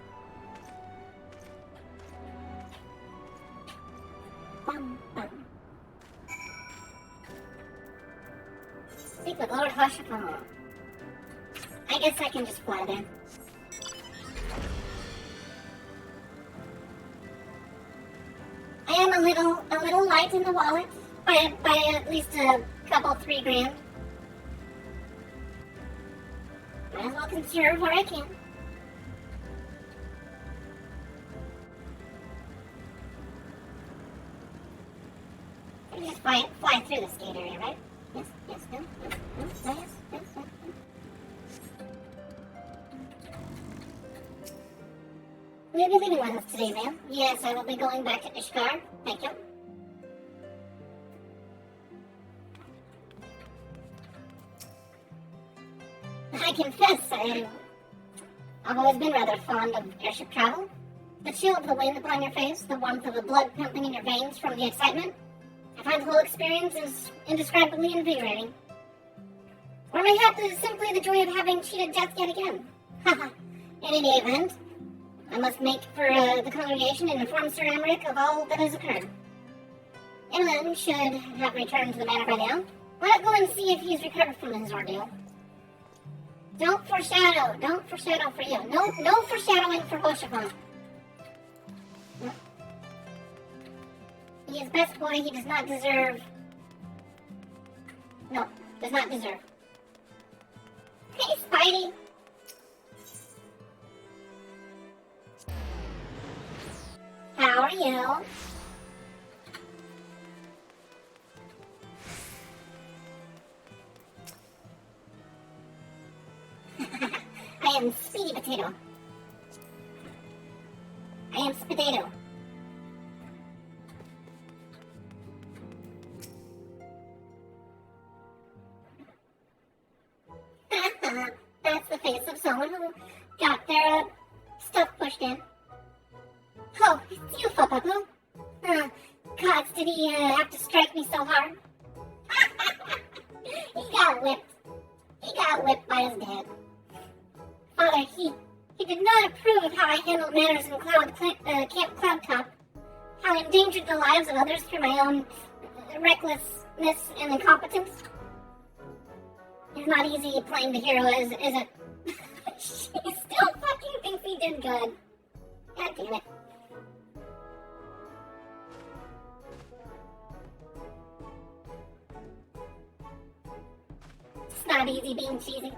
Speak with Lord Hoshafont. I guess I can just fly there. I am a little light in the wallet by at least a couple, $3 grand. Might as well conserve where I can. I can just fly through this gate area, right? Yes, no, yes. Will you be leaving with us today, ma'am? Yes, I will be going back to Ishgar. Thank you. I confess, I've always been rather fond of airship travel. The chill of the wind upon your face, the warmth of the blood pumping in your veins from the excitement. I find the whole experience is indescribably invigorating. Or mayhap it is simply the joy of having cheated death yet again. Haha. In any event, I must make for the congregation and inform Sir Emmerich of all that has occurred. Emlyn should have returned to the manor by now. Why not go and see if he's recovered from his ordeal? Don't foreshadow for you. No foreshadowing for Hoshafont. No. He is best boy, he does not deserve... No, does not deserve. Hey, Spidey! How are you? I am Speedy Potato. I am Spidato. That's the face of someone who got their stuff pushed in. Oh, it's you, Fapapu. Gods, did he have to strike me so hard? He got whipped. He got whipped by his dad. Father, he did not approve of how I handled matters in Camp Cloudtop. How I endangered the lives of others through my own recklessness and incompetence. It's not easy playing the hero, is it? She still fucking thinks he did good. God damn it. It's not easy being cheesy.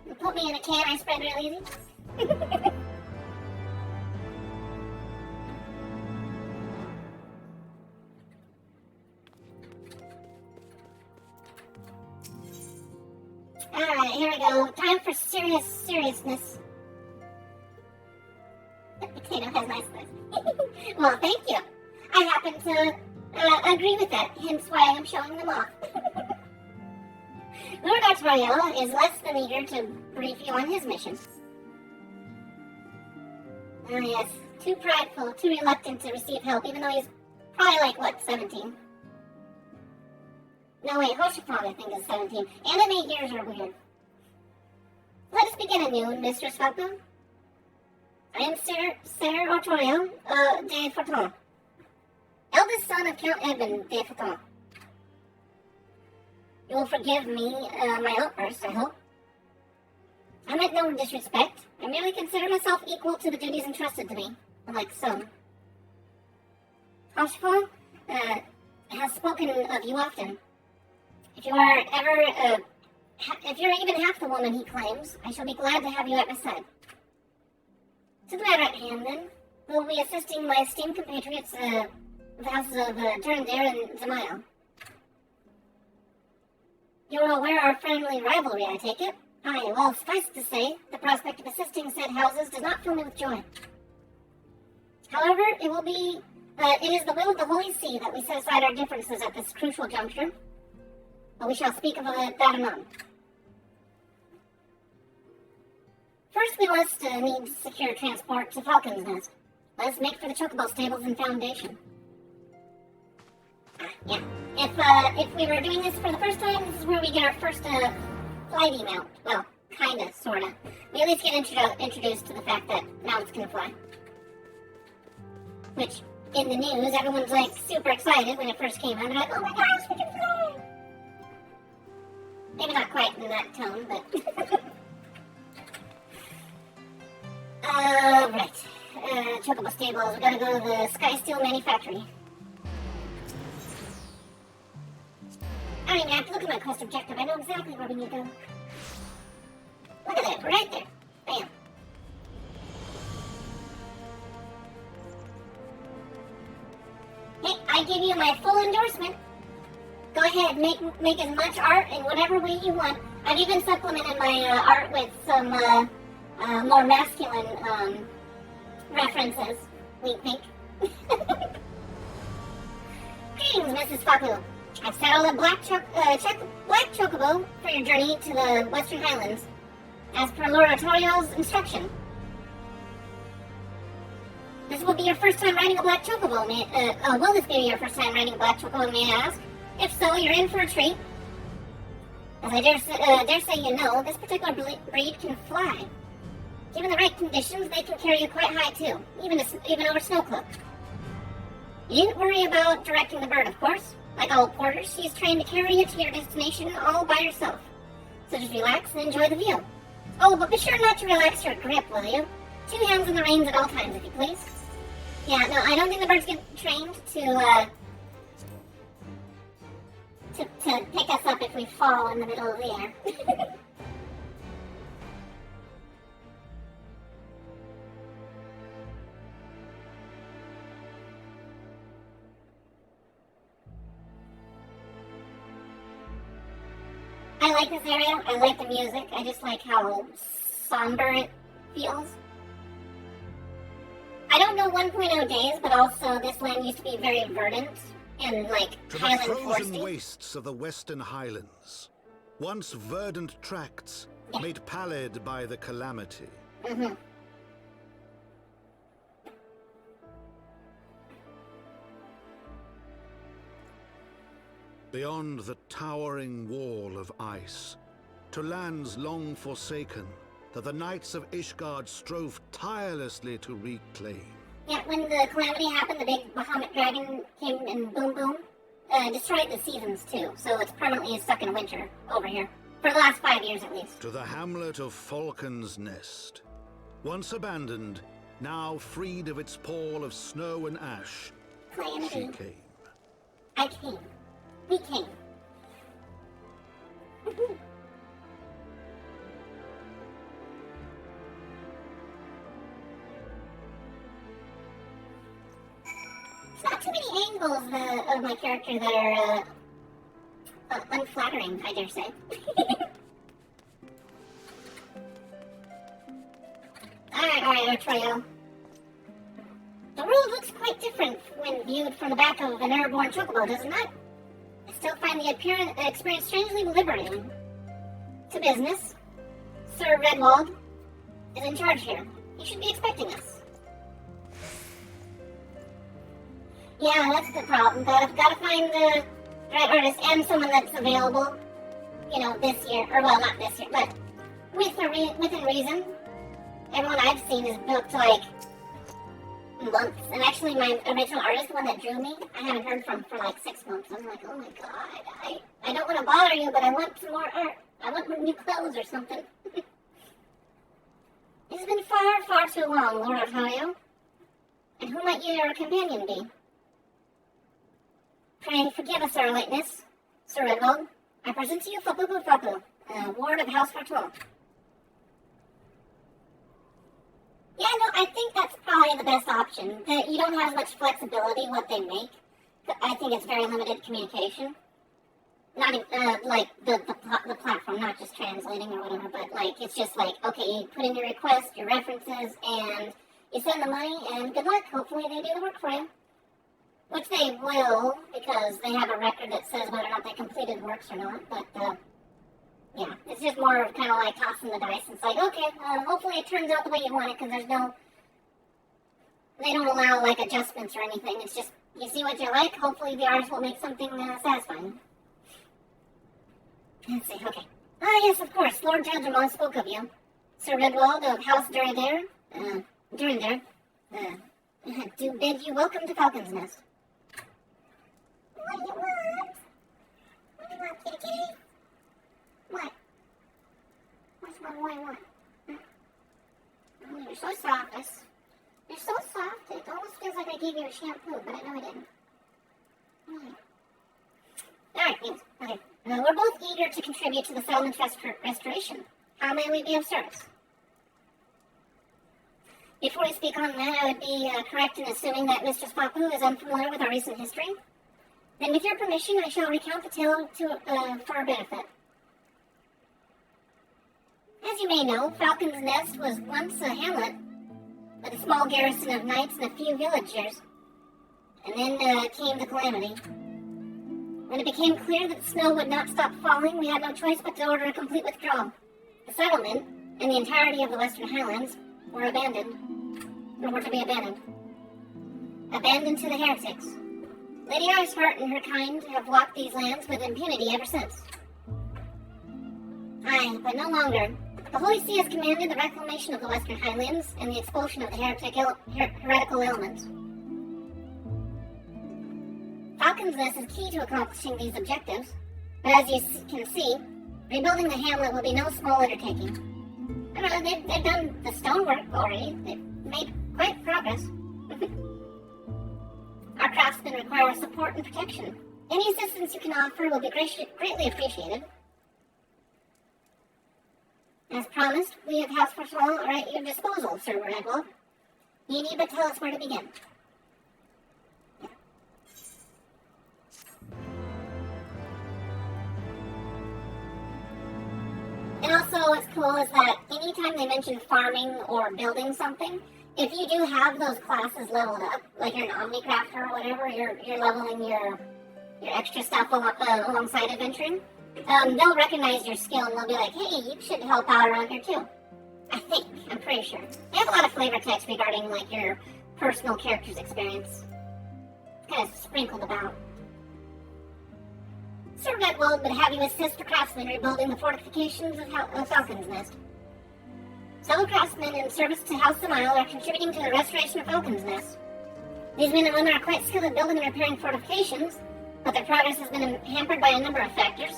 You put me in a can, I spread real easy. Alright, here we go. Time for seriousness. The potato has nice legs. Well, thank you. I happen to agree with that, hence why I'm showing them off. Lord Artoriella is less than eager to brief you on his mission. Oh yes, too prideful, too reluctant to receive help, even though he's probably like, what, 17? No, wait, Hoshafont I think is 17. Anime years are weird. begin anew, Mistress Falco. I am Sir Artorio de Forton, eldest son of Count Edmund de Forton. You will forgive me my outburst, I hope. I meant no disrespect. I merely consider myself equal to the duties entrusted to me, like so. Rochefort has spoken of you often. If you are ever, if you're even half the woman he claims, I shall be glad to have you at my side. To my right hand, then, we'll be assisting my esteemed compatriots, the houses of Durandare and Zamayo. You're aware of our friendly rivalry, I take it? Aye, well, suffice it to say, the prospect of assisting said houses does not fill me with joy. However, it is the will of the Holy See that we set aside our differences at this crucial juncture, but we shall speak of that anon. First, we must need secure transport to Falcon's Nest. Let us make for the Chocobo stables and foundation. Yeah. If we were doing this for the first time, this is where we get our first flighty mount. Well, kinda, sorta. We at least get introduced to the fact that mounts can fly. Which, in the news, everyone's like super excited when it first came out. They're like, oh my gosh, we can fly! Maybe not quite in that tone, but... right. Chocobo stables, we gotta go to the Sky Steel Manufactory. I don't even have to look at my quest objective. I know exactly where we need to go. Look at that, right there. Bam. Hey, I give you my full endorsement. Go ahead, make as much art in whatever way you want. I've even supplemented my art with some more masculine references. Wink, wink. Greetings, Mrs. Faku. I've saddled a black chocobo for your journey to the Western Highlands, as per Lord Artorio's instruction. This will be your first time riding a black chocobo, will this be your first time riding a black chocobo, may I ask? If so, you're in for a treat. As I dare say you know, this particular breed can fly. Given the right conditions, they can carry you quite high too, even over Snowcloak. You didn't worry about directing the bird, of course. Like all porters, she's trained to carry you to your destination all by herself. So just relax and enjoy the view. Oh, but be sure not to relax your grip, will you? 2 hands on the reins at all times, if you please. Yeah, no, I don't think the birds get trained to pick us up if we fall in the middle of the air. I like this area. I like the music. I just like how somber it feels. I don't know 1.0 days, but also this land used to be very verdant and like highland to the frozen foresty. wastes of the Western Highlands, once verdant tracts made pallid by the calamity. Mm-hmm. Beyond the towering wall of ice, to lands long forsaken that the Knights of Ishgard strove tirelessly to reclaim. Yeah, when the calamity happened, the big Bahamut dragon came and boom boom, destroyed the seasons too, so it's permanently stuck in winter over here. For the last 5 years at least. To the hamlet of Falcon's Nest, once abandoned, now freed of its pall of snow and ash, Calamity. she came. I came. We came. It's not too many angles of my character that are unflattering, I dare say. Alright, Artorio. The world looks quite different when viewed from the back of an airborne chocobo, doesn't it? I still find the experience strangely liberating. To business. Sir Redwald is in charge here. You should be expecting us. Yeah, that's the problem. Gotta find the right artist and someone that's available, you know, this year. Or, well, not this year, but within reason. Everyone I've seen is booked like months. And actually, my original artist, the one that drew me, I haven't heard from for like 6 months. I'm like, oh my god, I don't want to bother you, but I want some more art. I want new clothes or something. It's been far, far too long, Lord Artario. And who might your companion be? Pray forgive us our lateness, Sir Redwald. I present to you Fapupu Fapu, ward of House Fortul. Yeah, no, I think that's probably the best option. You don't have as much flexibility what they make. I think it's very limited communication. Not even, like, the platform, not just translating or whatever, but, like, it's just like, okay, you put in your request, your references, and you send the money, and good luck. Hopefully they do the work for you. Which they will, because they have a record that says whether or not they completed works or not, but, yeah, it's just more of kind of like tossing the dice. It's like, okay, hopefully it turns out the way you want it, because there's no, they don't allow, like, adjustments or anything. It's just, you see what you like, hopefully the artist will make something satisfying. Let's see, okay. Ah, yes, of course, Lord Judgement spoke of you. Sir Redwald of House Durandare, do bid you welcome to Falcon's Nest. What do you want? What do you want, kitty kitty? What? What's what do I want? Oh, you're so soft. You're so soft. It almost feels like I gave you a shampoo, but I know I didn't. Alright, thanks. Okay. We're both eager to contribute to the settlement's restoration. How may we be of service? Before we speak on that, I would be correct in assuming that Mr. Spapu is unfamiliar with our recent history. Then, with your permission, I shall recount the tale for our benefit. As you may know, Falcon's Nest was once a hamlet with a small garrison of knights and a few villagers. And then came the calamity. When it became clear that the snow would not stop falling, we had no choice but to order a complete withdrawal. The settlement, and the entirety of the Western Highlands, were abandoned. Or were to be abandoned. Abandoned to the heretics. Lady Icehart and her kind have walked these lands with impunity ever since. Aye, but no longer. The Holy See has commanded the reclamation of the Western Highlands and the expulsion of the heretical elements. Falcon's Nest is key to accomplishing these objectives, but as you can see, rebuilding the hamlet will be no small undertaking. I don't know, they've done the stonework already. They've made great progress. Our craftsmen require support and protection. Any assistance you can offer will be greatly appreciated. As promised, we of House Fortul are at your disposal, Sir Redwald. You need but tell us where to begin. And also what's cool is that anytime they mention farming or building something, if you do have those classes leveled up, like you're an Omnicrafter or whatever, you're leveling your extra stuff alongside adventuring, they'll recognize your skill and they'll be like, hey, you should help out around here too. I'm pretty sure. They have a lot of flavor text regarding like your personal character's experience. Kind of sprinkled about. Sir Redwald would have you assist the craftsmen rebuilding the fortifications of Falcon's Nest. Several craftsmen in service to House Samael are contributing to the restoration of Falcon's Nest. These men and women are quite skilled at building and repairing fortifications, but their progress has been hampered by a number of factors.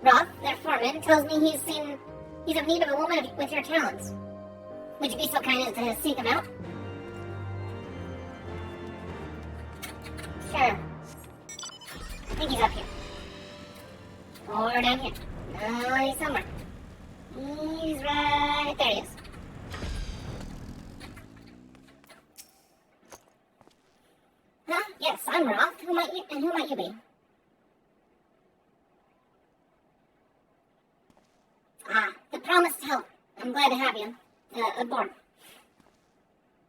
Roth, their foreman, tells me he's of need of a woman with your talents. Would you be so kind as to seek him out? Sure. I think he's up here. Or down here. No, he's somewhere. He's right there. He is. Huh? Yes, I'm Roth. Who might you be? Ah, the promised help. I'm glad to have you aboard.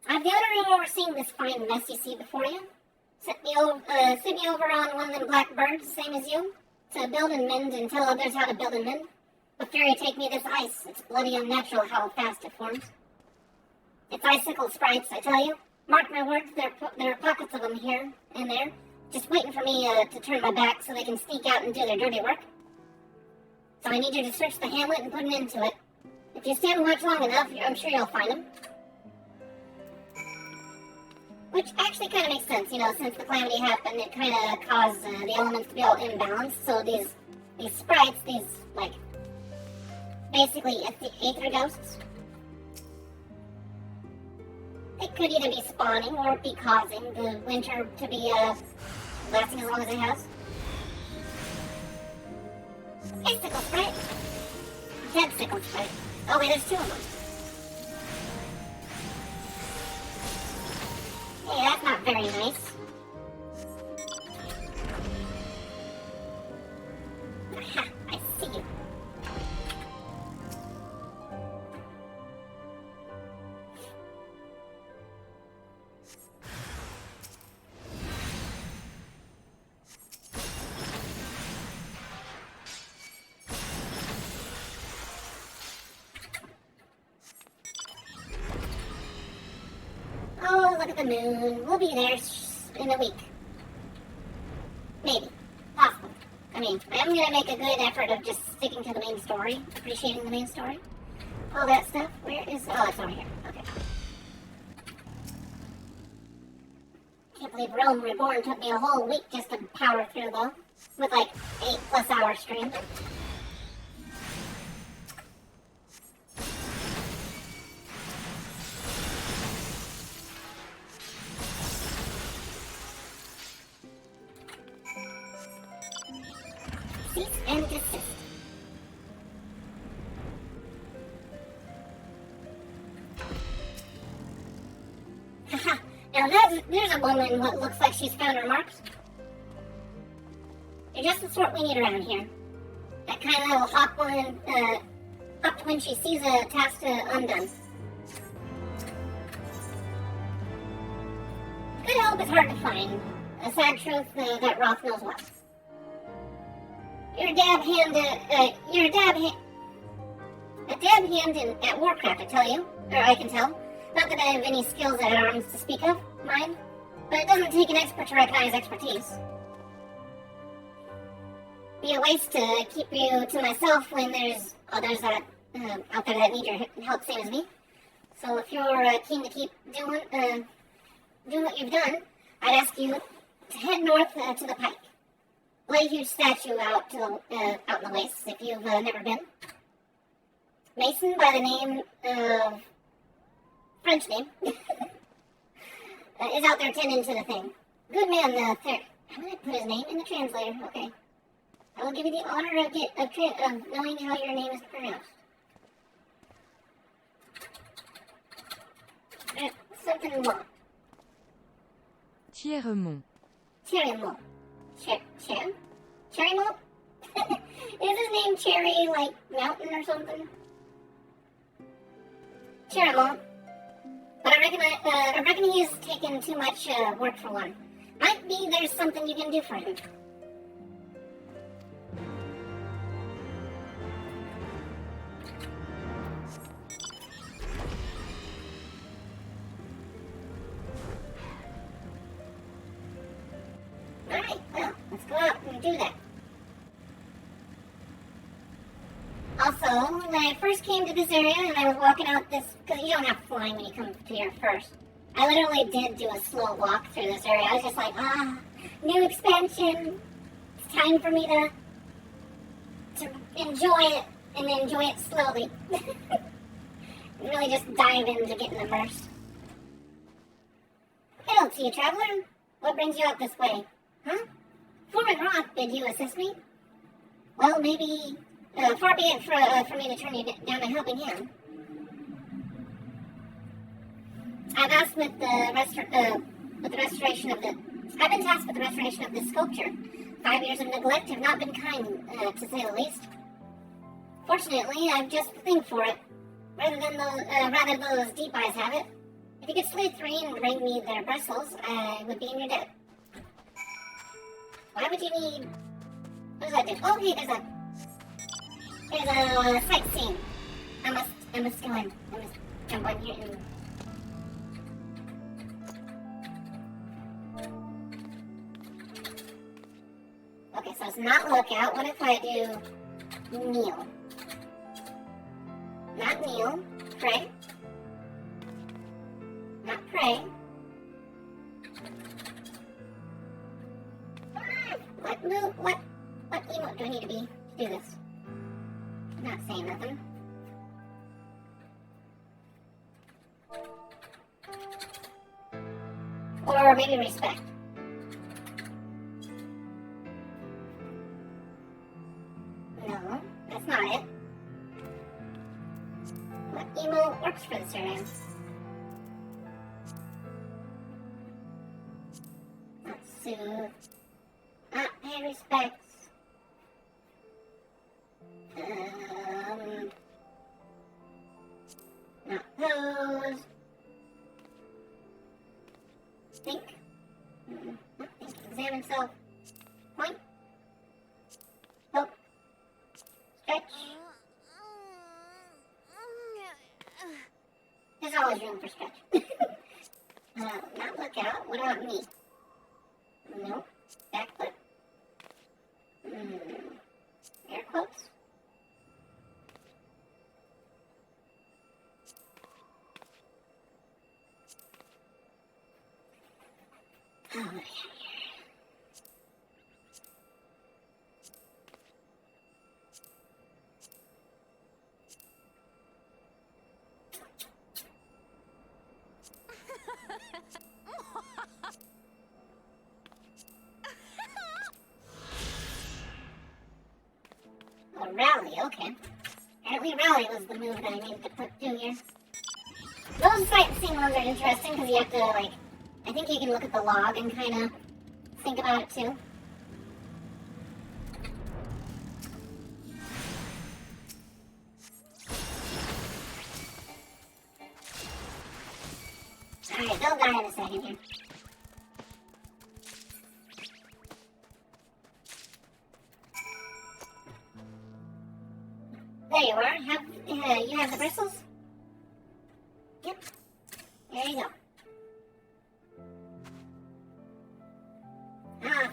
I've the honor of overseeing this fine mess you see before you. Sent me over on one of them black birds, same as you, to build and mend and tell others how to build and mend. But fairy take me this ice. It's bloody unnatural how fast it forms. It's icicle sprites, I tell you. Mark my words, there are pockets of them here and there, just waiting for me to turn my back so they can sneak out and do their dirty work. So I need you to search the hamlet and put an end to it. If you stand watch long enough, I'm sure you'll find them. Which actually kind of makes sense, you know, since the calamity happened, it kind of caused the elements to be all imbalanced. So these sprites, these, like, basically aether ghosts, it could either be spawning or be causing the winter to be lasting as long as it has. Hey, sickle sprite. Dead sickle sprite. Oh wait, there's two of them. Hey, that's not very nice. Aha, I see you. Oh, look at the moon. We'll be there in a week. Maybe. Possible. I mean, I'm going to make a good effort of just sticking to the main story, appreciating the main story. All that stuff. Where is... Oh, it's over here. Okay. Can't believe Rome Reborn took me a whole week just to power through, though. With like 8+ hour stream. Cease and desist. Haha, now there's a woman what looks like she's found her marks. You're just the sort we need around here. That kind of little hop when she sees a task undone. Good help is hard to find. A sad truth that Roth knows well. You're a dab hand at Warcraft, I tell you. Or I can tell. Not that I have any skills at arms to speak of, mind. But it doesn't take an expert to recognize expertise. Be a waste to keep you to myself when there's others that out there that need your help, same as me. So if you're keen to keep doing what you've done, I'd ask you to head north to the pike. Lay a huge statue out in the wastes if you've never been. Mason, by the name of French name, is out there tending to the thing. Good man, I'm gonna put his name in the translator. Okay. I will give you the honor of knowing how your name is pronounced. Something more. Thierremont. Thierremont. Cherrymont? Is his name Cherry, like, mountain or something? Cherrymont. But I reckon he's taken too much work for one. Might be there's something you can do for him. Alright, well, let's go out and do that. Also, when I first came to this area and I was walking out this, because you don't have flying when you come to here first. I literally did do a slow walk through this area. I was just like, new expansion. It's time for me to enjoy it and enjoy it slowly. And really just dive into getting immersed. I don't see you, traveler. What brings you out this way? Huh? Foreman Roth bid you assist me? Well, maybe... far be it for me to turn you down a helping hand. I've been tasked with the restoration of this sculpture. 5 years of neglect have not been kind, to say the least. Fortunately, I've just the thing for it. Rather those deep eyes have it. If you could slay 3 and bring me their bristles, I would be in your debt. Why would you need... What does that do? Oh, hey, there's a sightseeing. I must go in. I must jump on here and... Okay, so it's not lookout. What if I do kneel? Not kneel. Pray. Not pray. What move? What emote do I need to be to do this? I'm not saying nothing. Or maybe respect. No, that's not it. What emote works for this area? Not soothe. Not pay respects. Not pose. Think. Not think. Examine self. Point. Hope. Stretch. There's always room for stretch. Not look out. What about me? Nope. Back foot. Air quotes. Oh, what do we have here? A rally, okay. Apparently rally was the move that I needed to do here. Those sightseeing ones are interesting because you have to, like, I think you can look at the log and kind of think about it too. Alright, they'll die in a second here. There you are. You have the bristles? Yep. There you go.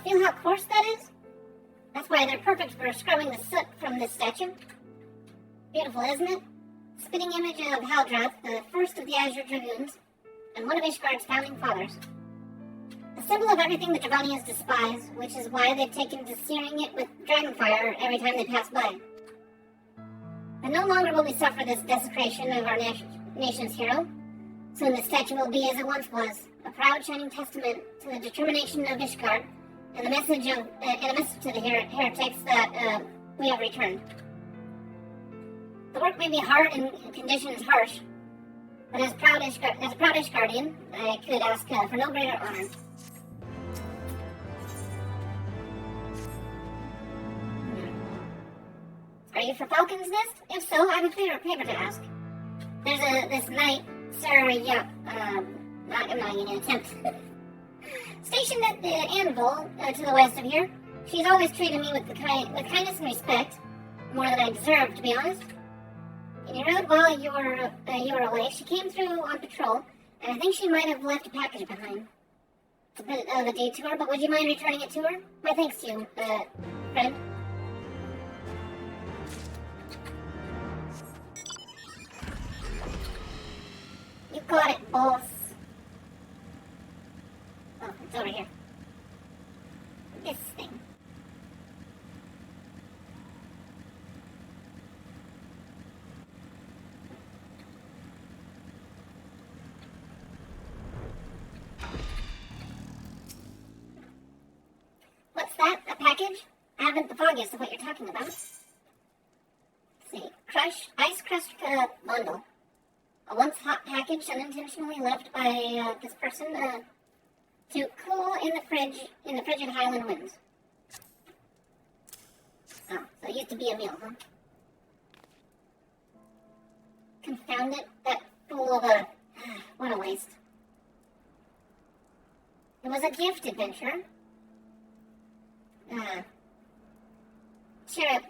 Feel how coarse that is? That's why they're perfect for scrubbing the soot from this statue. Beautiful, isn't it? Spitting image of Haldrath, the first of the Azure Dragoons, and one of Ishgard's founding fathers. A symbol of everything the Dravanians despise, which is why they've taken to searing it with dragonfire every time they pass by. But no longer will we suffer this desecration of our nation's hero. Soon the statue will be as it once was, a proud shining testament to the determination of Ishgard, and a message to the heretics that we have returned. The work may be hard and conditions harsh, but as a proud Ishgardian, I could ask for no greater honor. Are you for Falcon's Nest? If so, I have a favor to ask. There's this knight, Sir, I'm not going to attempt. Stationed at the anvil to the west of here. She's always treated me with kindness and respect, more than I deserve, to be honest. In your road while you were away, she came through on patrol, and I think she might have left a package behind. It's a bit of a detour, but would you mind returning it to her? My thanks to you, friend. You got it, boss. Oh, it's over here. This thing. What's that? A package? I haven't the foggiest of what you're talking about. Let's see. Ice crushed bundle. A once hot package unintentionally left by this person to cool in the frigid Highland winds. Oh, so it used to be a meal, huh? Confound it, that fool of a... what a waste. It was a gift adventure.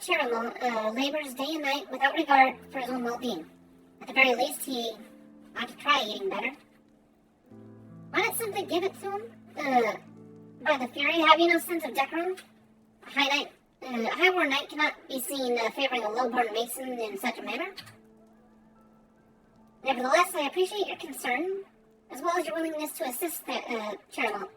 Cherimel labors day and night without regard for his own well-being. At the very least, he ought to try eating better. Why not simply give it to him? By the Fury, have you no sense of decorum? A high-born knight cannot be seen favoring a low-born mason in such a manner. Nevertheless, I appreciate your concern, as well as your willingness to assist Charlotte.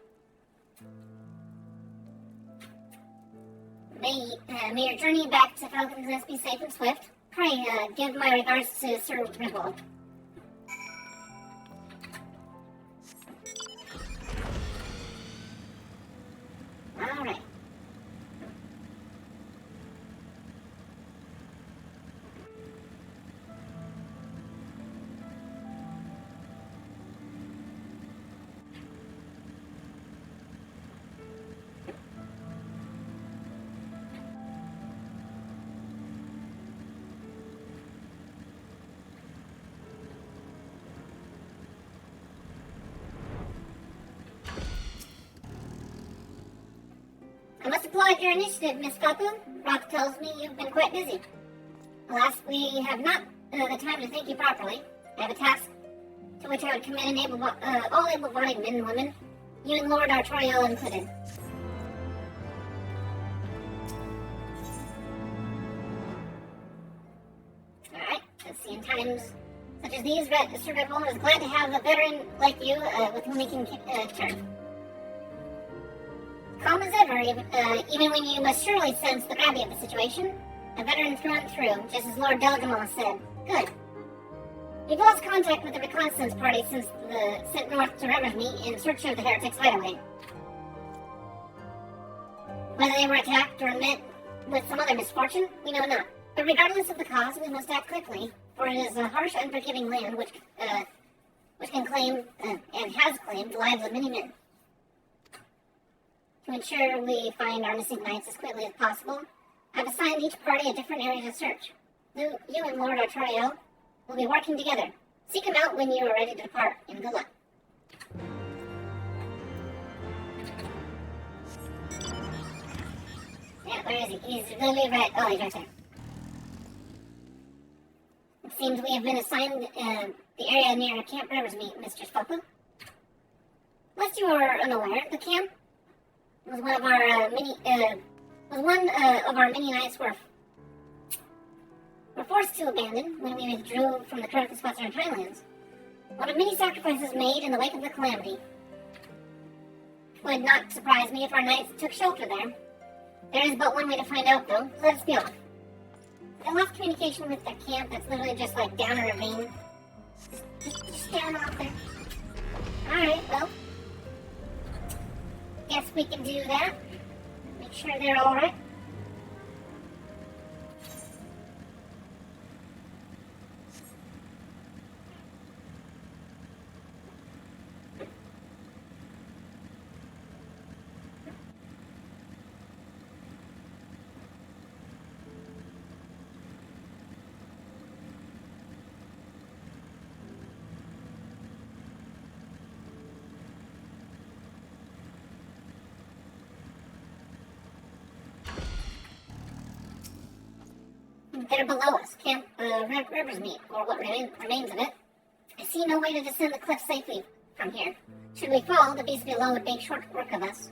May your journey back to Falcon's Nest be safe and swift. Pray, give my regards to Sir Ribble. Alright. I must applaud your initiative, Miss Kapu. Rock tells me you've been quite busy. Alas, we have not the time to thank you properly. I have a task to which I would commend all able-bodied men and women, you and Lord Artoriel included. Alright, let's see. In times such as these, Sir Redwall is glad to have a veteran like you with whom he can turn. Calm as ever, even when you must surely sense the gravity of the situation. A veteran through and through, just as Lord Delgamon said. Good. We've lost contact with the reconnaissance party since sent north to Reversmeet in search of the heretics' hideaway. Whether they were attacked or met with some other misfortune, we know not. But regardless of the cause, we must act quickly, for it is a harsh, unforgiving land which can claim, and has claimed, the lives of many men. To ensure we find our missing knights as quickly as possible, I've assigned each party a different area to search. You and Lord Artoriel will be working together. Seek him out when you are ready to depart, and good luck. Yeah, where is he? He's really right. Oh, he's right there. It seems we have been assigned the area near Camp Riversmeet, Mr. Spoku. Lest you are unaware, the camp was one of our many knights were forced to abandon when we withdrew from the Critical Western Highlands. One of many sacrifices made in the wake of the calamity. It would not surprise me if our knights took shelter there. There is but one way to find out, though. Let us be off. I lost communication with the camp that's literally just like down a ravine. Just down off there. Alright, well. Guess we can do that. Make sure they're alright. They're below us, Camp Riversmeet, or what remains of it. I see no way to descend the cliff safely from here. Should we fall, the beast below would make short work of us.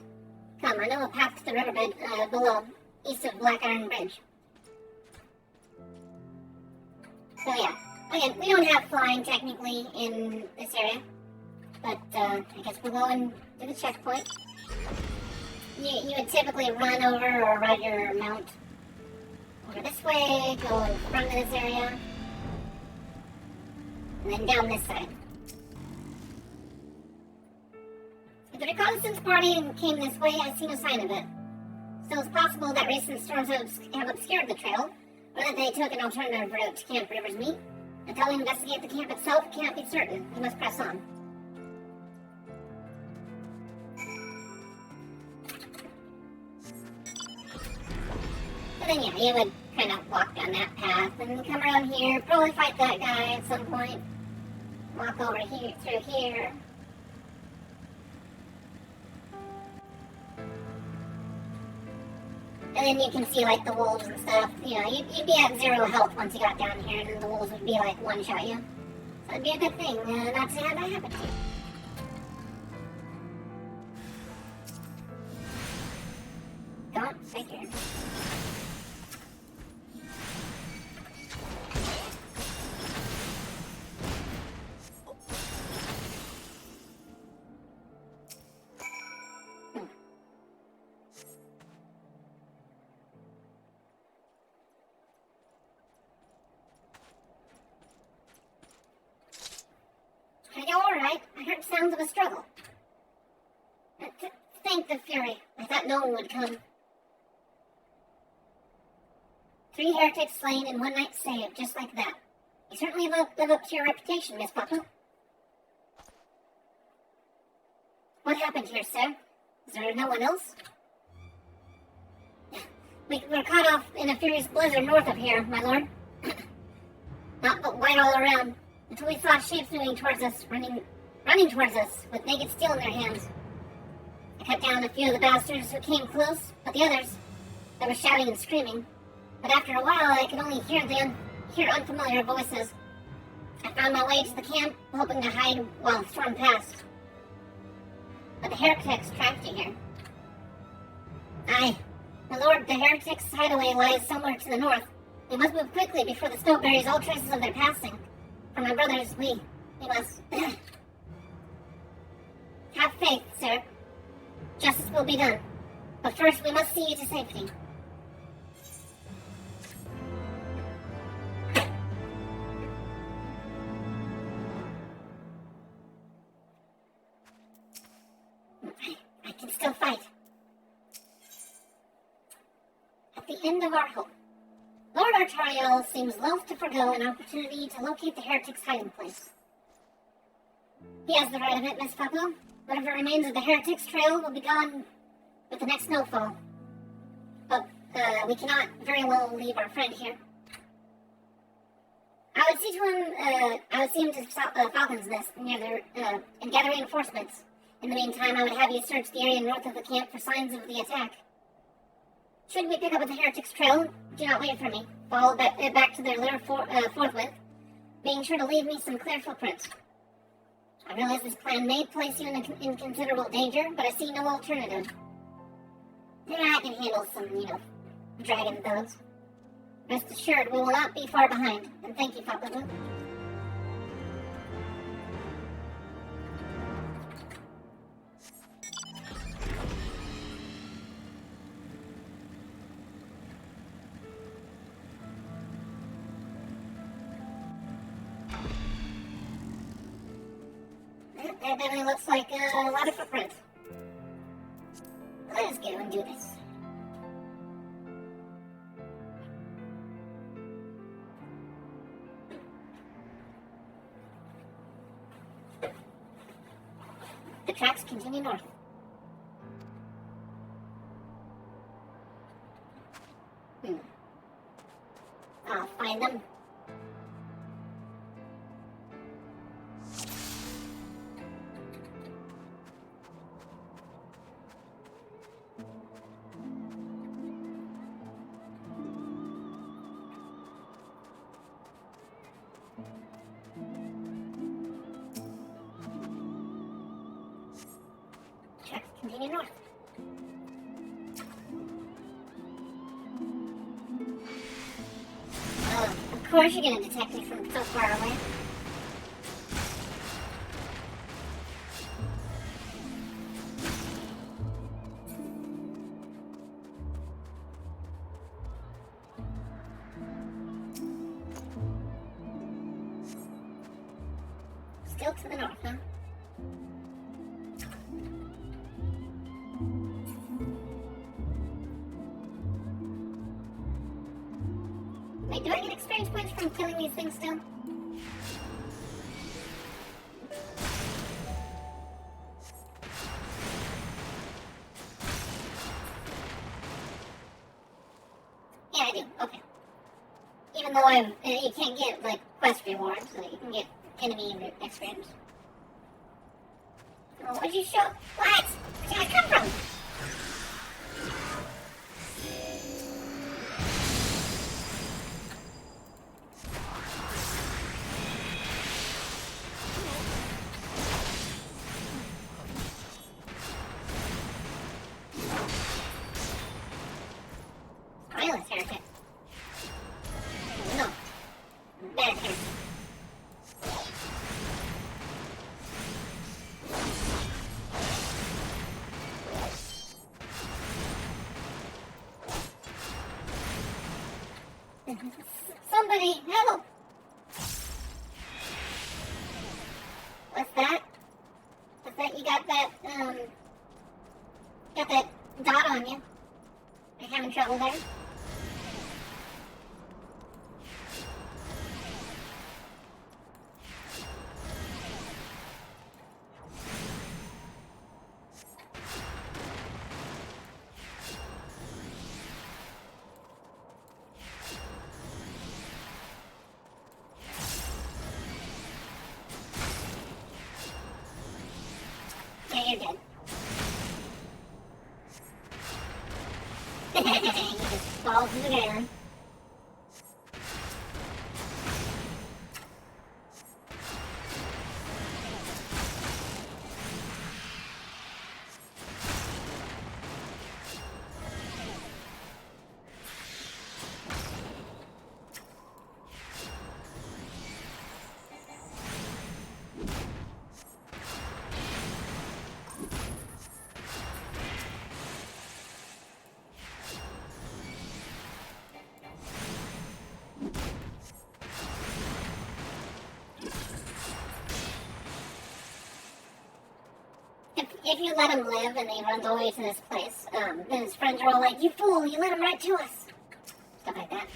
Come, I know a path to the riverbed below, east of Black Iron Bridge. So yeah, again, we don't have flying technically in this area, but I guess we'll go and do the checkpoint. You would typically run over or ride your mount over this way, go in front of this area, and then down this side. If the reconnaissance party came this way, I see no sign of it. Still, it's possible that recent storms have obscured the trail, or that they took an alternative route to Camp Riversmeet. Until we investigate the camp itself, we can't be certain. We must press on. So then, yeah, you would kind of walk down that path and come around here, probably fight that guy at some point. Walk over here, through here. And then you can see, like, the wolves and stuff. You know, you'd be at 0 health once you got down here, and then the wolves would be, like, one-shot you. So it'd be a good thing not to have that happen to you. Don't figure. sounds of a struggle. Thank the Fury. I thought no one would come. 3 heretics slain in one night saved, just like that. You certainly live up to your reputation, Miss Papa. What happened here, sir? Is there no one else? We're caught off in a furious blizzard north of here, my lord. Not but white all around, until we saw shapes moving towards us, running towards us, with naked steel in their hands. I cut down a few of the bastards who came close, but the others, they were shouting and screaming. But after a while, I could only hear unfamiliar voices. I found my way to the camp, hoping to hide while the storm passed. But the heretics tracked you here. Aye, my lord, the heretics' hideaway lies somewhere to the north. We must move quickly before the snow buries all traces of their passing. For my brothers, we must... Have faith, sir. Justice will be done. But first, we must see you to safety. I can still fight. At the end of our hope, Lord Artariel seems loath to forgo an opportunity to locate the heretic's hiding place. He has the right of it, Miss Papa. Whatever remains of the heretic's trail will be gone with the next snowfall. But we cannot very well leave our friend here. I would see him to Falcon's Nest near the and gather reinforcements. In the meantime, I would have you search the area north of the camp for signs of the attack. Should we pick up with the heretic's trail, do not wait for me. Follow back to their lair forthwith, being sure to leave me some clear footprints. I realize this plan may place you in considerable danger, but I see no alternative. Then I can handle some, dragon thugs. Rest assured, we will not be far behind, and thank you, Papa. That definitely looks like a lot of footprints. Let us go and do this. The tracks continue north. I'll find them. Continue north. Of course you're gonna detect me from so far away. Still to the north, huh? Wait, do I get experience points from killing these things still? Yeah, I do. Okay. Even though you can't get, like, quest rewards, so you can get enemy experience. Oh, what'd you show? What? Where'd I come from? Violence heretic. No. Bad heretic. Somebody help! What's that? on you? Are you having trouble there? Yeah, you're good. He just falls in the ground. If you let him live and he runs away to this place, then his friends are all like, "You fool, you let him right to us." Stuff like that.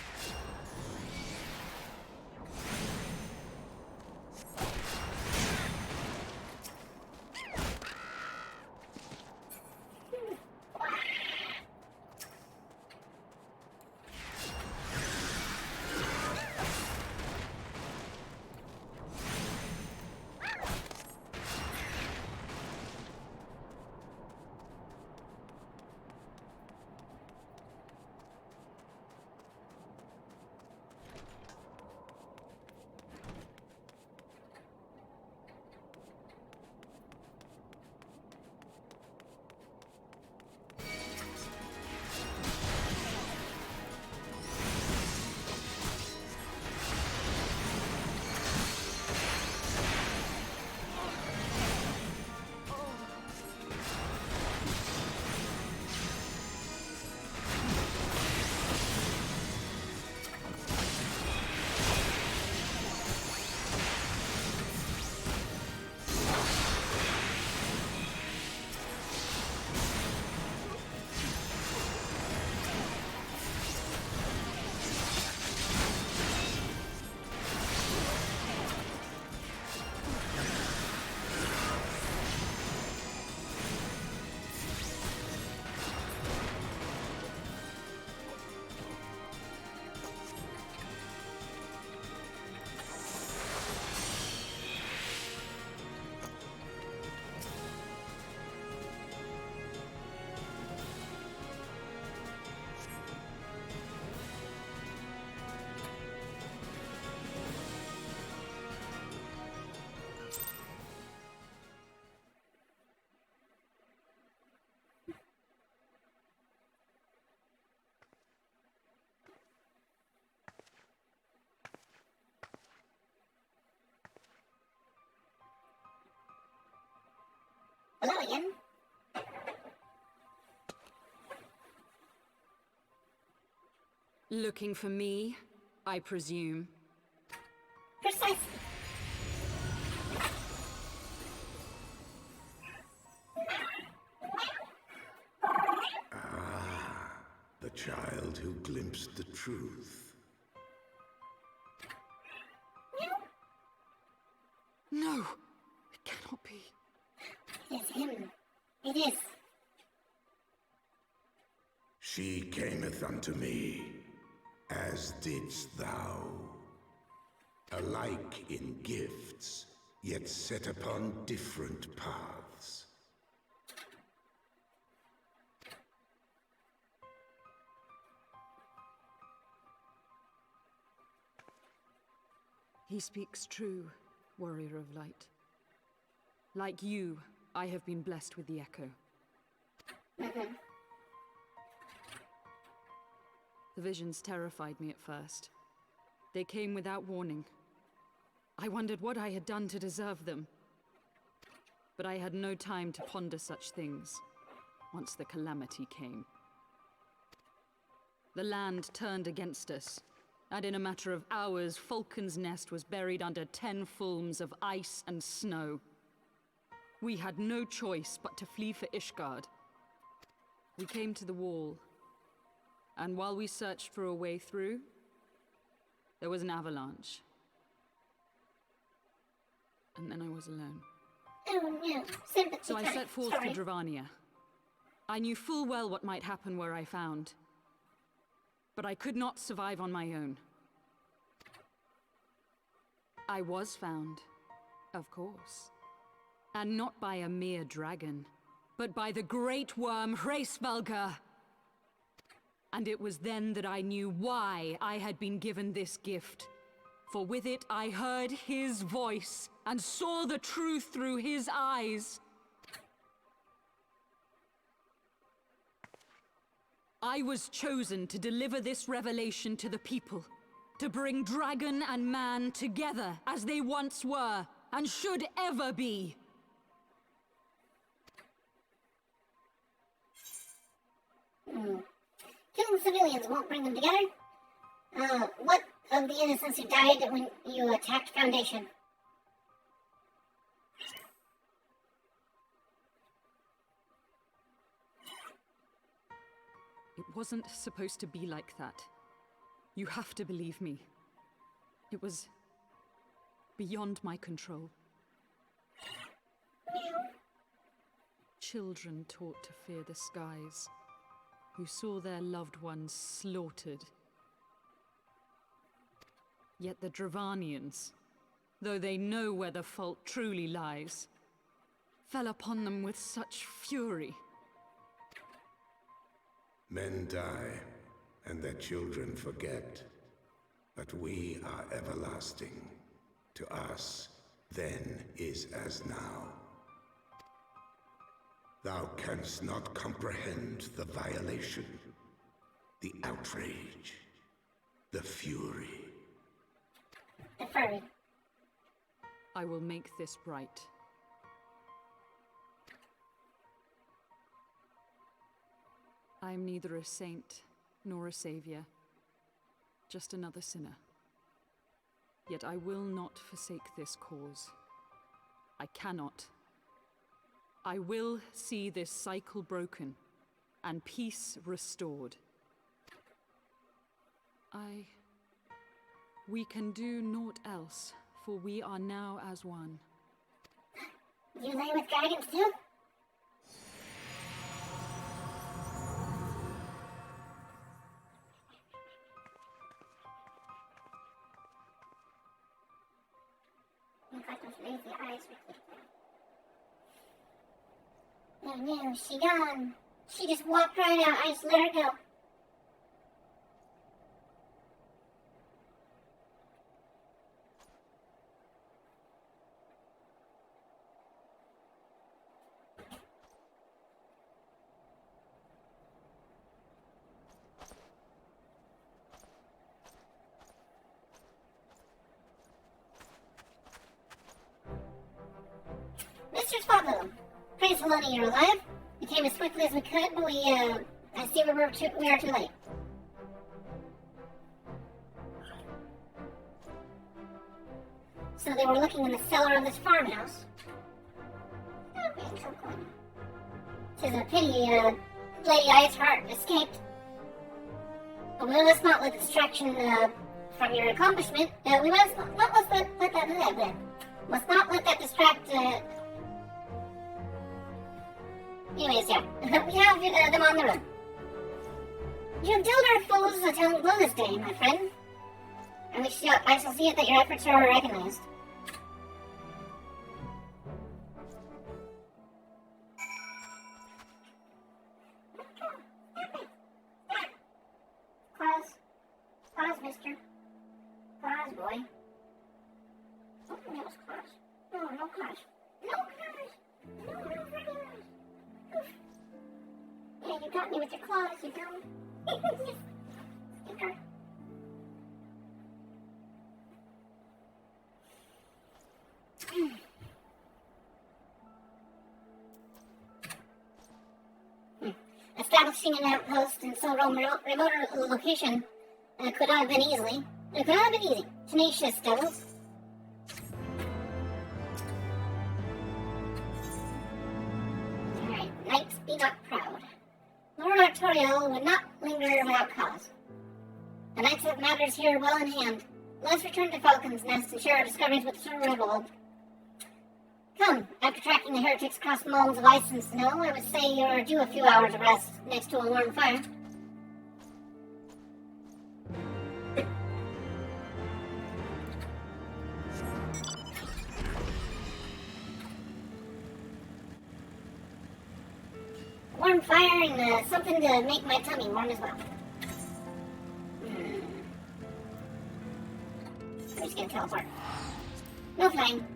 Hello again. Looking for me, I presume. Precisely. The child who glimpsed the truth. No, it cannot be. It is him. It is. She cameth unto me, as didst thou. Alike in gifts, yet set upon different paths. He speaks true, warrior of light. Like you, I have been blessed with the echo. The visions terrified me at first. They came without warning. I wondered what I had done to deserve them. But I had no time to ponder such things once the calamity came. The land turned against us, and in a matter of hours, Falcon's Nest was buried under 10 fulms of ice and snow. We had no choice but to flee for Ishgard. We came to the wall, and while we searched for a way through, there was an avalanche. And then I was alone. Oh no, sympathy. So I set forth for Dravania. I knew full well what might happen were I found. But I could not survive on my own. I was found, of course. And not by a mere dragon, but by the great worm Hraesvelgr. And it was then that I knew why I had been given this gift. For with it I heard his voice and saw the truth through his eyes. I was chosen to deliver this revelation to the people, to bring dragon and man together as they once were and should ever be. Killing civilians won't bring them together. What of the innocents who died when you attacked Foundation? It wasn't supposed to be like that. You have to believe me. It was beyond my control. Children taught to fear the skies, who saw their loved ones slaughtered. Yet the Dravanians, though they know where the fault truly lies, fell upon them with such fury. Men die, and their children forget. But we are everlasting. To us, then is as now. Thou canst not comprehend the violation, the outrage, the fury. The furry. I will make this right. I am neither a saint nor a savior, just another sinner. Yet I will not forsake this cause. I cannot. I will see this cycle broken and peace restored. We can do naught else, for we are now as one. You lay with dragons too? Look like those lazy eyes were clicking. Oh no, she gone. She just walked right out. I just let her go. Mr. Spotlow, praise Helena, you're alive. We came as swiftly as we could, but I see we are too late. So they were looking in the cellar of this farmhouse. Tis a pity Lady Iceheart escaped. But we must not let distraction from your accomplishment. We must not let that distract. Anyways, yeah, we have them on the run. You have dealt our foes a telling blow this day, my friend. And I shall see it that your efforts are recognized. Pause, mister. Pause, boy. Oh, that was Claus. No Claus. No freaking Claus. Yeah, you got me with your claws, you dumb. Sticker. Establishing an outpost in so remote a location could not have been easy. Tenacious devils. Alright, knights be not proud. Lord Artorio would not linger without cause. The knights have matters here well in hand. Let's return to Falcon's Nest and share our discoveries with Sir Revold. Come, after tracking the heretics across mounds of ice and snow, I would say you're due a few hours of rest next to a warm fire. Warm fire and something to make my tummy warm as well. We're just gonna teleport. No flying.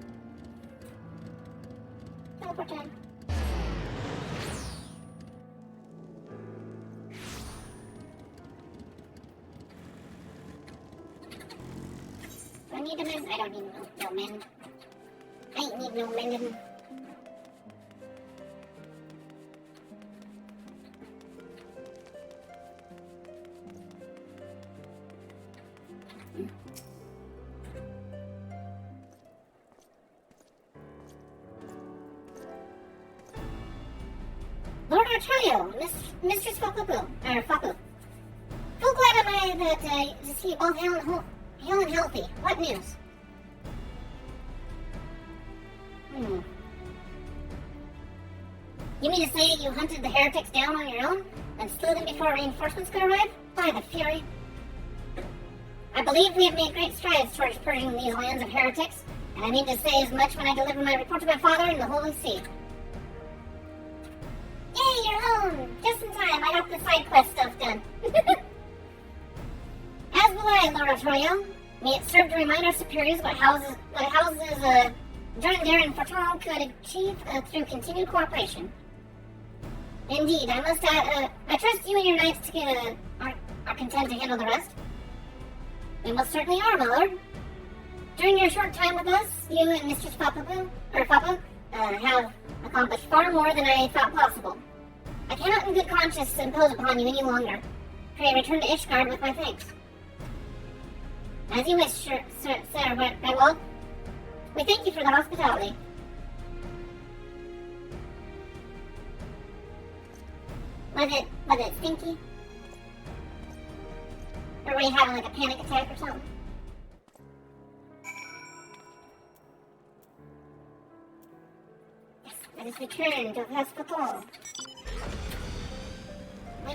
Teleport time. Do I need a mend? I don't need no mend. I ain't need no mending. Lord Artorio, Mistress Fapu. So glad am I that to see both hale and healthy. What news? You mean to say you hunted the heretics down on your own and slew them before reinforcements could arrive? By the Fury! I believe we have made great strides towards purging these lands of heretics, and I mean to say as much when I deliver my report to my father in the Holy See. Yay, you're home! Just in time, I got the side quest stuff done. As will I, Lord Artorio. May it serve to remind our superiors what houses Jordan and Fortune could achieve through continued cooperation. Indeed, I must add, I trust you and your knights are content to handle the rest. We most certainly are, my lord. During your short time with us, you and Mistress Papa have accomplished far more than I thought possible. I cannot in good conscience impose upon you any longer. Pray return to Ishgard with my thanks. As you wish, Sir Redwald. We thank you for the hospitality. Was it stinky? Or were you having like a panic attack or something? Yes, let us return to hospital.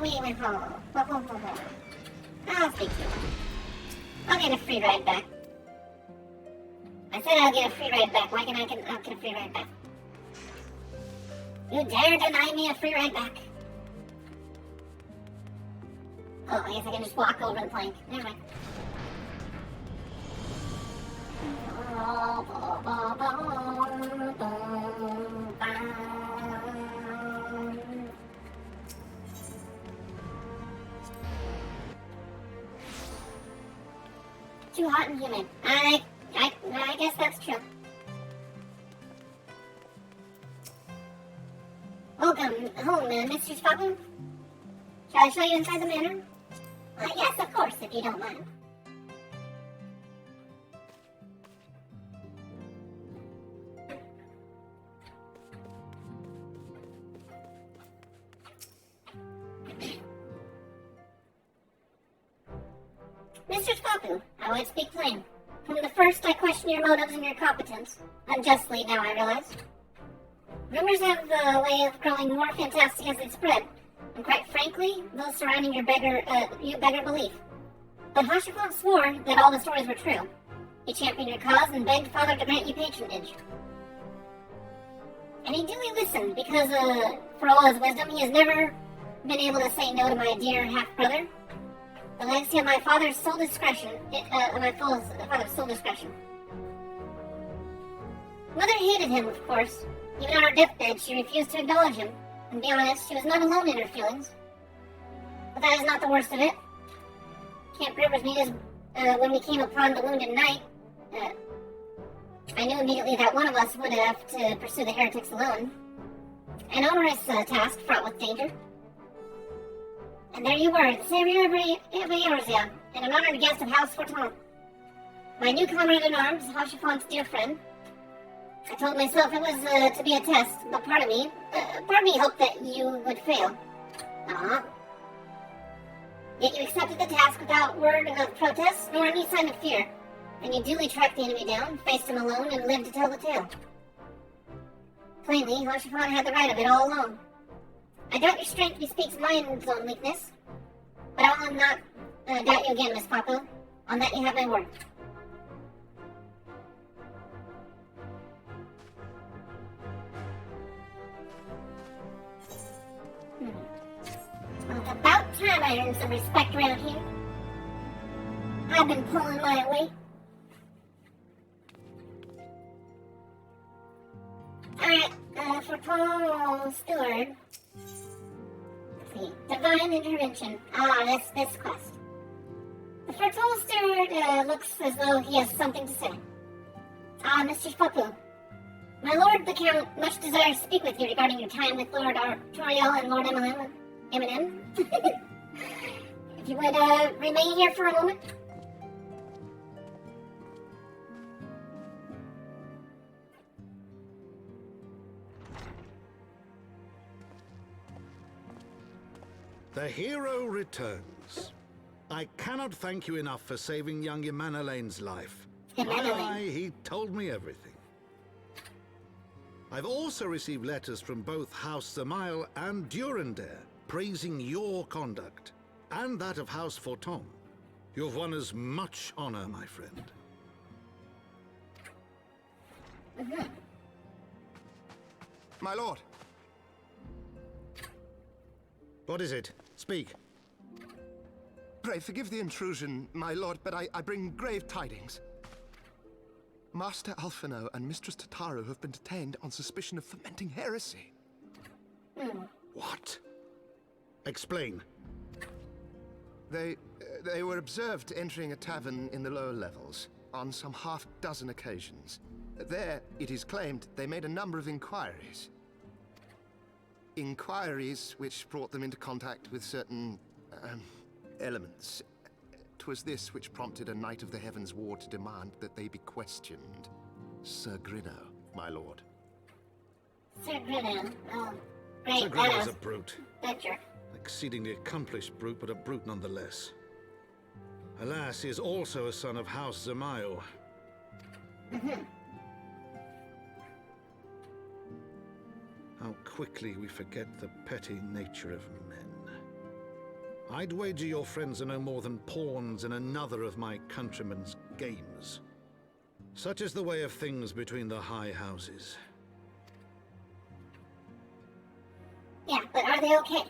Wait, hold. I'll speak to you. I'll get a free ride back. I said I'll get a free ride back. Why can I get a free ride back? You dare deny me a free ride back? Oh, I guess I can just walk over the plank. Never mind. Too hot and humid. I guess that's true. Welcome home, Mr. Stockman. Shall I show you inside the manor? Yes, of course, if you don't mind. Mr. Spapu, I would speak plain. From the first, I question your motives and your competence. Unjustly, now I realize. Rumors have a way of growing more fantastic as they spread, and quite frankly, those surrounding you beggar belief. But Hashifon swore that all the stories were true. He championed your cause and begged Father to grant you patronage. And he duly listened, because, for all his wisdom, he has never been able to say no to my dear half-brother. The legacy of my father's sole discretion, Mother hated him, of course. Even on her deathbed, she refused to acknowledge him. And be honest, she was not alone in her feelings. But that is not the worst of it. Camp Rivers made us, when we came upon the wounded knight, I knew immediately that one of us would have to pursue the heretics alone. An onerous task fraught with danger. And there you were, the savior of Eorzea, and an honored guest of House Forton. My new comrade in arms, Hashifon's dear friend. I told myself it was to be a test, but part of me hoped that you would fail. Yet you accepted the task without word of protest nor any sign of fear, and you duly tracked the enemy down, faced him alone, and lived to tell the tale. Plainly, Hoshifan had the right of it all along. I doubt your strength bespeaks mine's own weakness, but I will not doubt you again, Miss Papo. On that you have my word. Well, it's about time I earned some respect around here. I've been pulling my weight. Alright, for Paul Stewart. Let's see. Divine intervention. This quest. For Paul Stewart, looks as though he has something to say. Mr. Papu. My lord the Count much desires to speak with you regarding your time with Lord Toriel and Lord Eminem. If you would, remain here for a moment. The hero returns. I cannot thank you enough for saving young Imanolane's life. Imanolane? He told me everything. I've also received letters from both House Zamail and Durandare praising your conduct, and that of House Forton. You've won us much honor, my friend. My lord. What is it? Speak. Pray forgive the intrusion, my lord, but I bring grave tidings. Master Alphino and Mistress Tataru have been detained on suspicion of fomenting heresy. What? Explain. They were observed entering a tavern in the lower levels on some half-dozen occasions. There, it is claimed, they made a number of inquiries. Inquiries which brought them into contact with certain elements. 'Twas this which prompted a Knight of the Heavensward to demand that they be questioned. Sir Grinno, my lord. Sir Grinno, great. Sir Grinno's a brute. Butcher. Exceedingly accomplished brute, but a brute nonetheless. Alas, he is also a son of House Zamail. How quickly we forget the petty nature of men. I'd wager your friends are no more than pawns in another of my countrymen's games. Such is the way of things between the high houses. Yeah, but are they okay?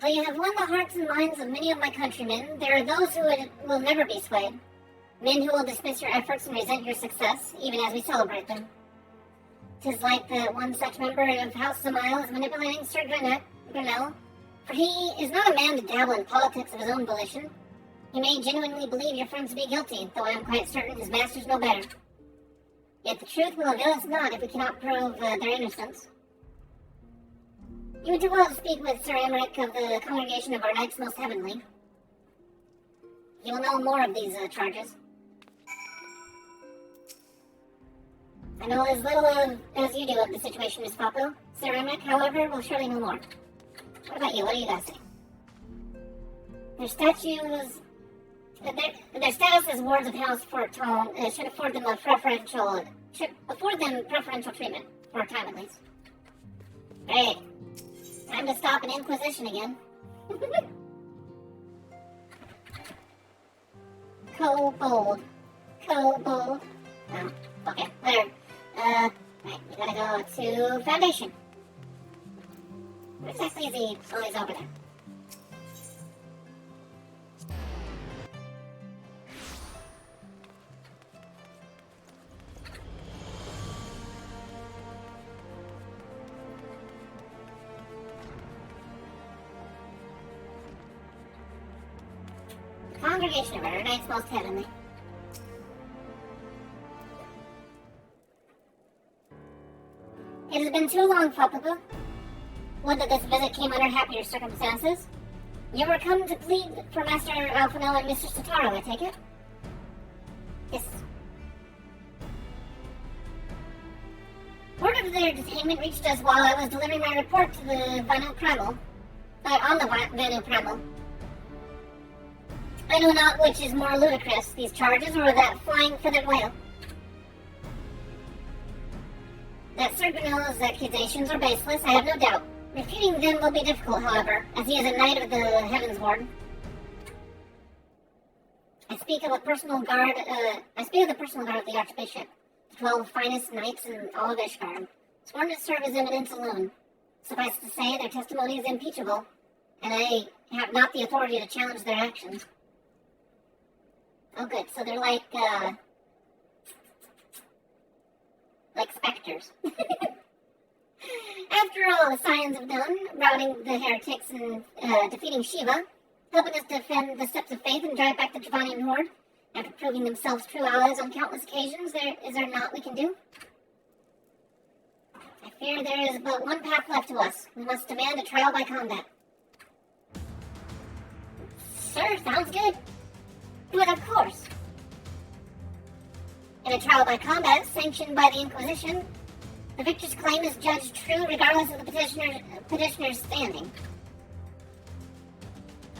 Though you have won the hearts and minds of many of my countrymen, there are those who will never be swayed. Men who will dismiss your efforts and resent your success, even as we celebrate them. 'Tis like that one such member of House Zamail is manipulating Sir Grinnell, for he is not a man to dabble in politics of his own volition. He may genuinely believe your friends to be guilty, though I am quite certain his masters know better. Yet the truth will avail us not if we cannot prove their innocence. You would do well to speak with Sir Emmerich of the Congregation of our Knights Most Heavenly. He will know more of these charges. I know as little as you do of the situation, Miss Papo. Sir Emmerich, however, will surely know more. What about you? What do you guys say? Their statues... Their status as wards of House Forton should afford them preferential treatment, for a time at least. Great. Time to stop an inquisition again. Kobold. Oh, okay, whatever. Right, you gotta go to Foundation. What exactly is he always over there? Congregation of our Knights Most Heavenly. It has been too long, Papa. Would that this visit came under happier circumstances. You were come to plead for Master Alphino and Mistress Tataru, I take it? Yes. Word report of their detainment reached us while I was delivering my report to the Vanu Primal. On the Vanu Primal. I know not which is more ludicrous, these charges or that flying feathered whale. That Sir Granell's accusations are baseless, I have no doubt. Refuting them will be difficult, however, as he is a knight of the Heavensward. I speak of the personal guard of the Archbishop, the 12 finest knights in all of Ishgard, sworn to serve his eminence alone. Suffice to say, their testimony is impeachable, and I have not the authority to challenge their actions. Oh good, so they're like specters. After all the Scions have done, routing the heretics and defeating Shiva, helping us defend the steps of faith and drive back the Javanian horde, after proving themselves true allies on countless occasions, is there not we can do? I fear there is but one path left to us. We must demand a trial by combat. Sure, sounds good. But of course. In a trial by combat sanctioned by the Inquisition, the victor's claim is judged true regardless of the petitioner's standing.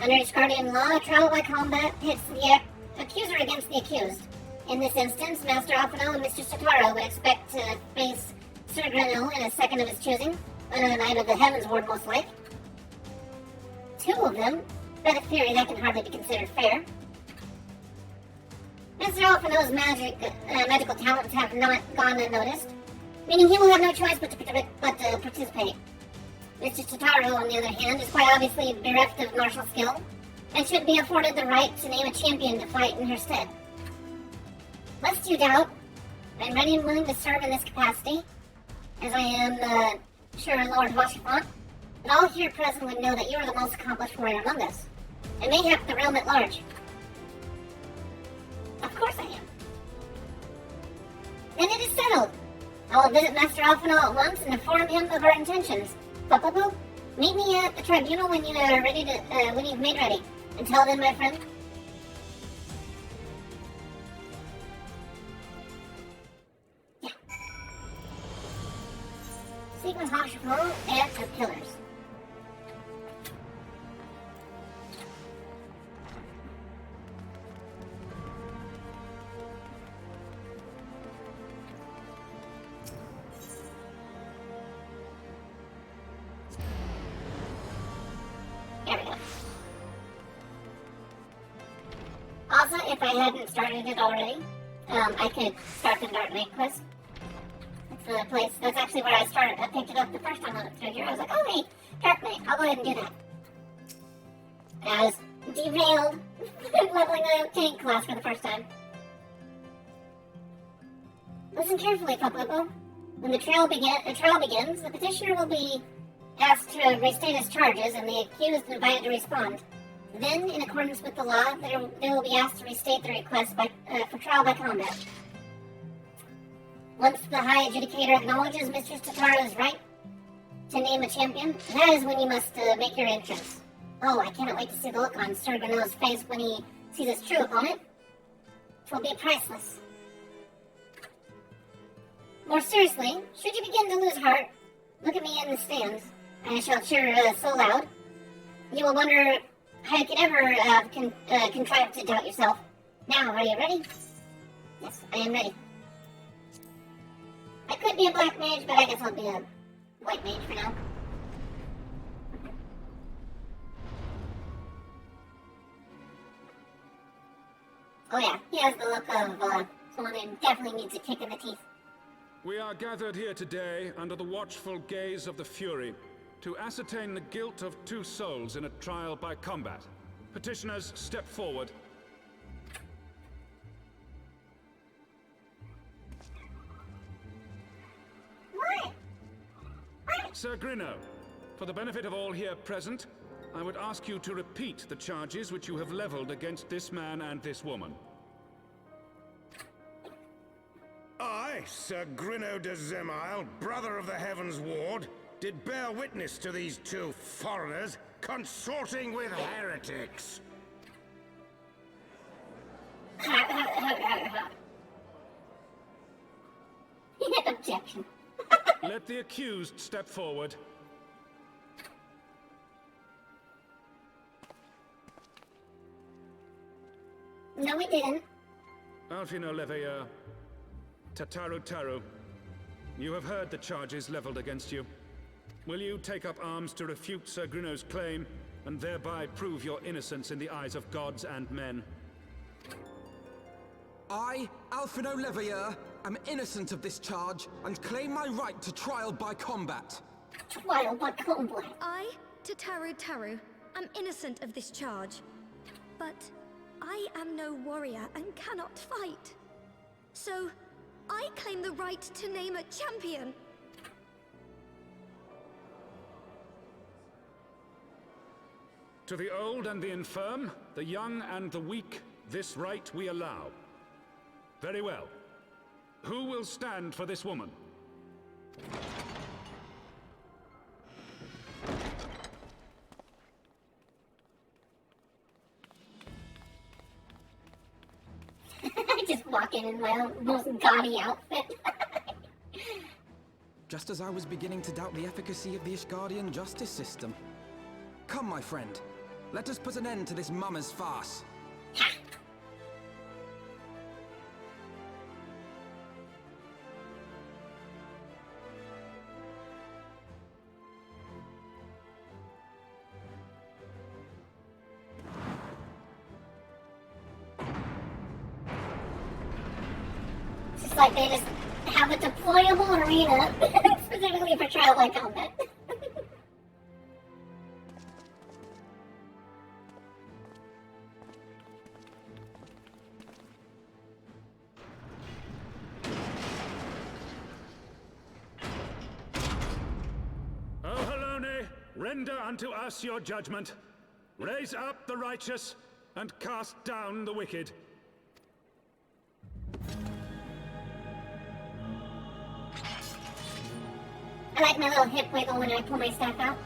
Under Ishgardian law, a trial by combat pits the accuser against the accused. In this instance, Master Alphino and Mr. Sotaro would expect to face Sir Granell in a second of his choosing, on a night of the Heavensward most like. Two of them, by the theory that can hardly be considered fair. Mr. Alphino's magical talents have not gone unnoticed, meaning he will have no choice but to participate. Mr. Totaro, on the other hand, is quite obviously bereft of martial skill, and should be afforded the right to name a champion to fight in her stead. Lest you doubt, I am ready and willing to serve in this capacity, as I am sure Lord Hoshifant, but all here present would know that you are the most accomplished warrior among us, and mayhap the realm at large. Of course I am. Then it is settled. I will visit Master Alphino at once and inform him of our intentions. Popopo, meet me at the tribunal when you are ready to, when you've made ready. Until then, my friend. Yeah. Sigma Hoshifo, Act of Pillars. There we go. Also, if I hadn't started it already, I could start the Dark Knight quest. That's the place. That's actually where I started. I picked it up the first time I went through here. I was like, oh hey, Dark Knight. I'll go ahead and do that. And I was derailed leveling a tank class for the first time. Listen carefully, Popopo. When the trial begins, the petitioner will be asked to restate his charges and the accused invited to respond. Then, in accordance with the law, they will be asked to restate their request for trial by combat. Once the High Adjudicator acknowledges Mr. Totaro's right to name a champion, that is when you must make your entrance. Oh, I cannot wait to see the look on Sir Granell's face when he sees his true opponent. It will be priceless. More seriously, should you begin to lose heart, look at me in the stands. I shall cheer so loud, you will wonder how you could ever contrive to doubt yourself. Now, are you ready? Yes, I am ready. I could be a black mage, but I guess I'll be a white mage for now. Oh yeah, he has the look of someone who definitely needs a kick in the teeth. We are gathered here today under the watchful gaze of the Fury to ascertain the guilt of 2 souls in a trial by combat. Petitioners, step forward. What? Sir Grinno, for the benefit of all here present, I would ask you to repeat the charges which you have leveled against this man and this woman. I, Sir Grinno de Zemile, brother of the Heavensward, did bear witness to these 2 foreigners consorting with heretics. Objection. Let the accused step forward. No, we didn't. Alfino Leveilleur, Tataru, you have heard the charges leveled against you. Will you take up arms to refute Sir Grino's claim, and thereby prove your innocence in the eyes of gods and men? I, Alfino Leveilleur, am innocent of this charge, and claim my right to trial by combat. Trial by combat? I, Tataru, am innocent of this charge. But I am no warrior and cannot fight. So, I claim the right to name a champion. To the old and the infirm, the young and the weak, this right we allow. Very well. Who will stand for this woman? I just walk in my most gaudy outfit. Just as I was beginning to doubt the efficacy of the Ishgardian justice system. Come, my friend. Let us put an end to this mummer's farce. It's just like they just have a deployable arena specifically for trial by combat. Render unto us your judgment. Raise up the righteous, and cast down the wicked. I like my little hip wiggle when I pull my staff out.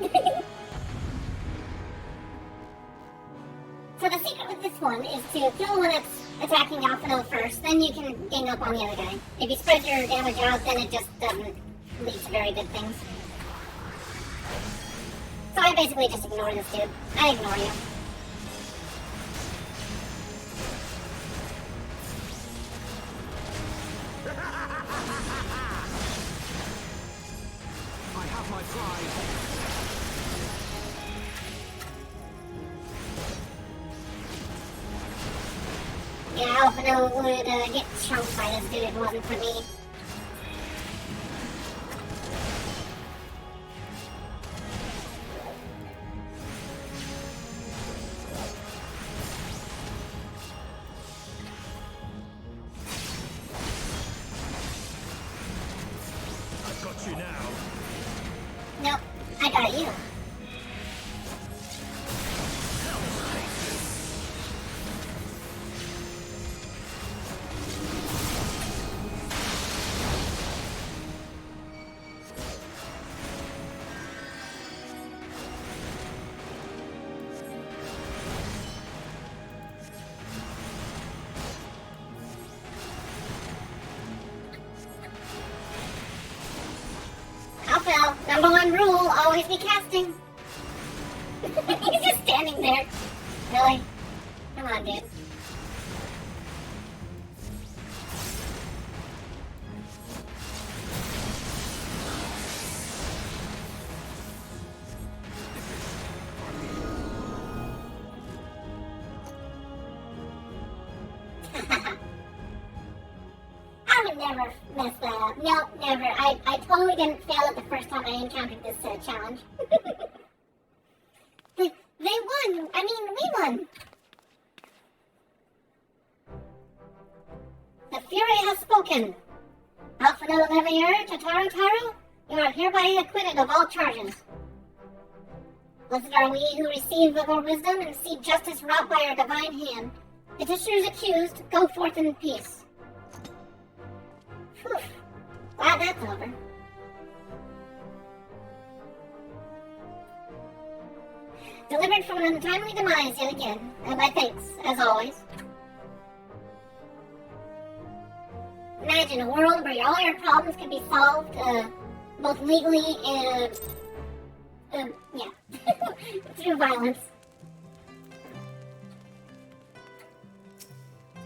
So the secret with this one is to kill the one that's attacking Alphino first, then you can gang up on the other guy. If you spread your damage out, then it just doesn't lead to very good things. So I basically just ignore this dude. I ignore you. I have my prize. Yeah, Alphino would get chunked by this dude if it wasn't for me. Nope, I got you. Alpha, number one rule, always be casting. He's just standing there. Really? Come on, dude. I would never mess that up. No, never. I totally didn't fail it the first time I encountered this challenge. They won! I mean, we won! The Fury has spoken. Alphino Leveilleur, Tataru, you are hereby acquitted of all charges. Blessed are we who receive of our wisdom and see justice wrought by our divine hand. Petitioners accused, go forth in peace. Phew. Glad that's over. Delivered from an untimely demise yet again, and my thanks, as always. Imagine a world where all your problems can be solved both legally and, yeah, through violence.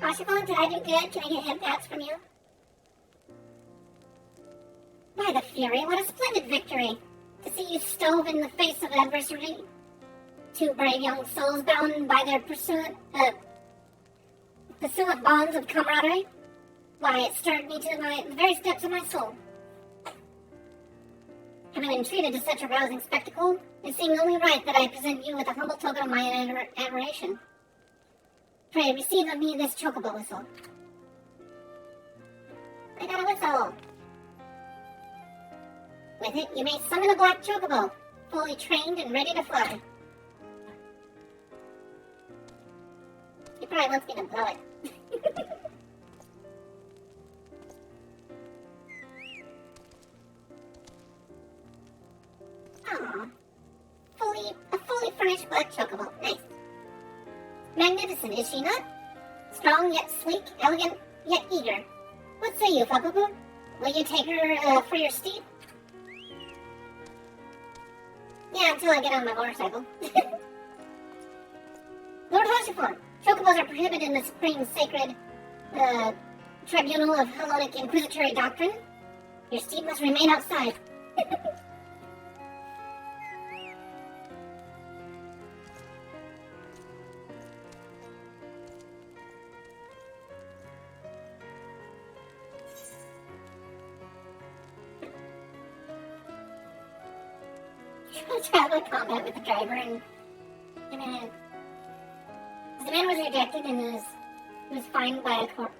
Archibald, did I do good? Can I get head pats from you? By the Fury, what a splendid victory! To see you stove in the face of adversity. Two brave young souls bound by their pursuant bonds of camaraderie. Why, it stirred me to the very depths of my soul. Having been treated to such a rousing spectacle, it seemed only right that I present you with a humble token of my admiration. Pray, receive of me this chocobo whistle. I got a whistle. With it, you may summon a black chocobo, fully trained and ready to fly. He probably wants me to blow it. Aww. A fully furnished black chocobo. Nice. Magnificent, is she not? Strong yet sleek, elegant yet eager. What say you, Fuckaboo? Will you take her for your steed? Yeah, until I get on my motorcycle. Lord Hoshifort, chocobos are prohibited in the supreme sacred tribunal of Hellenic Inquisitory doctrine. Your steed must remain outside. Travel combat with the driver and the man was rejected and was fined by a court.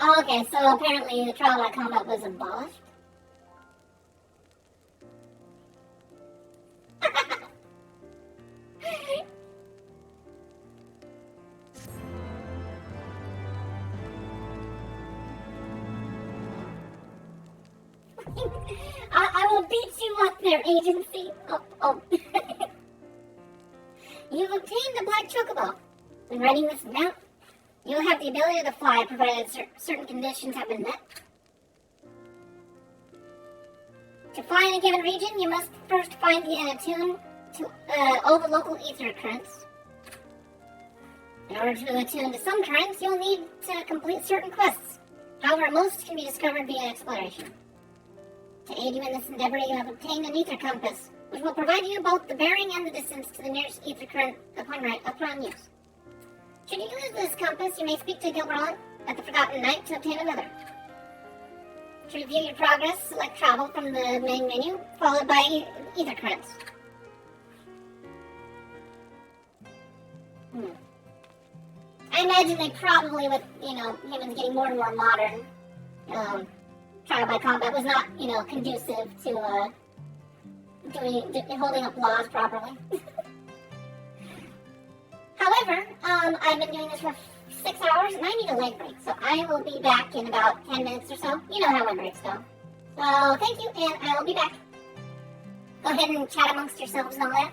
Oh, okay, so apparently the trial by combat was abolished. I will beat you up there, agency. Oh. You've obtained a black chocobo. When riding this mount, you will have the ability to fly, provided certain conditions have been met. To fly in a given region, you must first find the attune to all the local ether currents. In order to attune to some currents, you'll need to complete certain quests. However, most can be discovered via exploration. To aid you in this endeavor, you have obtained an ether compass, which will provide you both the bearing and the distance to the nearest ether current upon use. Should you use this compass, you may speak to Gilberant at the Forgotten Knight to obtain another. To review your progress, select travel from the main menu, followed by ether currents. I imagine they probably, with, humans getting more and more modern, trial by combat was not, conducive to, holding up laws properly. However, I've been doing this for 6 hours and I need a leg break, so I will be back in about 10 minutes or so. You know how my breaks go. So, thank you, and I will be back. Go ahead and chat amongst yourselves and all that.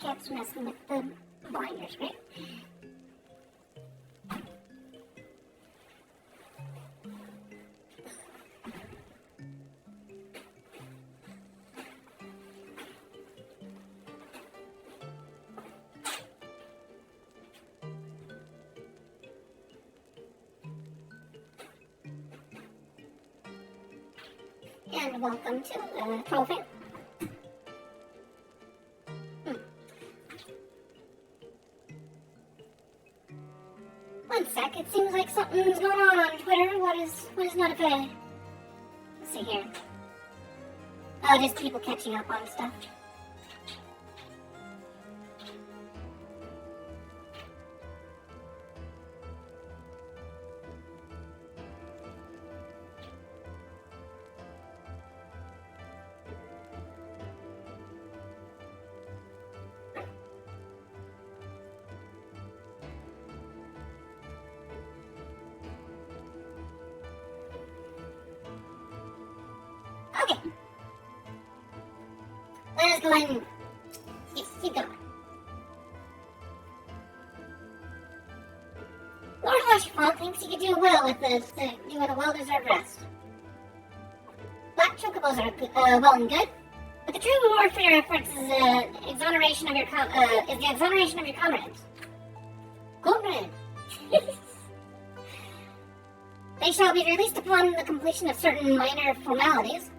cat's messing with the blinders, right? And welcome to the trophy. One sec, it seems like something's going on Twitter. What is notified? Let's see here. Oh, just people catching up on stuff. Okay. Let us go ahead and keep going. Lord Hushfont thinks he could do well with doing a well-deserved rest. Black chocobos are well and good, but the true reward for your efforts is the exoneration of your comrades. Comrades. They shall be released upon the completion of certain minor formalities,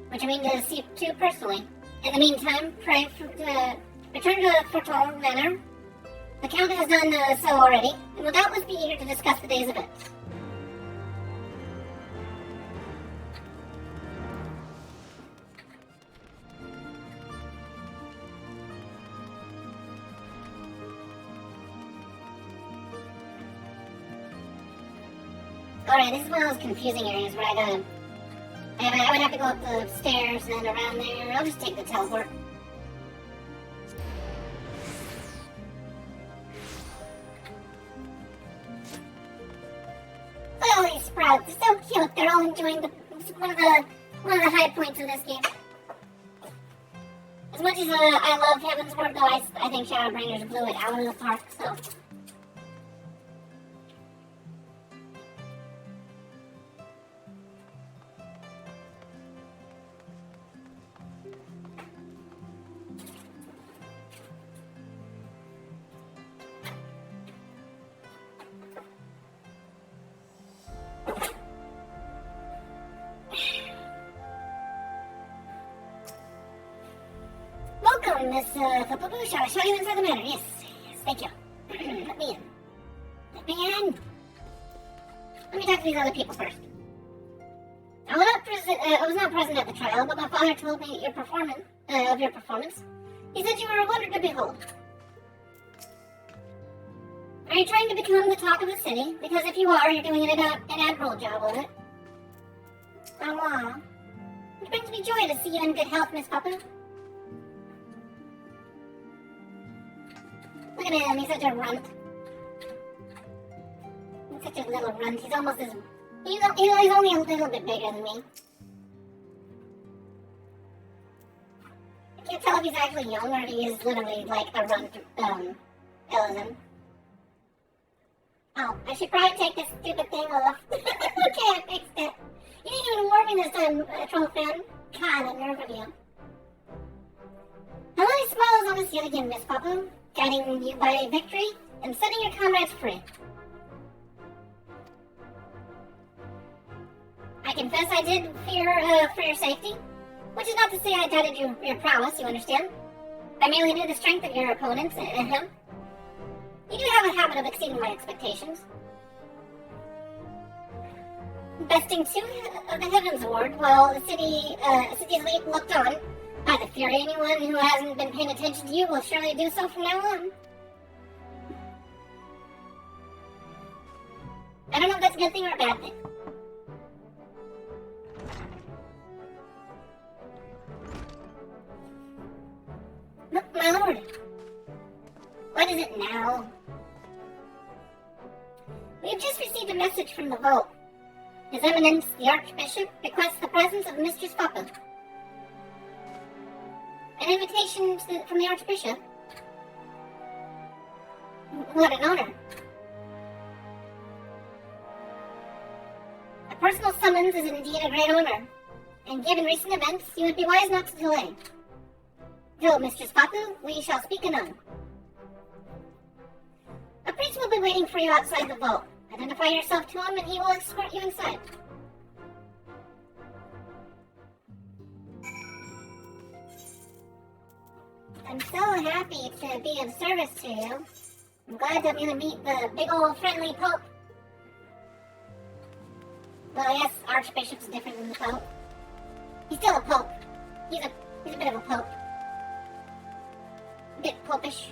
which I mean to see to personally. In the meantime, pray return to Fortol Manor. The Count has done so already, and will doubtless be eager to discuss the day's events. Alright, this is one of those confusing areas where I would have to go up the stairs and then around there. I'll just take the teleport. Look at all these sprouts. They're so cute. They're all enjoying one of the high points of this game. As much as I love Heavensward, though, I think Shadowbringers blew it out of the park, so... Welcome, Miss Papabu. Shall I show you inside the manor? Yes, thank you. Let me in. Let me in. Let me talk to these other people first. I was not present at the trial, but my father told me of your performance. He said you were a wonder to behold. Are you trying to become the talk of the city? Because if you are, you're doing an admirable job of it. Oh, wow. It brings me joy to see you in good health, Miss Papabu. Look at him, he's such a runt. He's such a little runt. He's almost as... He's only a little bit bigger than me. I can't tell if he's actually young or if he is literally like a runt, Ellison. Oh, I should probably take this stupid thing off. Okay, I fixed it. You didn't even warn me this time, Troll fan. God, the nerve of you. How many smiles on us yet again, Miss Papabu? Guiding you by victory and setting your comrades free. I confess I did fear for your safety, which is not to say I doubted your prowess, you understand? I merely knew the strength of your opponents and him. You do have a habit of exceeding my expectations. Besting two of the Heavensward while the city's elite looked on. By the fury, anyone who hasn't been paying attention to you will surely do so from now on. I don't know if that's a good thing or a bad thing. Look, my lord. What is it now? We have just received a message from the vault. His Eminence, the Archbishop, requests the presence of Mistress Papabu. An invitation from the Archbishop? What an honor. A personal summons is indeed a great honor, and given recent events, you would be wise not to delay. Go, Mistress Papu, we shall speak anon. A priest will be waiting for you outside the vault. Identify yourself to him and he will escort you inside. I'm so happy to be of service to you. I'm glad I'm gonna meet the big old friendly Pope. Well, I guess Archbishop's different than the Pope. He's still a Pope. He's a bit of a Pope. A bit Popish.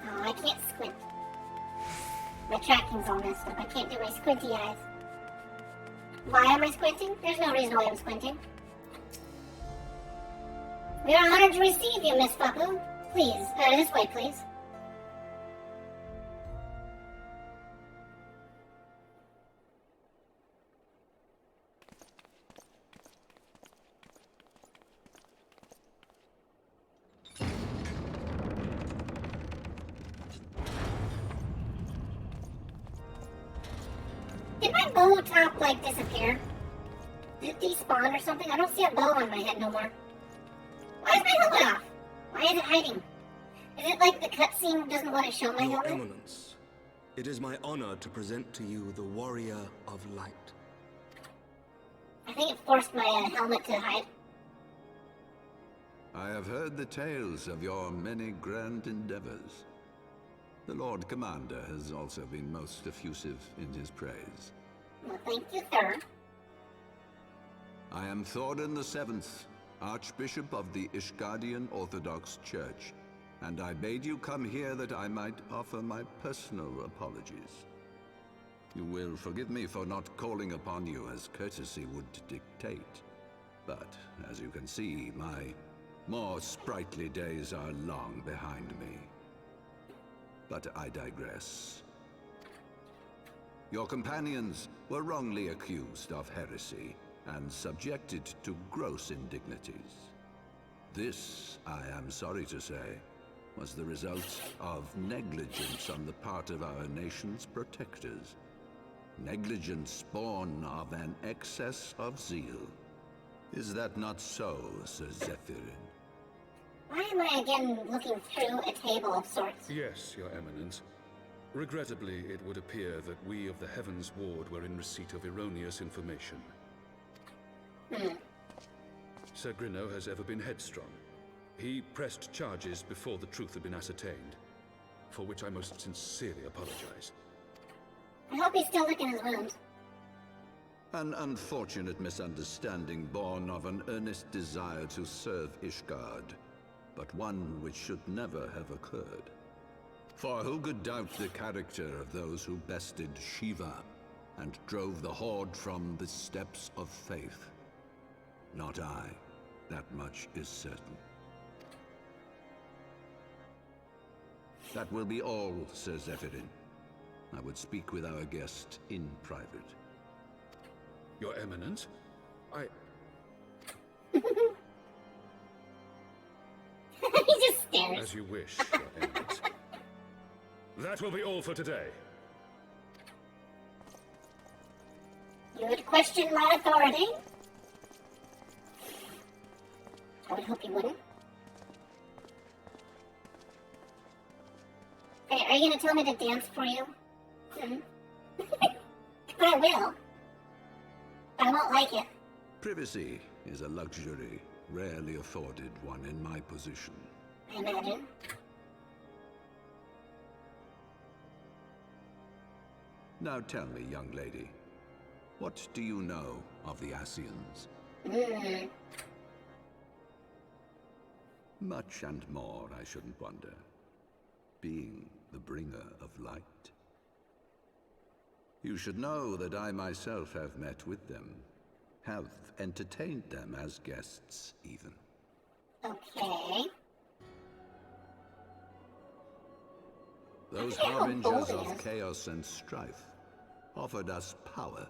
Oh, I can't squint. My tracking's all messed up. I can't do my squinty eyes. Why am I squinting? There's no reason why I'm squinting. We are honored to receive you, Miss Papu. Please, this way, please. Did my bow top, disappear? Did it despawn or something? I don't see a bow on my head no more. Why is my helmet off? Why is it hiding? Is it like the cutscene doesn't want to show my Your helmet? Eminence, it is my honor to present to you the Warrior of Light. I think it forced my helmet to hide. I have heard the tales of your many grand endeavors. The Lord Commander has also been most effusive in his praise. Well, thank you, sir. I am Thorin the Seventh, Archbishop of the Ishgardian Orthodox Church, and I bade you come here that I might offer my personal apologies. You will forgive me for not calling upon you as courtesy would dictate, but as you can see, my more sprightly days are long behind me. But I digress. Your companions were wrongly accused of heresy and subjected to gross indignities. This, I am sorry to say, was the result of negligence on the part of our nation's protectors. Negligence born of an excess of zeal. Is that not so, Sir Zephyrin? Why am I again looking through a table of sorts? Yes, Your Eminence. Regrettably, it would appear that we of the HEAVENSWARD were in receipt of erroneous information. Sir Grinno has ever been headstrong. He pressed charges before the truth had been ascertained, for which I most sincerely apologize. I hope he's still licking his wounds. An unfortunate misunderstanding born of an earnest desire to serve Ishgard, but one which should never have occurred. For who could doubt the character of those who bested Shiva and drove the Horde from the steps of faith? Not I. That much is certain. That will be all, Sir Zephyrin. I would speak with our guest in private. Your Eminence, He just stares. As you wish, Your Eminence. That will be all for today. You would question my authority? I would hope you wouldn't. Hey, are you gonna tell me to dance for you? But I will. But I won't like it. Privacy is a luxury rarely afforded one in my position. I imagine. Now tell me, young lady, what do you know of the Scions? Much and more, I shouldn't wonder. Being the bringer of light. You should know that I myself have met with them. Have entertained them as guests, even. Okay. Those harbingers of chaos and strife offered us power,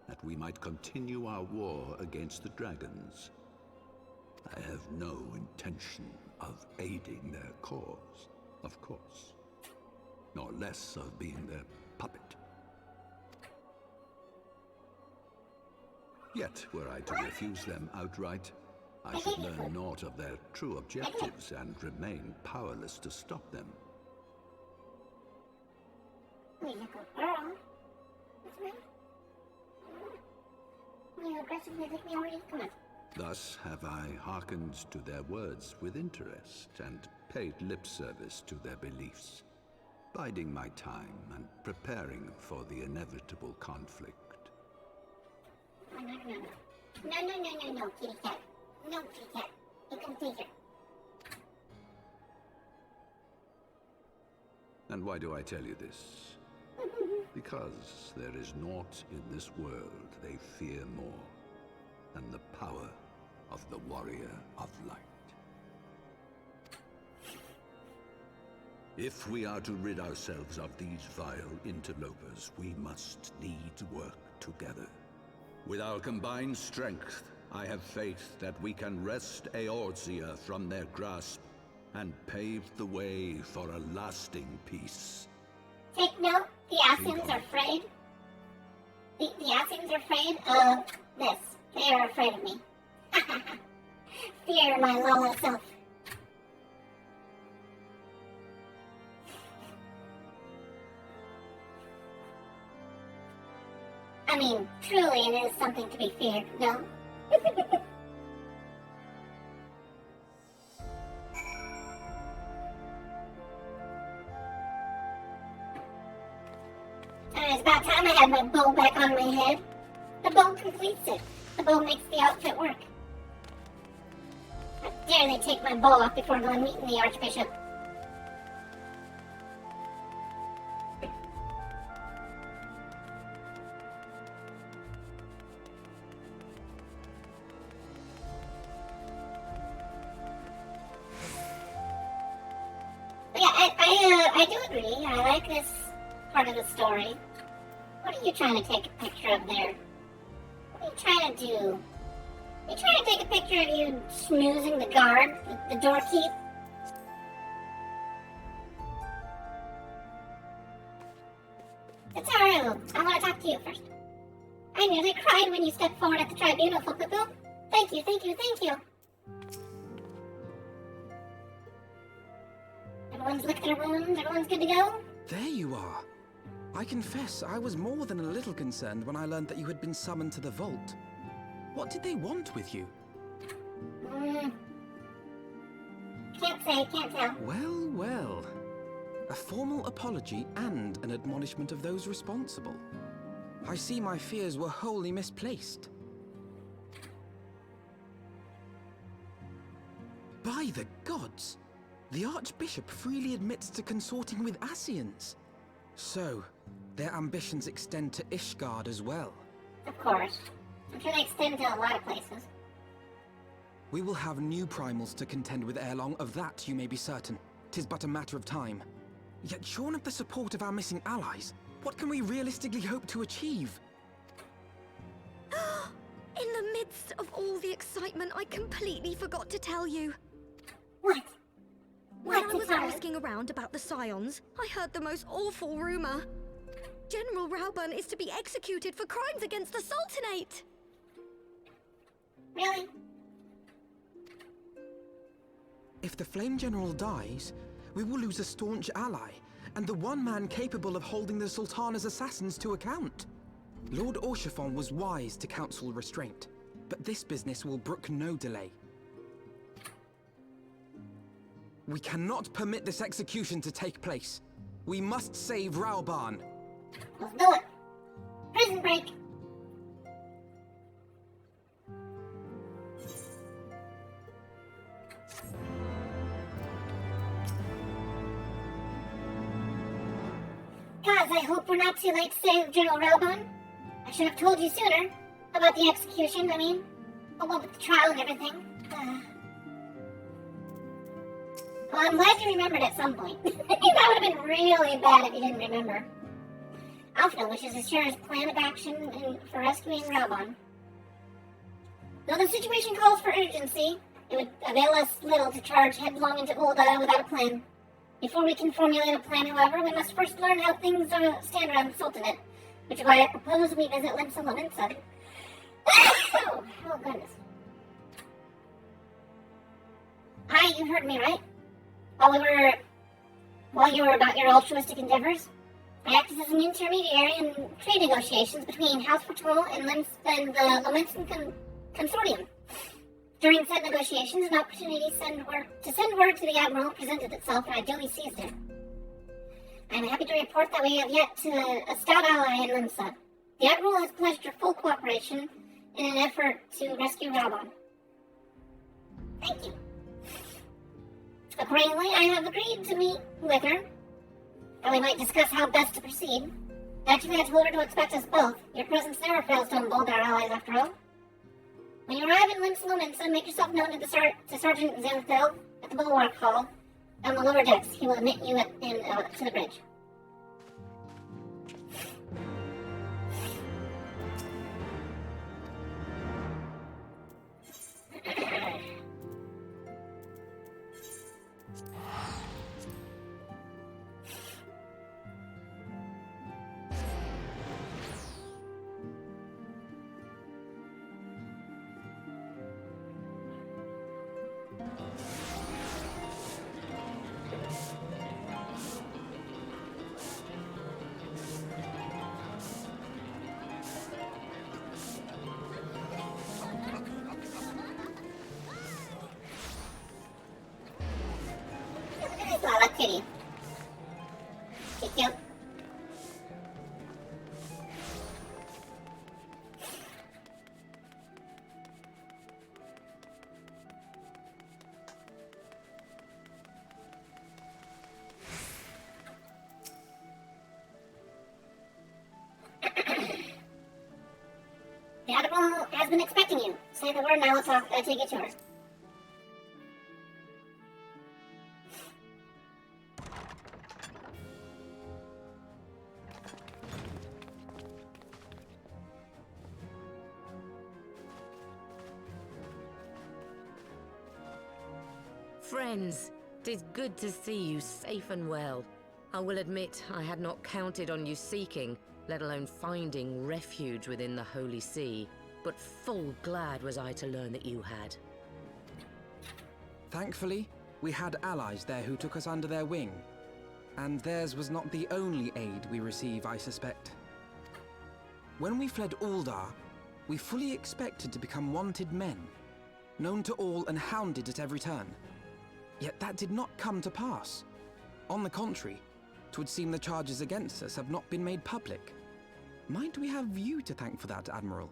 that we might continue our war against the dragons. I have no intention of aiding their cause, of course, nor less of being their puppet. Yet, were I to refuse them outright, I should learn naught of their true objectives and remain powerless to stop them. You're a good girl. That's right. You aggressively take me already? Come on. Thus have I hearkened to their words with interest and paid lip service to their beliefs, biding my time and preparing for the inevitable conflict. No, kitty cat. No, kitty cat. You can take it. And why do I tell you this? Because there is naught in this world they fear more than the power of the Warrior of Light. If we are to rid ourselves of these vile interlopers, we must needs work together. With our combined strength, I have faith that we can wrest Eorzea from their grasp and pave the way for a lasting peace. Take note, the Scions are afraid. The Scions are afraid of this. They are afraid of me. Fear my lower self. I mean, truly it is something to be feared, no? It's about time I had my bow back on my head. The bow completes it. The bow makes the outfit work. How dare they take my bow off before going meeting the Archbishop? But yeah, I do agree. I like this part of the story. What are you trying to take a picture of there? What are you trying to do? You trying to take a picture of you snoozing the guard, the doorkeep? Tataru, I want to talk to you first. I nearly cried when you stepped forward at the tribunal, Fukuko. Thank you, thank you, thank you. Everyone's licked their wounds, everyone's good to go? There you are. I confess, I was more than a little concerned when I learned that you had been summoned to the vault. What did they want with you? Can't say, can't tell. Well, well. A formal apology and an admonishment of those responsible. I see my fears were wholly misplaced. By the gods! The Archbishop freely admits to consorting with Scions. So, their ambitions extend to Ishgard as well. Of course. I'm sure they extend to a lot of places. We will have new primals to contend with ere long, of that you may be certain. 'Tis but a matter of time. Yet shorn of the support of our missing allies, what can we realistically hope to achieve? In the midst of all the excitement, I completely forgot to tell you. What? When I was asking around about the Scions, I heard the most awful rumor. General Rauburn is to be executed for crimes against the Sultanate! Really? If the Flame General dies, we will lose a staunch ally, and the one man capable of holding the Sultana's assassins to account. Lord Orshafon was wise to counsel restraint, but this business will brook no delay. We cannot permit this execution to take place. We must save Rauburn. Let's do it. Prison break. Guys, I hope we're not too late to save General Rauburn. I should have told you sooner about the execution, what with the trial and everything. Well, I'm glad you remembered at some point. That would have been really bad if you didn't remember. Alpha wishes to share his plan of action for rescuing Raubon. Though the situation calls for urgency, it would avail us little to charge headlong into Ulda without a plan. Before we can formulate a plan, however, we must first learn how things stand around the Sultanate, which is why I propose we visit Limsa. Oh, goodness. Hi, you heard me, right? While you were about your altruistic endeavors, I acted as an intermediary in trade negotiations between House Patrol and the Lomenson Consortium. During said negotiations, an opportunity to send word to the Admiral presented itself, and I duly seized it. I am happy to report that we have yet to a stout ally in Limsa. The Admiral has pledged your full cooperation in an effort to rescue Raubon. Thank you. Accordingly, I have agreed to meet with her, and we might discuss how best to proceed. Actually, I told her to expect us both. Your presence never fails to embolden our allies, after all. When you arrive in Limsa, make yourself known to Sergeant Xanthil at the Bulwark Hall on the lower decks. He will admit you to the bridge. Kitty. Cute. The Admiral has been expecting you. Say the word now, I'll take it to her. Friends, 'tis good to see you safe and well. I will admit I had not counted on you seeking, let alone finding refuge within the Holy See, but full glad was I to learn that you had. Thankfully, we had allies there who took us under their wing. And theirs was not the only aid we receive, I suspect. When we fled Uldar, we fully expected to become wanted men, known to all and hounded at every turn. Yet that did not come to pass. On the contrary, 'twould seem the charges against us have not been made public. Might we have you to thank for that, Admiral?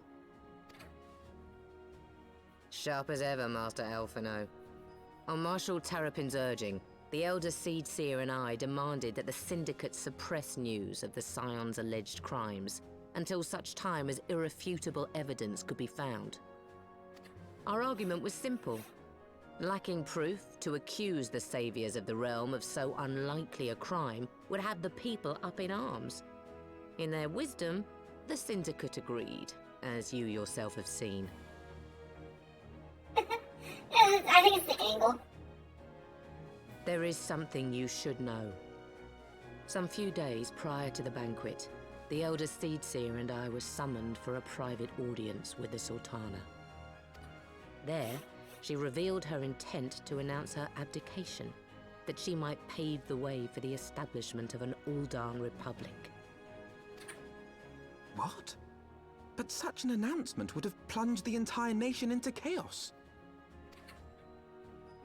Sharp as ever, Master Elfino. On Marshal Terrapin's urging, the Elder Seed Seer and I demanded that the Syndicate suppress news of the Scions' alleged crimes until such time as irrefutable evidence could be found. Our argument was simple. Lacking proof, to accuse the saviors of the realm of so unlikely a crime would have the people up in arms. In their wisdom, the Syndicate agreed, as you yourself have seen. I think it's the angle. There is something you should know. Some few days prior to the banquet, the Elder Seedseer and I were summoned for a private audience with the Sultana. There, she revealed her intent to announce her abdication, that she might pave the way for the establishment of an Uldan Republic. What? But such an announcement would have plunged the entire nation into chaos.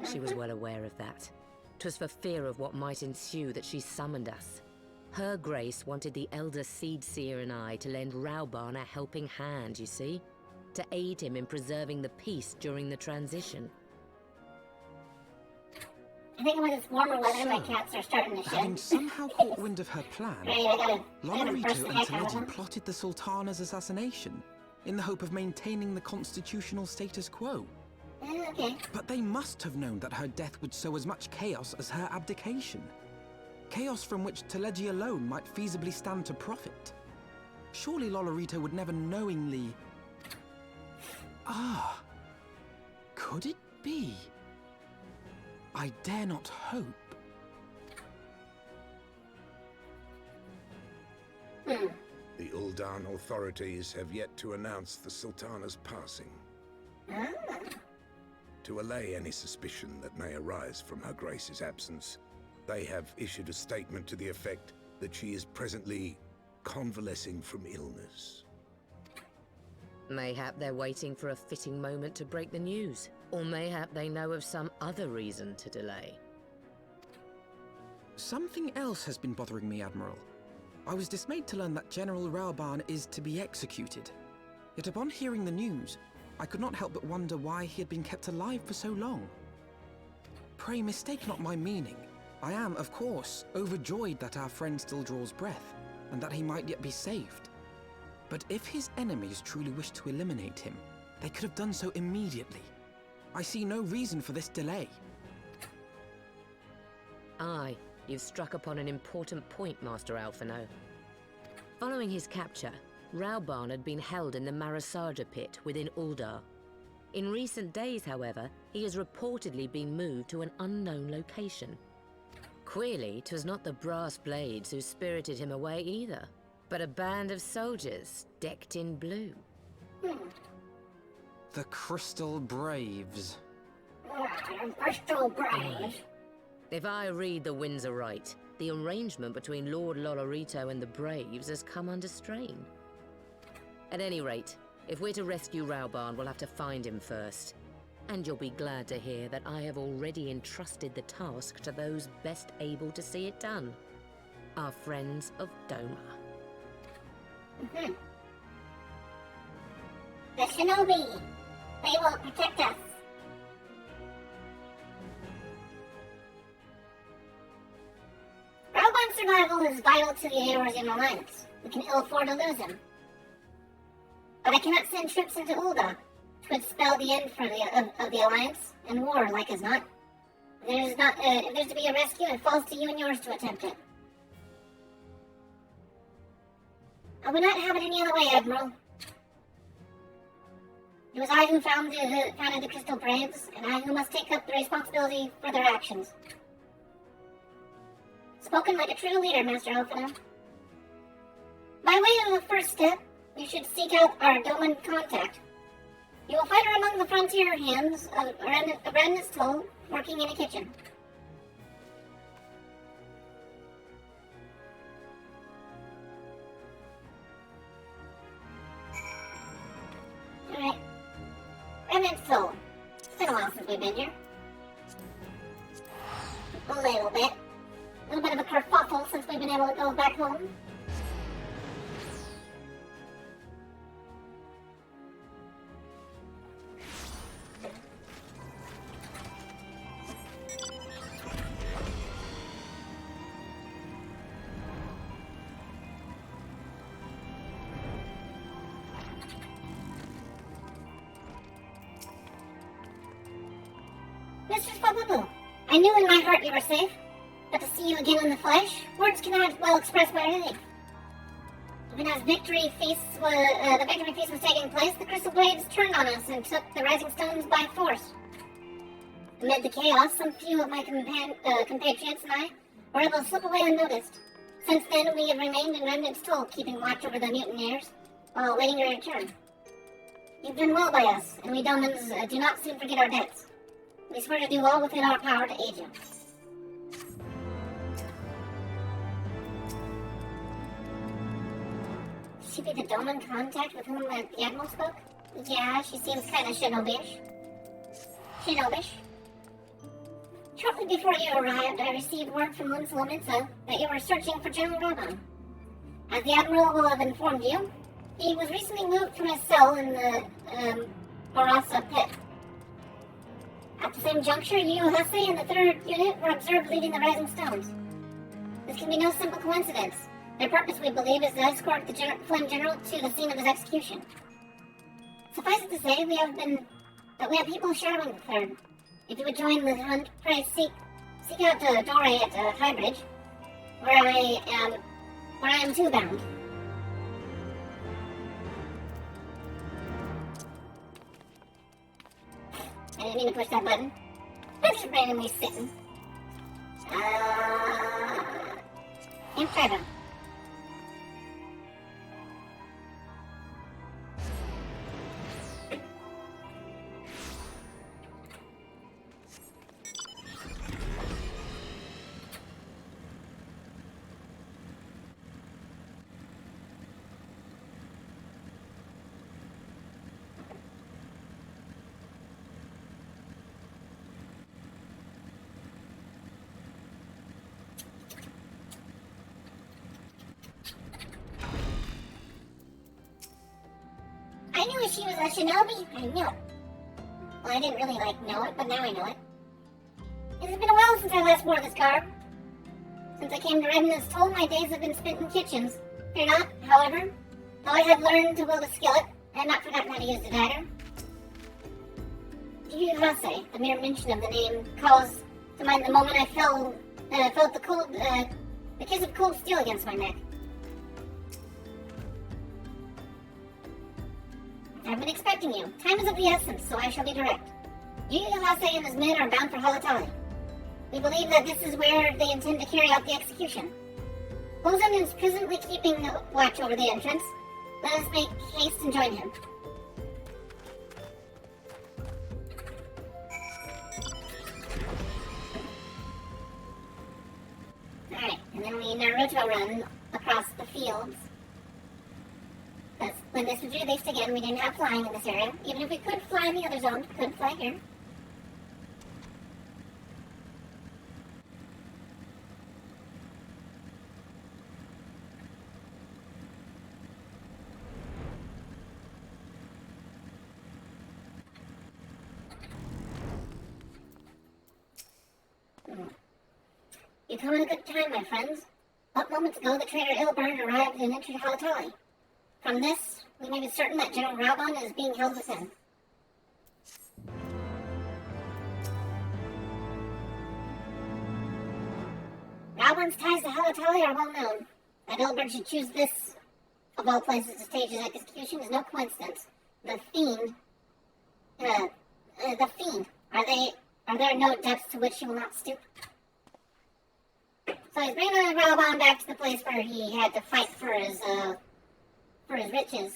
She was well aware of that. 'Twas for fear of what might ensue that she summoned us. Her Grace wanted the Elder Seedseer and I to lend Raubon a helping hand, you see? To aid him in preserving the peace during the transition. I think when it's warmer weather, my cats are starting to shed. Having somehow caught wind of her plan, I gotta Lonorito burst the and heck out of Teleji them. plotted the Sultana's assassination in the hope of maintaining the constitutional status quo. Okay. But they must have known that her death would sow as much chaos as her abdication. Chaos from which Teleji alone might feasibly stand to profit. Surely Lolorito would never knowingly... Ah. Could it be? I dare not hope. The Ul'dan authorities have yet to announce the Sultana's passing. To allay any suspicion that may arise from Her Grace's absence, they have issued a statement to the effect that she is presently convalescing from illness. Mayhap they're waiting for a fitting moment to break the news. Or mayhap they know of some other reason to delay. Something else has been bothering me, Admiral. I was dismayed to learn that General Raoban is to be executed. Yet upon hearing the news, I could not help but wonder why he had been kept alive for so long. Pray mistake not my meaning. I am, of course, overjoyed that our friend still draws breath, and that he might yet be saved. But if his enemies truly wished to eliminate him, they could have done so immediately. I see no reason for this delay. Aye, you've struck upon an important point, Master Alphino. Following his capture, Raoban had been held in the Marasaja pit within Uldar. In recent days, however, he has reportedly been moved to an unknown location. Queerly, 'twas not the Brass Blades who spirited him away either, but a band of soldiers decked in blue. The Crystal Braves. Crystal Braves? If I read the winds aright, the arrangement between Lord Lolorito and the Braves has come under strain. At any rate, if we're to rescue Raoban, we'll have to find him first. And you'll be glad to hear that I have already entrusted the task to those best able to see it done. Our friends of Doma. The Shinobi! They will protect us. Raoban's survival is vital to the Eorzean Alliance. We can ill afford to lose him. But I cannot send troops into Ul'dah. It would spell the end for of the Alliance, and war, like as not. If there's to be a rescue, it falls to you and yours to attempt it. I would not have it any other way, Admiral. It was I who founded the Crystal Braves, and I who must take up the responsibility for their actions. Spoken like a true leader, Master Alphino. By way of a first step, you should seek out our Doman contact. You will find her among the frontier hands of Brandon's Toll, working in a kitchen. Alright. Brandon's Toll. It's been a while since we've been here. A little bit. A little bit of a kerfuffle since we've been able to go back home. Mistress Babubu, I knew in my heart you were safe, but to see you again in the flesh, words cannot well express my relief. Even as the victory feast was taking place, the Crystal Blades turned on us and took the Rising Stones by force. Amid the chaos, some few of my compatriots and I were able to slip away unnoticed. Since then, we have remained in Remnant's Toll, keeping watch over the mutineers while awaiting your return. You've done well by us, and we Domans do not soon forget our debts. We swear to do all within our power to aid you. She be the Doman contact with whom the Admiral spoke? Yeah, she seems kind of shinobi-ish. Shortly before you arrived, I received word from Untitled that you were searching for General Raoban. As the Admiral will have informed you, he was recently moved from his cell in the Barasa pit. At the same juncture, you, Hesse, and the 3rd Unit were observed leading the Rising Stones. This can be no simple coincidence. Their purpose, we believe, is to escort the Flame General to the scene of his execution. Suffice it to say, we have people shadowing the 3rd. If you would join the hunt, pray seek out Dore at Highbridge, where I am too bound. didn't mean to push that button. I'm just randomly sitting. Can't try them. I knew she was a shinobi. I knew it. Well, I didn't really, know it, but now I know it. It has been a while since I last wore this garb. Since I came to Revenant's Toll, my days have been spent in kitchens. Fear not, however, though I have learned to wield a skillet, I have not forgotten how to use the dagger. Hase, the mere mention of the name, calls to mind the moment I felt the kiss of cold steel against my neck. I've been expecting you. Time is of the essence, so I shall be direct. Hase and his men are bound for Halatali. We believe that this is where they intend to carry out the execution. Hosen is presently keeping watch over the entrance. Let us make haste and join him. Alright, and then we Naruto run across the fields. Because when this was released again, we didn't have flying in this area. Even if we could fly in the other zones, we couldn't fly here. You come at a good time, my friends. But moments ago, the traitor Ilberd arrived and entered Halatali. From this, we may be certain that General Raubon is being held within. Raubon's ties to Halatali are well known. That Ilberd should choose this, of all places, to stage his execution is no coincidence. The Fiend... Are there no depths to which he will not stoop? So he's bringing Raubon back to the place where he had to fight for his riches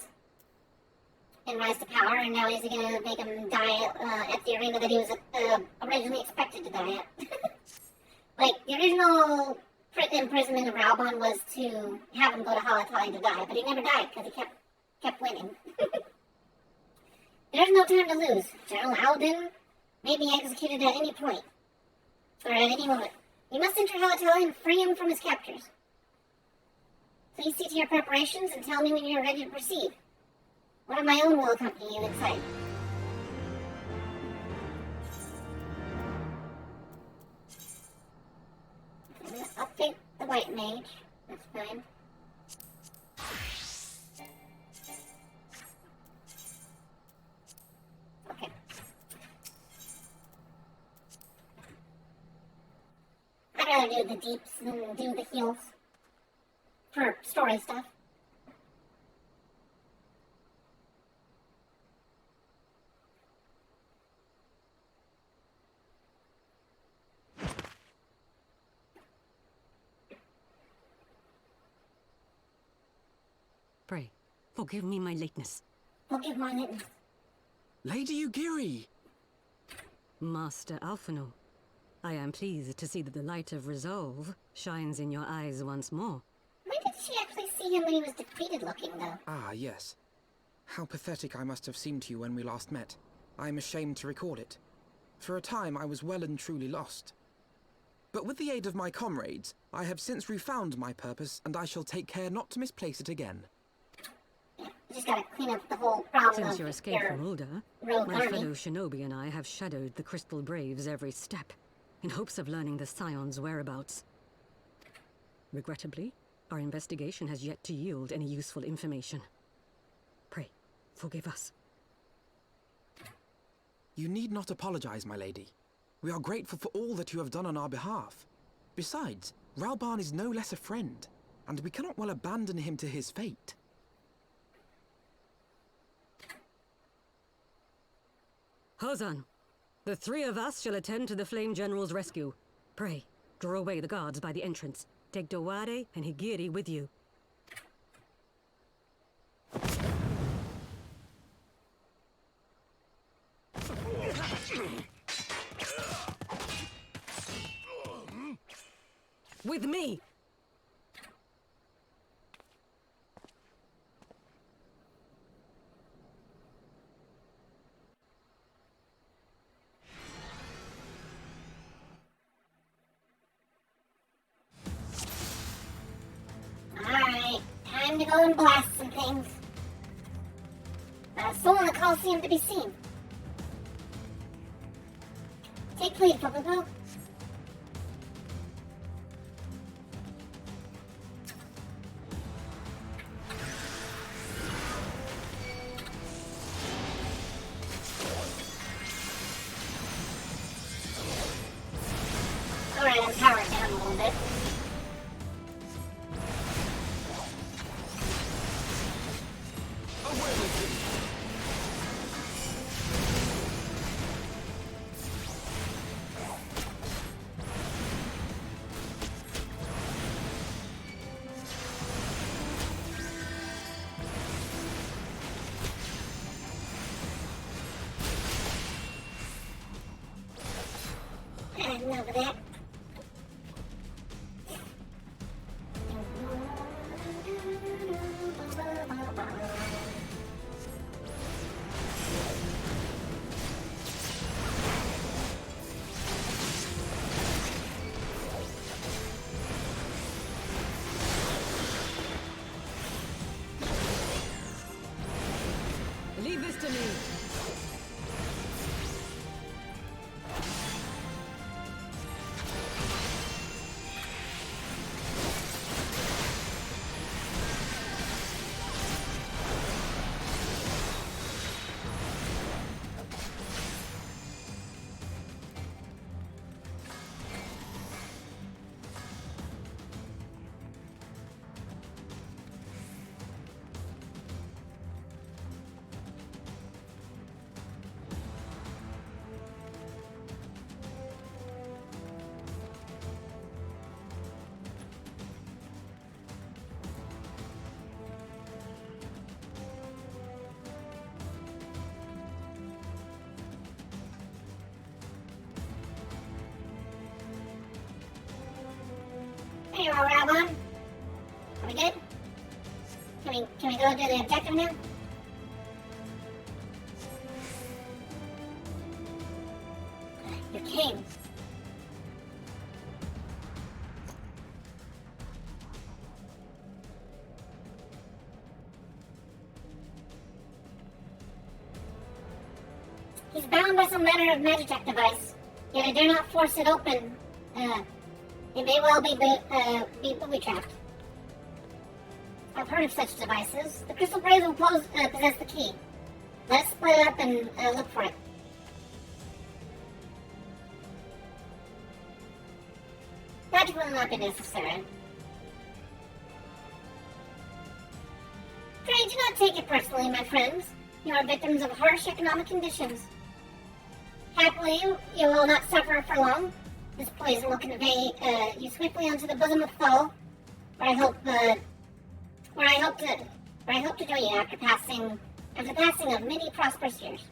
and rise to power, and now he's going to make him die at the arena that he was originally expected to die at. The original imprisonment of Raubon was to have him go to Halatali to die, but he never died because he kept winning. There's no time to lose. General Alden may be executed at any point, or at any moment. You must enter Halatali and free him from his captors. Please see to your preparations and tell me when you are ready to proceed. One of my own will accompany you inside. I'm going to update the white mage. That's fine. Okay. I'd rather do the deeps than do the heals. For story stuff. Pray, forgive me my lateness. Forgive my lateness. Lady Ugiri! Master Alphino, I am pleased to see that the light of resolve shines in your eyes once more. When did she actually see him when he was defeated looking, though? Ah, yes. How pathetic I must have seemed to you when we last met. I am ashamed to recall it. For a time I was well and truly lost. But with the aid of my comrades, I have since refound my purpose, and I shall take care not to misplace it again. Yeah, you just gotta clean up the whole problem. Since your escape from Ulda, my fellow shinobi and I have shadowed the Crystal Braves every step, in hopes of learning the Scions' whereabouts. Regrettably, our investigation has yet to yield any useful information. Pray, forgive us. You need not apologize, my lady. We are grateful for all that you have done on our behalf. Besides, Raubon is no less a friend, and we cannot well abandon him to his fate. Hozan, The three of us shall attend to the Flame General's rescue. Pray, draw away the guards by the entrance. Take Dowade and Higiri with you. With me! Alright, time to go and blast some things. Soul in the Coliseum to be seen. Take lead, Poo-Poo-Poo. Alright, I'm powered down a little bit. Enough of that. Leave this to me. Hey, Rabon. Are we good? Can we go do the objective now? You came. He's bound by some manner of magitech device, yet I dare not force it open. It may well be booby-trapped. I've heard of such devices. The crystal braves will possess the key. Let's split up and look for it. Magic will not be necessary. Pray do not take it personally, my friends. You are victims of harsh economic conditions. Happily, you will not suffer for long. This poison will convey you swiftly onto the bosom of Thal, where I hope to join you after passing of many prosperous years.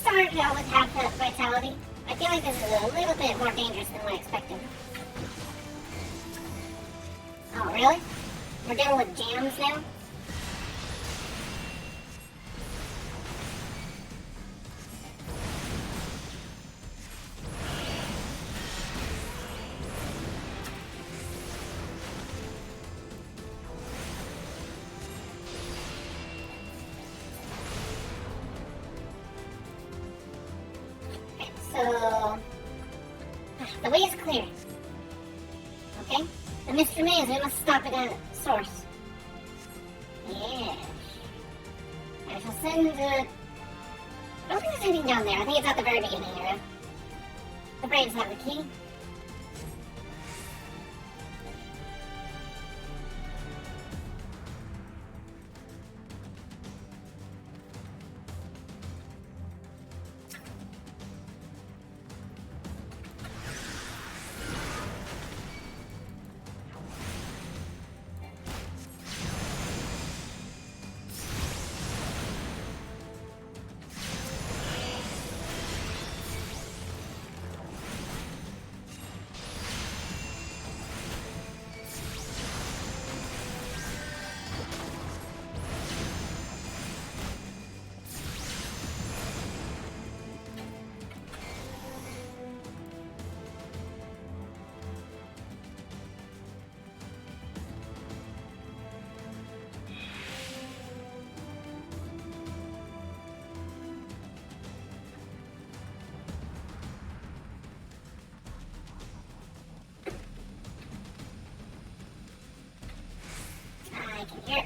Started out with half that vitality. I feel like this is a little bit more dangerous than I expected. Oh, really? We're dealing with jams now? So, the way is clear. Okay? The mist remains. We must stop it at source. Yes. I shall send, I don't think there's anything down there. I think it's at the very beginning area. The braves have the key. I can hear it.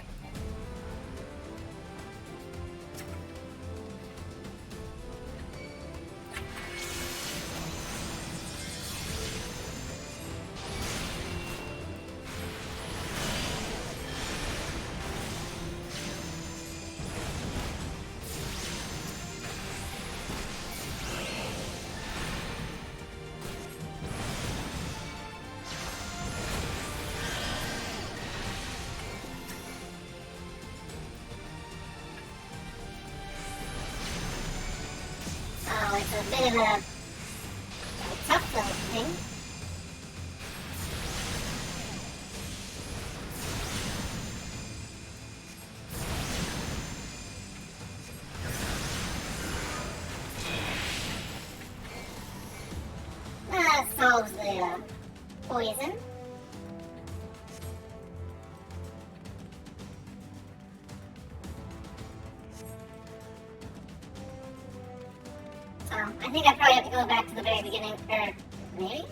Oh, it's a bit of a tough little thing. That solves the poison. I think I probably have to go back to the very beginning, or maybe?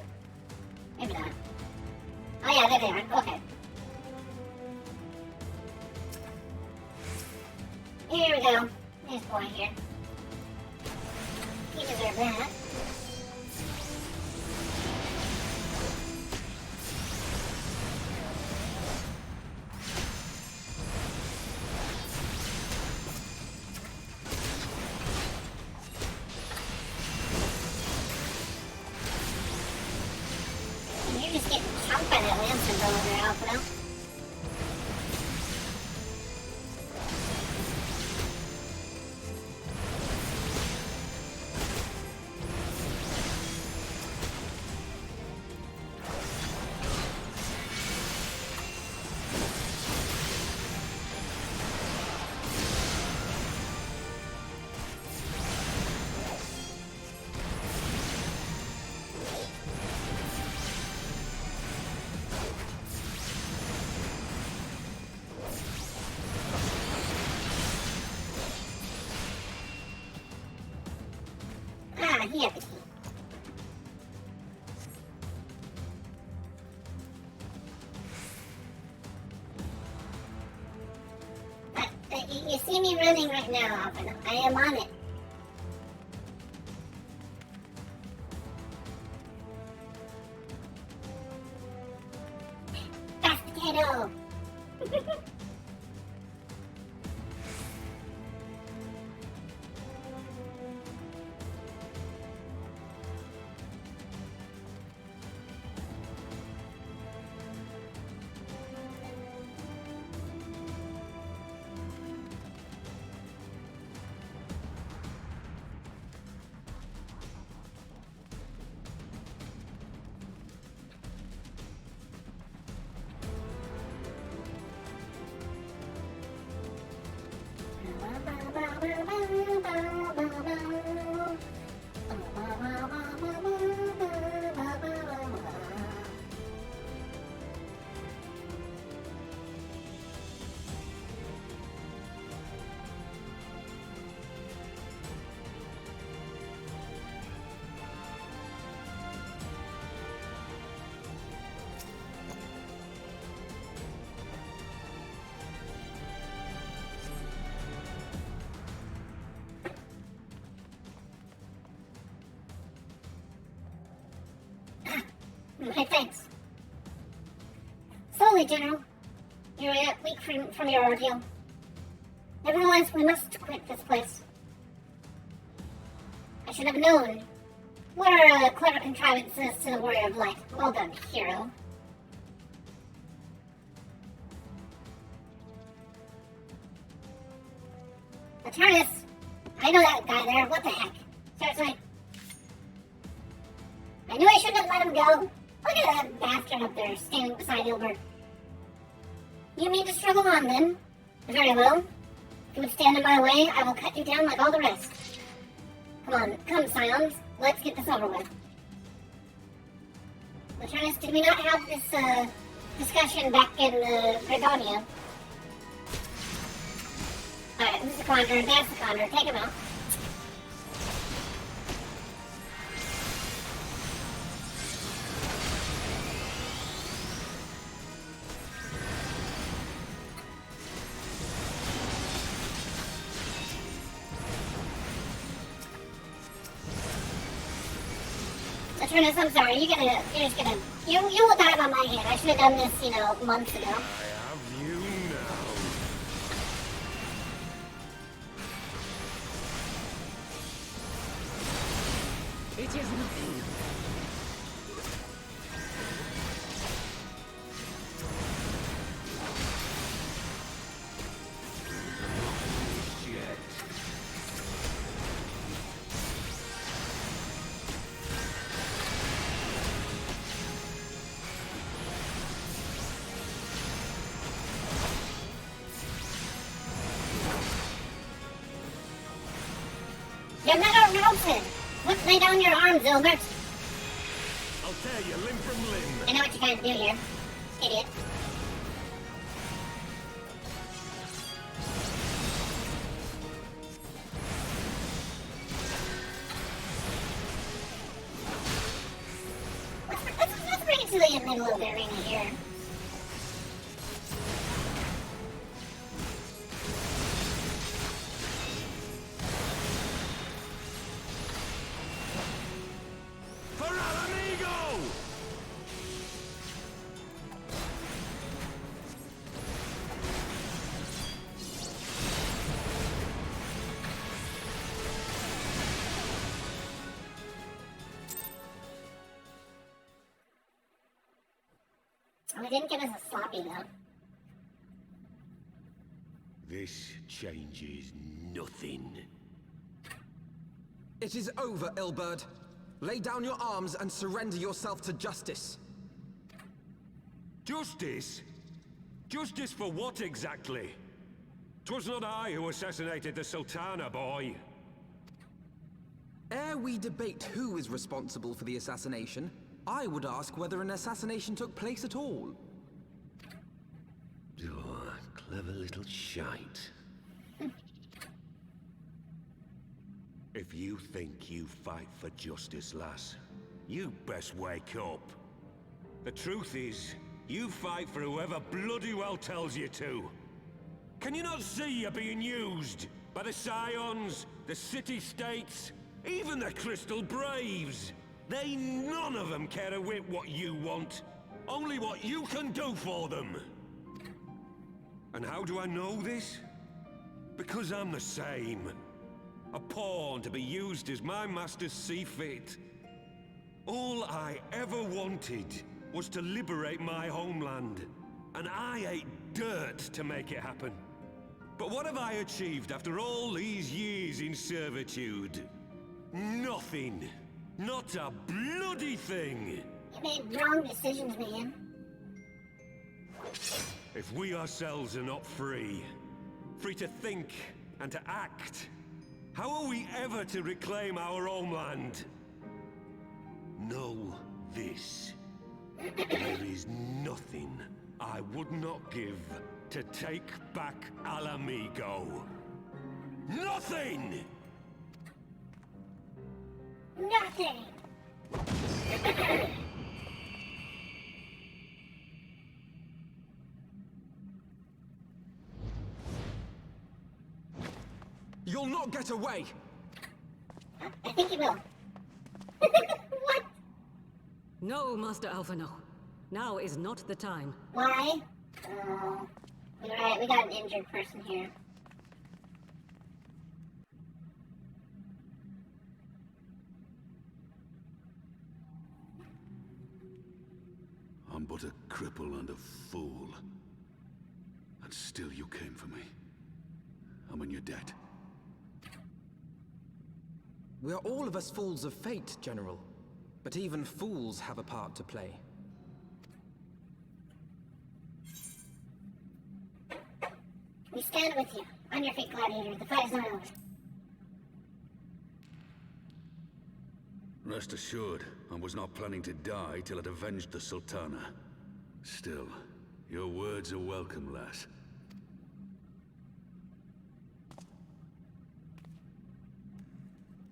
Maybe not. Oh yeah, there they are, okay. Here we go. This boy here. He deserves that. You're just getting chunked by that land symbol over there, Alpha. He had the key. You see me running right now, Alpha. I am on it. Fast potato! My thanks. Slowly, General. You're a week from your ordeal. Nevertheless, we must quit this place. I should have known. What are clever contrivances to the Warrior of Light? Well done, hero. Atreus! I know that guy there. What the heck? Seriously? I knew I shouldn't have let him go. Look at that bastard up there, standing beside Ilbert. You mean to struggle on, then? Very well. If you would stand in my way, I will cut you down like all the rest. Come, Scions. Let's get this over with. Atreus, did we not have this, discussion back in, Gregonia? Alright, this is a Conjurer. That's the Conjurer. Take him out. Atreus, I'm sorry. You will die by my hand. I should have done this, months ago. I have you now. It is nothing. You're not routed. Lay down your arms, Ilbert. I'll tear you limb from limb. I know what you're trying to do here, idiot. Let's bring it to the middle of the arena here. We didn't give us a sloppy, though. This changes nothing. It is over, Ilbert. Lay down your arms and surrender yourself to justice. Justice? Justice for what exactly? 'Twas not I who assassinated the Sultana, boy. Ere we debate who is responsible for the assassination, I would ask whether an assassination took place at all. Oh, clever little shite. If you think you fight for justice, lass, you best wake up. The truth is, you fight for whoever bloody well tells you to. Can you not see you're being used by the Scions, the city-states, even the Crystal Braves? They none of them care a whit what you want, only what you can do for them. And how do I know this? Because I'm the same. A pawn to be used as my masters see fit. All I ever wanted was to liberate my homeland, and I ate dirt to make it happen. But what have I achieved after all these years in servitude? Nothing. Not a bloody thing! You made wrong decisions, man. If we ourselves are not free to think and to act, how are we ever to reclaim our homeland? Know this. There is nothing I would not give to take back Alamigo. Nothing! Nothing! You'll not get away! I think you will. What? No, Master Alphino. Now is not the time. Why? Oh, you're right. We got an injured person here. I'm but a cripple and a fool. And still you came for me. I'm in your debt. We are all of us fools of fate, General. But even fools have a part to play. We stand with you. On your feet, Gladiator. The fight is not over. Rest assured, I was not planning to die till I'd avenged the Sultana. Still, your words are welcome, lass.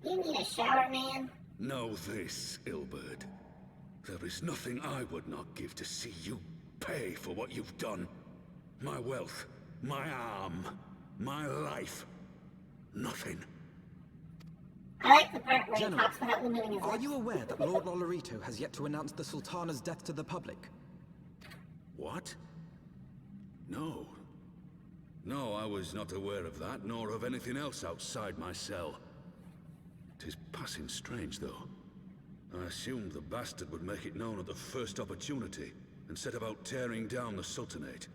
You need a shower, man? Know this, Ilberd. There is nothing I would not give to see you pay for what you've done. My wealth, my arm, my life. Nothing. I like the part where General, he talks without moving his are lips. you aware that Lord Lolorito has yet to announce the Sultana's death to the public? What? No. No, I was not aware of that, nor of anything else outside my cell. 'Tis passing strange, though. I assumed the bastard would make it known at the first opportunity, and set about tearing down the Sultanate.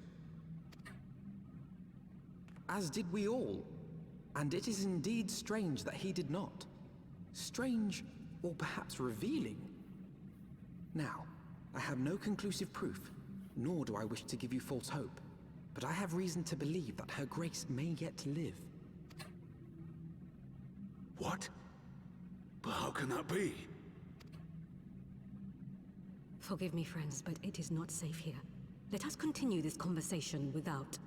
As did we all. And it is indeed strange that he did not. Strange, or perhaps revealing. Now, I have no conclusive proof, nor do I wish to give you false hope, but I have reason to believe that Her Grace may yet live. What? But how can that be? Forgive me, friends, but it is not safe here. Let us continue this conversation without.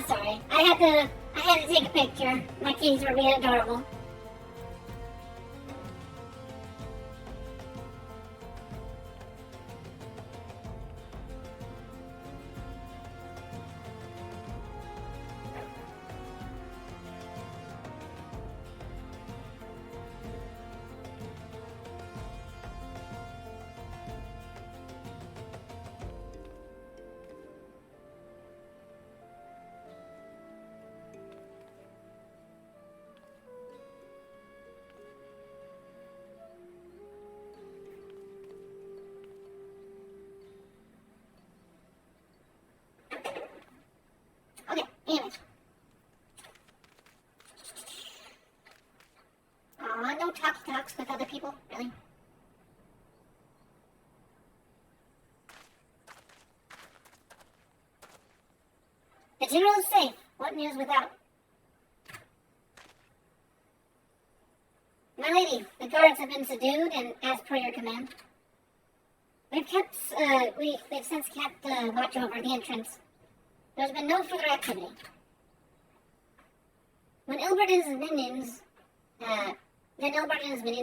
Sorry. I had to take a picture. My kitties were being adorable. Okay, anyways. Aw, no talks with other people, really? The general is safe. What news without? My lady, the guards have been subdued, and as per your command. They've since kept watch over the entrance. There's been no further activity. When Ilbert and his minions,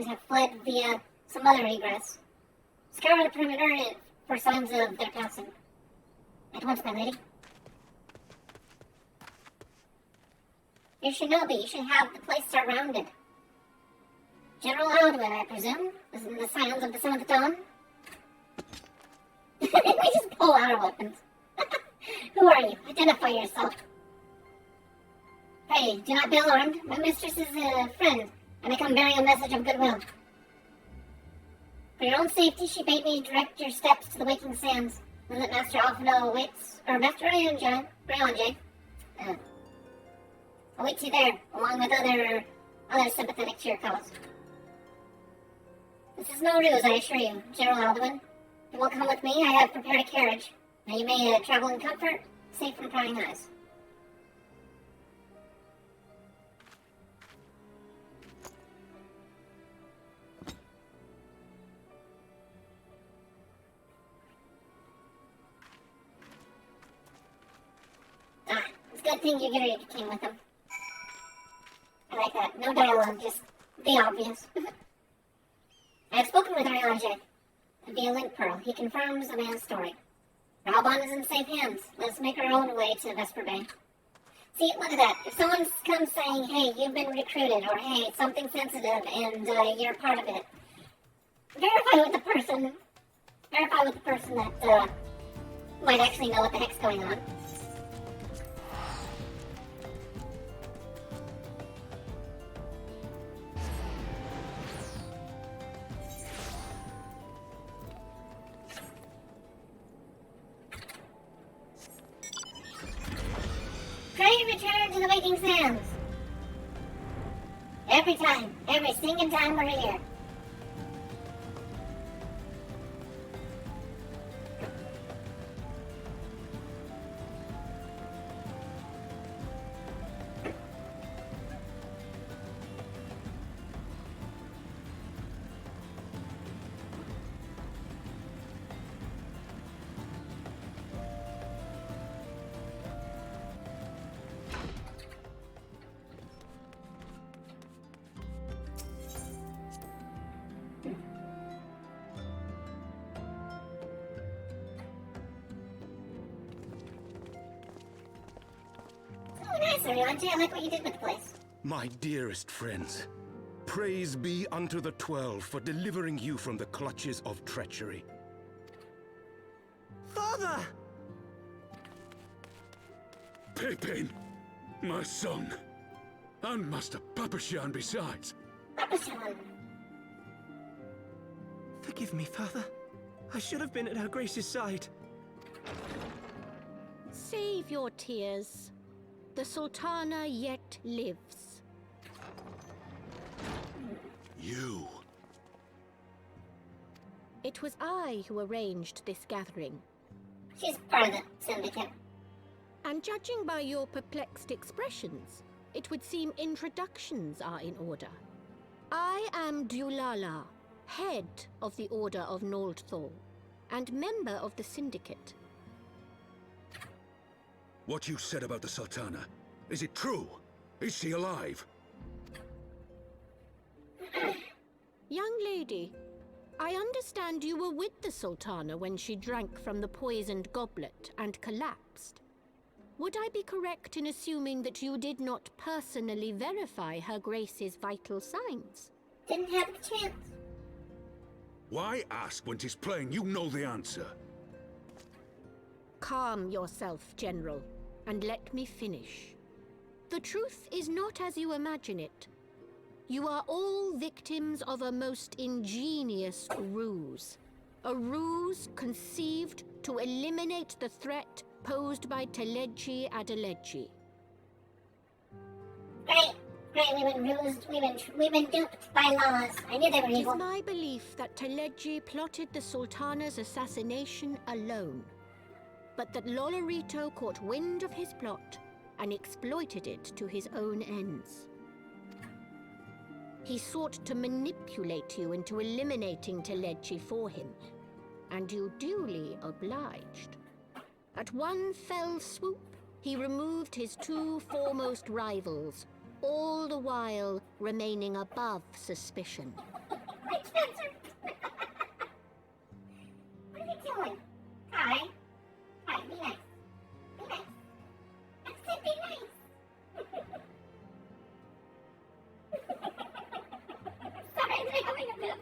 have fled via some other egress, scour the perimeter for signs of their passing. At once, my lady. You shinobi, you should have the place surrounded. General Aldwin, I presume, is in the Scions of the Seventh Dawn. We just pull out our weapons. Who are you? Identify yourself. Hey, do not be alarmed. My mistress is a friend, and I come bearing a message of goodwill. For your own safety, she bade me direct your steps to the Waking Sands, and that Master Alphino awaits, or Master Ryonjay, awaits you there, along with others sympathetic to your cause. This is no ruse, I assure you, General Alduin. You will come with me. I have prepared a carriage. Now you may travel in comfort, safe from prying eyes. It's a good thing you came with him. I like that. No dialogue, just the obvious. I have spoken with Ryonjay via link pearl. He confirms the man's story. Ralbon is in safe hands. Let's make our own way to Vesper Bay. See, look at that. If someone comes saying, hey, you've been recruited, or hey, it's something sensitive, and you're part of it, verify with the person that might actually know what the heck's going on. Try to return to the Waking Sands. Every stinking time we're here. I like what you did with the place. My dearest friends, praise be unto the 12 for delivering you from the clutches of treachery. Father! Pippin, my son, and Master Papashan besides. Papashan. Forgive me, Father. I should have been at Her Grace's side. Save your tears. The Sultana yet lives. You. It was I who arranged this gathering. She's part of the syndicate. And judging by your perplexed expressions, it would seem introductions are in order. I am Dulala, head of the Order of Noldthal, and member of the syndicate. What you said about the Sultana, is it true? Is she alive? Young lady, I understand you were with the Sultana when she drank from the poisoned goblet and collapsed. Would I be correct in assuming that you did not personally verify Her Grace's vital signs? Didn't have the chance. Why ask when 'tis plain you know the answer? Calm yourself, General, and let me finish. The truth is not as you imagine it. You are all victims of a most ingenious ruse. A ruse conceived to eliminate the threat posed by Teleji Adeleji. Great, we've been rused, we've been duped by laws. I knew they were evil. It is my belief that Teleji plotted the Sultana's assassination alone, but that Lolorito caught wind of his plot and exploited it to his own ends. He sought to manipulate you into eliminating Teleji for him, and you duly obliged. At one fell swoop, he removed his 2 foremost rivals, all the while remaining above suspicion. Wait, Spencer! What are you doing? Hi. Hi, be nice. Be nice. I said be nice. Sorry, I'm having a bit of a mood.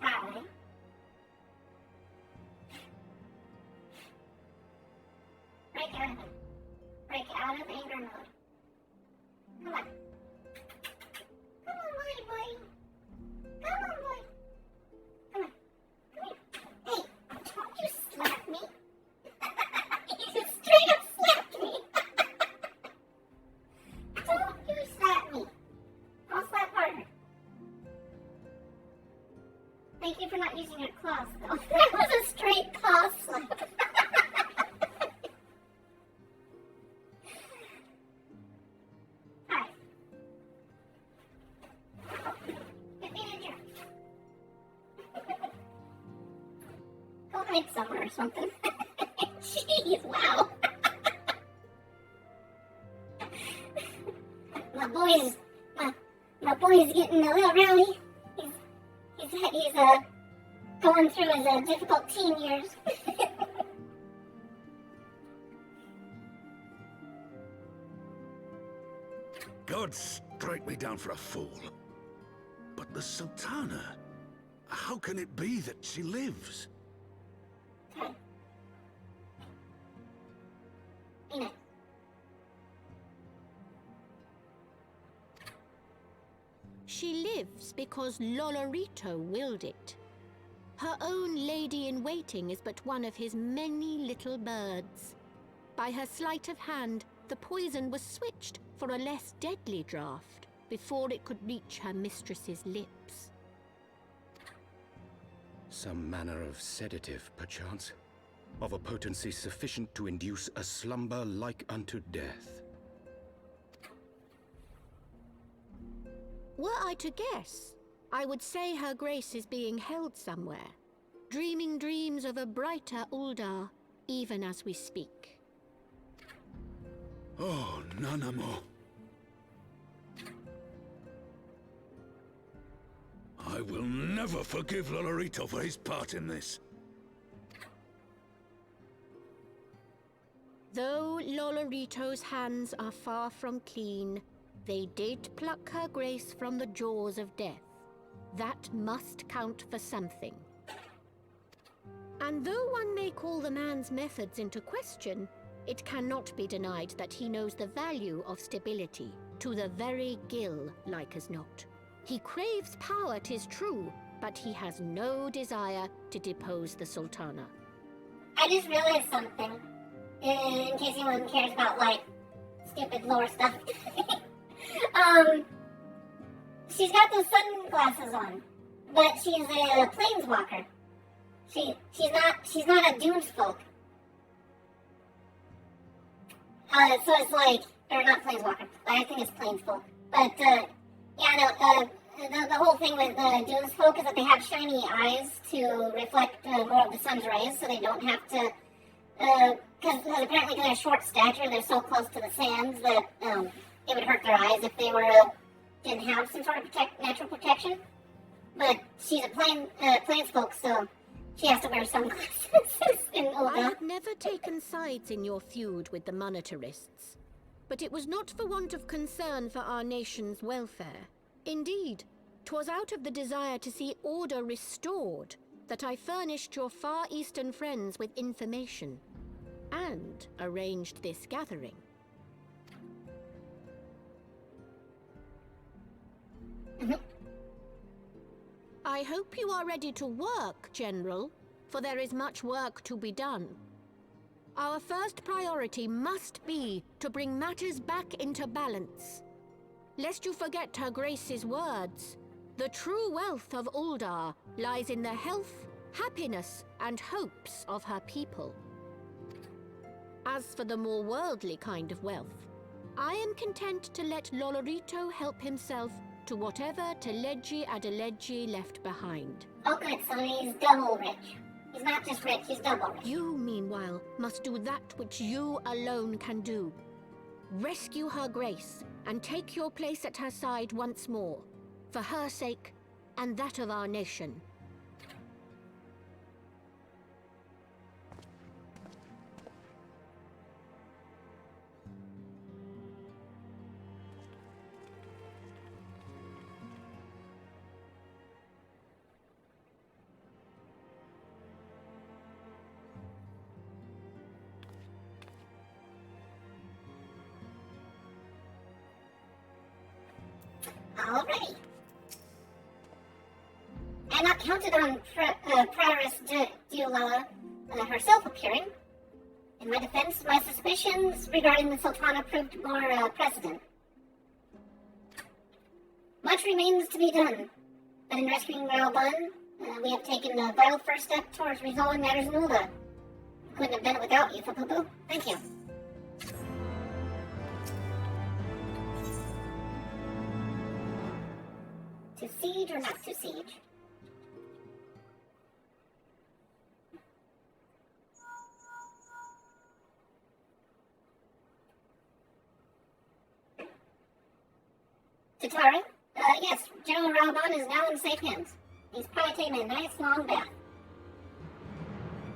Hi. Break out of it. Break out of anger mode. Come on. Come on, boy. Come on, boy. Come on. Come here. Hey, don't you slap me. You just straight up slapped me. Don't you slap me. I'll slap harder. Thank you for not using your claws, though. That was a straight paw slap. Hi. Get me in a jar. Go hide somewhere or something. Jeez, wow. My boy's getting a little rowdy. He's going through his difficult teen years. God strike me down for a fool. But the Sultana, how can it be that she lives? She lives because Lolorito willed it. Her own lady-in-waiting is but one of his many little birds. By her sleight of hand, the poison was switched for a less deadly draught before it could reach her mistress's lips. Some manner of sedative, perchance, of a potency sufficient to induce a slumber like unto death. Were I to guess, I would say her grace is being held somewhere, dreaming dreams of a brighter Uldar, even as we speak. Oh, Nanamo. I will never forgive Lolorito for his part in this. Though Lolorito's hands are far from clean, they did pluck her grace from the jaws of death. That must count for something. And though one may call the man's methods into question, it cannot be denied that he knows the value of stability, to the very gill, like as not. He craves power, 'tis true, but he has no desire to depose the Sultana. I just realized something, in case anyone cares about, like, stupid lore stuff. She's got those sunglasses on, but she's a planeswalker. She's not a Dunes folk. So it's like, or not planeswalker, I think it's planes folk. But, yeah, no, the whole thing with Dunes folk is that they have shiny eyes to reflect more of the sun's rays, so they don't have to, because apparently they're short stature, they're so close to the sands that it would hurt their eyes if they were didn't have some sort of natural protection. But she's a plains folk, so she has to wear sunglasses in Ulda. I had never taken sides in your feud with the monetarists, but it was not for want of concern for our nation's welfare. Indeed, 'twas out of the desire to see order restored that I furnished your Far Eastern friends with information and arranged this gathering. I hope you are ready to work, General, for there is much work to be done. Our first priority must be to bring matters back into balance. Lest you forget Her Grace's words, the true wealth of Uldar lies in the health, happiness, and hopes of her people. As for the more worldly kind of wealth, I am content to let Lolorito help himself to whatever Teleji Adeleji left behind. Oh good, so he's double rich. He's not just rich, he's double rich. You, meanwhile, must do that which you alone can do. Rescue her Grace, and take your place at her side once more, for her sake and that of our nation. Alrighty. I had not counted on Prioress Diulala herself appearing. In my defense, my suspicions regarding the Sultana proved more precedent. Much remains to be done, but in rescuing Raoban, we have taken a vital first step towards resolving matters in Ulda. Couldn't have done it without you, Fapupu. Thank you. To siege or not to siege? Tatara? Yes, General Raoban is now in safe hands. He's probably taking a nice long bath.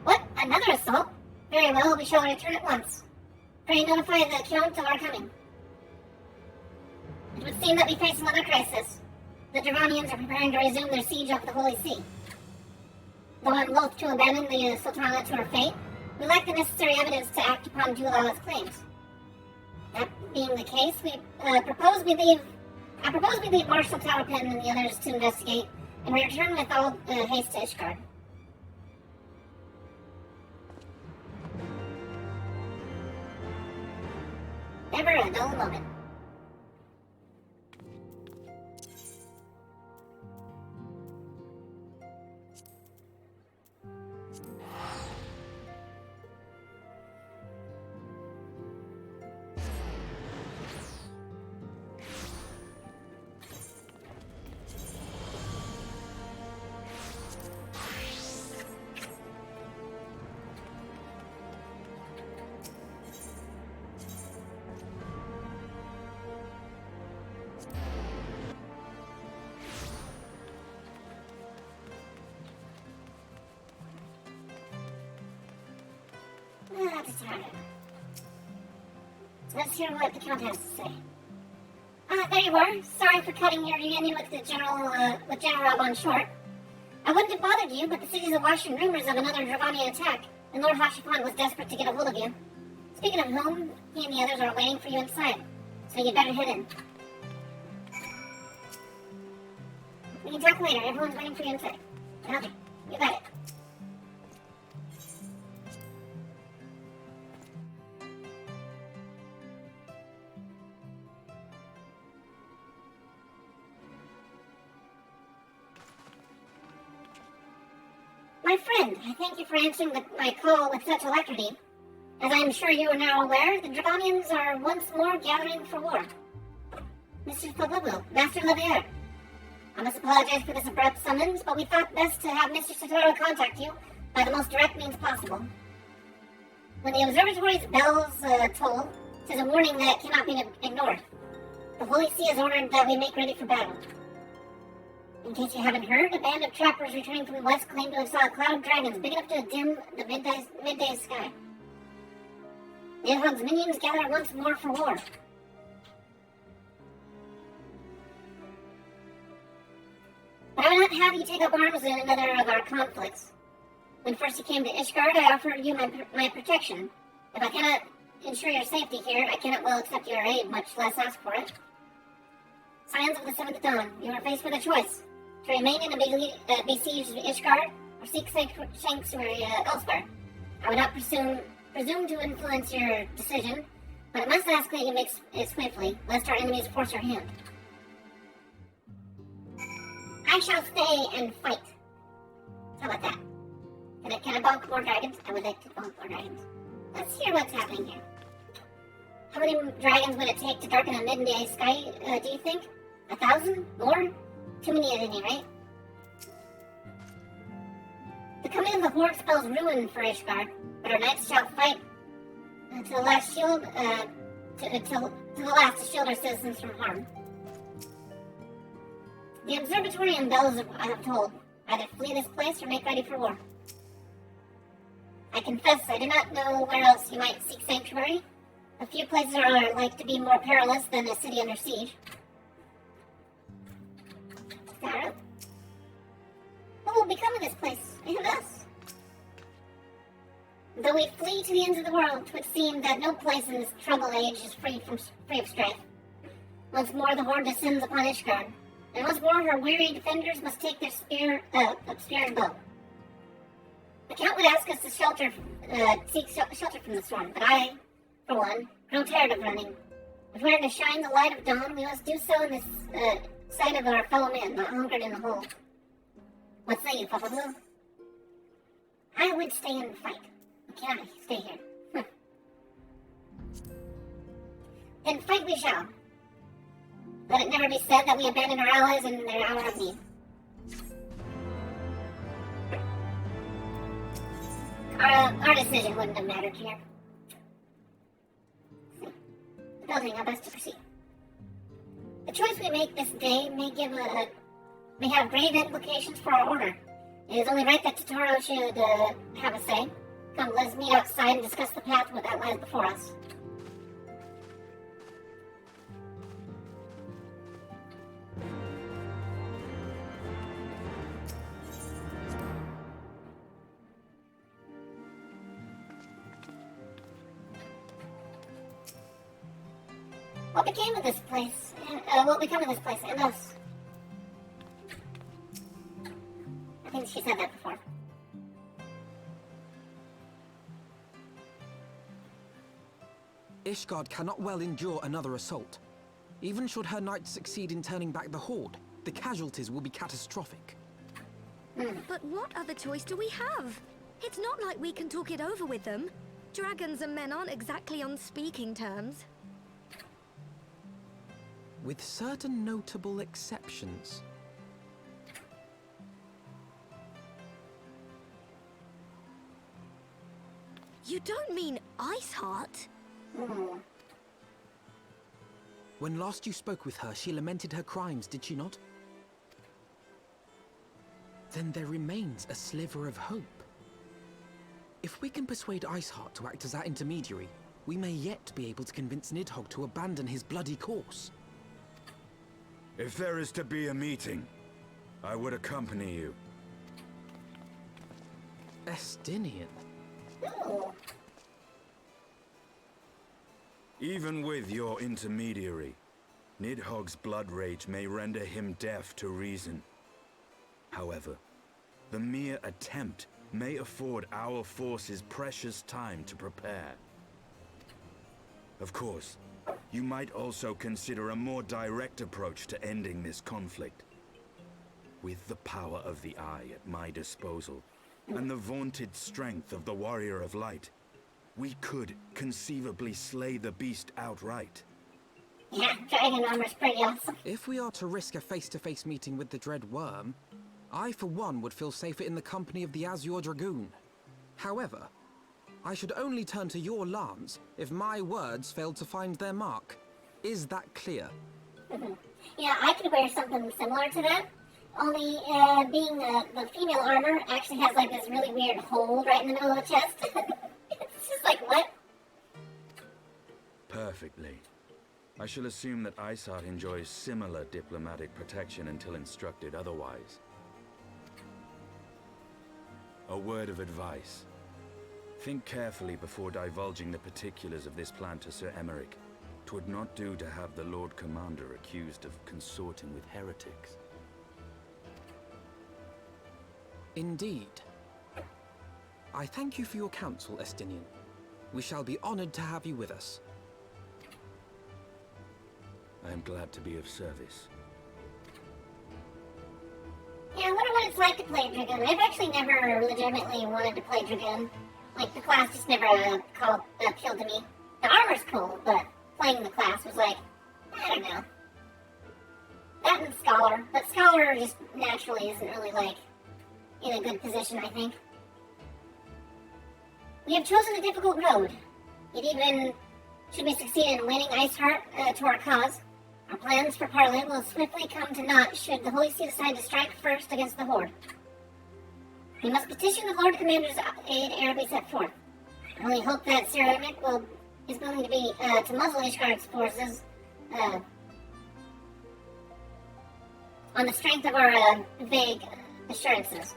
What? Another assault? Very well, we shall return at once. Pray notify the Count of our coming. It would seem that we face another crisis. The Dravanians are preparing to resume their siege of the Holy See. Though I'm loath to abandon the Sultana to her fate, we lack the necessary evidence to act upon Dulala's claims. That being the case, I propose we leave Marshal Towerpen and the others to investigate, and we return with all haste to Ishgard. Never a dull moment. Let's hear what the Count has to say. There you were. Sorry for cutting your reunion with General Raoban short. I wouldn't have bothered you, but the city's awash in rumors of another Dravanian attack, and Lord Hashifan was desperate to get a hold of you. Speaking of whom, he and the others are waiting for you inside, so you'd better head in. We can talk later. Everyone's waiting for you inside. Okay, you got it. My friend, I thank you for answering my call with such alacrity. As I am sure you are now aware, the Dravanians are once more gathering for war. Mr. Fabubu, Master Levier, I must apologize for this abrupt summons, but we thought best to have Mr. Sotoro contact you by the most direct means possible. When the observatory's bells toll, it is a warning that cannot be ignored. The Holy See has ordered that we make ready for battle. In case you haven't heard, a band of trappers returning from the west claim to have saw a cloud of dragons big enough to dim the midday sky. Nidhugg's minions gather once more for war. But I would not have you take up arms in another of our conflicts. When first you came to Ishgard, I offered you my protection. If I cannot ensure your safety here, I cannot well accept your aid, much less ask for it. Scions of the Seventh Dawn, you are faced with a choice. To remain in a besieged Ishgard, or seek sanctuary elsewhere. I would not presume to influence your decision, but I must ask that you make it swiftly, lest our enemies force your hand. I shall stay and fight. How about that? Can I bonk more dragons? I would like to bonk more dragons. Let's hear what's happening here. How many dragons would it take to darken a midday sky, do you think? 1,000? More? Too many at any rate. The coming of the Horde spells ruin for Ishgard, but our knights shall fight to the last shield, to the last to shield our citizens from harm. The observatory and bells I have told, either flee this place or make ready for war. I confess I do not know where else you might seek sanctuary. A few places are like to be more perilous than a city under siege. Sarah? What will become of this place, and us? Though we flee to the ends of the world, 'twould seem that no place in this troubled age is free of strife. Once more the Horde descends upon Ishgard, and once more her weary defenders must take their spear and bow. The Count would ask us to seek shelter from the storm, but I, for one, grow tired of running. If we are to shine the light of dawn, we must do so in this sight of our fellow men, not hungered in the hole. What say you, Papa Blue? I would stay and fight. Can I stay here? Then fight we shall. Let it never be said that we abandon our allies in their hour of need. Our decision wouldn't have mattered here. The building, how best to proceed. The choice we make this day may have grave implications for our order. It is only right that Totoro should have a say. Come, let's meet outside and discuss the path that lies before us. What became of this place? What became of this place and us? I think she said that before. Ishgard cannot well endure another assault. Even should her knights succeed in turning back the Horde, the casualties will be catastrophic. But what other choice do we have? It's not like we can talk it over with them. Dragons and men aren't exactly on speaking terms. With certain notable exceptions. You don't mean Iceheart? When last you spoke with her, she lamented her crimes, did she not? Then there remains a sliver of hope. If we can persuade Iceheart to act as our intermediary, we may yet be able to convince Nidhogg to abandon his bloody course. If there is to be a meeting, I would accompany you. Estinian. Even with your intermediary, Nidhogg's blood rage may render him deaf to reason. However, the mere attempt may afford our forces precious time to prepare. Of course, you might also consider a more direct approach to ending this conflict. With the power of the Eye at my disposal, and the vaunted strength of the Warrior of Light, we could conceivably slay the beast outright. Yeah, dragon armor's pretty awesome. If we are to risk a face-to-face meeting with the Dread Worm, I for one would feel safer in the company of the Azure Dragoon. However, I should only turn to your lance if my words failed to find their mark. Is that clear? Yeah, I could wear something similar to that. Only, being the female armor actually has like this really weird hole right in the middle of the chest. It's just like, what? Perfectly. I shall assume that Iceheart enjoys similar diplomatic protection until instructed otherwise. A word of advice. Think carefully before divulging the particulars of this plan to Sir Emeric. 'Twould not do to have the Lord Commander accused of consorting with heretics. Indeed. I thank you for your counsel, Estinian. We shall be honored to have you with us. I am glad to be of service. Yeah, I wonder what it's like to play Dragoon. I've actually never legitimately wanted to play Dragoon. Like, the class just never appealed to me. The armor's cool, but playing the class was like, I don't know. that and Scholar. But Scholar just naturally isn't really, like, in a good position, I think. We have chosen a difficult road. Yet even should we succeed in winning Iceheart to our cause, our plans for Parley will swiftly come to naught should the Holy See decide to strike first against the Horde. We must petition the Lord Commander's aid ere we set forth. I only hope that Ceramic is willing to muzzle Ishgard's forces on the strength of our vague assurances.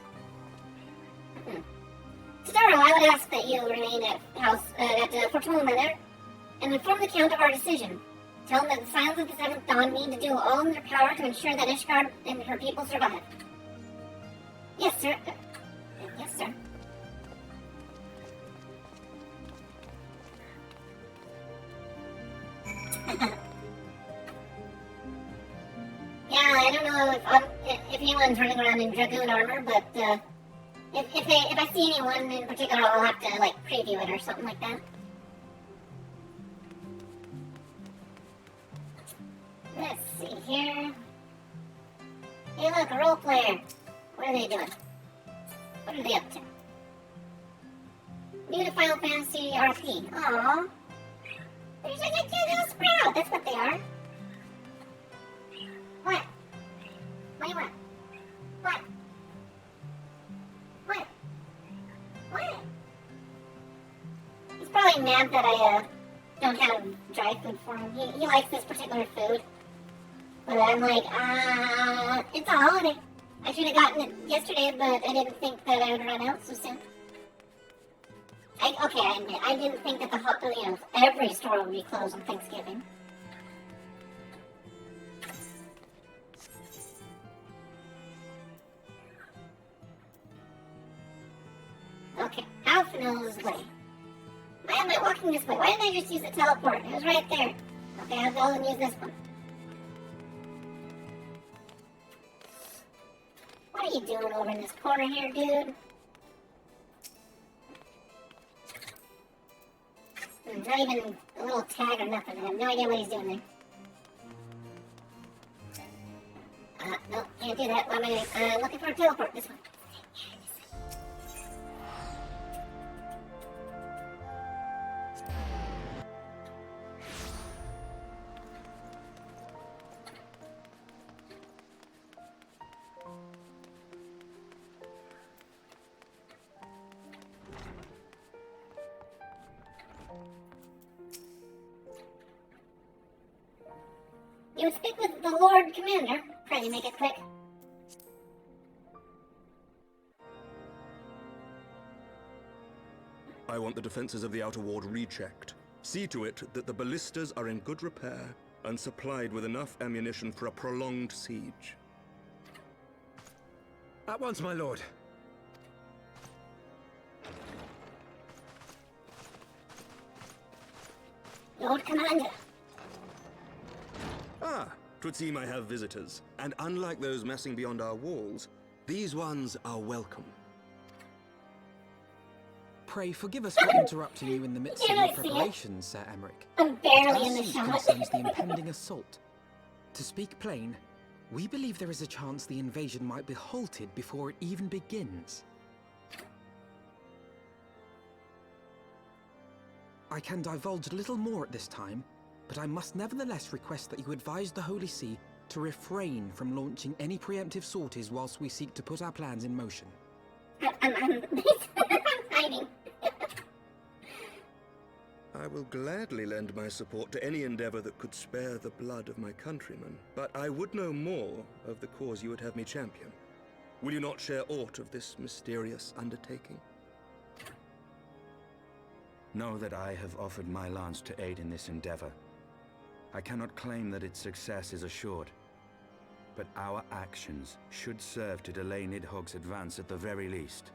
Tadaro, I would ask that you remain at Fortuna Manor and inform the Count of our decision. Tell him that the Scions of the Seventh Dawn need to do all in their power to ensure that Ishgard and her people survive. Yes, sir. Yes, sir. Yeah, I don't know if anyone's running around in Dragoon armor, but if I see anyone in particular, I'll have to like preview it or something like that. Let's see here. Hey, look, a role player. What are they doing? What are they up to? New to Final Fantasy RP. Aww. They're just a cute little sprout. That's what they are. What? What do you want? What? What? What? He's probably mad that I don't have dry food for him. He likes this particular food. But I'm like, it's a holiday. I should have gotten it yesterday, but I didn't think that I would run out so soon. I admit, I didn't think that every store would be closed on Thanksgiving. Okay, Alphanel's way. Why am I walking this way? Why didn't I just use the teleport? It was right there. Okay, I'll go and use this one. What are you doing over in this corner here, dude? Not even a little tag or nothing. I have no idea what he's doing there. No, can't do that. What am I doing? Looking for a teleport. This one. You would speak with the Lord Commander. Pray make it quick. I want the defenses of the Outer Ward rechecked. See to it that the ballistas are in good repair and supplied with enough ammunition for a prolonged siege. At once, my lord. Lord Commander. Ah, 'twould seem I have visitors. And unlike those messing beyond our walls, these ones are welcome. Pray forgive us for interrupting you in the midst of your preparations, Sir Emmerich. I'm barely in the siege shot. concerns the impending assault. To speak plain, we believe there is a chance the invasion might be halted before it even begins. I can divulge little more at this time, but I must nevertheless request that you advise the Holy See to refrain from launching any preemptive sorties whilst we seek to put our plans in motion. I'm hiding. I will gladly lend my support to any endeavor that could spare the blood of my countrymen, but I would know more of the cause you would have me champion. Will you not share aught of this mysterious undertaking? Know that I have offered my lance to aid in this endeavor. I cannot claim that its success is assured, but our actions should serve to delay Nidhogg's advance at the very least.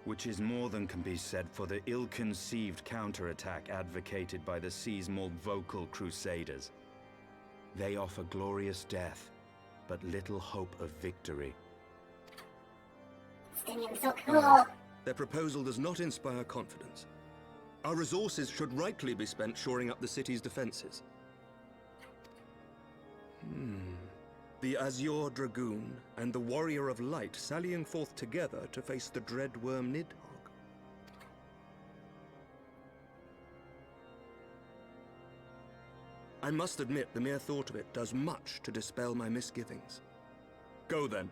Which is more than can be said for the ill-conceived counterattack advocated by the sea's more vocal crusaders. They offer glorious death, but little hope of victory. Stinging so cool. Their proposal does not inspire confidence. Our resources should rightly be spent shoring up the city's defenses. The Azure Dragoon and the Warrior of Light sallying forth together to face the dread worm Nidhogg. I must admit the mere thought of it does much to dispel my misgivings. Go then.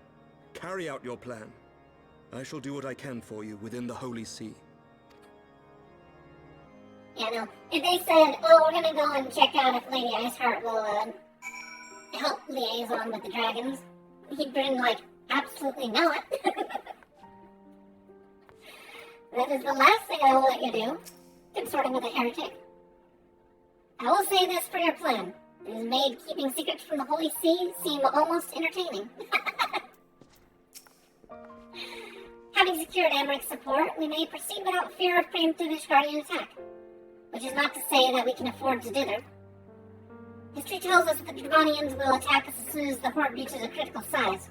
Carry out your plan. I shall do what I can for you within the Holy See. Yeah, no. If they said, oh, we're gonna go and check out if Lady Iceheart will, help liaison with the dragons, he'd bring, like, absolutely not. That is the last thing I will let you do, consorting with a heretic. I will say this for your plan. It has made keeping secrets from the Holy See seem almost entertaining. Having secured Amric's support, we may proceed without fear of preemptive Ishgardian attack. Which is not to say that we can afford to dither. History tells us that the Dragonians will attack us as soon as the horde reaches a critical size.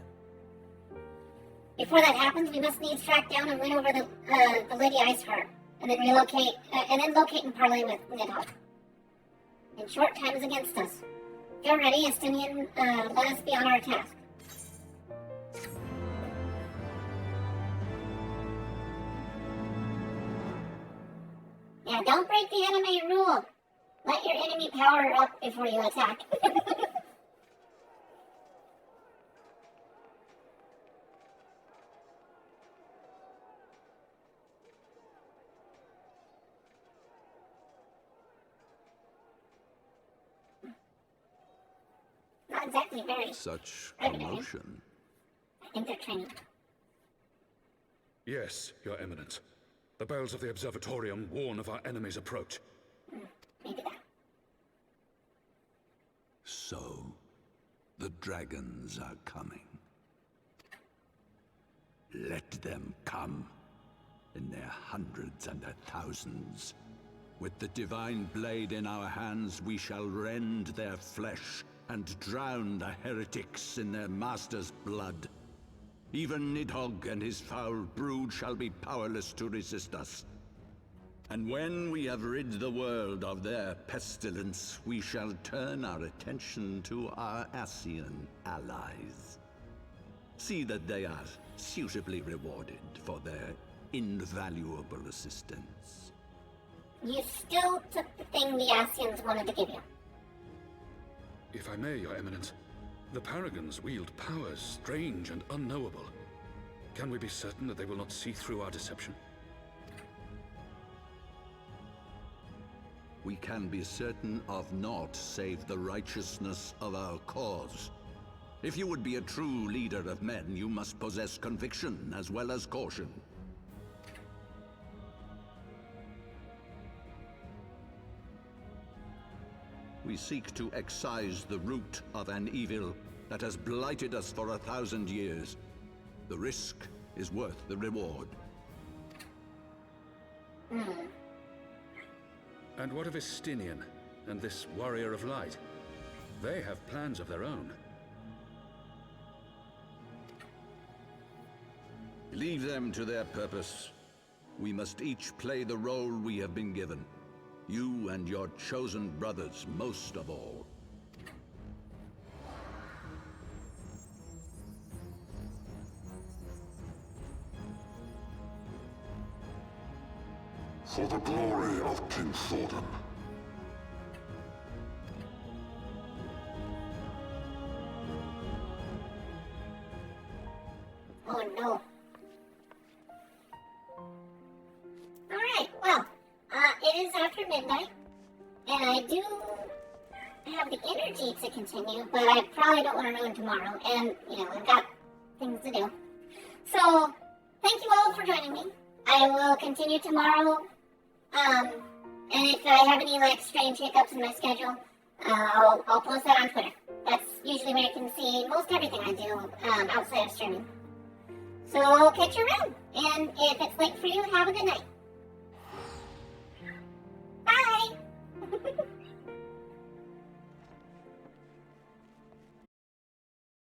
Before that happens, we must needs track down and win over the Lady Iceheart, and then locate and parley with Nidhogg. In short, time is against us. If you're ready, Estinian, let us be on our task. Yeah, don't break the enemy rule. Let your enemy power up before you attack. Not exactly very. Such commotion. I think they're training. Yes, Your Eminence. The bells of the Observatorium warn of our enemy's approach. Maybe that. So, the dragons are coming. Let them come, in their hundreds and their thousands. With the divine blade in our hands, we shall rend their flesh and drown the heretics in their master's blood. Even Nidhogg and his foul brood shall be powerless to resist us. And when we have rid the world of their pestilence, we shall turn our attention to our Ascian allies. See that they are suitably rewarded for their invaluable assistance. You still took the thing the Ascians wanted to give you. If I may, Your Eminence, the Paragons wield powers strange and unknowable. Can we be certain that they will not see through our deception? We can be certain of naught save the righteousness of our cause. If you would be a true leader of men, you must possess conviction as well as caution. We seek to excise the root of an evil that has blighted us for 1,000 years. The risk is worth the reward. And what of Estinian and this Warrior of Light? They have plans of their own. Leave them to their purpose. We must each play the role we have been given. You and your chosen brothers most of all. For the glory of King Thordan. Oh no. Alright, well, it is after midnight, and I do have the energy to continue, but I probably don't want to ruin tomorrow, and, I've got things to do. So, thank you all for joining me. I will continue tomorrow, and if I have any, strange hiccups in my schedule, I'll post that on Twitter. That's usually where you can see most everything I do, outside of streaming. So, I'll catch you around, and if it's late for you, have a good night.